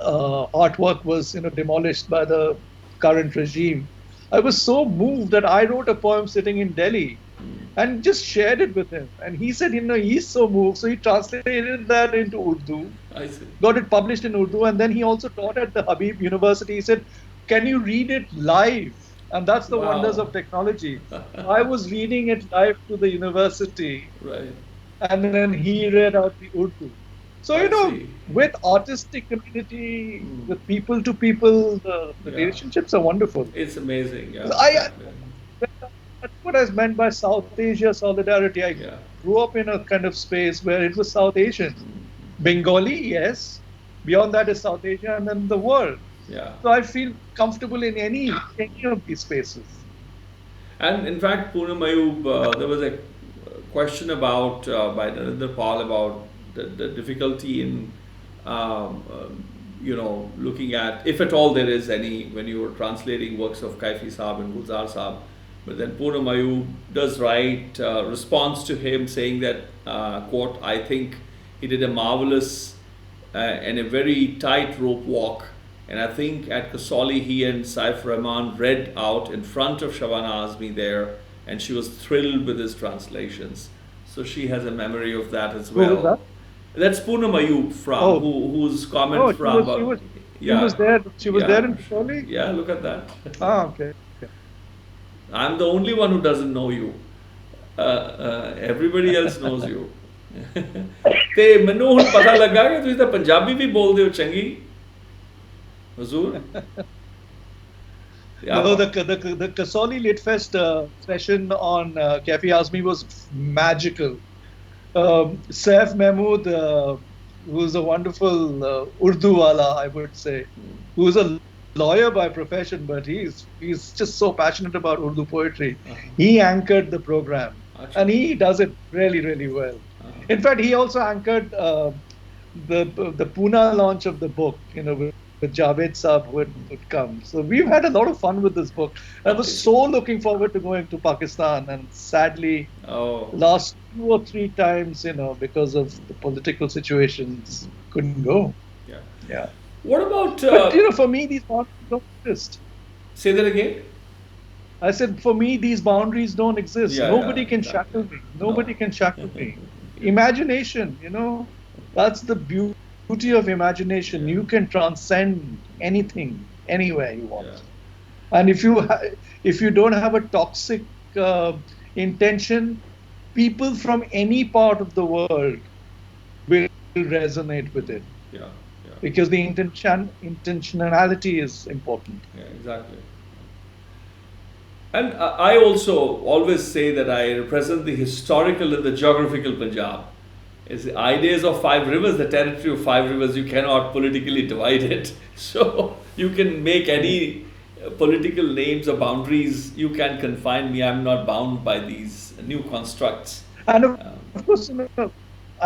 artwork was demolished by the current regime, I was so moved that I wrote a poem sitting in Delhi and just shared it with him. And he said, he's so moved, so he translated that into Urdu. I see. Got it published in Urdu, and then he also taught at the Habib University. He said, can you read it live? And that's the wonders of technology. I was reading it live to the university, right, and then he read out the Urdu. So, with artistic community, with people to people, the relationships are wonderful. It's amazing. Yeah. That's what I meant by South Asia solidarity. I grew up in a kind of space where it was South Asian. Bengali, yes. Beyond that is South Asia, and then the world. Yeah. So I feel comfortable in any of these spaces. And in fact, Poonam Ayub, there was a question about by Narendra Pal about the difficulty in looking at, if at all there is any, when you were translating works of Kaifi Saab and Gulzar Saab. But then Poonam Ayub does write response to him saying that, quote, I think He did a marvelous and a very tight rope walk. And I think at Kasoli, he and Saif Rahman read out in front of Shabana Azmi there, and she was thrilled with his translations. So she has a memory of that as well. Who was that? That's Poonam Ayub from whose comment Oh, from. she was there. She was there in Kasoli? Yeah, look at that. Ah, okay. I'm the only one who doesn't know you. Everybody else knows you. ਤੇ ਮੈਨੂੰ ਹੁਣ ਪਤਾ ਲੱਗਾ ਕਿ ਤੁਸੀਂ ਤਾਂ ਪੰਜਾਬੀ ਵੀ ਬੋਲਦੇ ਹੋ ਚੰਗੀ ਹਜ਼ੂਰ. No, the Kasoli Lit Fest session on Cafe Azmi was magical. Saif Mahmood, who's a wonderful Urdu wala, I would say, who's a lawyer by profession, but he's just so passionate about Urdu poetry. He anchored the program, and he does it really, really well. In fact, he also anchored the Pune launch of the book, with Javed Saab would come. So we've had a lot of fun with this book. I was so looking forward to going to Pakistan, and sadly, last 2 or 3 times, because of the political situations, couldn't go. Yeah. What about? But for me, these boundaries don't exist. Say that again. I said, for me, these boundaries don't exist. Nobody can shackle me. Nobody can shackle me. Imagination, that's the beauty of imagination. You can transcend anything, anywhere you want. And if you don't have a toxic intention, people from any part of the world will resonate with it. Because the intentionality is important. Yeah, exactly. And I also always say that I represent the historical and the geographical Punjab. It's the ideas of 5 rivers, the territory of 5 rivers, you cannot politically divide it. So you can make any political names or boundaries, you can confine me, I'm not bound by these new constructs. And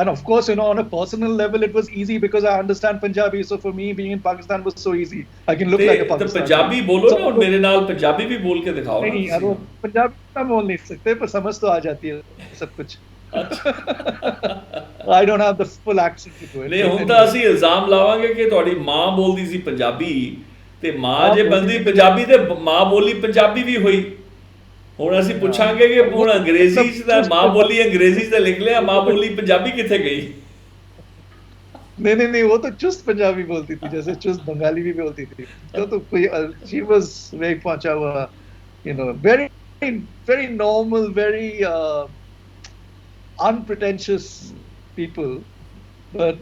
of course, on a personal level, it was easy because I understand Punjabi. So for me, being in Pakistan was so easy. I can look like a Pakistani. तो पंजाबी बोलो ना और मेरे नाल पंजाबी भी बोल के दिखाओ ना. नहीं यार, वो पंजाबी तो बोल नहीं सकते, पर समझ तो आ जाती है सब कुछ. I don't have the full accent to do it. नहीं, ਹੁਣ ਤਾਂ ਅਸੀਂ ਇਲਜ਼ਾਮ ਲਾਵਾਂਗੇ ਕਿ ਤੁਹਾਡੀ ਮਾਂ ਬੋਲਦੀ ਸੀ ਪੰਜਾਬੀ ਤੇ ਮਾਂ ਜੇ ਬੰਦੀ ਪੰਜਾਬੀ ਤੇ ਮਾਂ ਬੋਲੀ ਪੰਜਾਬੀ ਵੀ ਹੋਈ. ਹੁਣ ਅਸੀਂ ਪੁੱਛਾਂਗੇ ਕਿ ਹੁਣ ਅੰਗਰੇਜ਼ੀ ਚ ਤਾਂ ਮਾਂ ਬੋਲੀ ਅੰਗਰੇਜ਼ੀ ਚ ਲਿਖ ਲਿਆ, ਮਾਂ ਬੋਲੀ ਪੰਜਾਬੀ ਕਿੱਥੇ ਗਈ? नहीं, वो तो चुस्त पंजाबी बोलती थी, जैसे चुस्त बंगाली भी बोलती थी. तो कोई she was very पहुंचा हुआ, very very normal, very unpretentious people, but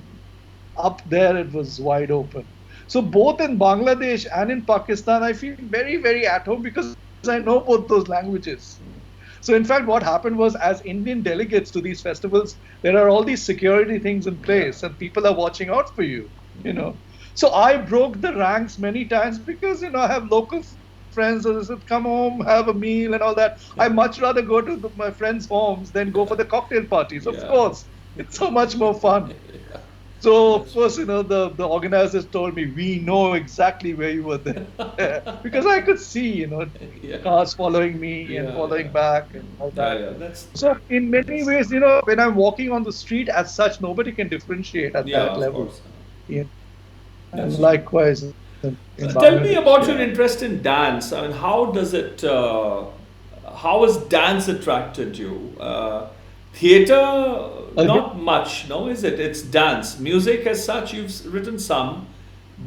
up there it was wide open. So both in Bangladesh and in Pakistan, I feel very, very at home because I know both those languages. So in fact, what happened was, as Indian delegates to these festivals, there are all these security things in place and people are watching out for you, So I broke the ranks many times because, I have local friends who said, come home, have a meal and all that. I much rather go to my friends' homes than go for the cocktail parties, of course. It's so much more fun. So, of course, the organizers told me, we know exactly where you were there. Because I could see, cars following me and following back and all that. So, in many ways, when I'm walking on the street as such, nobody can differentiate at that level. And likewise. Tell me about your interest in dance. I mean, how has dance attracted you? Theatre, not much, no, is it? It's dance. Music as such, you've written some,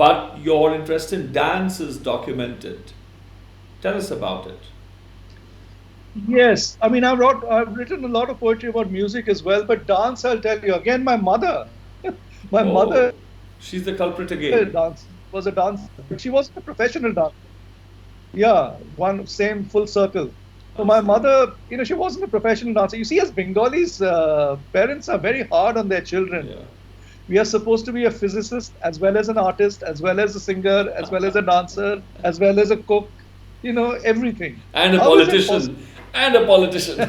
but your interest in dance is documented. Tell us about it. Yes, I mean, I've written a lot of poetry about music as well, but dance, I'll tell you, again, my mother. My mother. She's the culprit again. Was a dancer, but she wasn't a professional dancer. Yeah, same full circle. So my mother, she wasn't a professional dancer. You see, as Bengalis, parents are very hard on their children. Yeah. We are supposed to be a physicist as well as an artist, as well as a singer, as well as a dancer, as well as a cook, everything. And a politician. And a politician.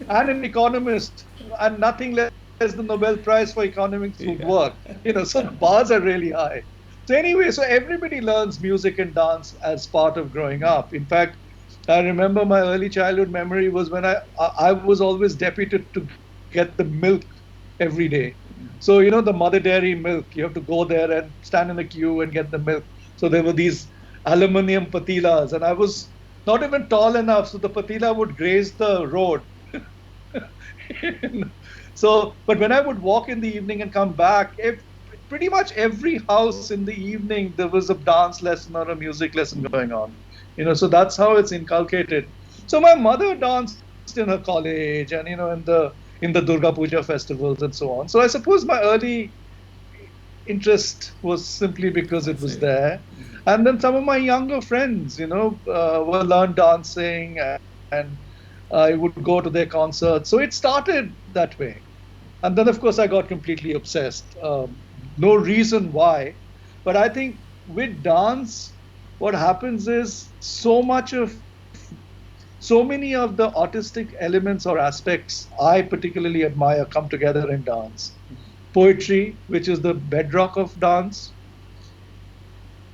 And an economist. And nothing less than the Nobel Prize for Economics would work. So the bars are really high. So anyway, so everybody learns music and dance as part of growing up. In fact, I remember my early childhood memory was when I was always deputed to get the milk every day. So, you know, the mother dairy milk, you have to go there and stand in the queue and get the milk. So there were these aluminium patilas, and I was not even tall enough, so the patila would graze the road. So, but when I would walk in the evening and come back, pretty much every house in the evening there was a dance lesson or a music lesson going on. You know, so that's how it's inculcated. So my mother danced in her college, and you know, in the Durga Puja festivals and so on. So I suppose my early interest was simply because it was there. And then some of my younger friends, you know, were learned dancing, and I would go to their concerts. So it started that way. And then, of course, I got completely obsessed. No reason why. But I think with dance, what happens is so many of the artistic elements or aspects I particularly admire come together in dance. Poetry, which is the bedrock of dance,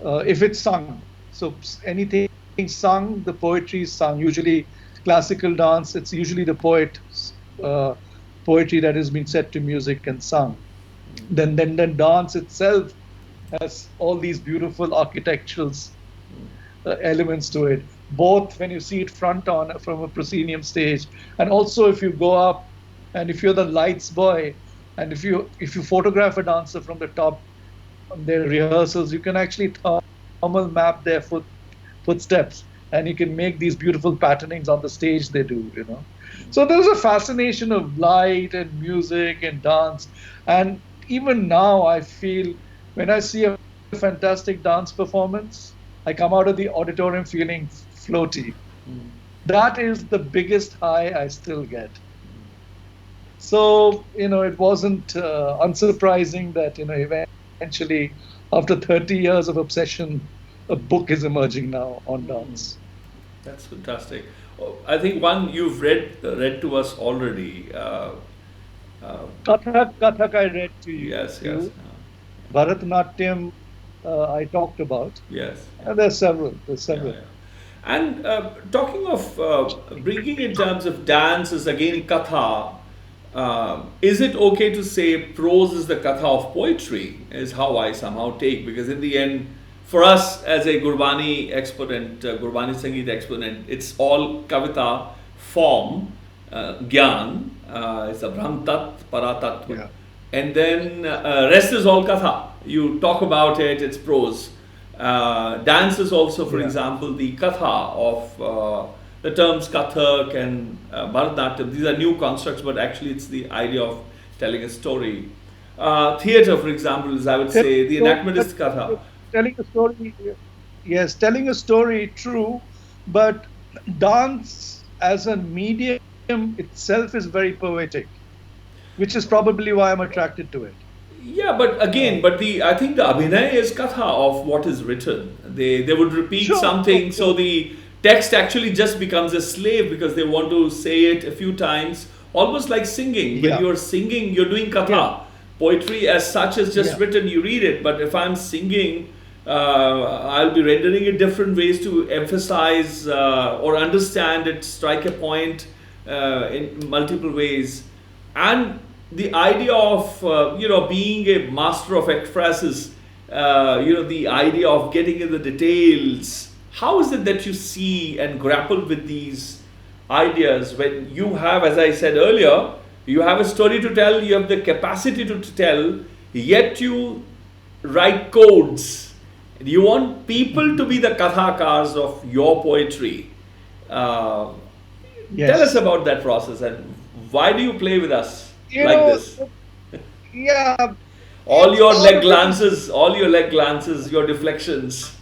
if it's sung. So anything sung, the poetry is sung. Usually classical dance, it's usually the poet's poetry that has been set to music and sung. Then dance itself has all these beautiful architectural elements to it, both when you see it front on from a proscenium stage, and also if you go up and if you're the lights boy, and if you photograph a dancer from the top on their rehearsals, you can actually thermal map their footsteps, and you can make these beautiful patternings on the stage they do, you know. So there's a fascination of light and music and dance. And even now I feel when I see a fantastic dance performance, I come out of the auditorium feeling floaty. That is the biggest high I still get. So, you know, it wasn't unsurprising that, you know, eventually, after 30 years of obsession, a book is emerging now on dance. That's fantastic. I think one you've read to us already. Kathak I read to you. Yes. Bharatanatyam I talked about. Yes. And there's several. Yeah. And talking of bringing in terms of dance is again katha. Is it okay to say prose is the katha of poetry? Is how I somehow take, because in the end, for us as a Gurbani exponent, Gurbani Sangeet exponent, it's all kavita form, gyan, it's a Brahm Tat, Paratat, Yeah. and then rest is all katha. You talk about it, it's prose. Dance is also, for example, the katha of the terms Kathak and Bharatanatyam. These are new constructs, but actually it's the idea of telling a story. Theatre, for example, is, I would say, the enactment is katha. Telling a story, yes, telling a story, true, but dance as a medium itself is very poetic, which is probably why I'm attracted to it. Yeah, but again, I think the abhinay is katha of what is written. They would repeat something, so the text actually just becomes a slave because they want to say it a few times, almost like singing. When you're singing, you're doing katha. Poetry as such is just written, you read it. But if I'm singing, I'll be rendering it different ways to emphasize or understand it, strike a point in multiple ways. And the idea of, being a master of ekphrasis, the idea of getting in the details. How is it that you see and grapple with these ideas when you have, as I said earlier, you have a story to tell, you have the capacity to tell, yet you write codes. You want people to be the kathakars of your poetry. Tell us about that process, and why do you play with us this? Yeah. All your leg glances, your deflections.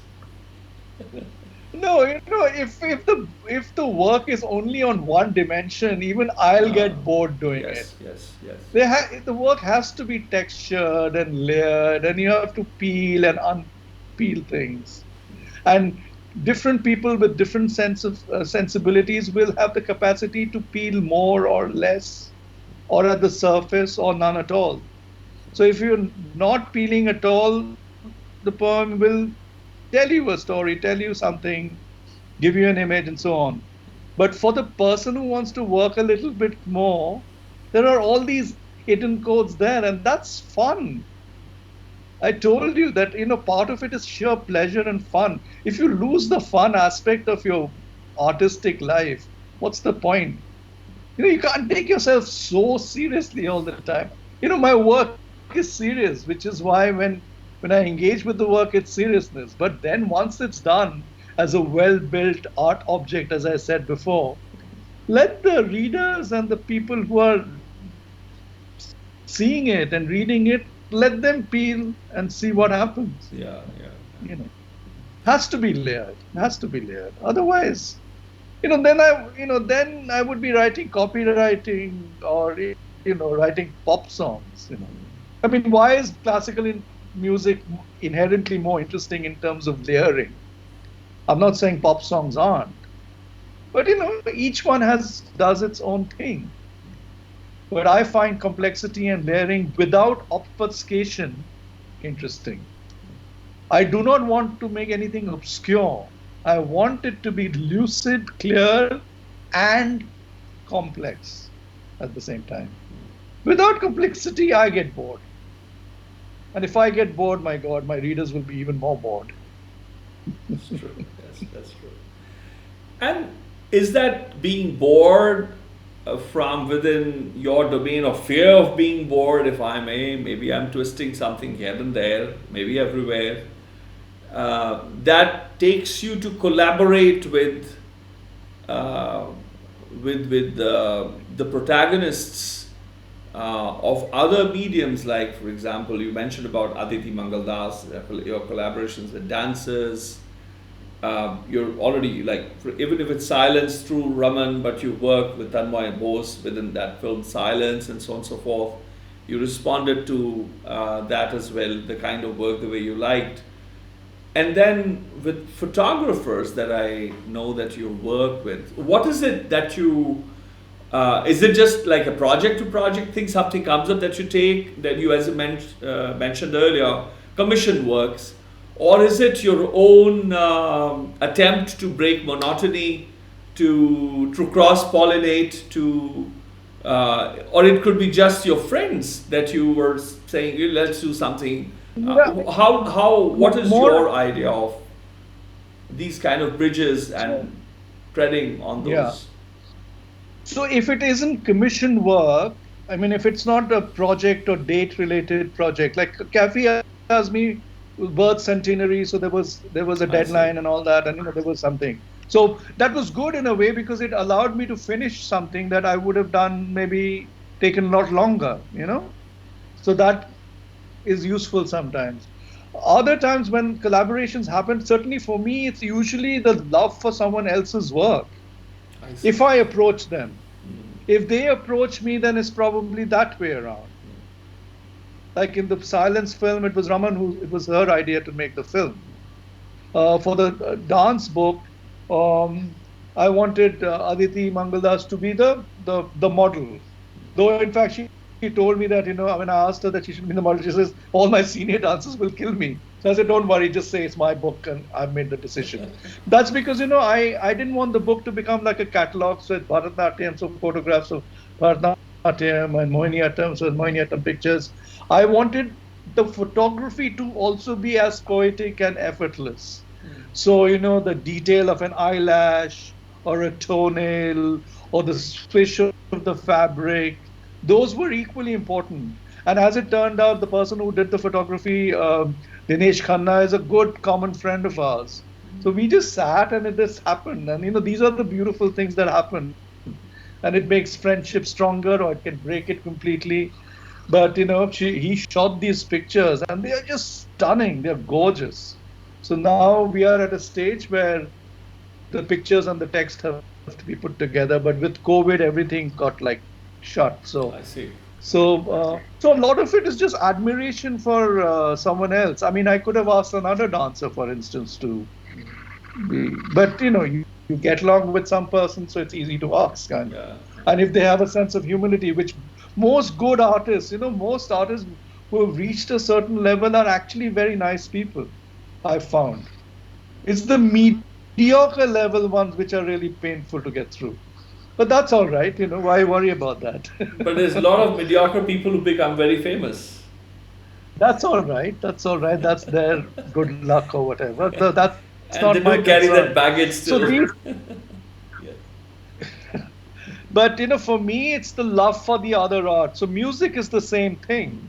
No, if the work is only on one dimension, even I'll get bored doing it. Yes. The work has to be textured and layered, and you have to peel and unpeel things. And different people with different sensibilities will have the capacity to peel more or less, or at the surface, or none at all. So if you're not peeling at all, the poem will tell you a story, tell you something, give you an image, and so on. But for the person who wants to work a little bit more, there are all these it encodes there, and that's fun. I told you that, part of it is sheer pleasure and fun. If you lose the fun aspect of your artistic life, what's the point? You can't take yourself so seriously all the time. My work is serious, which is why when I engage with the work, it's seriousness. But then once it's done as a well-built art object, as I said before, let the readers and the people who are seeing it and reading it, let them peel and see what happens. Yeah. Has to be layered. Has to be layered. Otherwise, then I would be writing copywriting or writing pop songs. I mean, why is classical music inherently more interesting in terms of layering? I'm not saying pop songs aren't, but each one does its own thing. But I find complexity and layering without obfuscation interesting. I do not want to make anything obscure. I want it to be lucid, clear, and complex at the same time. Without complexity, I get bored. And if I get bored, my God, my readers will be even more bored. That's true. That's true. And is that being bored from within your domain of fear of being bored, if I may? Maybe I'm twisting something here and there, maybe everywhere. That takes you to collaborate with the protagonists of other mediums, like, for example, you mentioned about Aditi Mangaldas, your collaborations with dancers. You're already, even if it's silence through Raman, but you worked with Tanmoy Bose within that film Silence and so on and so forth. You responded to that as well, the kind of work the way you liked. And then with photographers that I know that you work with, what is it that you, is it just like a project to project thing, something comes up that you take, that you, as you mentioned earlier, commission works? Or is it your own attempt to break monotony, to cross-pollinate, or it could be just your friends that you were saying, let's do something. What is your idea of these kind of bridges and treading on those? Yeah. So if it isn't commission work, I mean, if it's not a project or date-related project, like Kathy asked me, birth centenary, so there was a deadline and all that, and there was something. So that was good in a way because it allowed me to finish something that I would have done maybe taken a lot longer, So that is useful sometimes. Other times when collaborations happen, certainly for me, it's usually the love for someone else's work. If I approach them, if they approach me, then it's probably that way around. Like in the Silence film, it was Raman it was her idea to make the film. For the dance book, I wanted Aditi Mangaldas to be the model. Though in fact she told me that, when I asked her that she should be the model, she says, all my senior dancers will kill me. So I said, don't worry, just say it's my book and I've made the decision. That's because, I didn't want the book to become like a catalog, so it's Bharatanatyam, so photographs of Bharatanatyam and Mohiniyattam, so Mohiniyattam pictures. I wanted the photography to also be as poetic and effortless. So, the detail of an eyelash or a toenail or the swish of the fabric, those were equally important. And as it turned out, the person who did the photography, Dinesh Khanna, is a good common friend of ours. So we just sat and it just happened. And, these are the beautiful things that happen. And it makes friendship stronger, or it can break it completely. But, he shot these pictures and they are just stunning. They're gorgeous. So now we are at a stage where the pictures and the text have to be put together. But with COVID, everything got shut. So I see. So a lot of it is just admiration for someone else. I mean, I could have asked another dancer, for instance, to be, but you get along with some person, so it's easy to ask. And if they have a sense of humility, which most good artists, most artists who have reached a certain level are actually very nice people, I've found. It's the mediocre level ones which are really painful to get through. But that's all right, why worry about that? But there's a lot of mediocre people who become very famous. That's all right. That's all right. That's their good luck or whatever. So that's And not they my do carry concern. that baggage So still. these, Yeah. but for me, it's the love for the other art. So music is the same thing.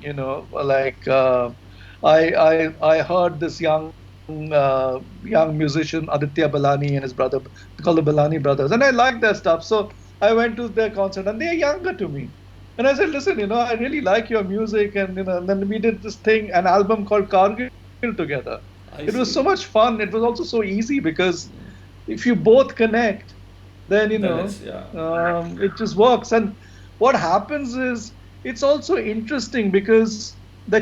Like I heard this young musician Aditya Balani and his brother, called the Balani brothers, and I like their stuff. So I went to their concert, and they're younger to me. And I said, listen, I really like your music, and and then we did this thing, an album called Kargil together. It was so much fun. It was also so easy because if you both connect, then it just works. And what happens is it's also interesting because you're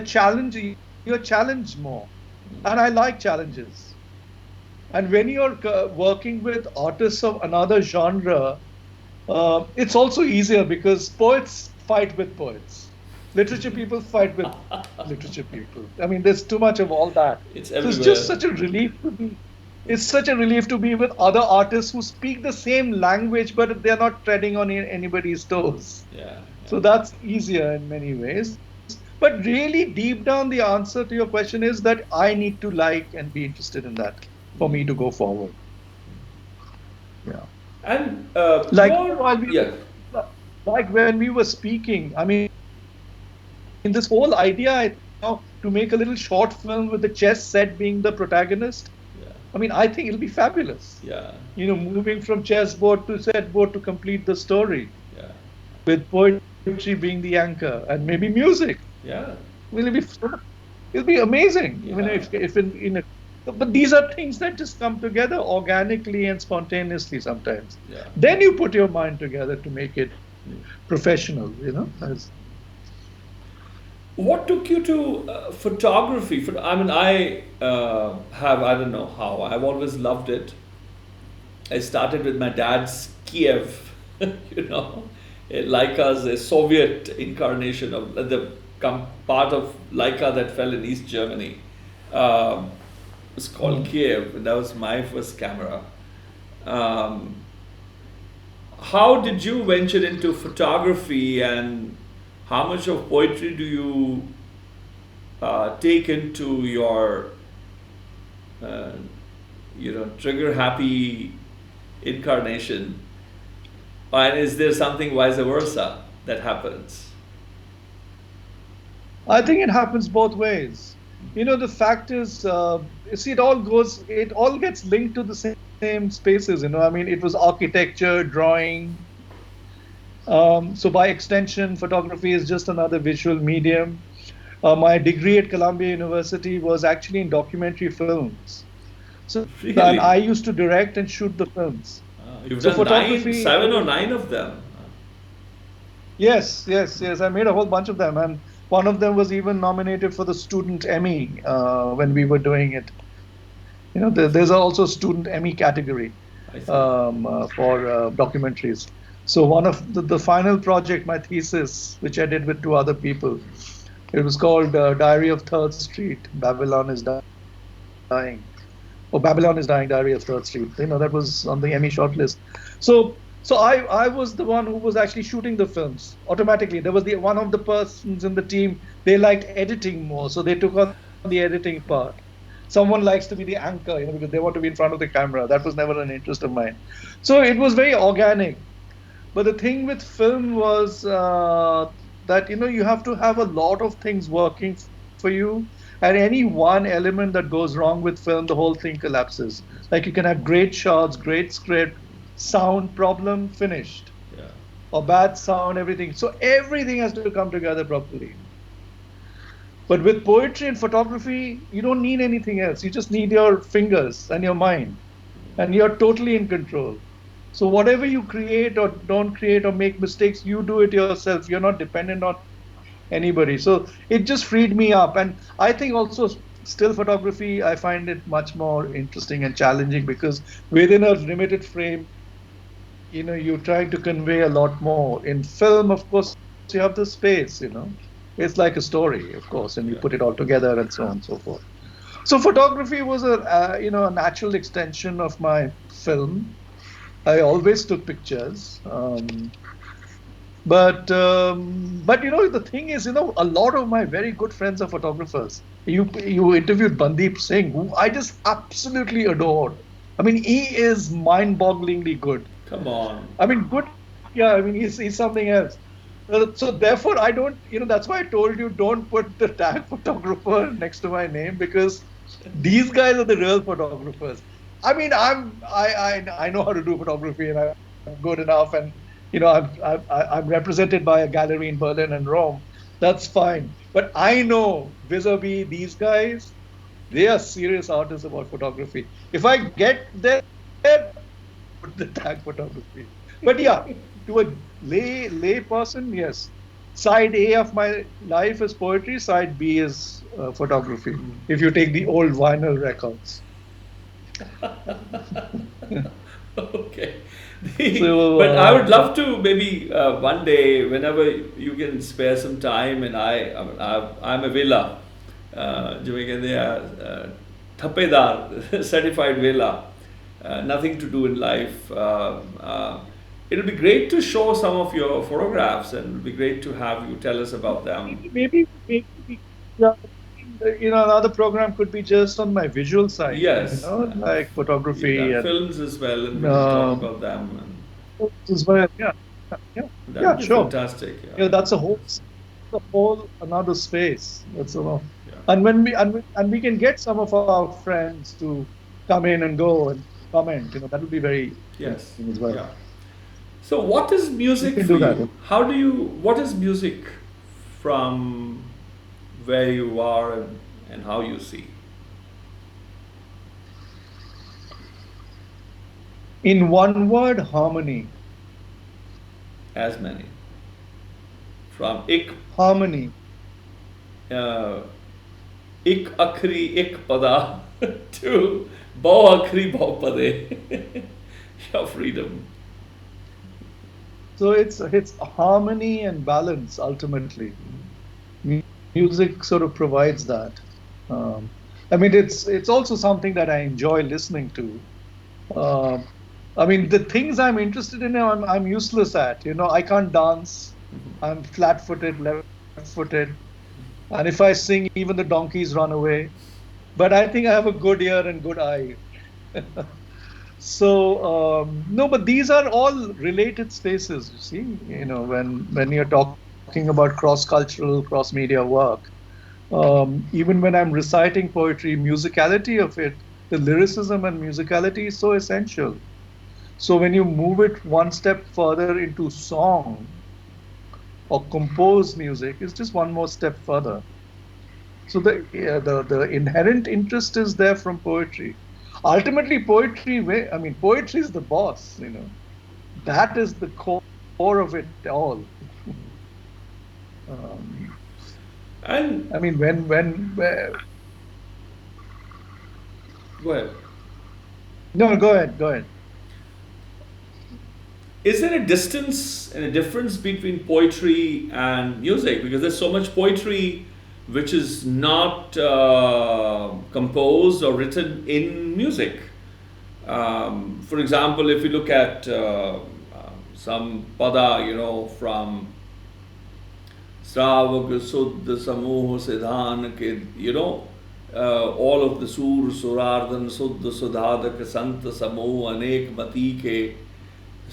challenged more, and I like challenges. And when you're working with artists of another genre, it's also easier because poets fight with poets. Literature people fight with literature people. I mean, there's too much of all that. It's So everywhere. it's just such a relief to be. It's such a relief to be with other artists who speak the same language, but they're not treading on anybody's toes. Yeah. So that's easier in many ways. But really, deep down, the answer to your question is that I need to like and be interested in that for me to go forward. Yeah. And Like like when we were speaking, I mean, in this whole idea to make a little short film with the chess set being the protagonist, I mean, I think it'll be fabulous. Yeah. Moving from chessboard to setboard to complete the story, Yeah. with poetry being the anchor and maybe music. Yeah. It'll be amazing. Even Yeah. if in a, but these are things that just come together organically and spontaneously sometimes. Yeah. Then you put your mind together to make it professional. What took you to photography? I mean, I don't know how, I've always loved it. I started with my dad's Kiev, Leica's a Soviet incarnation of the part of Leica that fell in East Germany. It's called Kiev, and that was my first camera. How did you venture into photography, and how much of poetry do you take into your, trigger-happy incarnation? And is there something vice versa that happens? I think it happens both ways. The fact is, it all gets linked to the same spaces. I mean, it was architecture, drawing. So by extension, photography is just another visual medium. My degree at Columbia University was actually in documentary films. So Really? and I used to direct and shoot the films. You've So done photography- 7 or 9 of them. Yes. I made a whole bunch of them, and one of them was even nominated for the Student Emmy when we were doing it. There's also student Emmy category I see. for documentaries. So one of the final project, my thesis, which I did with 2 other people, it was called Diary of Third Street, Babylon is Dying. Or Babylon is Dying, Diary of Third Street. That was on the Emmy shortlist. So I was the one who was actually shooting the films automatically. There was one of the persons in the team, they liked editing more, so they took on the editing part. Someone likes to be the anchor, because they want to be in front of the camera. That was never an interest of mine. So it was very organic. But the thing with film was that, you have to have a lot of things working for you. And any one element that goes wrong with film, the whole thing collapses. Like you can have great shots, great script, sound problem, finished. Yeah. Or bad sound, everything. So everything has to come together properly. But with poetry and photography, you don't need anything else. You just need your fingers and your mind. And you're totally in control. So whatever you create or don't create or make mistakes, you do it yourself. You're not dependent on anybody. So it just freed me up. And I think also still photography, I find it much more interesting and challenging because within a limited frame, you're trying to convey a lot more. In film, of course, you have the space, It's like a story, of course, and you put it all together and so on and so forth. So photography was a natural extension of my film. I always took pictures. But the thing is, a lot of my very good friends are photographers. You interviewed Baldeep Singh, who I just absolutely adored. I mean, he is mind-bogglingly good. Come on. I mean, good. Yeah, I mean, he's something else. So therefore, I don't. That's why I told you don't put the tag photographer next to my name, because these guys are the real photographers. I mean, I know how to do photography, and I'm good enough, and I'm represented by a gallery in Berlin and Rome. That's fine. But I know vis-a-vis these guys, they are serious artists about photography. If I get there, put the tag photography. But yeah, to a lay person, yes. Side A of my life is poetry. Side B is photography. If you take the old vinyl records. Okay. But I would love to maybe one day, whenever you can spare some time, and I'm a vela, Thapedar, certified vela, nothing to do in life. It'll be great to show some of your photographs, and it'll be great to have you tell us about them. Maybe another program could be just on my visual side. Yes. Like photography and films as well, and we can talk about them. And as well. Yeah, sure. Fantastic. Yeah, that's a whole another space. That's and when we can get some of our friends to come in and go and comment. That would be very interesting as well. Yeah. So, what is music for you? What is music from where you are and how you see? In one word, harmony. As many. From ik. Harmony. Ik akhri ik pada to bao akhri bao pade. Your freedom. So it's harmony and balance ultimately. Music sort of provides that. I mean, it's also something that I enjoy listening to. I mean, the things I'm interested in, I'm useless at. I can't dance. I'm flat-footed, left-footed, and if I sing, even the donkeys run away. But I think I have a good ear and good eye. So no, but these are all related spaces. You see, when you're talking about cross-cultural, cross-media work, even when I'm reciting poetry, musicality of it, the lyricism and musicality is so essential. So when you move it one step further into song or composed music, it's just one more step further. So the inherent interest is there from poetry. Ultimately, poetry is the boss. That is the core of it all. And I mean, where... Go ahead. No, go ahead. Is there a distance and a difference between poetry and music? Because there's so much poetry which is not composed or written in music. For example, if you look at some pada, from Sravak Suddha Samoh Siddhan ke, all of the Sur Surardhan Suddha Sudhadak Sant Samoh Anek Mati ke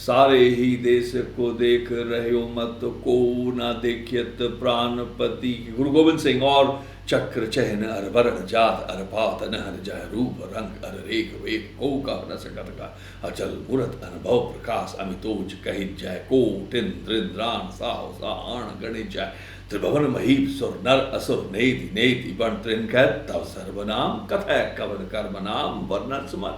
सारे ही देश को देख रहे हो मत को ना देखियत प्राणपति गुरु गोविंद सिंह और चक्र चहन अर वरण जात अर पात अनहर जय रूप रंग अर रेख वेख को का न सकत का अचल मूरत अनुभव प्रकाश अमितोज कहि जय कोट इंद्रान साव साण गणित जय त्रिभुवन महीप सुर नर असुर नेति नेति बण त्रिनकैत तव सर्वनाम कथय कवन कर्म नाम वर्णन सुमत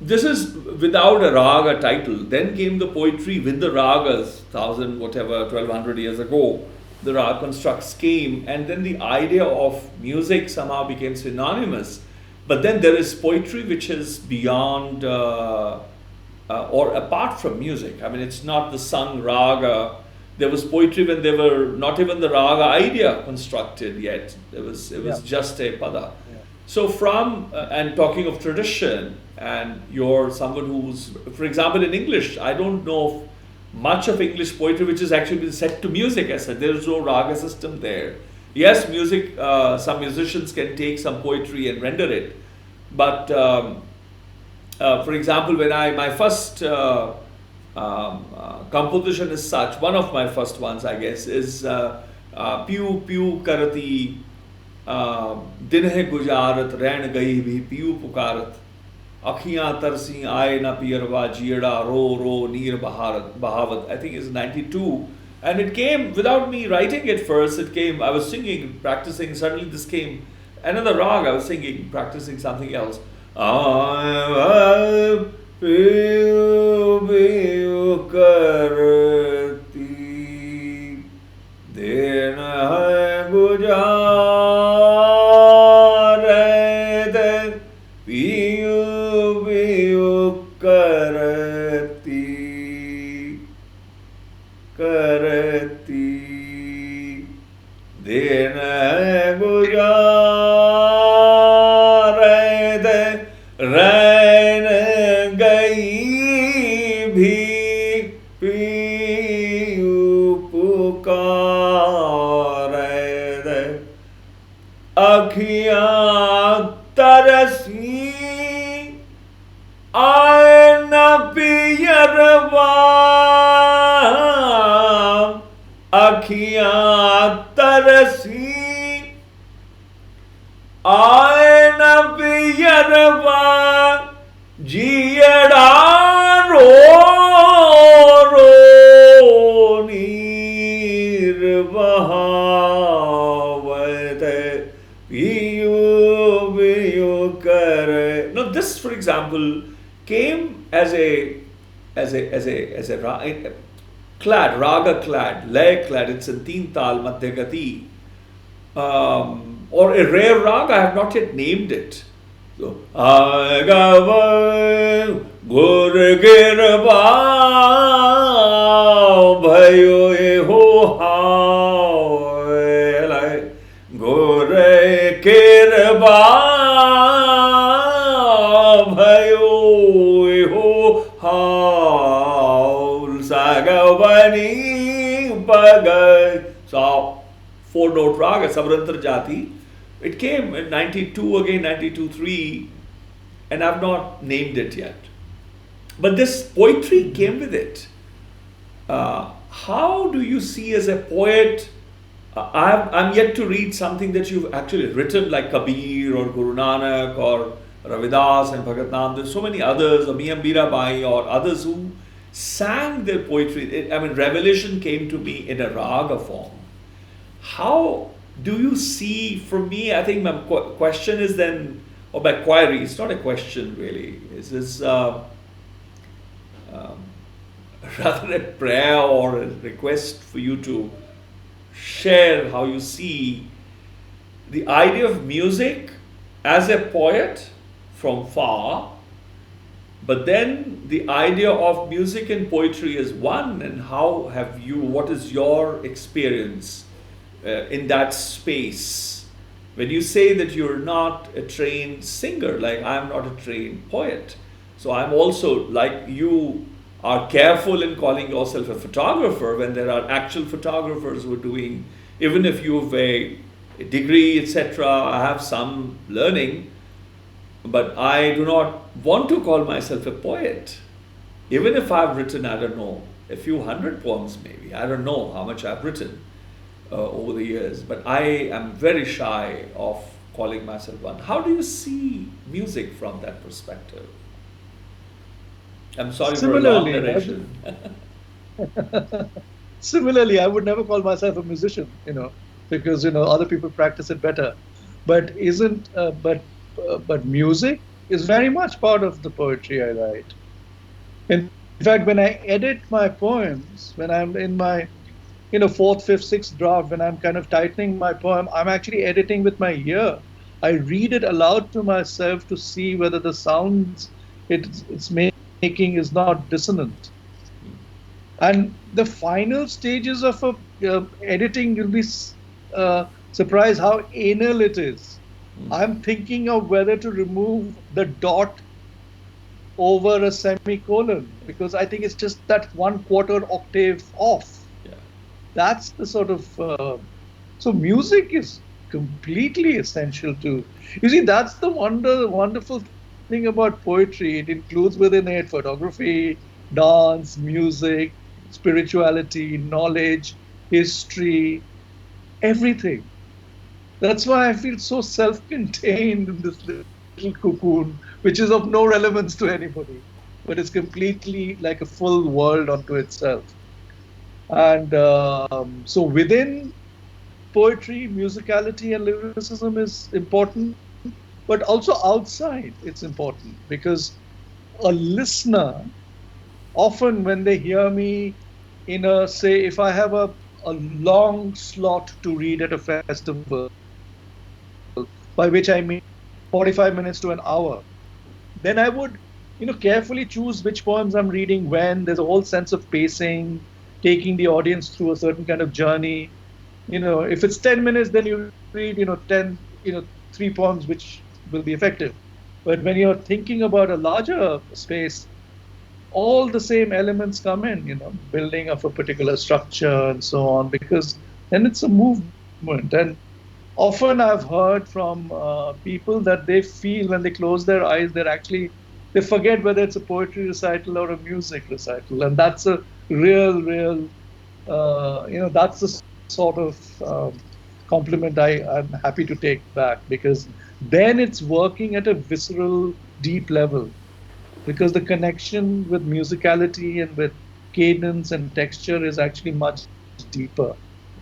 This is without a raga title. Then came the poetry with the ragas, 1200 years ago. The raga constructs came, and then the idea of music somehow became synonymous. But then there is poetry which is beyond or apart from music. I mean, it's not the sung raga. There was poetry when there were not even the raga idea constructed yet. It was just a pada. So from, and talking of tradition, and you're someone who's, for example, in English, I don't know much of English poetry which is actually been set to music. As I said, there is no raga system there. Yes, music, some musicians can take some poetry and render it. But for example, when my first composition is such, one of my first ones, I guess, is Piyu Piyu Karati दिन है गुजारत रैन गई भी पियू पुकारत अखियां तरसी आए न पियरवा जियड़ा रो रो नीर बहावत. I think it's 92, and it came without me writing it first. It came, I was singing, practicing, suddenly this came another rag. I was singing, practicing something else. Piyu piyu karti din hai gujarat For example, came as a clad, raga clad, lay clad. It's in teen tal madhyagati, or a rare raga. I have not yet named it. So agava gurgirba bhayo eho ha gore kirba. So, 4-note raga, Sabrantar Jati. It came in 92 again, 92-3, and I've not named it yet. But this poetry came with it. How do you see as a poet? I'm yet to read something that you've actually written, like Kabir or Gurū Nānak or Ravidas and Bhagat Nam. There's so many others, or Mian Mirabai or others who sang their poetry. I mean, revelation came to me in a raga form. How do you see, for me, I think my question is then, or my query, it's not a question really, it's this rather a prayer or a request for you to share how you see the idea of music as a poet from far, but then the idea of music and poetry as one, and how have you, what is your experience in that space? When you say that you're not a trained singer, like I'm not a trained poet, so I'm also, like you are careful in calling yourself a photographer when there are actual photographers who are doing, even if you have a degree, etc. I have some learning, but I do not want to call myself a poet. Even if I've written, I don't know, a few hundred poems maybe, I don't know how much I've written over the years, but I am very shy of calling myself one. How do you see music from that perspective? I'm sorry for a long narration. Similarly, I would never call myself a musician, because other people practice it better. But but music is very much part of the poetry I write. In fact, when I edit my poems, when I'm in my fourth, fifth, sixth draft, when I'm kind of tightening my poem, I'm actually editing with my ear. I read it aloud to myself to see whether the sounds it's making is not dissonant. And the final stages of editing, you'll be surprised how anal it is. I'm thinking of whether to remove the dot over a semicolon because I think it's just that 1/4 octave off. Yeah. That's the sort of so music is completely essential too. You see, that's the wonderful thing about poetry. It includes within it photography, dance, music, spirituality, knowledge, history, everything. That's why I feel so self-contained in this little cocoon, which is of no relevance to anybody, but it's completely like a full world unto itself. And so within poetry, musicality and lyricism is important, but also outside it's important because a listener, often when they hear me in a, say, if I have a long slot to read at a festival, by which I mean 45 minutes to an hour, then I would, carefully choose which poems I'm reading when. There's a whole sense of pacing, taking the audience through a certain kind of journey. If it's 10 minutes, then you read, 3 poems which will be effective. But when you're thinking about a larger space, all the same elements come in, building of a particular structure and so on, because then it's a movement. And often I've heard from people that they feel when they close their eyes, they forget whether it's a poetry recital or a music recital. And that's a real, that's the sort of compliment I'm happy to take back, because then it's working at a visceral, deep level. Because the connection with musicality and with cadence and texture is actually much deeper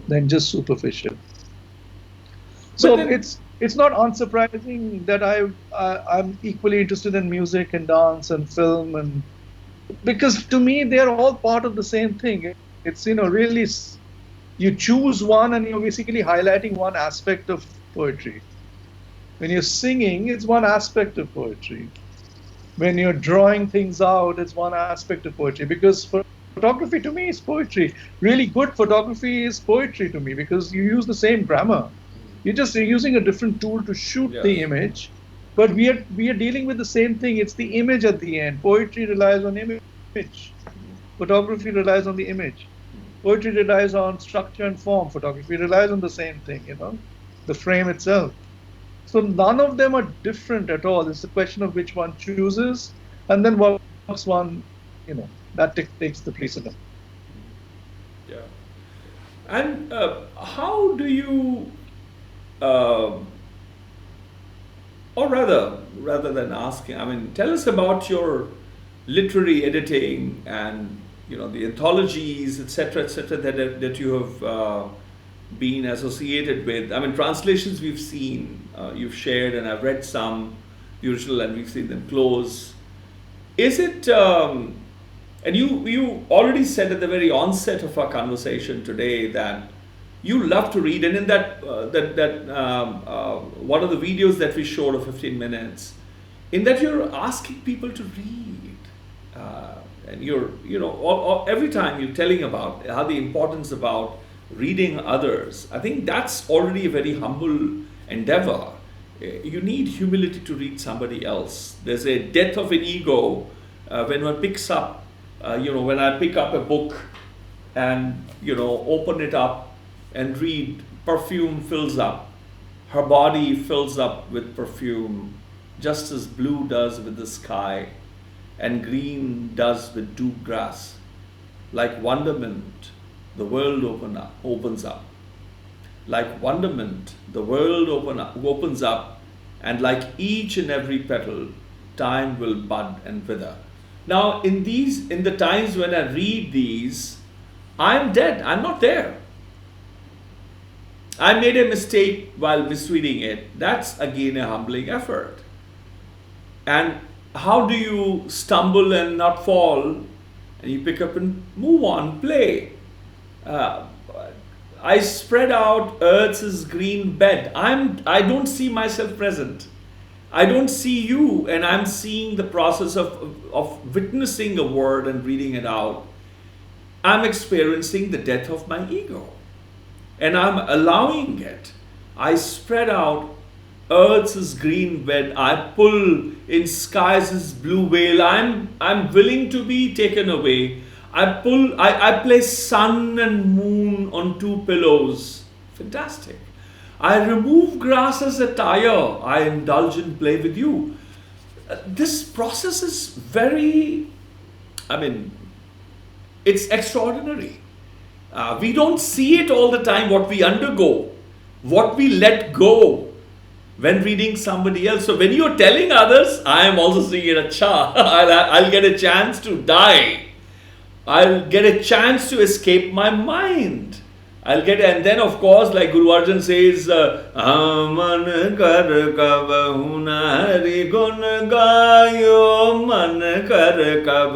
than just superficial. So it's not unsurprising that I'm equally interested in music and dance and film, and because to me they're all part of the same thing. It's really you choose one and you're basically highlighting one aspect of poetry. When you're singing, it's one aspect of poetry. When you're drawing things out, it's one aspect of poetry. Because photography to me is poetry. Really good photography is poetry to me because you use the same grammar. You're just using a different tool to shoot the image, but we are dealing with the same thing. It's the image at the end. Poetry relies on image. Photography relies on the image. Poetry relies on structure and form. Photography relies on the same thing, the frame itself. So none of them are different at all. It's a question of which one chooses, and then works one, that takes the precedent. Yeah. And how do you, or rather than asking, tell us about your literary editing and the anthologies, etc., that you have been associated with. Translations we've seen, you've shared, and I've read some, the original, and we've seen them close. Is it, and you already said at the very onset of our conversation today that you love to read, and in that one of the videos that we showed of 15 minutes, in that you're asking people to read, and you're, every time you're telling about how the importance about reading others. I think that's already a very humble endeavor. You need humility to read somebody else. There's a death of an ego when one picks up, when I pick up a book and, open it up and read, perfume fills up. Her body fills up with perfume, just as blue does with the sky and green does with dew grass. Like wonderment, the world opens up. Like wonderment, the world opens up, and like each and every petal, time will bud and wither. Now, in the times when I read these, I'm dead. I'm not there. I made a mistake while misreading it. That's again a humbling effort. And how do you stumble and not fall? And you pick up and move on, play. I spread out Earth's green bed. I don't see myself present. I don't see you, and I'm seeing the process of witnessing a word and reading it out. I'm experiencing the death of my ego, and I'm allowing it. I spread out earth's is green bed, I pull in skies' blue veil. I'm willing to be taken away. I place sun and moon on two pillows. Fantastic. I remove grass as attire. I indulge in play with you. This process is very, it's extraordinary. We don't see it all the time, what we undergo, what we let go when reading somebody else. So when you're telling others, I am also seeing it, I'll get a chance to die. I'll get a chance to escape my mind. And then of course, like Guru Arjan says, man kar kab hari gun gayo, man kar kab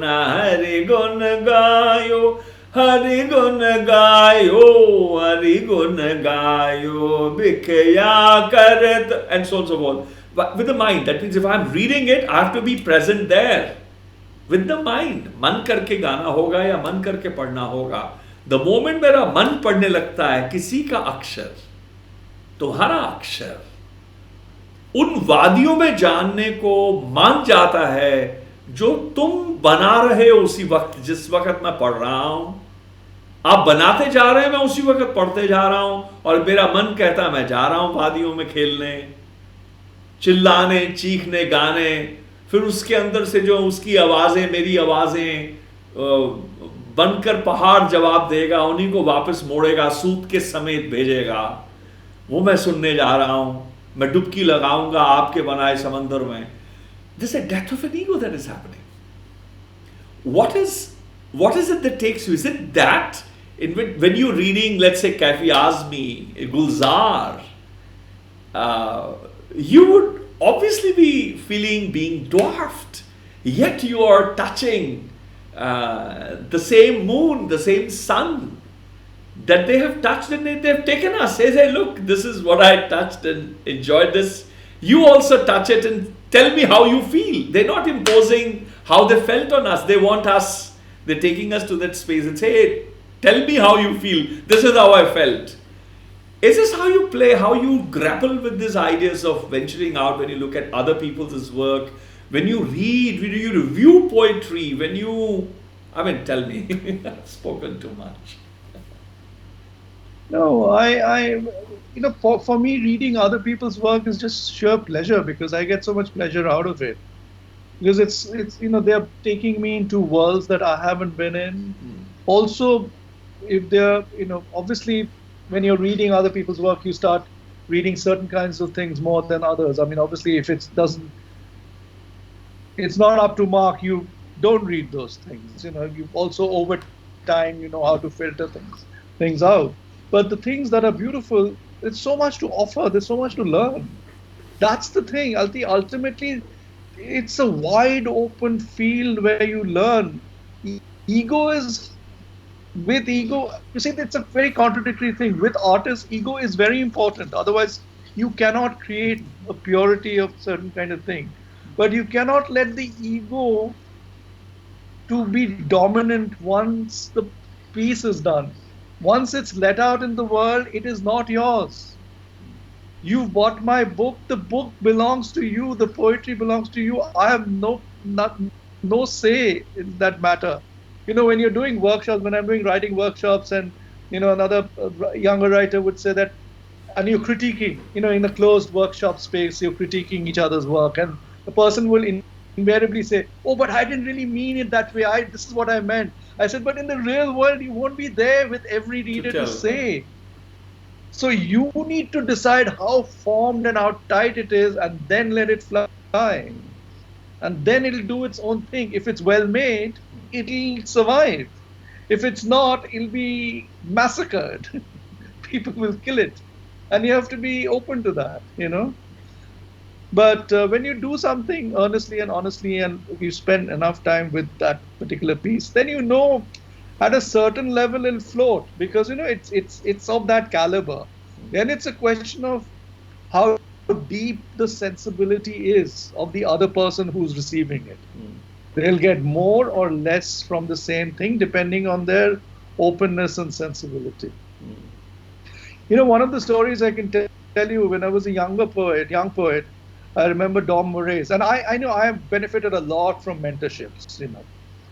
hari gun gayo, hari gun gayo, hari gun gayo, bikya karat, and so on and so forth. But with the mind, that means if I'm reading it, I have to be present there. With the mind, मन करके गाना होगा या मन करके पढ़ना होगा. The moment मेरा मन पढ़ने लगता है किसी का अक्षर, तुम्हारा अक्षर, उन वादियों में जानने को मान जाता है जो तुम बना रहे हो उसी वक्त, जिस वक्त मैं पढ़ रहा हूं. आप बनाते जा रहे हैं, मैं उसी वक्त पढ़ते जा रहा हूं, और मेरा मन कहता है मैं जा रहा हूं वादियों में खेलने, चिल्लाने, चीखने, गाने. फिर उसके अंदर से जो उसकी आवाज़ें, मेरी आवाज़ें बनकर पहाड़ जवाब देगा, उन्हीं को वापस मोड़ेगा, सूत के समेत भेजेगा. वो मैं सुनने जा रहा हूं, मैं डुबकी लगाऊंगा आपके बनाए समंदर में. This is a death of an ego that is happening. What is it that takes you? Is it that when you're reading, let's say, Kafi Azmi, Gulzar, you would obviously be feeling being dwarfed, yet you are touching the same moon, the same sun that they have touched, and they have taken us. They say, look, this is what I touched and enjoyed this. You also touch it and tell me how you feel. They're not imposing how they felt on us. They want us, they're taking us to that space and say, hey, tell me how you feel. This is how I felt. Is this how you play, how you grapple with these ideas of venturing out when you look at other people's work, when you read, when you review poetry, when you, tell me, I've spoken too much. No, for me, reading other people's work is just sheer pleasure, because I get so much pleasure out of it. Because it's they're taking me into worlds that I haven't been in. Also, if they're, obviously, when you're reading other people's work, you start reading certain kinds of things more than others. Obviously, if it's not up to mark, you don't read those things. You also, over time, you know how to filter things out. But the things that are beautiful, there's so much to offer. There's so much to learn. That's the thing. Ultimately, it's a wide open field where you learn. With ego, you see, it's a very contradictory thing. With artists, ego is very important. Otherwise, you cannot create a purity of certain kind of thing. But you cannot let the ego to be dominant once the piece is done. Once it's let out in the world, it is not yours. You've bought my book. The book belongs to you. The poetry belongs to you. I have no say in that matter. When you're doing workshops, when I'm doing writing workshops, and another younger writer would say that, and you're critiquing, in a closed workshop space, you're critiquing each other's work, and the person will invariably say, oh, but I didn't really mean it that way. This is what I meant. I said, but in the real world, you won't be there with every reader to say. So you need to decide how formed and how tight it is, and then let it fly. And then it'll do its own thing. If it's well made, it'll survive. If it's not, it'll be massacred. People will kill it. And you have to be open to that, But when you do something earnestly and honestly, and you spend enough time with that particular piece, then at a certain level it'll float, because it's of that caliber. Then it's a question of how deep the sensibility is of the other person who's receiving it. They'll get more or less from the same thing depending on their openness and sensibility. One of the stories I can tell you, when I was a young poet, I remember Dom Moraes. And I know I have benefited a lot from mentorships.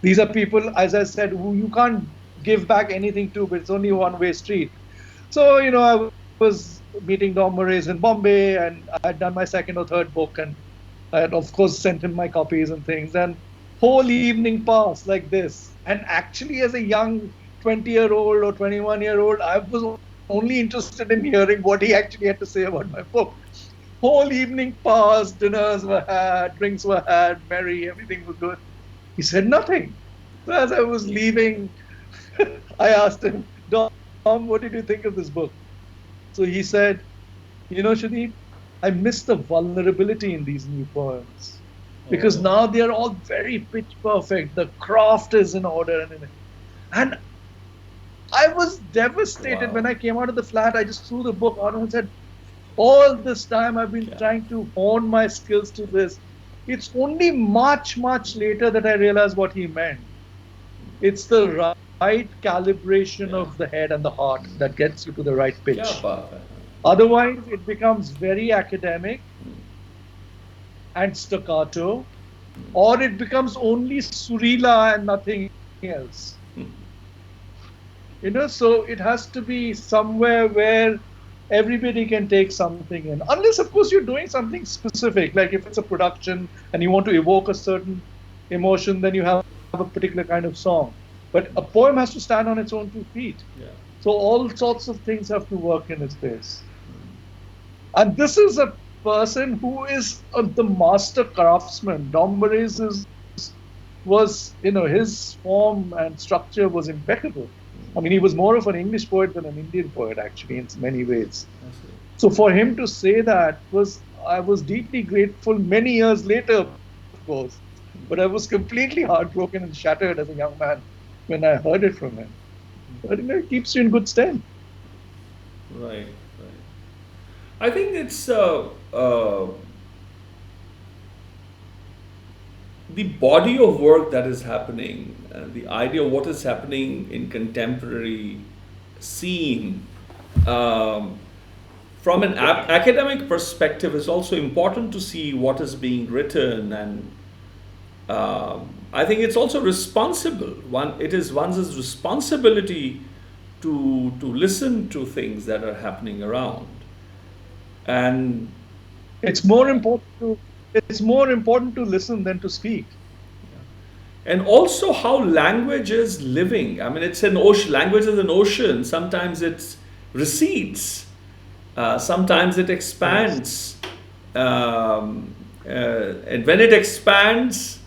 These are people, as I said, who you can't give back anything to, but it's only a one-way street. So, I was meeting Dom Moraes in Bombay, and I had done my second or third book, and I had, of course, sent him my copies and things. And whole evening passed like this. And actually, as a young 20-year-old or 21-year-old, I was only interested in hearing what he actually had to say about my book. Whole evening passed, dinners were had, drinks were had, merry, everything was good. He said nothing. So as I was leaving, I asked him, Dom, what did you think of this book? So he said, Sudeep, I miss the vulnerability in these new poems. Because now they are all very pitch perfect. The craft is in order. And I was devastated when I came out of the flat. I just threw the book out and said, all this time I've been trying to hone my skills to this. It's only much, much later that I realized what he meant. It's the right calibration of the head and the heart that gets you to the right pitch. Otherwise, it becomes very academic and staccato, or it becomes only surila and nothing else. So it has to be somewhere where everybody can take something in. Unless, of course, you're doing something specific, like if it's a production and you want to evoke a certain emotion, then you have a particular kind of song. But a poem has to stand on its own 2 feet. So all sorts of things have to work in its place. And this is a person who is the master craftsman. Dom Moraes was, his form and structure was impeccable. I mean, he was more of an English poet than an Indian poet, actually, in many ways. So for him to say that I was deeply grateful many years later, of course. But I was completely heartbroken and shattered as a young man when I heard it from him. But it keeps you in good stead. Right. I think it's the body of work that is happening, the idea of what is happening in contemporary scene, from an academic perspective, is also important to see what is being written, and I think it's also responsible. It is one's responsibility to listen to things that are happening around, and it's more important to listen than to speak. And also how language is living. I mean, it's an ocean. Language is an ocean. Sometimes it recedes. Sometimes it expands. And when it expands,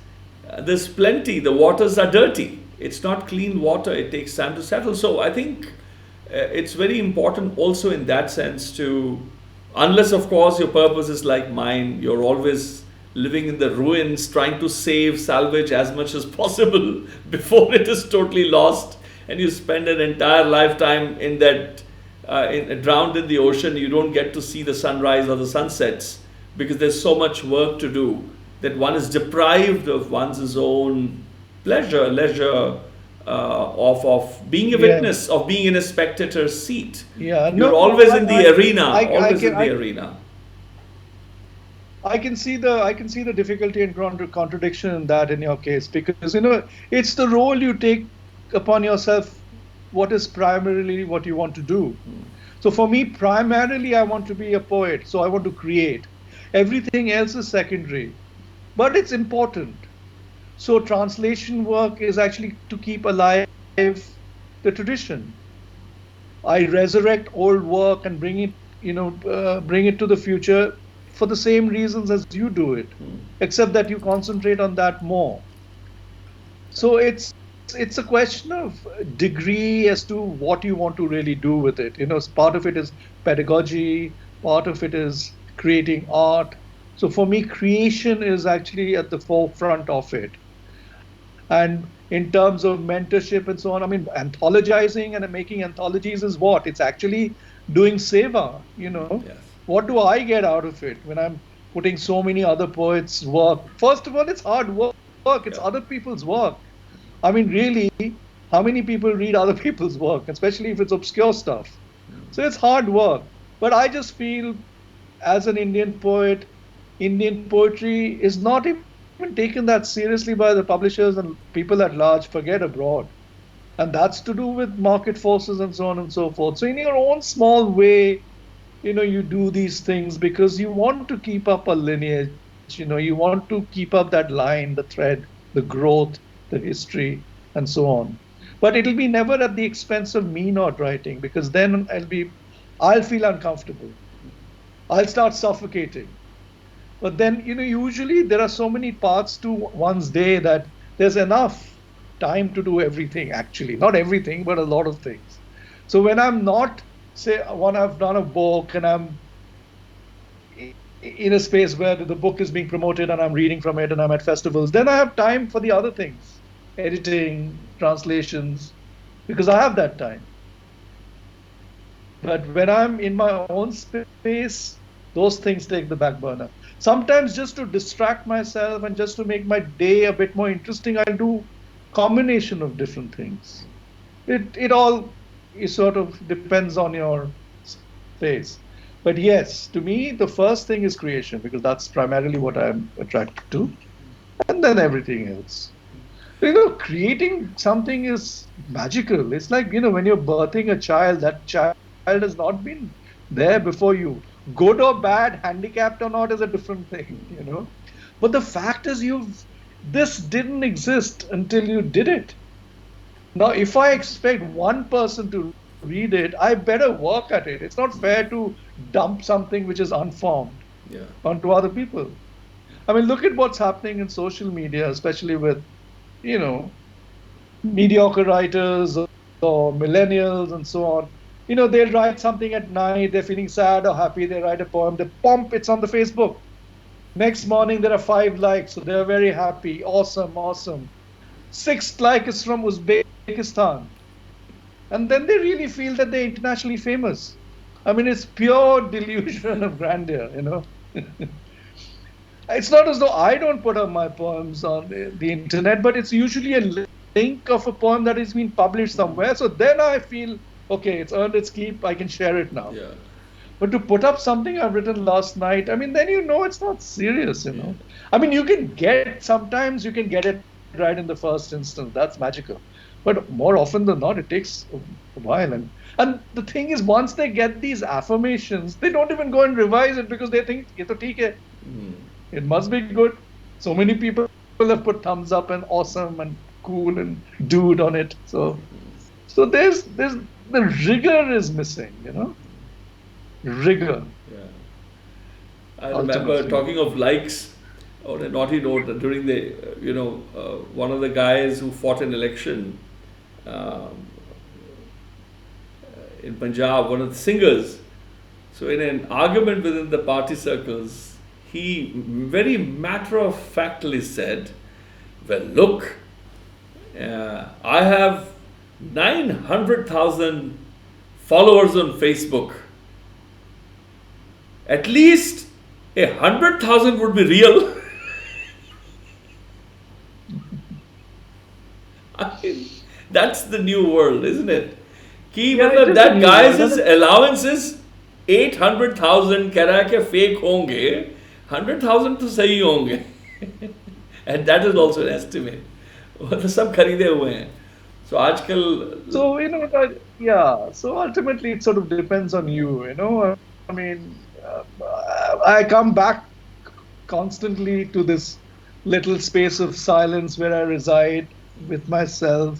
there's plenty. The waters are dirty. It's not clean water. It takes time to settle. So I think it's very important also in that sense to, unless of course your purpose is like mine, you're always living in the ruins, trying to salvage as much as possible before it is totally lost, and you spend an entire lifetime in that, drowned in the ocean. You don't get to see the sunrise or the sunsets because there's so much work to do that one is deprived of one's own leisure of being a witness, of being in a spectator's seat. You're always in the arena. I can see the difficulty and contradiction in that in your case, because it's the role you take upon yourself, what is primarily what you want to do. So for me, primarily I want to be a poet, so I want to create. Everything else is secondary, but it's important. So translation work is actually to keep alive the tradition. I resurrect old work and bring it to the future for the same reasons as you do it, except that you concentrate on that more. So it's a question of degree as to what you want to really do with it. Part of it is pedagogy, part of it is creating art. So for me, creation is actually at the forefront of it. And in terms of mentorship and so on, I mean, anthologizing and making anthologies is what? It's actually doing seva, Yes. What do I get out of it when I'm putting so many other poets' work? First of all, it's hard work. It's other people's work. I mean, really, how many people read other people's work, especially if it's obscure stuff? So it's hard work. But I just feel, as an Indian poet, Indian poetry is not even taken that seriously by the publishers and people at large, forget abroad. And that's to do with market forces and so on and so forth. So in your own small way, you do these things because you want to keep up a lineage, you want to keep up that line, the thread, the growth, the history, and so on. But it'll be never at the expense of me not writing, because then I'll feel uncomfortable. I'll start suffocating. But then, usually there are so many parts to one's day that there's enough time to do everything, actually. Not everything, but a lot of things. So when I'm not, say, when I've done a book and I'm in a space where the book is being promoted and I'm reading from it and I'm at festivals, then I have time for the other things, editing, translations, because I have that time. But when I'm in my own space, those things take the back burner. Sometimes just to distract myself and just to make my day a bit more interesting, I'll do combination of different things. It all sort of depends on your space. But yes, to me, the first thing is creation, because that's primarily what I'm attracted to. And then everything else. Creating something is magical. It's like, when you're birthing a child, that child has not been there before you. Good or bad, handicapped or not, is a different thing, But the fact is, this didn't exist until you did it. Now, if I expect one person to read it, I better work at it. It's not fair to dump something which is unformed onto other people. I mean, look at what's happening in social media, especially with, mediocre writers or millennials and so on. They'll write something at night, they're feeling sad or happy, they write a poem, they pump, it's on the Facebook. Next morning, there are 5 likes, so they're very happy, awesome. 6th like is from Uzbekistan. And then they really feel that they're internationally famous. I mean, it's pure delusion of grandeur, It's not as though I don't put up my poems on the internet, but it's usually a link of a poem that has been published somewhere. So then I feel, okay, it's earned its keep, I can share it now. Yeah. But to put up something I've written last night, I mean, then it's not serious, I mean, sometimes you can get it right in the first instance. That's magical. But more often than not, it takes a while. And the thing is, once they get these affirmations, they don't even go and revise it because they think, ye to theek hai. It must be good. So many people have put thumbs up and awesome and cool and dude on it. So there's the rigor is missing, Rigor. Yeah. I remember talking of likes on a naughty note during the, one of the guys who fought an election in Punjab, one of the singers. So in an argument within the party circles, he very matter-of-factly said, well, look, I have 900,000 followers on Facebook. At least 100,000 would be real. I mean, that's the new world, isn't it? That guy's allowance is 800,000 कह रहा है कि fake होंगे, 100,000 तो सही होंगे. And that is also an estimate. वो तो सब खरीदे हुए हैं. So आजकल. So so ultimately it sort of depends on you. I mean, I come back constantly to this little space of silence where I reside with myself.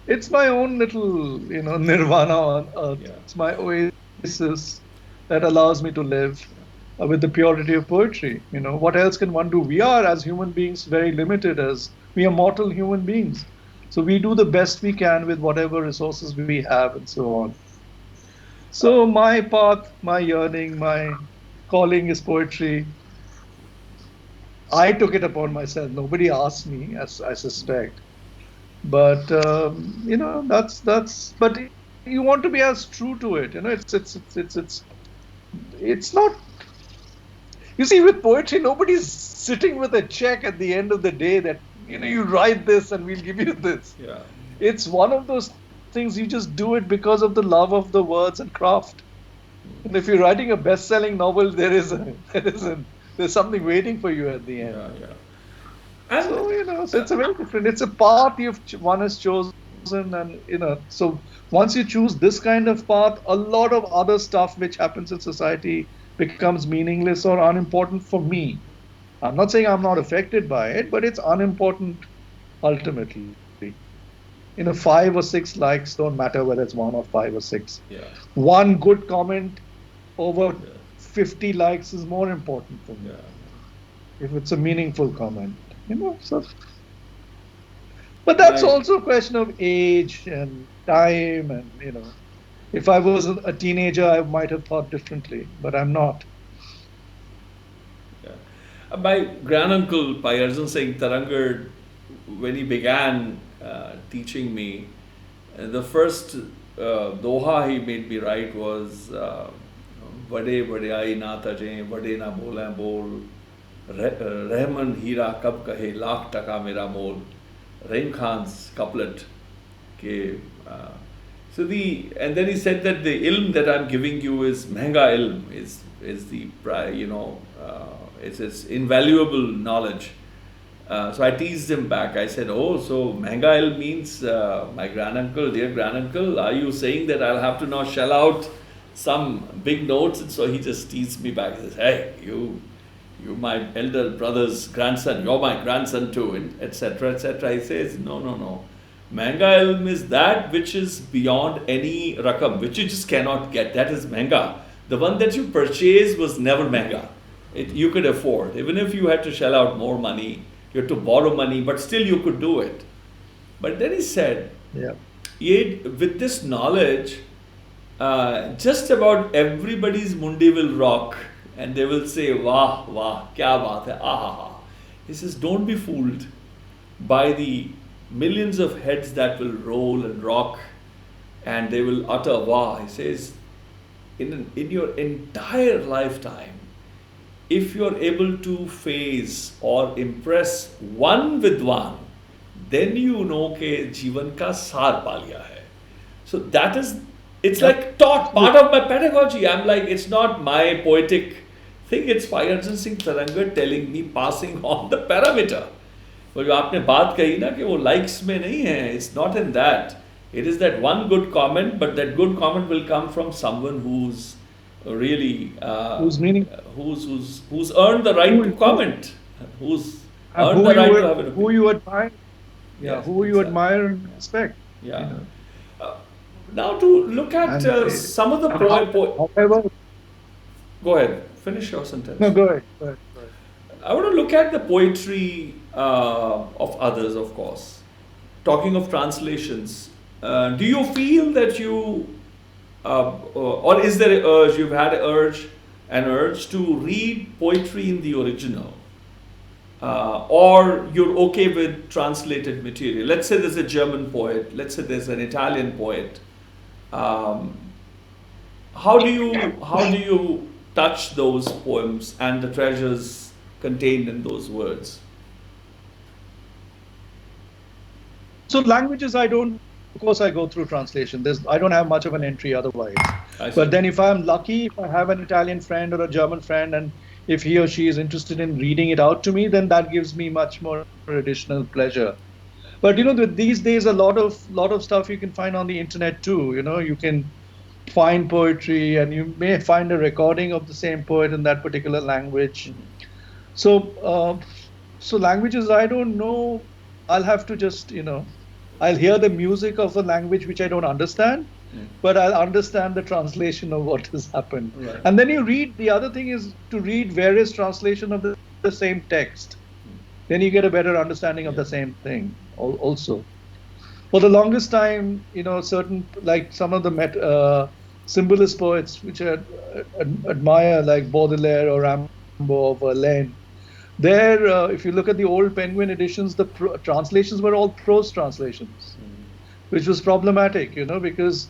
It's my own little, nirvana on earth. Yeah. It's my oasis that allows me to live with the purity of poetry. What else can one do? We are, as human beings, very limited, as we are mortal human beings. So we do the best we can with whatever resources we have and so on. So my path, my yearning, my calling is poetry. I took it upon myself. Nobody asked me, as I suspect. But that's. But you want to be as true to it. It's not. You see, with poetry, nobody's sitting with a check at the end of the day that you write this and we'll give you this. Yeah. It's one of those things you just do it because of the love of the words and craft. And if you're writing a best-selling novel, there's something waiting for you at the end. Yeah. And So so it's a very different. It's a path one has chosen, and so once you choose this kind of path, a lot of other stuff which happens in society becomes meaningless or unimportant for me. I'm not saying I'm not affected by it, but it's unimportant ultimately. 5 or 6 likes don't matter whether it's 1 or 5 or 6. Yeah. One good comment over 50 likes is more important for me. If it's a meaningful comment, so. But that's also a question of age and time, and if I was a teenager, I might have thought differently, but I'm not. My granduncle, Bhai Arjun Singh Tarangar, when he began teaching me, the first doha he made me write was Vade Vadai Na Taje, Vade Na Bola Bol, Rahman Hira Kab Kahe, Lakh Taka Mera Mol, Rahim Khan's couplet. And then he said that the ilm that I'm giving you is mehenga ilm, is it's invaluable knowledge. So I teased him back. I said, oh, so mehenga ilm means my granduncle, dear granduncle, are you saying that I'll have to now shell out some big notes? And so he just teased me back. He says, hey, you my elder brother's grandson, you're my grandson too, etc., etc. He says, no. Mehenga ilm is that which is beyond any rakam, which you just cannot get. That is mehenga. The one that you purchased was never mehenga. You could afford. Even if you had to shell out more money, you had to borrow money, but still you could do it. But then he said, with this knowledge, just about everybody's mundi will rock, and they will say, wah, wah, kya baat hai, ah. He says, don't be fooled by the millions of heads that will roll and rock, and they will utter wah. He says, in your entire lifetime, if you're able to phase or impress one with one, then you know ke jivan ka saar pa liya hai. So that is, it's like taught, part of my pedagogy. I'm like, it's not my poetic thing, it's Bhai Arjun Singh Tarangar telling me, passing on the parameter. वो जो आपने बात कही ना कि वो likes में नहीं है, it's not in that. It is that one good comment, but that good comment will come from someone who's really who's earned the right to comment, who's earned the right to have an opinion. Who you admire, who you exactly. admire and respect. Now to look at some of the however, go ahead, finish your sentence. No, go ahead. I want to look at the poetry of others, of course. Talking of translations, do you feel that you, or is there an urge, you've had an urge to read poetry in the original? Or you're okay with translated material? Let's say there's a German poet, let's say there's an Italian poet. How do you touch those poems and the treasures contained in those words? So languages, of course I go through translation. I don't have much of an entry otherwise. But then if I'm lucky, if I have an Italian friend or a German friend, and if he or she is interested in reading it out to me, then that gives me much more additional pleasure. But these days a lot of stuff you can find on the internet too. You can find poetry, and you may find a recording of the same poet in that particular language. So languages, I don't know. I'll have to just, I'll hear the music of a language which I don't understand, but I'll understand the translation of what has happened. Right. And then you read, the other thing is to read various translations of the same text. Then you get a better understanding of the same thing also. For the longest time, certain, like some of the symbolist poets which I admire, like Baudelaire or Rimbaud or Verlaine, there, if you look at the old Penguin editions, the translations were all prose translations, which was problematic, because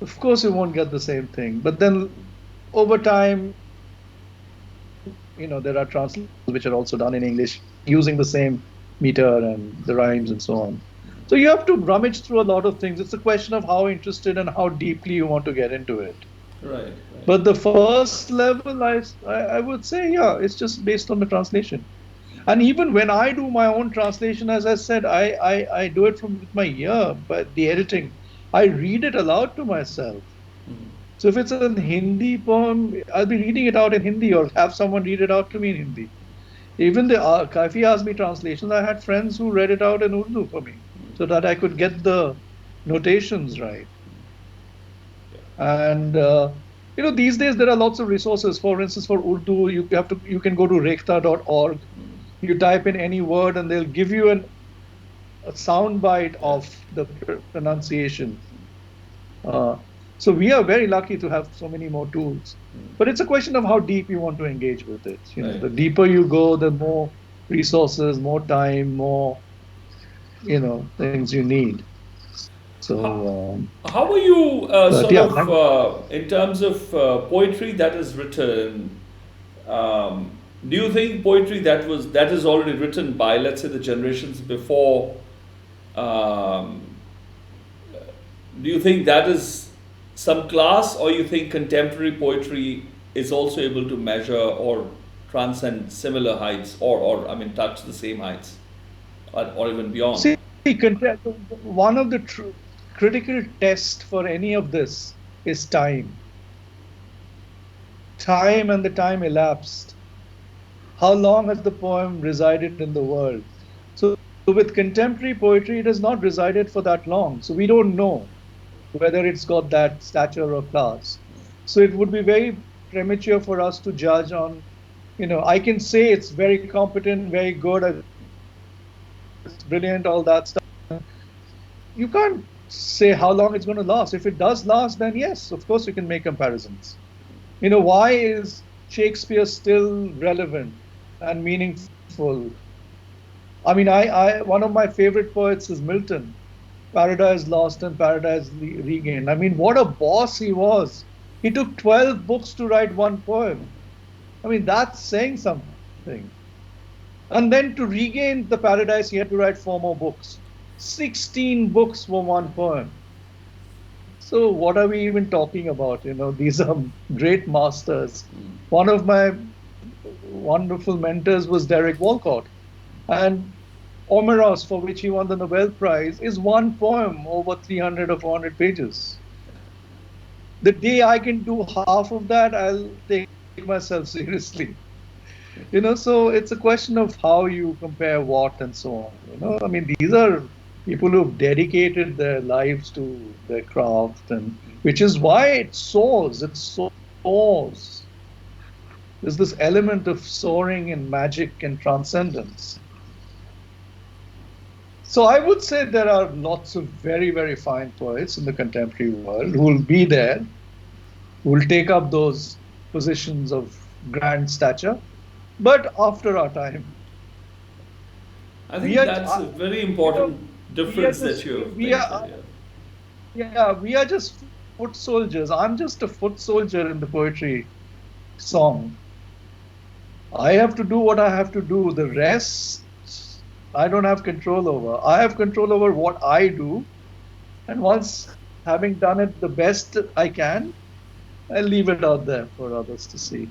of course you won't get the same thing. But then over time, there are translations which are also done in English using the same meter and the rhymes and so on. So you have to rummage through a lot of things. It's a question of how interested and how deeply you want to get into it. Right. But the first level, I would say, yeah, it's just based on the translation. And even when I do my own translation, as I said, I do it with my ear, but the editing, I read it aloud to myself. So if it's a Hindi poem, I'll be reading it out in Hindi or have someone read it out to me in Hindi. Even if he asked me translations, I had friends who read it out in Urdu for me so that I could get the notations right. And these days there are lots of resources. For instance, for Urdu, you can go to rekhta.org. You type in any word and they'll give you a sound bite of the pronunciation. So we are very lucky to have so many more tools. But it's a question of how deep you want to engage with it. The deeper you go, the more resources, more time, more things you need. So how are you in terms of poetry that is written? Do you think poetry that is already written by, let's say, the generations before? Do you think that is some class, or you think contemporary poetry is also able to measure or transcend similar heights, or touch the same heights, or even beyond? See, one of the critical tests for any of this is time. Time and the time elapsed. How long has the poem resided in the world? So with contemporary poetry, it has not resided for that long. So we don't know whether it's got that stature or class. So it would be very premature for us to judge on, I can say it's very competent, very good, it's brilliant, all that stuff. You can't say how long it's going to last. If it does last, then yes, of course you can make comparisons. Why is Shakespeare still relevant and meaningful? One of my favorite poets is Milton. Paradise Lost and Paradise Regained. What a boss he was. He took 12 books to write one poem. That's saying something. And then to regain the paradise, he had to write 4 more books. 16 books for one poem. So what are we even talking about? These are great masters. One of my wonderful mentors was Derek Walcott. And M.A.s, for which he won the Nobel Prize, is one poem over 300 or 400 pages. The day I can do half of that, I'll take myself seriously. So it's a question of how you compare what and so on. These are people who've dedicated their lives to their craft, and which is why it soars. It soars. There's this element of soaring and magic and transcendence. So I would say there are lots of very, very fine poets in the contemporary world who will be there, who will take up those positions of grand stature, but after our time. I think that's a very important difference that you have made. We are just foot soldiers. I'm just a foot soldier in the poetry song. I have to do what I have to do. The rest, I don't have control over. I have control over what I do. And once having done it the best I can, I leave it out there for others to see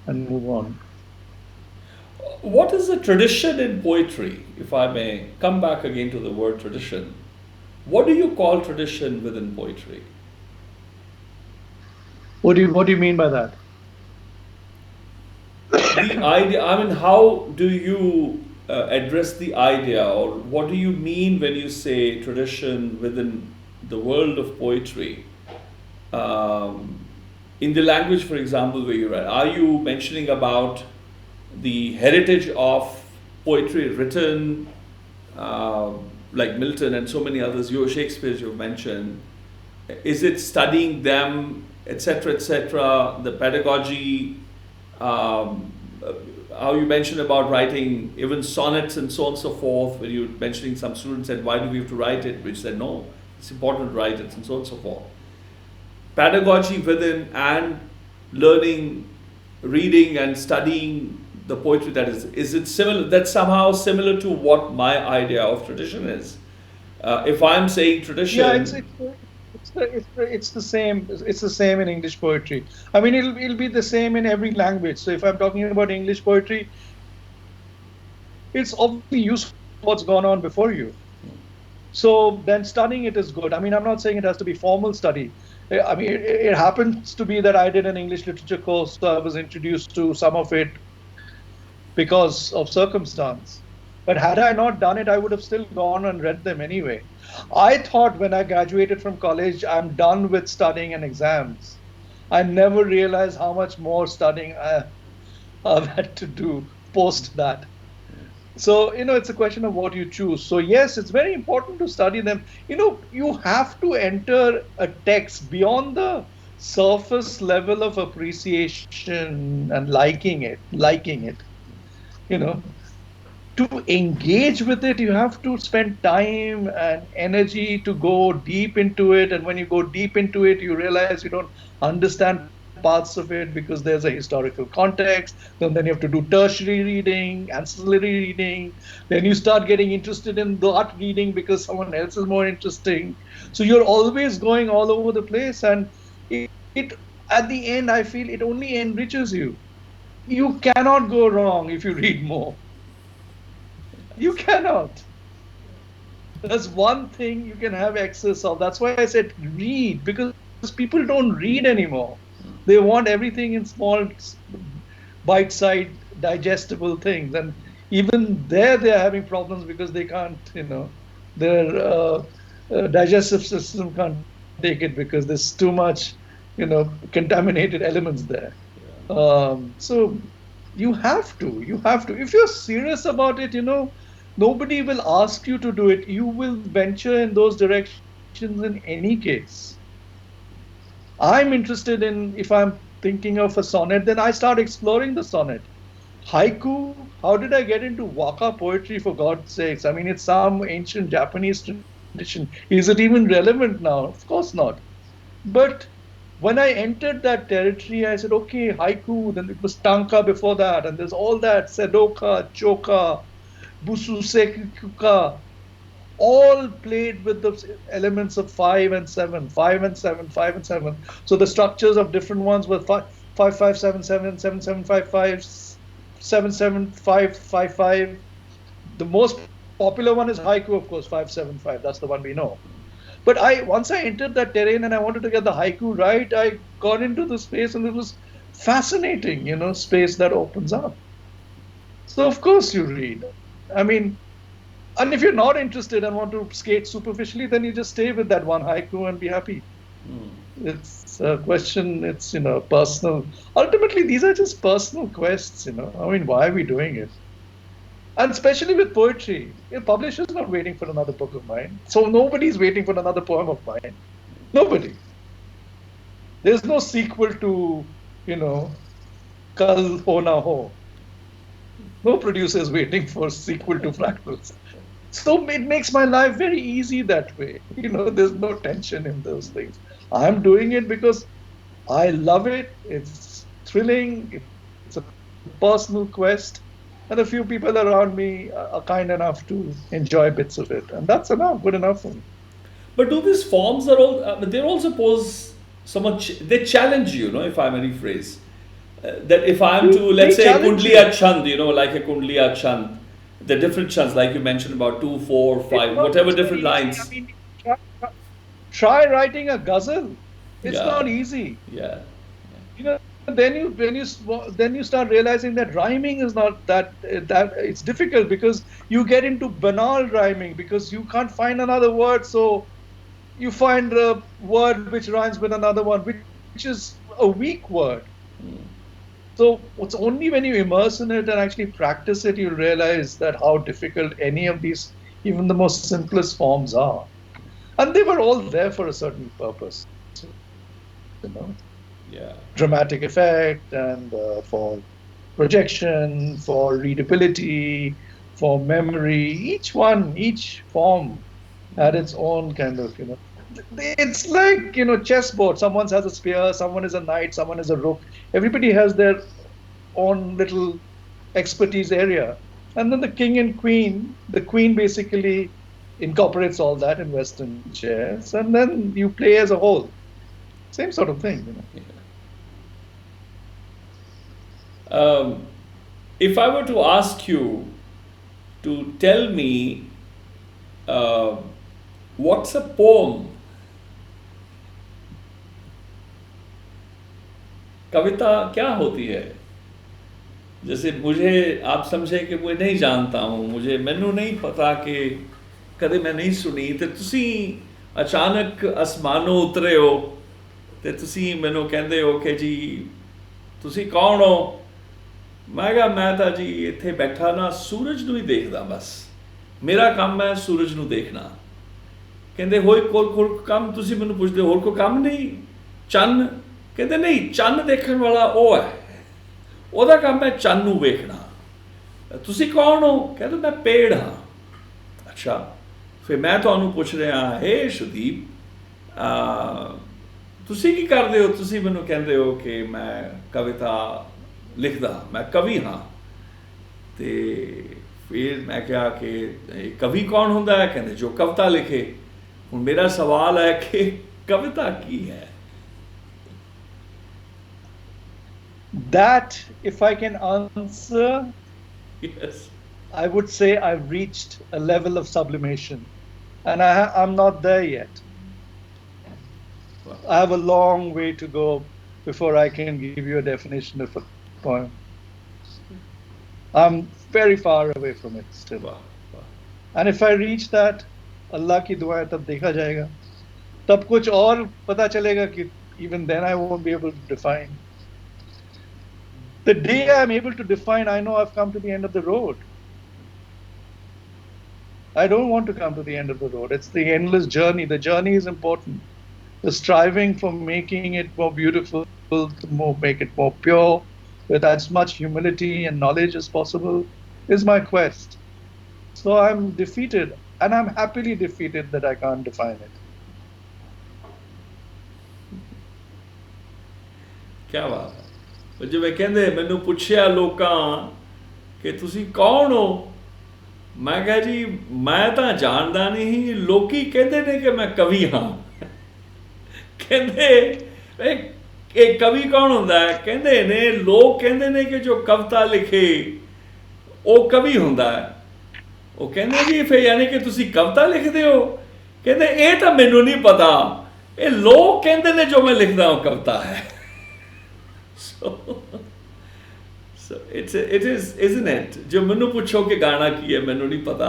and move on. What is the tradition in poetry, if I may come back again to the word tradition? What do you call tradition within poetry? What do you mean by that? The idea, how do you address the idea, or what do you mean when you say tradition within the world of poetry? In the language, for example, where you write, are you mentioning about the heritage of poetry written, like Milton and so many others, Shakespeare you've mentioned? Is it studying them, etc., the pedagogy, how you mentioned about writing even sonnets and so on and so forth, when you were mentioning some students said, why do we have to write it? Which said, no, it's important to write it, and so on and so forth. Pedagogy within and learning, reading and studying the poetry that is it similar? That's somehow similar to what my idea of tradition is. If I'm saying tradition, It's the same. It's the same in English poetry. I mean, it'll be the same in every language. So if I'm talking about English poetry, it's obviously useful what's gone on before you. So then studying it is good. I mean, I'm not saying it has to be formal study. I mean, it happens to be that I did an English literature course, so I was introduced to some of it because of circumstance. But had I not done it, I would have still gone and read them anyway. I thought when I graduated from college, I'm done with studying and exams. I never realized how much more studying I've had to do post that. So, it's a question of what you choose. So, yes, it's very important to study them. You have to enter a text beyond the surface level of appreciation and liking it. To engage with it, you have to spend time and energy to go deep into it. And when you go deep into it, you realize you don't understand parts of it because there's a historical context. Then you have to do tertiary reading, ancillary reading. Then you start getting interested in that reading because someone else is more interesting. So you're always going all over the place. And it at the end, I feel it only enriches you. You cannot go wrong if you read more. You cannot. That's one thing you can have excess of. That's why I said read, because people don't read anymore. They want everything in small, bite-sized, digestible things. And even there, they're having problems because they can't, their digestive system can't take it because there's too much, contaminated elements there. So you have to. If you're serious about it, nobody will ask you to do it. You will venture in those directions in any case. I'm interested in, if I'm thinking of a sonnet, then I start exploring the sonnet. Haiku, how did I get into waka poetry, for God's sakes? I mean, it's some ancient Japanese tradition. Is it even relevant now? Of course not. But when I entered that territory, I said, okay, haiku, then it was tanka before that, and there's all that, sedoka, choka, busu sekuka, all played with the elements of 5 and 7, 5 and 7, 5 and 7. So the structures of different ones were 5, 5, 7, 7, 7, 7, 5, 5, 7, 7, 5, 5, 5. The most popular one is haiku, of course, 5, 7, 5. That's the one we know. But once I entered that terrain and I wanted to get the haiku right, I got into the space and it was fascinating, space that opens up. So of course you read. I mean, and if you're not interested and want to skate superficially, then you just stay with that one haiku and be happy. It's a question, it's, personal. Ultimately, these are just personal quests, I mean, why are we doing it? And especially with poetry, a publisher's not waiting for another book of mine. So nobody's waiting for another poem of mine. Nobody. There's no sequel to, Kal Ho Na Ho. No producer is waiting for sequel to Fractals. So it makes my life very easy that way. There's no tension in those things. I'm doing it because I love it. It's thrilling. It's a personal quest. And a few people around me are kind enough to enjoy bits of it. And that's enough, good enough for me. But do these forms are all, they also pose so much, they challenge you, if I may rephrase. That if I'm to, let's say, Kundliya Chand, like a Kundliya Chand, the different chands, like you mentioned about 2, 4, 5, whatever different lines. I mean, try writing a ghazal. It's not easy. Yeah. Then you start realizing that rhyming is not that it's difficult because you get into banal rhyming because you can't find another word, so you find a word which rhymes with another one, which is a weak word. So it's only when you immerse in it and actually practice it, you realize that how difficult any of these, even the most simplest forms are. And they were all there for a certain purpose. Dramatic effect and for projection, for readability, for memory. Each form had its own kind of, It's like, chessboard. Someone has a spear, someone is a knight, someone is a rook. Everybody has their own little expertise area. And then the king and queen, the queen basically incorporates all that in Western chess, and then you play as a whole. Same sort of thing, If I were to ask you to tell me what's a poem, कविता क्या होती है? जैसे मुझे आप समझे कि मैं नहीं जानता हूँ, मुझे मैनू नहीं पता कि कदे मैं नहीं सुनी ते तुसी अचानक आसमानों उतरे हो ते तुसी मैनू कहंदे हो कि जी तुसी कौन हो? मैं कहा मैं ਤਾਂ जी ਇੱਥੇ बैठा ना सूरज ਨੂੰ ਹੀ देखदा बस, मेरा काम है सूरज ਨੂੰ देखना। कहंदे होए कोई काम तुसी मैनू पुछदे होर कोई काम नहीं? चन्न? कहते नहीं, चन्न देखने वाला वो है, ਉਹਦਾ ਕੰਮ है चन्न ਨੂੰ ਵੇਖਣਾ। ਤੁਸੀਂ ਕੌਣ ਹੋ? ਕਹਿੰਦੇ ਮੈਂ ਪੇੜ ਹਾਂ। ਅੱਛਾ, ਫਿਰ ਮੈਂ ਤੁਹਾਨੂੰ ਪੁੱਛ ਰਿਹਾ, ਹੇ ਸੁਦੀਪ, ਤੁਸੀਂ ਕੀ ਕਰਦੇ ਹੋ? ਤੁਸੀਂ ਮੈਨੂੰ ਕਹਿੰਦੇ ਹੋ ਕਿ ਮੈਂ ਕਵਿਤਾ ਲਿਖਦਾ, ਮੈਂ ਕਵੀ ਹਾਂ। ਤੇ ਫਿਰ ਮੈਂ ਕਿਹਾ ਕਿ ਕਵੀ ਕੌਣ ਹੁੰਦਾ ਹੈ? ਕਹਿੰਦੇ ਜੋ ਕਵਿਤਾ ਲਿਖੇ। ਹੁਣ ਮੇਰਾ ਸਵਾਲ ਹੈ ਕਿ ਕਵਿਤਾ ਕੀ ਹੈ? That, if I can answer, Yes. I would say I've reached a level of sublimation, and I'm not there yet. I have a long way to go before I can give you a definition of a poem. I'm very far away from it still. Wow. Wow. And if I reach that, Allah की दुआ है, तब देखा जाएगा। तब कुछ और पता चलेगा कि even then I won't be able to define. The day I'm able to define, I know I've come to the end of the road. I don't want to come to the end of the road. It's the endless journey. The journey is important. The striving for making it more beautiful, to make it more pure, with as much humility and knowledge as possible, is my quest. So I'm defeated, and I'm happily defeated that I can't define it. क्या बात है। ਜਿਵੇਂ ਕਹਿੰਦੇ ਮੈਨੂੰ ਪੁੱਛਿਆ ਲੋਕਾਂ ਕਿ ਤੁਸੀਂ ਕੌਣ ਹੋ? ਮੈਂ ਕਿਹਾ ਜੀ ਮੈਂ ਤਾਂ ਜਾਣਦਾ ਨਹੀਂ, ਲੋਕੀ ਕਹਿੰਦੇ ਨੇ ਕਿ ਮੈਂ ਕਵੀ ਹਾਂ। ਕਹਿੰਦੇ ਇਹ ਕਵੀ ਕੌਣ ਹੁੰਦਾ ਹੈ? ਕਹਿੰਦੇ ਨੇ ਲੋਕ ਕਹਿੰਦੇ ਨੇ ਕਿ ਜੋ ਕਵਿਤਾ ਲਿਖੇ ਉਹ ਕਵੀ ਹੁੰਦਾ ਹੈ। ਉਹ ਕਹਿੰਦੇ ਜੀ ਫਿਰ ਯਾਨੀ ਕਿ ਤੁਸੀਂ ਕਵਿਤਾ ਲਿਖਦੇ ਹੋ? ਕਹਿੰਦੇ ਇਹ ਤਾਂ ਮੈਨੂੰ ਨਹੀਂ ਪਤਾ, ਇਹ ਲੋਕ ਕਹਿੰਦੇ ਨੇ ਜੋ ਮੈਂ ਲਿਖਦਾ ਉਹ ਕਵਿਤਾ ਹੈ। So it is, isn't it? जो मैनू पूछो कि गाना की है, मैनू नहीं पता।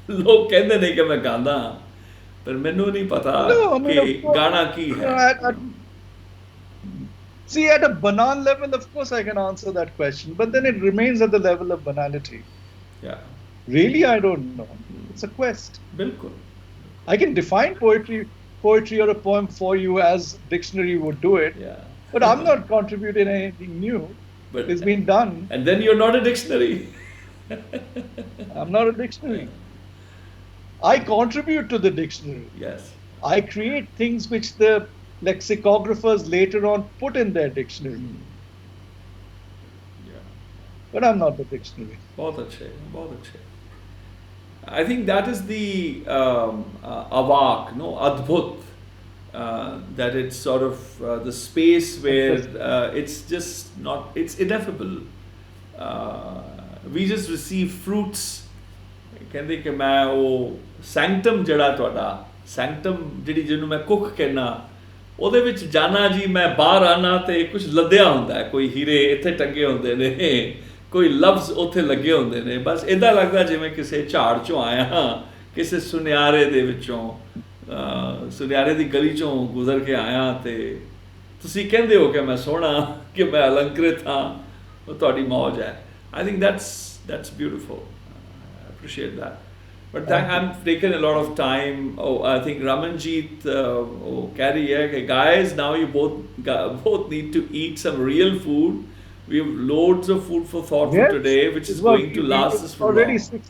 लोग कहते नहीं कि मैं गांदा, पर मैनू नहीं पता कि गाना की है। See, at a banal level, of course, I can answer that question, but then it remains at the level of banality. Yeah. Really, I don't know. It's a quest. बिल्कुल। I can define poetry or a poem for you as dictionary would do it. Yeah. But I'm not contributing anything new. But it's been done. And then you're not a dictionary. I'm not a dictionary. I contribute to the dictionary. Yes. I create things which the lexicographers later on put in their dictionary. Yeah. But I'm not the dictionary. बहुत अच्छे, बहुत अच्छे. I think that is the avak, no, adbhut. That it's sort of the space where it's just not, it's ineffable. We just receive fruits. ਕਹਿੰਦੇ ਕਿ ਮੈਂ ਉਹ ਸੈਂਕਟਮ ਜਿਹੜਾ ਤੁਹਾਡਾ ਸੈਂਕਟਮ ਜਿਹੜੀ ਜਿਹਨੂੰ ਮੈਂ ਕੁੱਕ ਕਹਿਣਾ, ਉਹਦੇ ਵਿੱਚ ਜਾਣਾ ਜੀ, ਮੈਂ ਬਾਹਰ ਆਣਾ ਤੇ ਕੁਝ ਲੱਦਿਆ ਹੁੰਦਾ ਹੈ, ਕੋਈ ਹੀਰੇ ਇੱਥੇ ਟੰਗੇ ਹੁੰਦੇ ਨੇ, ਕੋਈ ਲਫ਼ਜ਼ ਉੱਥੇ ਲੱਗੇ ਹੁੰਦੇ ਨੇ, ਬਸ ਇੱਦਾਂ ਲੱਗਦਾ ਜਿਵੇਂ ਕਿਸੇ ਝਾੜ ਚੋਂ ਆਇਆ, ਕਿਸੇ ਸੁਨਿਆਰੇ ਦੇ ਵਿੱਚੋਂ, ਸੁਨਿਆਰੇ ਦੀ ਗਲੀ ਚੋਂ ਗੁਜ਼ਰ ਕੇ ਆਇਆ ਤੇ ਤੁਸੀਂ ਕਹਿੰਦੇ ਹੋ ਕਿ ਮੈਂ ਸੋਹਣਾ, ਕਿ ਮੈਂ ਅਲੰਕ੍ਰਿਤ ਹਾਂ, ਉਹ ਤੁਹਾਡੀ ਮੌਜ ਹੈ। I think that's beautiful. I appreciate that. But I'm taken a lot of time. Oh, I think Ramanjeet, carry hai, guys, now you both need to eat some real food. We have loads of food for thought for today, which is going to last us for already long.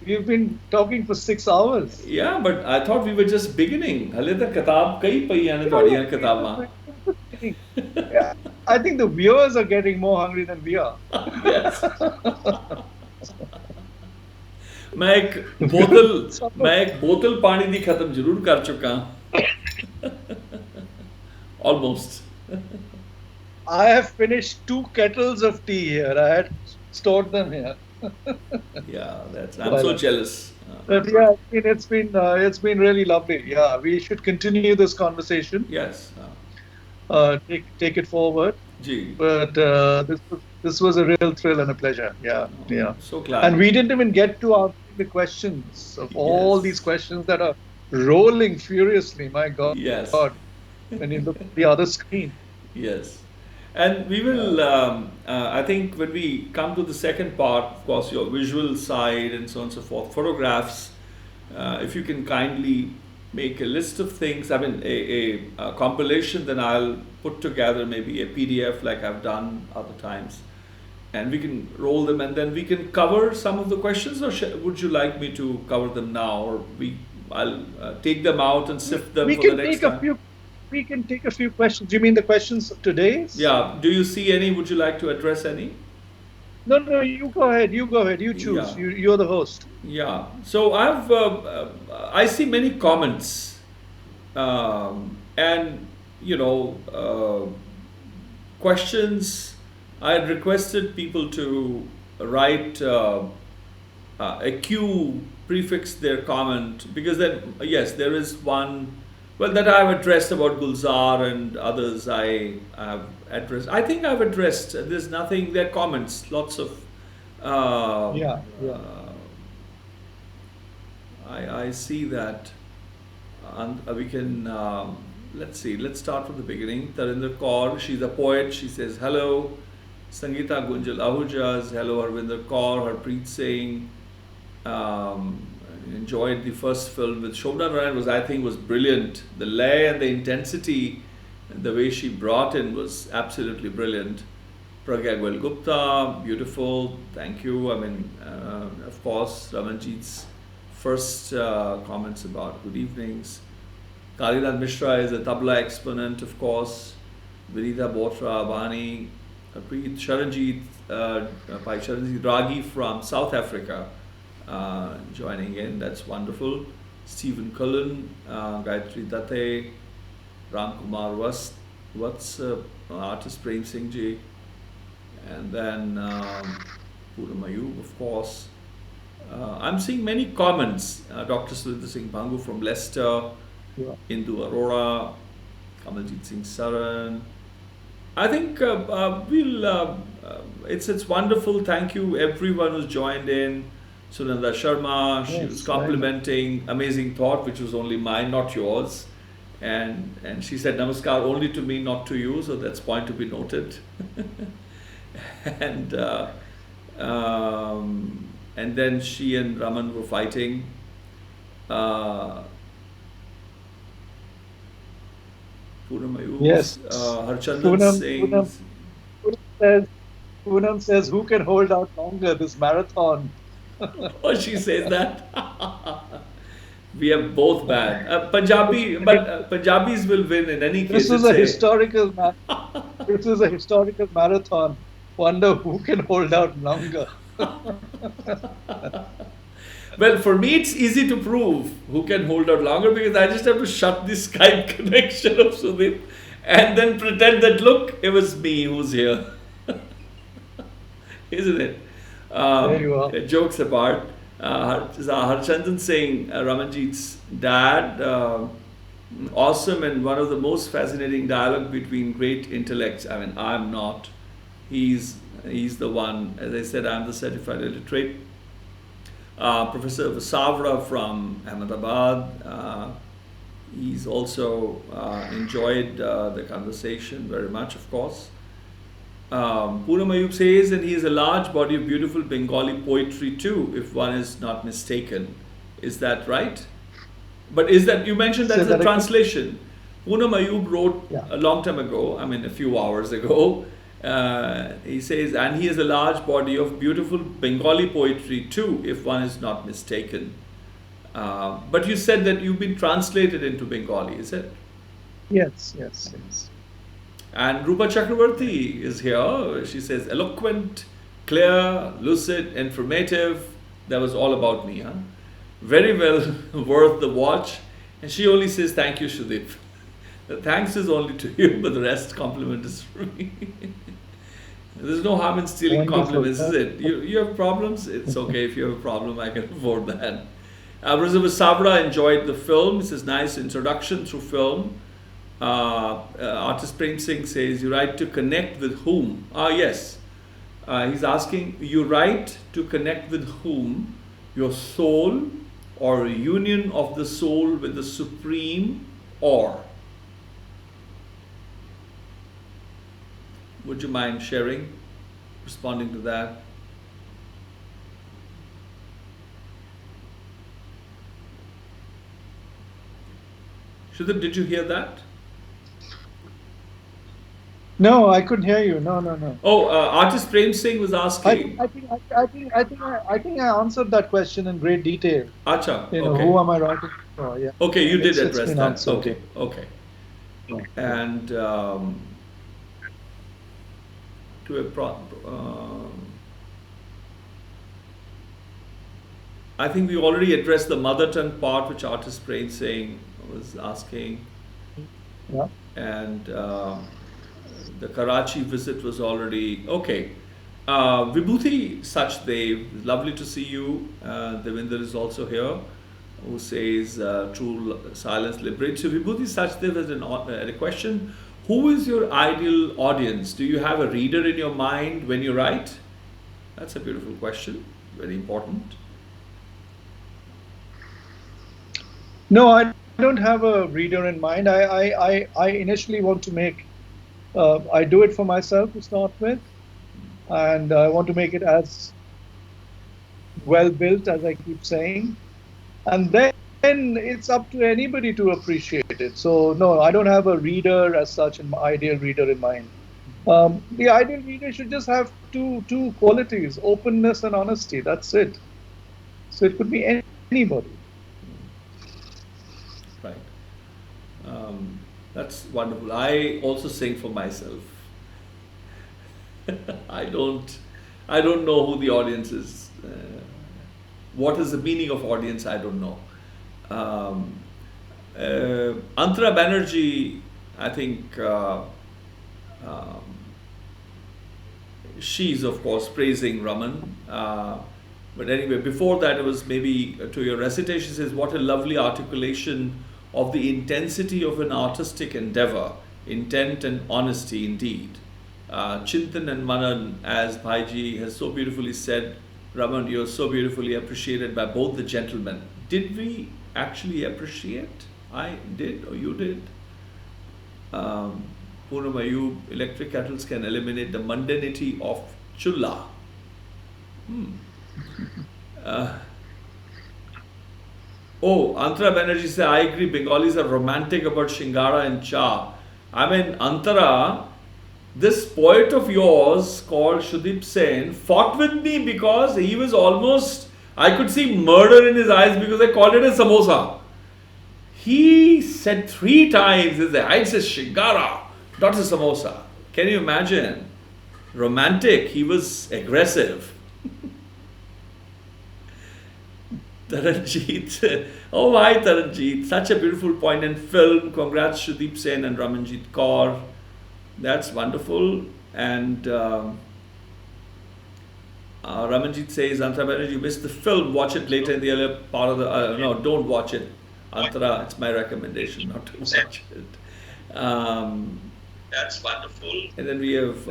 We've been talking for 6 hours. Yeah, but I thought we were just beginning. Hale tak kitab kai paiyan ne todiyan kitaban. I think the viewers are getting more hungry than we are. Yes. मैं एक बोतल पानी दी खत्म जरूर कर चुका almost. I have finished 2 kettles of tea here. I had stored them here. Yeah, I'm so jealous. But yeah, it's been really lovely. Yeah, we should continue this conversation. Yes. Take it forward. Gee. But this was a real thrill and a pleasure. Yeah, yeah. So glad. And we didn't even get to ask the questions of all these questions that are rolling furiously. My God. Yes. God. When you look at the other screen. Yes. And we will, I think when we come to the second part, of course, your visual side and so on and so forth, photographs, if you can kindly make a list of things, I mean, a compilation, then I'll put together maybe a PDF like I've done other times. And we can roll them and then we can cover some of the questions, or would you like me to cover them now? Or I'll take them out and sift them for the next time. We can take a few questions. Do you mean the questions of today? Yeah. Do you see any? Would you like to address any? No, you go ahead. You go ahead. You choose. Yeah. You're the host. Yeah. So I see many comments, and questions. I had requested people to write a Q, prefix their comment, because then yes, there is one. Well, that I've addressed about Gulzar and others I have addressed. I think I've addressed. There's nothing. There are comments. Lots of. I see that. And we can. Let's see. Let's start from the beginning. Tarinder Kaur. She's a poet. She says hello. Sangeeta Gunjal Ahujas. Hello, Harvinder Kaur. Harpreet Singh. Enjoyed the first film with Shobna Narayan. I think was brilliant. The lay and the intensity and the way she brought in was absolutely brilliant. Pragya Goel Gupta, beautiful, thank you. I mean, of course, Ramanjit's first comments about good evenings. Kalinath Mishra is a tabla exponent, of course. Vinita Botra, Bani, Preet, Sharanjit, Bhai Sharanjit Ragi from South Africa. Joining in, that's wonderful. Stephen Cullen, Gayatri Datte, Ram Kumar Vats, artist Prem Singh Ji, and then Poonam Ayub, of course. I'm seeing many comments. Dr. Sudeep Singh Bhangu from Leicester, Indu Arora, Kamaljeet Singh Saran. I think it's wonderful. Thank you everyone who's joined in. Sunanda Sharma, she was complimenting amazing thought, which was only mine, not yours. And she said, Namaskar only to me, not to you. So that's point to be noted. And then she and Raman were fighting. Poonam Ayub, yes. Harchandan Singh. Poonam says, who can hold out longer this marathon? Oh, she says that. We are both bad. Punjabis will win in any case. This is a historical marathon. Wonder who can hold out longer. Well, for me, it's easy to prove who can hold out longer, because I just have to shut the Skype connection of Sudeep and then pretend that, look, it was me who's here. Isn't it? Jokes apart, Harchandan Singh, Ramanjit's dad, awesome, and one of the most fascinating dialogue between great intellects. I mean, I'm not. He's the one. As I said, I'm the certified illiterate. Professor Vasavra from Ahmedabad. He's also enjoyed the conversation very much, of course. Poonam Ayub says, and he has a large body of beautiful Bengali poetry too, if one is not mistaken. Is that right? But is that, you mentioned that's a translation. Poonam Ayub wrote a long time ago, I mean a few hours ago, he says, and he has a large body of beautiful Bengali poetry too, if one is not mistaken. But you said that you've been translated into Bengali, is it? Yes. And Rupa Chakravarti is here. She says, eloquent, clear, lucid, informative, That was all about me, huh? Very well worth the watch. And she only says, thank you, Sudeep. The thanks is only to you, but the rest compliment is for me. There's no harm in stealing Wonderful. compliments, is it? You have problems? It's okay if you have a problem, I can afford that. Elizabeth Savra enjoyed the film. It says, nice introduction through film. Artist Prem Singh says, you write to connect with whom? Yes. He's asking, you write to connect with whom? Your soul, or union of the soul with the Supreme, or? Would you mind sharing, responding to that? Sudeep, did you hear that? No, I couldn't hear you. No. Oh, artist Prem Singh was asking. I think I answered that question in great detail. Acha, You know, okay. who am I writing for? Yeah. Okay, you did It's address been that. answered. Okay. Yeah. And to a I think we already addressed the mother tongue part, which artist Prem Singh was asking. Yeah. And the Karachi visit was already okay. Vibhuti Sachdev, lovely to see you. Devinder is also here, who says true silence liberates. So Vibhuti Sachdev has a question. Who is your ideal audience? Do you have a reader in your mind when you write? That's a beautiful question, very important. No, I don't have a reader in mind. I initially want to make, I do it for myself to start with, and I want to make it as well built as I keep saying, and then it's up to anybody to appreciate it. So no, I don't have a reader as such, an ideal reader in mind. The ideal reader should just have two qualities: openness and honesty. That's it. So it could be anybody. Right. That's wonderful. I also sing for myself. I don't know who the audience is. What is the meaning of audience? I don't know. Antara Banerjee, I think she's of course praising Raman. But anyway, before that, it was maybe to your recitation, says, what a lovely articulation of the intensity of an artistic endeavor, intent and honesty indeed. Chintan and Manan, as Bhaiji has so beautifully said, Raman, you're so beautifully appreciated by both the gentlemen. Did we actually appreciate? I did, or you did? Poonam Ayub, electric kettles can eliminate the mundanity of chulla. Antara Banerjee says, I agree, Bengalis are romantic about Shingara and Cha. I mean, Antara, this poet of yours called Sudeep Sen fought with me because he was almost, I could see murder in his eyes because I called it a samosa. He said 3 times, I said Shingara, not a samosa. Can you imagine? Romantic, he was aggressive. Taranjeet, oh hi Taranjeet, such a beautiful poignant film. Congrats Sudeep Sen and Ramanjeet Kaur. That's wonderful. And Ramanjeet says, Antara Banerjee, you missed the film. Watch it later in the earlier part of the. No, don't watch it. Antara, it's my recommendation not to watch it. That's wonderful. And then we have.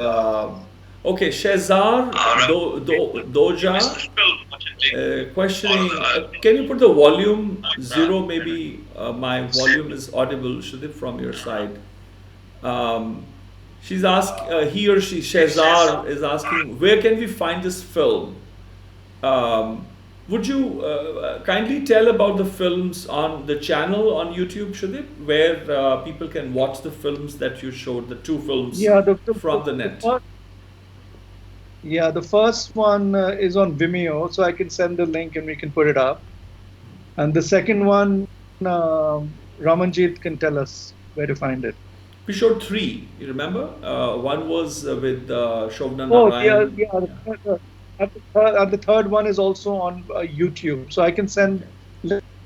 Okay, Shehzar Doja questioning, can you put the volume 0? Maybe my volume is audible, Sudeep, from your side. She's asked, he or she, Shehzar, is asking, where can we find this film? Would you kindly tell about the films on the channel on YouTube, Sudeep, where people can watch the films that you showed, the 2 films from the net? The first one is on Vimeo, so I can send the link and we can put it up. And the second one, Ramanjeet can tell us where to find it. We showed 3, you remember? One was with Shobna Oh, Narayan. and the third one is also on YouTube. So I can send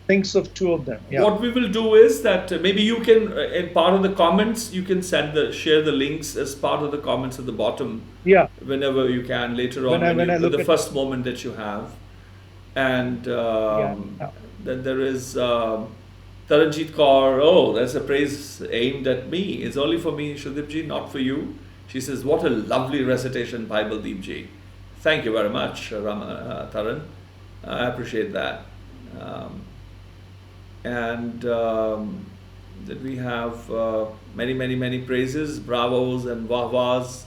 links of two of them. Yeah. What we will do is that maybe you can, in part of the comments, you can share the links as part of the comments at the bottom. Yeah. Whenever you can later on, with the first moment that you have. And then there is Taranjit Kaur. Oh, that's a praise aimed at me. It's only for me, Sudeepji, not for you. She says, what a lovely recitation, Bhai Baldeep ji. Thank you very much, Taran. I appreciate that. And that we have many praises, bravos and wahwas.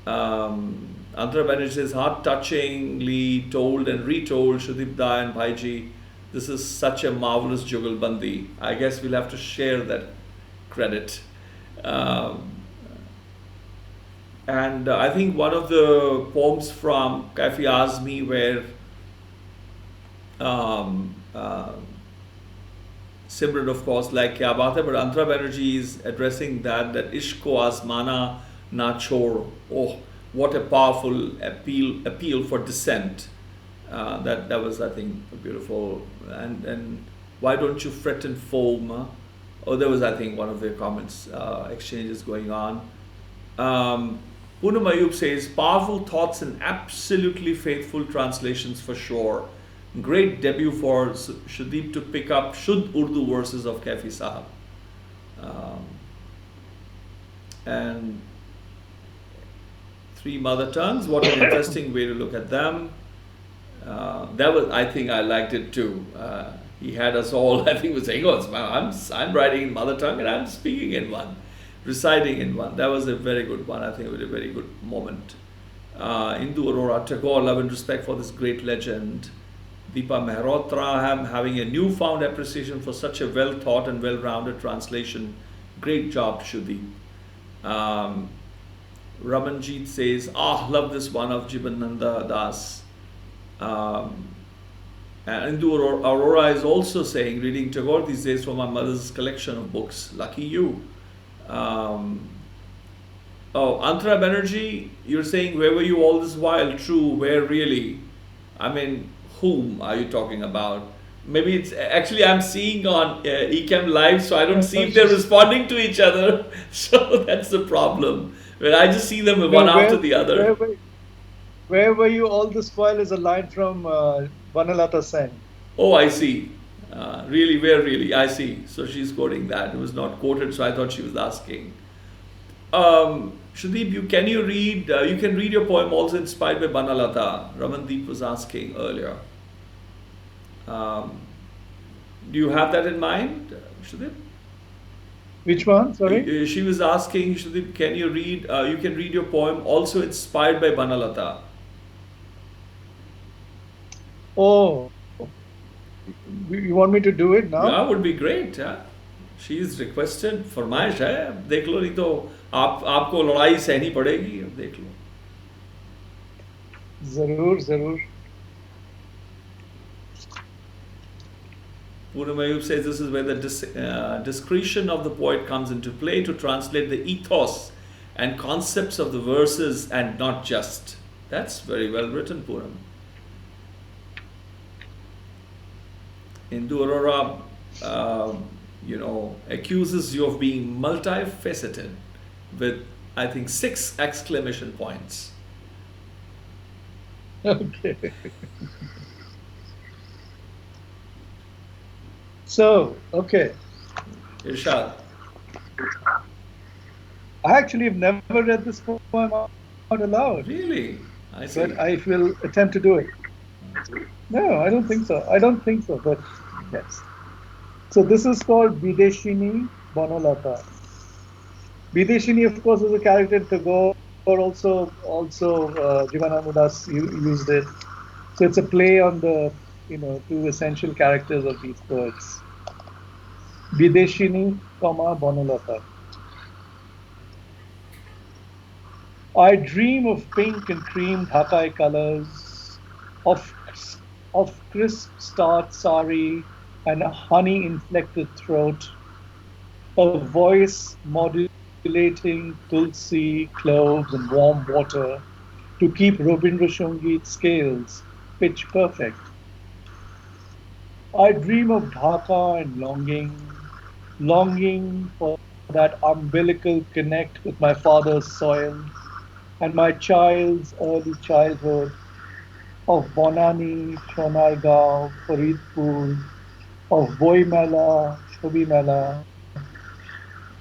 Andhra Banerjee says, heart-touchingly told and retold, Sudeep Da and Bhaiji. This is such a marvelous jugalbandi. I guess we'll have to share that credit. And I think one of the poems from Kaifi Azmi where Simran, of course, like Kya Baat Hai, but Andhra Banerjee is addressing that Ishq ko Azmana na chhod. Oh, what a powerful appeal for dissent. That was, I think, beautiful. And why don't you fret and foam? Oh, there was, I think, one of their comments, exchanges going on. Poonam Ayub says, powerful thoughts and absolutely faithful translations for sure. Great debut for Sudeep to pick up Shuddh Urdu verses of Kaifi Sahab. And 3 mother tongues, what an interesting way to look at them. That was, I think I liked it too. He had us all, I think, was saying, oh, I'm writing in mother tongue and I'm speaking in one, reciting in one. That was a very good one. I think it was a very good moment. Indu Aurora, Tagore, love and respect for this great legend. Deepa Mehrotra, having a newfound appreciation for such a well thought and well rounded translation. Great job, Shudi. Ramanjeet says, love this one of Jibananda Das. And Indu Aurora is also saying, reading Tagore these days from my mother's collection of books. Lucky you. Andhra Banerjee, you're saying, where were you all this while? True, where really? I mean, whom are you talking about? Maybe it's actually I'm seeing on Ecam Live, so I don't see if they're responding to each other. So that's the problem. Where I just see them one after the other. Where were you all this while is a line from Vanalata Sen. Oh, I see. Really, where really? I see. So she's quoting that. It was not quoted, so I thought she was asking. Sudeep, can you read? You can read your poem also inspired by Banalata. Ramandeep was asking earlier. Do you have that in mind, Sudeep? Which one? Sorry. She was asking, Sudeep, can you read? You can read your poem also inspired by Banalata. Oh, you want me to do it now? Yeah, would be great. Yeah. She is requested. फरमाइश है. देख लो नहीं तो आपको लड़ाई सहनी पड़ेगी. देख लो. जरूर. Poonam Ayub says this is where the discretion of the poet comes into play to translate the ethos and concepts of the verses and not just. That's very well written, Poonam. Indu Aurora, accuses you of being multifaceted with, I think, 6 exclamation points. Okay. So, okay. Irshad. I actually have never read this poem out aloud. Really? I see. But I will attempt to do it. No, I don't think so. But yes. So this is called Bideshini Banalata. Bideshini, of course, is a character in Tagore. Also Jivananda Das used it. So it's a play on the, 2 essential characters of these poets. Bideshini, Banalata. I dream of pink and cream Dhakai colors, of crisp starched sari and a honey-inflected throat, a voice modulating tulsi, cloves and warm water, to keep Rabindra Sangeet scales pitch perfect. I dream of Dhaka and longing for that umbilical connect with my father's soil and my child's early childhood of Bonani, Chonargaon, Faridpur, of Boimela, Shobimela,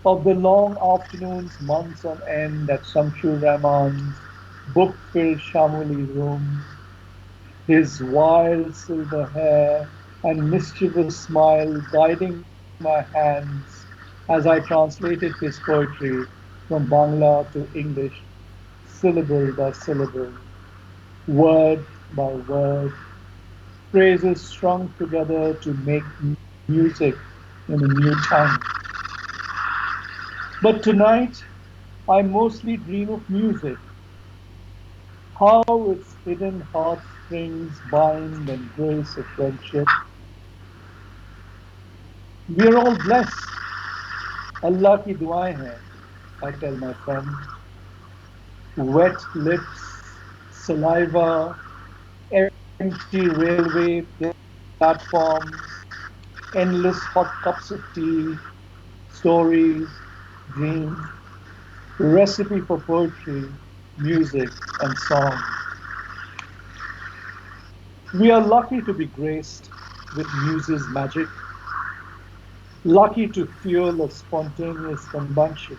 of the long afternoons, months on end at Shamsur Rahman's book-filled Shamuli room, his wild silver hair and mischievous smile guiding my hands as I translated his poetry from Bangla to English, syllable by syllable, word by word, phrases strung together to make music in a new tongue. But tonight, I mostly dream of music, how its hidden heartstrings bind and grace a friendship. We are all blessed. Allah ki duaएं हैं, I tell my friend. Wet lips, saliva, empty railway platforms, endless hot cups of tea, stories, dreams, recipe for poetry, music, and song. We are lucky to be graced with muse's magic, lucky to fuel a spontaneous combustion.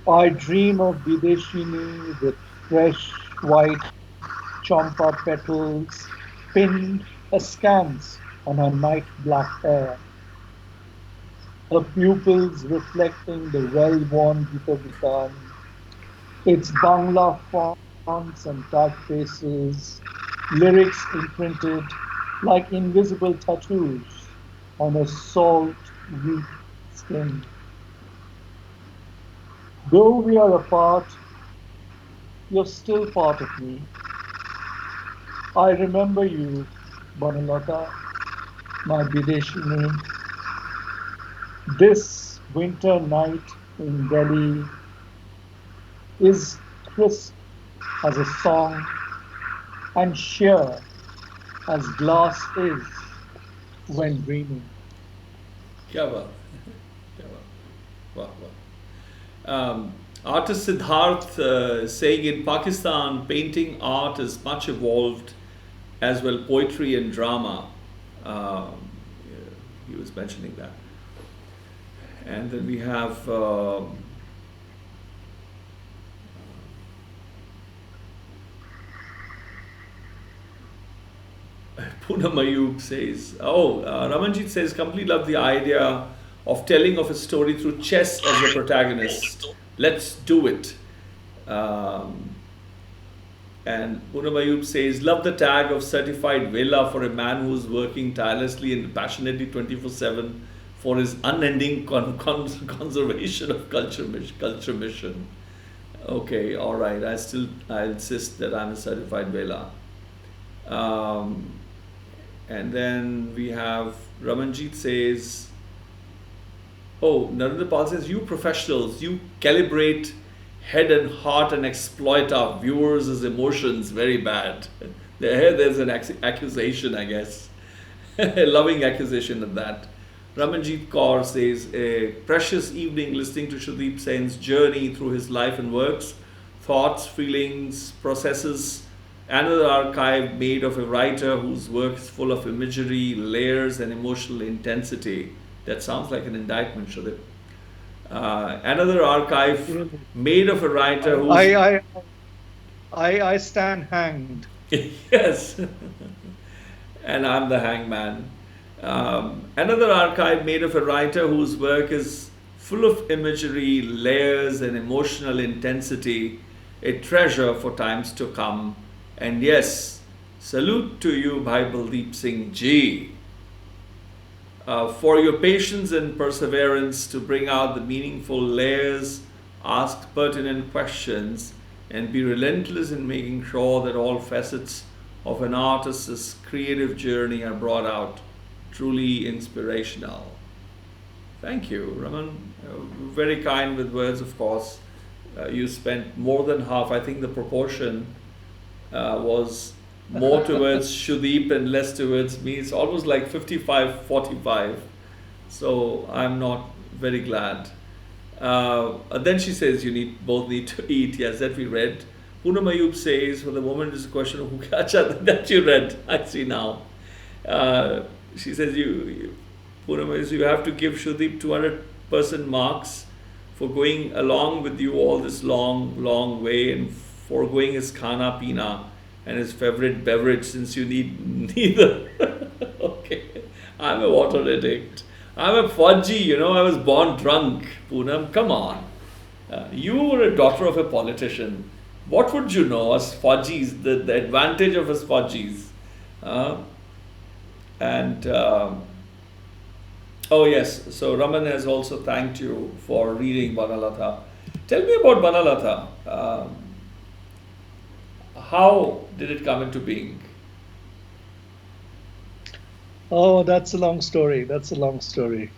I dream of Bideshini with fresh white champa petals pinned askance on her night black hair, her pupils reflecting the well-worn Gita Vitan, its Bangla fonts and typefaces, lyrics imprinted like invisible tattoos on a salt-weak skin. Though we are apart, you're still part of me. I remember you, Banalata, my Bideshini. This winter night in Delhi is crisp as a song and sheer as glass is when dreaming. Kya baat? Kya baat? Wow, wow. Artist Siddharth saying in Pakistan, painting art is much evolved, as well poetry and drama. He was mentioning that. And then we have Poonam Ayub says, Ramanjit says, completely love the idea of telling of a story through chess as the protagonist. Let's do it. And Poonam Ayub says, love the tag of certified Vela for a man who is working tirelessly and passionately 24/7 for his unending conservation of culture mission. Okay, all right. I insist that I'm a certified Vela. And then we have Ramanjit says, Narendra Pal says, you professionals, you calibrate head and heart and exploit our viewers' emotions very bad. There's an accusation, I guess. A loving accusation of that. Ramanjit Kaur says, a precious evening listening to Sudeep Sen's journey through his life and works, thoughts, feelings, processes, another archive made of a writer whose work is full of imagery, layers, and emotional intensity. That sounds like an indictment, Sudeep. Another archive made of a writer who... I stand hanged. Yes. And I'm the hangman. Another archive made of a writer whose work is full of imagery, layers, and emotional intensity, a treasure for times to come. And yes, salute to you, Bhai Baldeep Singh Ji, for your patience and perseverance to bring out the meaningful layers, ask pertinent questions, and be relentless in making sure that all facets of an artist's creative journey are brought out. Truly inspirational. Thank you, Raman. Very kind with words, of course. you spent more than half. I think the proportion was more towards Sudeep and less towards me. It's almost like 55-45. So I'm not very glad. Then she says, both need to eat. Yes, that we read. Poonam Ayub says, for the moment it's a question of who kacha. That you read. I see now. She says, Poonam, you have to give Sudeep 200% marks for going along with you all this long way and foregoing his khana pina and his favorite beverage, since you need neither. Okay, I'm a water addict. I'm a fudgy, I was born drunk. Poonam, come on. You were a daughter of a politician. What would you know as fudgies, the advantage of us fudgies? Oh yes, so Raman has also thanked you for reading Vanalatha. Tell me about Vanalatha. How did it come into being? Oh, that's a long story.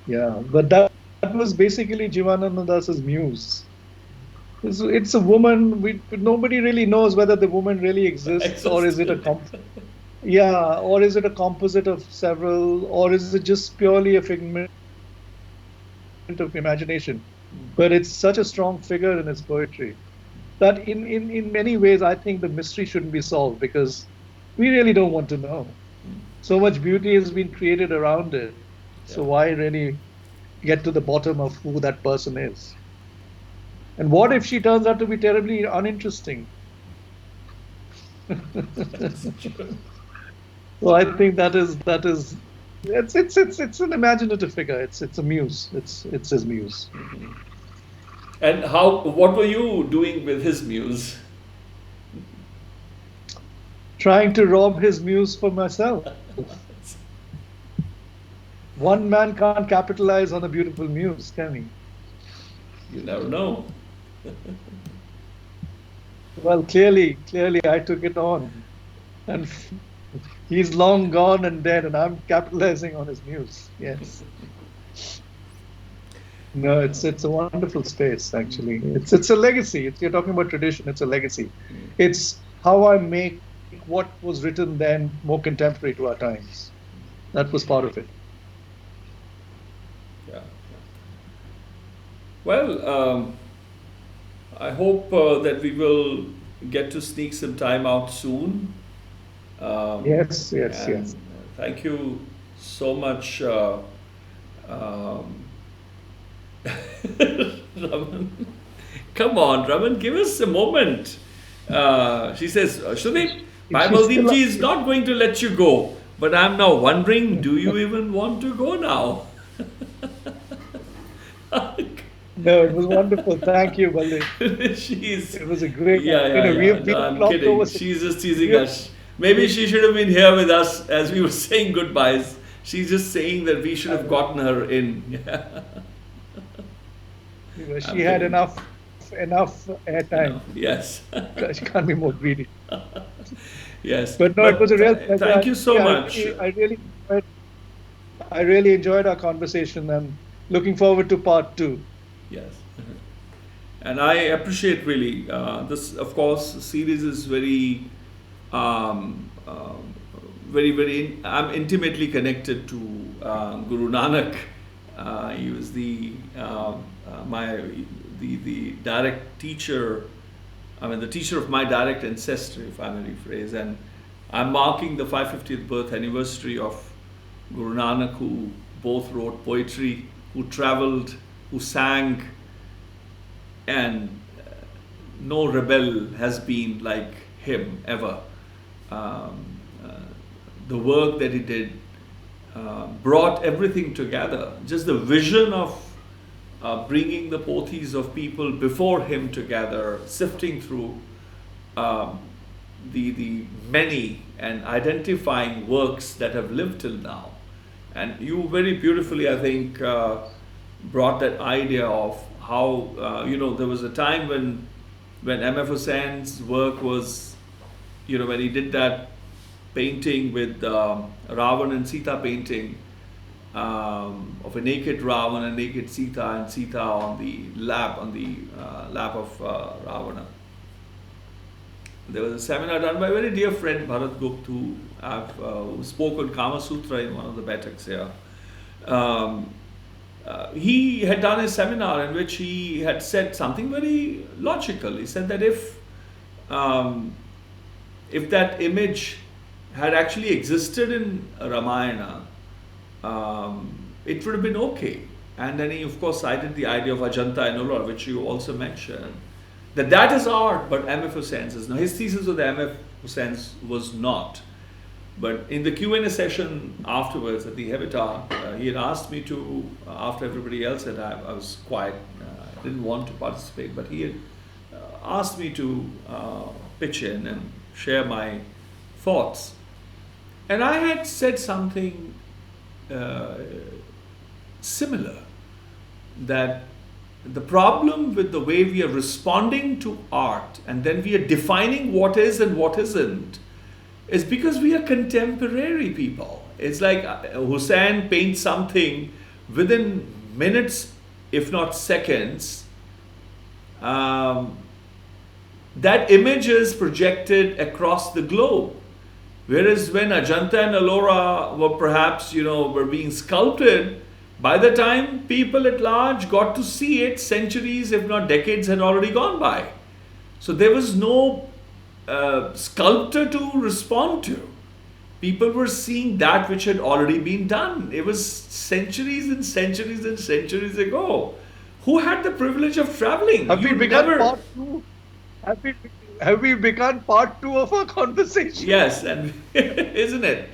Yeah, but that was basically Jivananda Das's muse. It's a woman. Nobody really knows whether the woman really exists, or is it a or is it a composite of several, or is it just purely a figment of imagination? But it's such a strong figure in his poetry that in many ways I think the mystery shouldn't be solved, because we really don't want to know. So much beauty has been created around it. So why really get to the bottom of who that person is? And what if she turns out to be terribly uninteresting? So I think it's an imaginative figure. It's a muse. It's his muse. And what were you doing with his muse? Trying to rob his muse for myself. One man can't capitalize on a beautiful muse, can he? You never know. Well, clearly I took it on, and he's long gone and dead, and I'm capitalizing on his muse. Yes. No, it's a wonderful space, actually. It's a legacy. You're talking about tradition. It's a legacy. It's how I make what was written then more contemporary to our times. That was part of it. Yeah. Well, I hope that we will get to sneak some time out soon. Yes. Thank you so much, Raman. Come on, Raman, give us a moment. She says, Sudeep, Bhai Baldeep ji is not going to let you go. But I'm now wondering, do you even want to go now? No, it was wonderful. Thank you, Baldeep. It was a great. I'm kidding. She's just teasing us. Maybe she should have been here with us as we were saying goodbyes. She's just saying that we should have gotten her in. She had enough airtime. Yes. She can't be more greedy. Yes. But no, it was a real pleasure. Thank you so much. I really enjoyed our conversation, and looking forward to part 2. Yes. And I appreciate really this, of course, series is very, very, I'm intimately connected to Gurū Nānak. He was the direct teacher, the teacher of my direct ancestry, if I may rephrase. And I'm marking the 550th birth anniversary of Gurū Nānak, who both wrote poetry, who traveled, who sang, and no rebel has been like him ever. The work that he did brought everything together. Just the vision of bringing the pothis of people before him together, sifting through the many and identifying works that have lived till now. And you very beautifully, I think, brought that idea of how, there was a time when M.A.'s work was, when he did that painting with Ravan and Sita painting, of a naked Ravana, a naked Sita, and Sita on the lap of Ravana. There was a seminar done by a very dear friend Bharat Gupt, who spoke on Kama Sutra in one of the Baiṭhaks here. He had done a seminar in which he had said something very logical. He said that if that image had actually existed in Ramayana, it would have been okay. And then he, of course, cited the idea of Ajanta and Ellora, which you also mentioned, that is art, but M.F. Hussein's is not. His thesis of the M.F. Hussein's was not. But in the Q&A session afterwards at the Habitat, he had asked me to, after everybody else had, I was quiet, I didn't want to participate, but he had asked me to pitch in and share my thoughts. And I had said something similar, that the problem with the way we are responding to art and then we are defining what is and what isn't is because we are contemporary people. It's like Hussain paints something within minutes, if not seconds. That image is projected across the globe. Whereas when Ajanta and Ellora were perhaps, were being sculpted, by the time people at large got to see it, centuries, if not decades, had already gone by. So there was no sculptor to respond to. People were seeing that which had already been done. It was centuries and centuries and centuries ago. Who had the privilege of traveling? Have we begun part two? Have we begun part two of our conversation? Yes, and isn't it?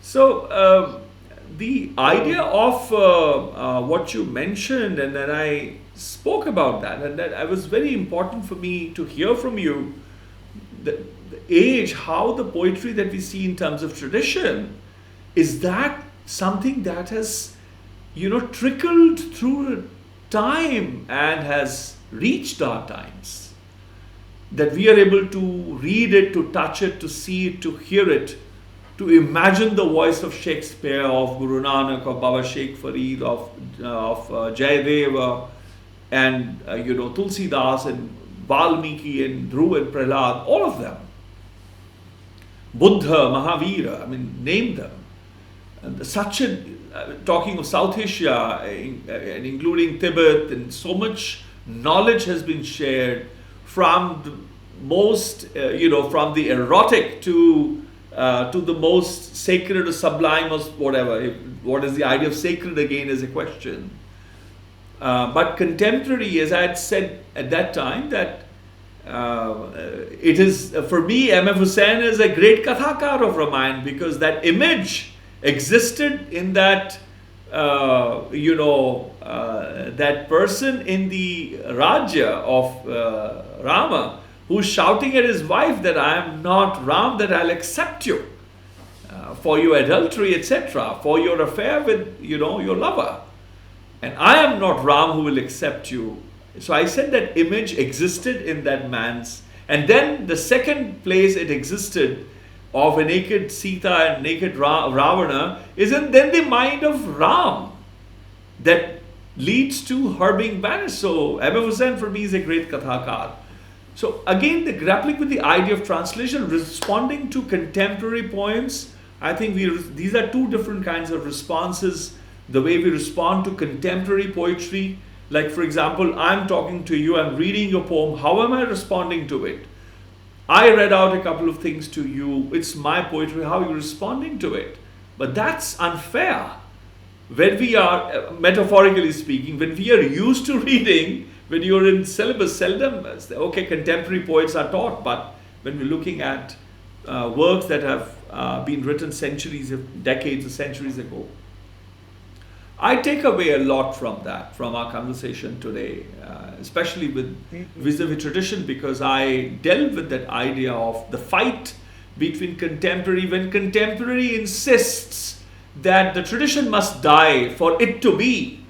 So the idea of what you mentioned, and then I spoke about that, and that it was very important for me to hear from you the age, how the poetry that we see in terms of tradition, is that something that has, trickled through time and has reached our times, that we are able to read it, to touch it, to see it, to hear it, to imagine the voice of Shakespeare, of Gurū Nānak, of Baba Sheikh Farid, of Jayadeva, and Tulsidas and Valmiki and Dhruv and Prahlad, all of them. Buddha, Mahavira, name them. And talking of South Asia, and including Tibet, and so much knowledge has been shared from the most, from the erotic to the most sacred or sublime or whatever. What is the idea of sacred again is a question. But contemporary, as I had said at that time, that it is, for me, M.F. Hussain is a great kathakar of Ramayana, because that image existed in that, that person in the Rajya of Rama, who's shouting at his wife that I am not Ram, that I'll accept you for your adultery, etc., for your affair with, your lover. And I am not Ram who will accept you. So I said that image existed in that man's. And then the second place it existed of a naked Sita and naked Ravana is in then the mind of Ram that leads to her being banished. So M.F. Hussain for me is a great kathakar. So again, the grappling with the idea of translation, responding to contemporary poems, I think these are two different kinds of responses. The way we respond to contemporary poetry, like for example, I'm talking to you, I'm reading your poem, how am I responding to it? I read out a couple of things to you, it's my poetry, how are you responding to it? But that's unfair. When we are, metaphorically speaking, when we are used to reading, when you're in syllabus, seldom, okay, contemporary poets are taught, but when we're looking at works that have been written decades or centuries ago, I take away a lot from that, from our conversation today, especially with vis-a-vis tradition, because I delve with that idea of the fight between contemporary, when contemporary insists that the tradition must die for it to be.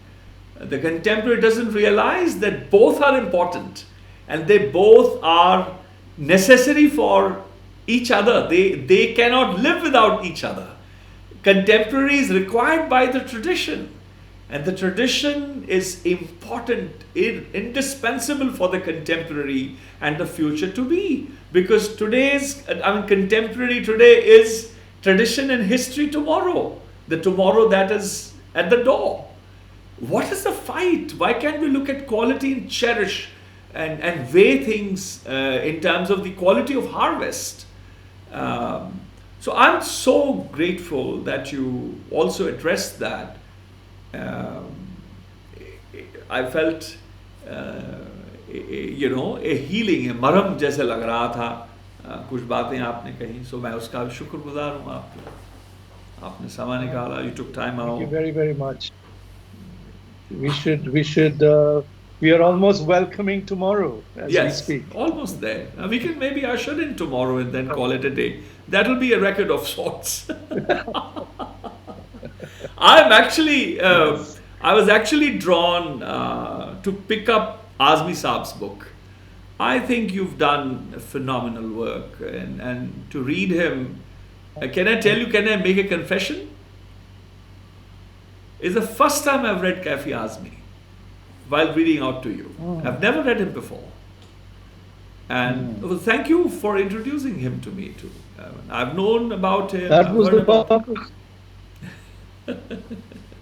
The contemporary doesn't realize that both are important and they both are necessary for each other. They cannot live without each other. contemporary is required by the tradition. And the tradition is important, indispensable for the contemporary and the future to be. Because contemporary today is tradition and history tomorrow. The tomorrow that is at the door. What is the fight? Why can't we look at quality and cherish and weigh things in terms of the quality of harvest? So I'm so grateful that you also addressed that. I felt, a healing, a मरहम जैसे लग रहा था. कुछ बातें आपने कही, so मैं उसका शुक्रगुजार हूँ आपने समय निकाला. You took time out. Thank you very, very much. We are almost welcoming tomorrow as we speak. Almost there. We can maybe usher in tomorrow and then call it a day. That will be a record of sorts. I was actually drawn to pick up Azmi Saab's book. I think you've done phenomenal work, and to read him, can I make a confession? It's the first time I've read Kafi Azmi while reading out to you. I've never read him before. And thank you for introducing him to me too. I've known about him. That was the purpose.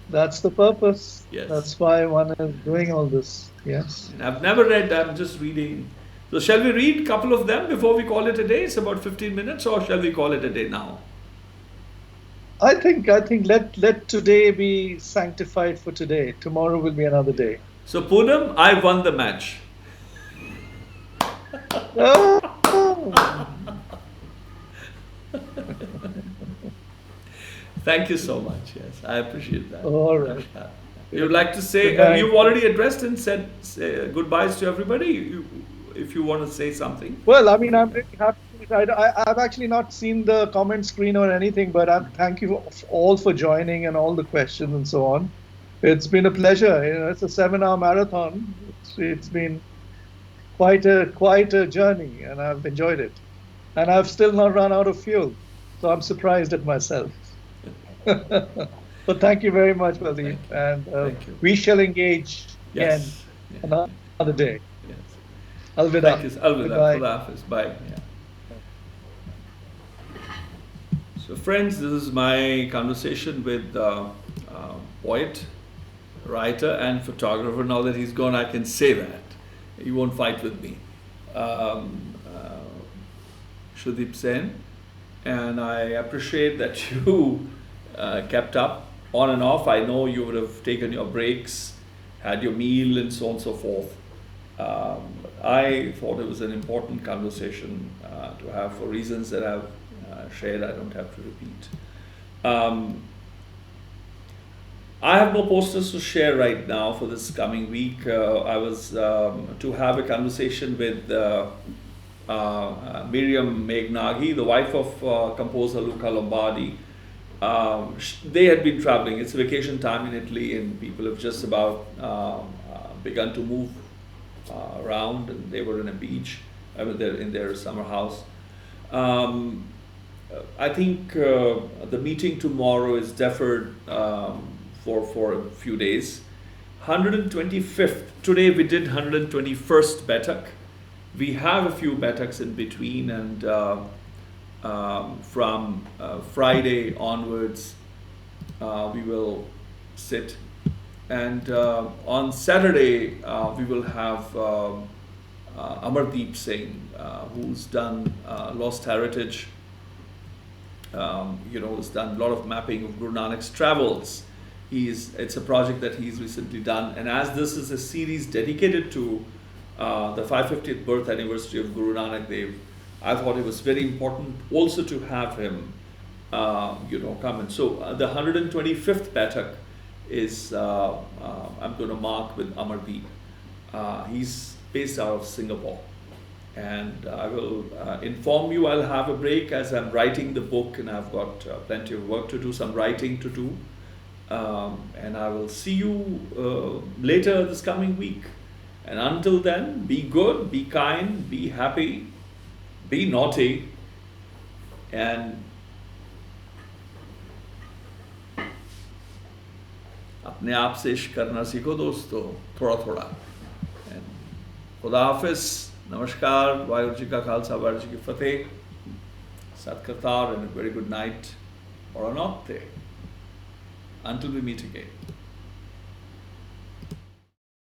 That's the purpose. Yes. That's why one is doing all this. Yes. And I've never read, I'm just reading. So shall we read a couple of them before we call it a day? It's about 15 minutes, or shall we call it a day now? I think let today be sanctified for today. Tomorrow will be another day. So Poonam, I won the match. Thank you so much. Yes, I appreciate that. All right. You'd like to say, you've already addressed and said goodbyes to everybody. If you want to say something. Well, I mean, I'm really happy. I've actually not seen the comment screen or anything, but thank you all for joining and all the questions and so on. It's been a pleasure. It's a 7-hour marathon. It's been quite a journey, and I've enjoyed it. And I've still not run out of fuel, so I'm surprised at myself. But thank you very much, Baldeep, and we shall engage again another day. Yes. Alvida. Alvida. Bye. Yeah. So friends, this is my conversation with poet, writer and photographer. Now that he's gone, I can say that. He won't fight with me. Sudeep Sen. And I appreciate that you kept up on and off. I know you would have taken your breaks, had your meal and so on and so forth. I thought it was an important conversation to have for reasons that I've shared. I don't have to repeat. I have no posters to share right now for this coming week. I was to have a conversation with Miriam Meghnagi, the wife of composer Luca Lombardi. They had been traveling. It's vacation time in Italy, and people have just about begun to move around, and they were in a beach. They're in their summer house. I think the meeting tomorrow is deferred for a few days. 125th, today we did 121st Baiṭhak. We have a few Baiṭhaks in between, and from Friday onwards we will sit. And on Saturday we will have Amardeep Singh, who's done Lost Heritage, has done a lot of mapping of Gurū Nanak's travels. It's a project that he's recently done, and as this is a series dedicated to the 550th birth anniversary of Gurū Nānak Dēv, I thought it was very important also to have him, come in. So the 125th Baiṭhak is I'm going to mark with Amardeep. He's based out of Singapore, and I will inform you. I'll have a break as I'm writing the book, and I've got plenty of work to do, some writing to do, and I will see you later this coming week. And until then, be good, be kind, be happy, be naughty, and अपने आप से इश्क करना सीखो दोस्तों, थोड़ा थोड़ा. खुदा हाफिज, नमस्कार, वाहिगुरू जी का खालसा, वाहिगुरू जी की फतेह, सत Kartar, and a very good night or a not day until we meet again.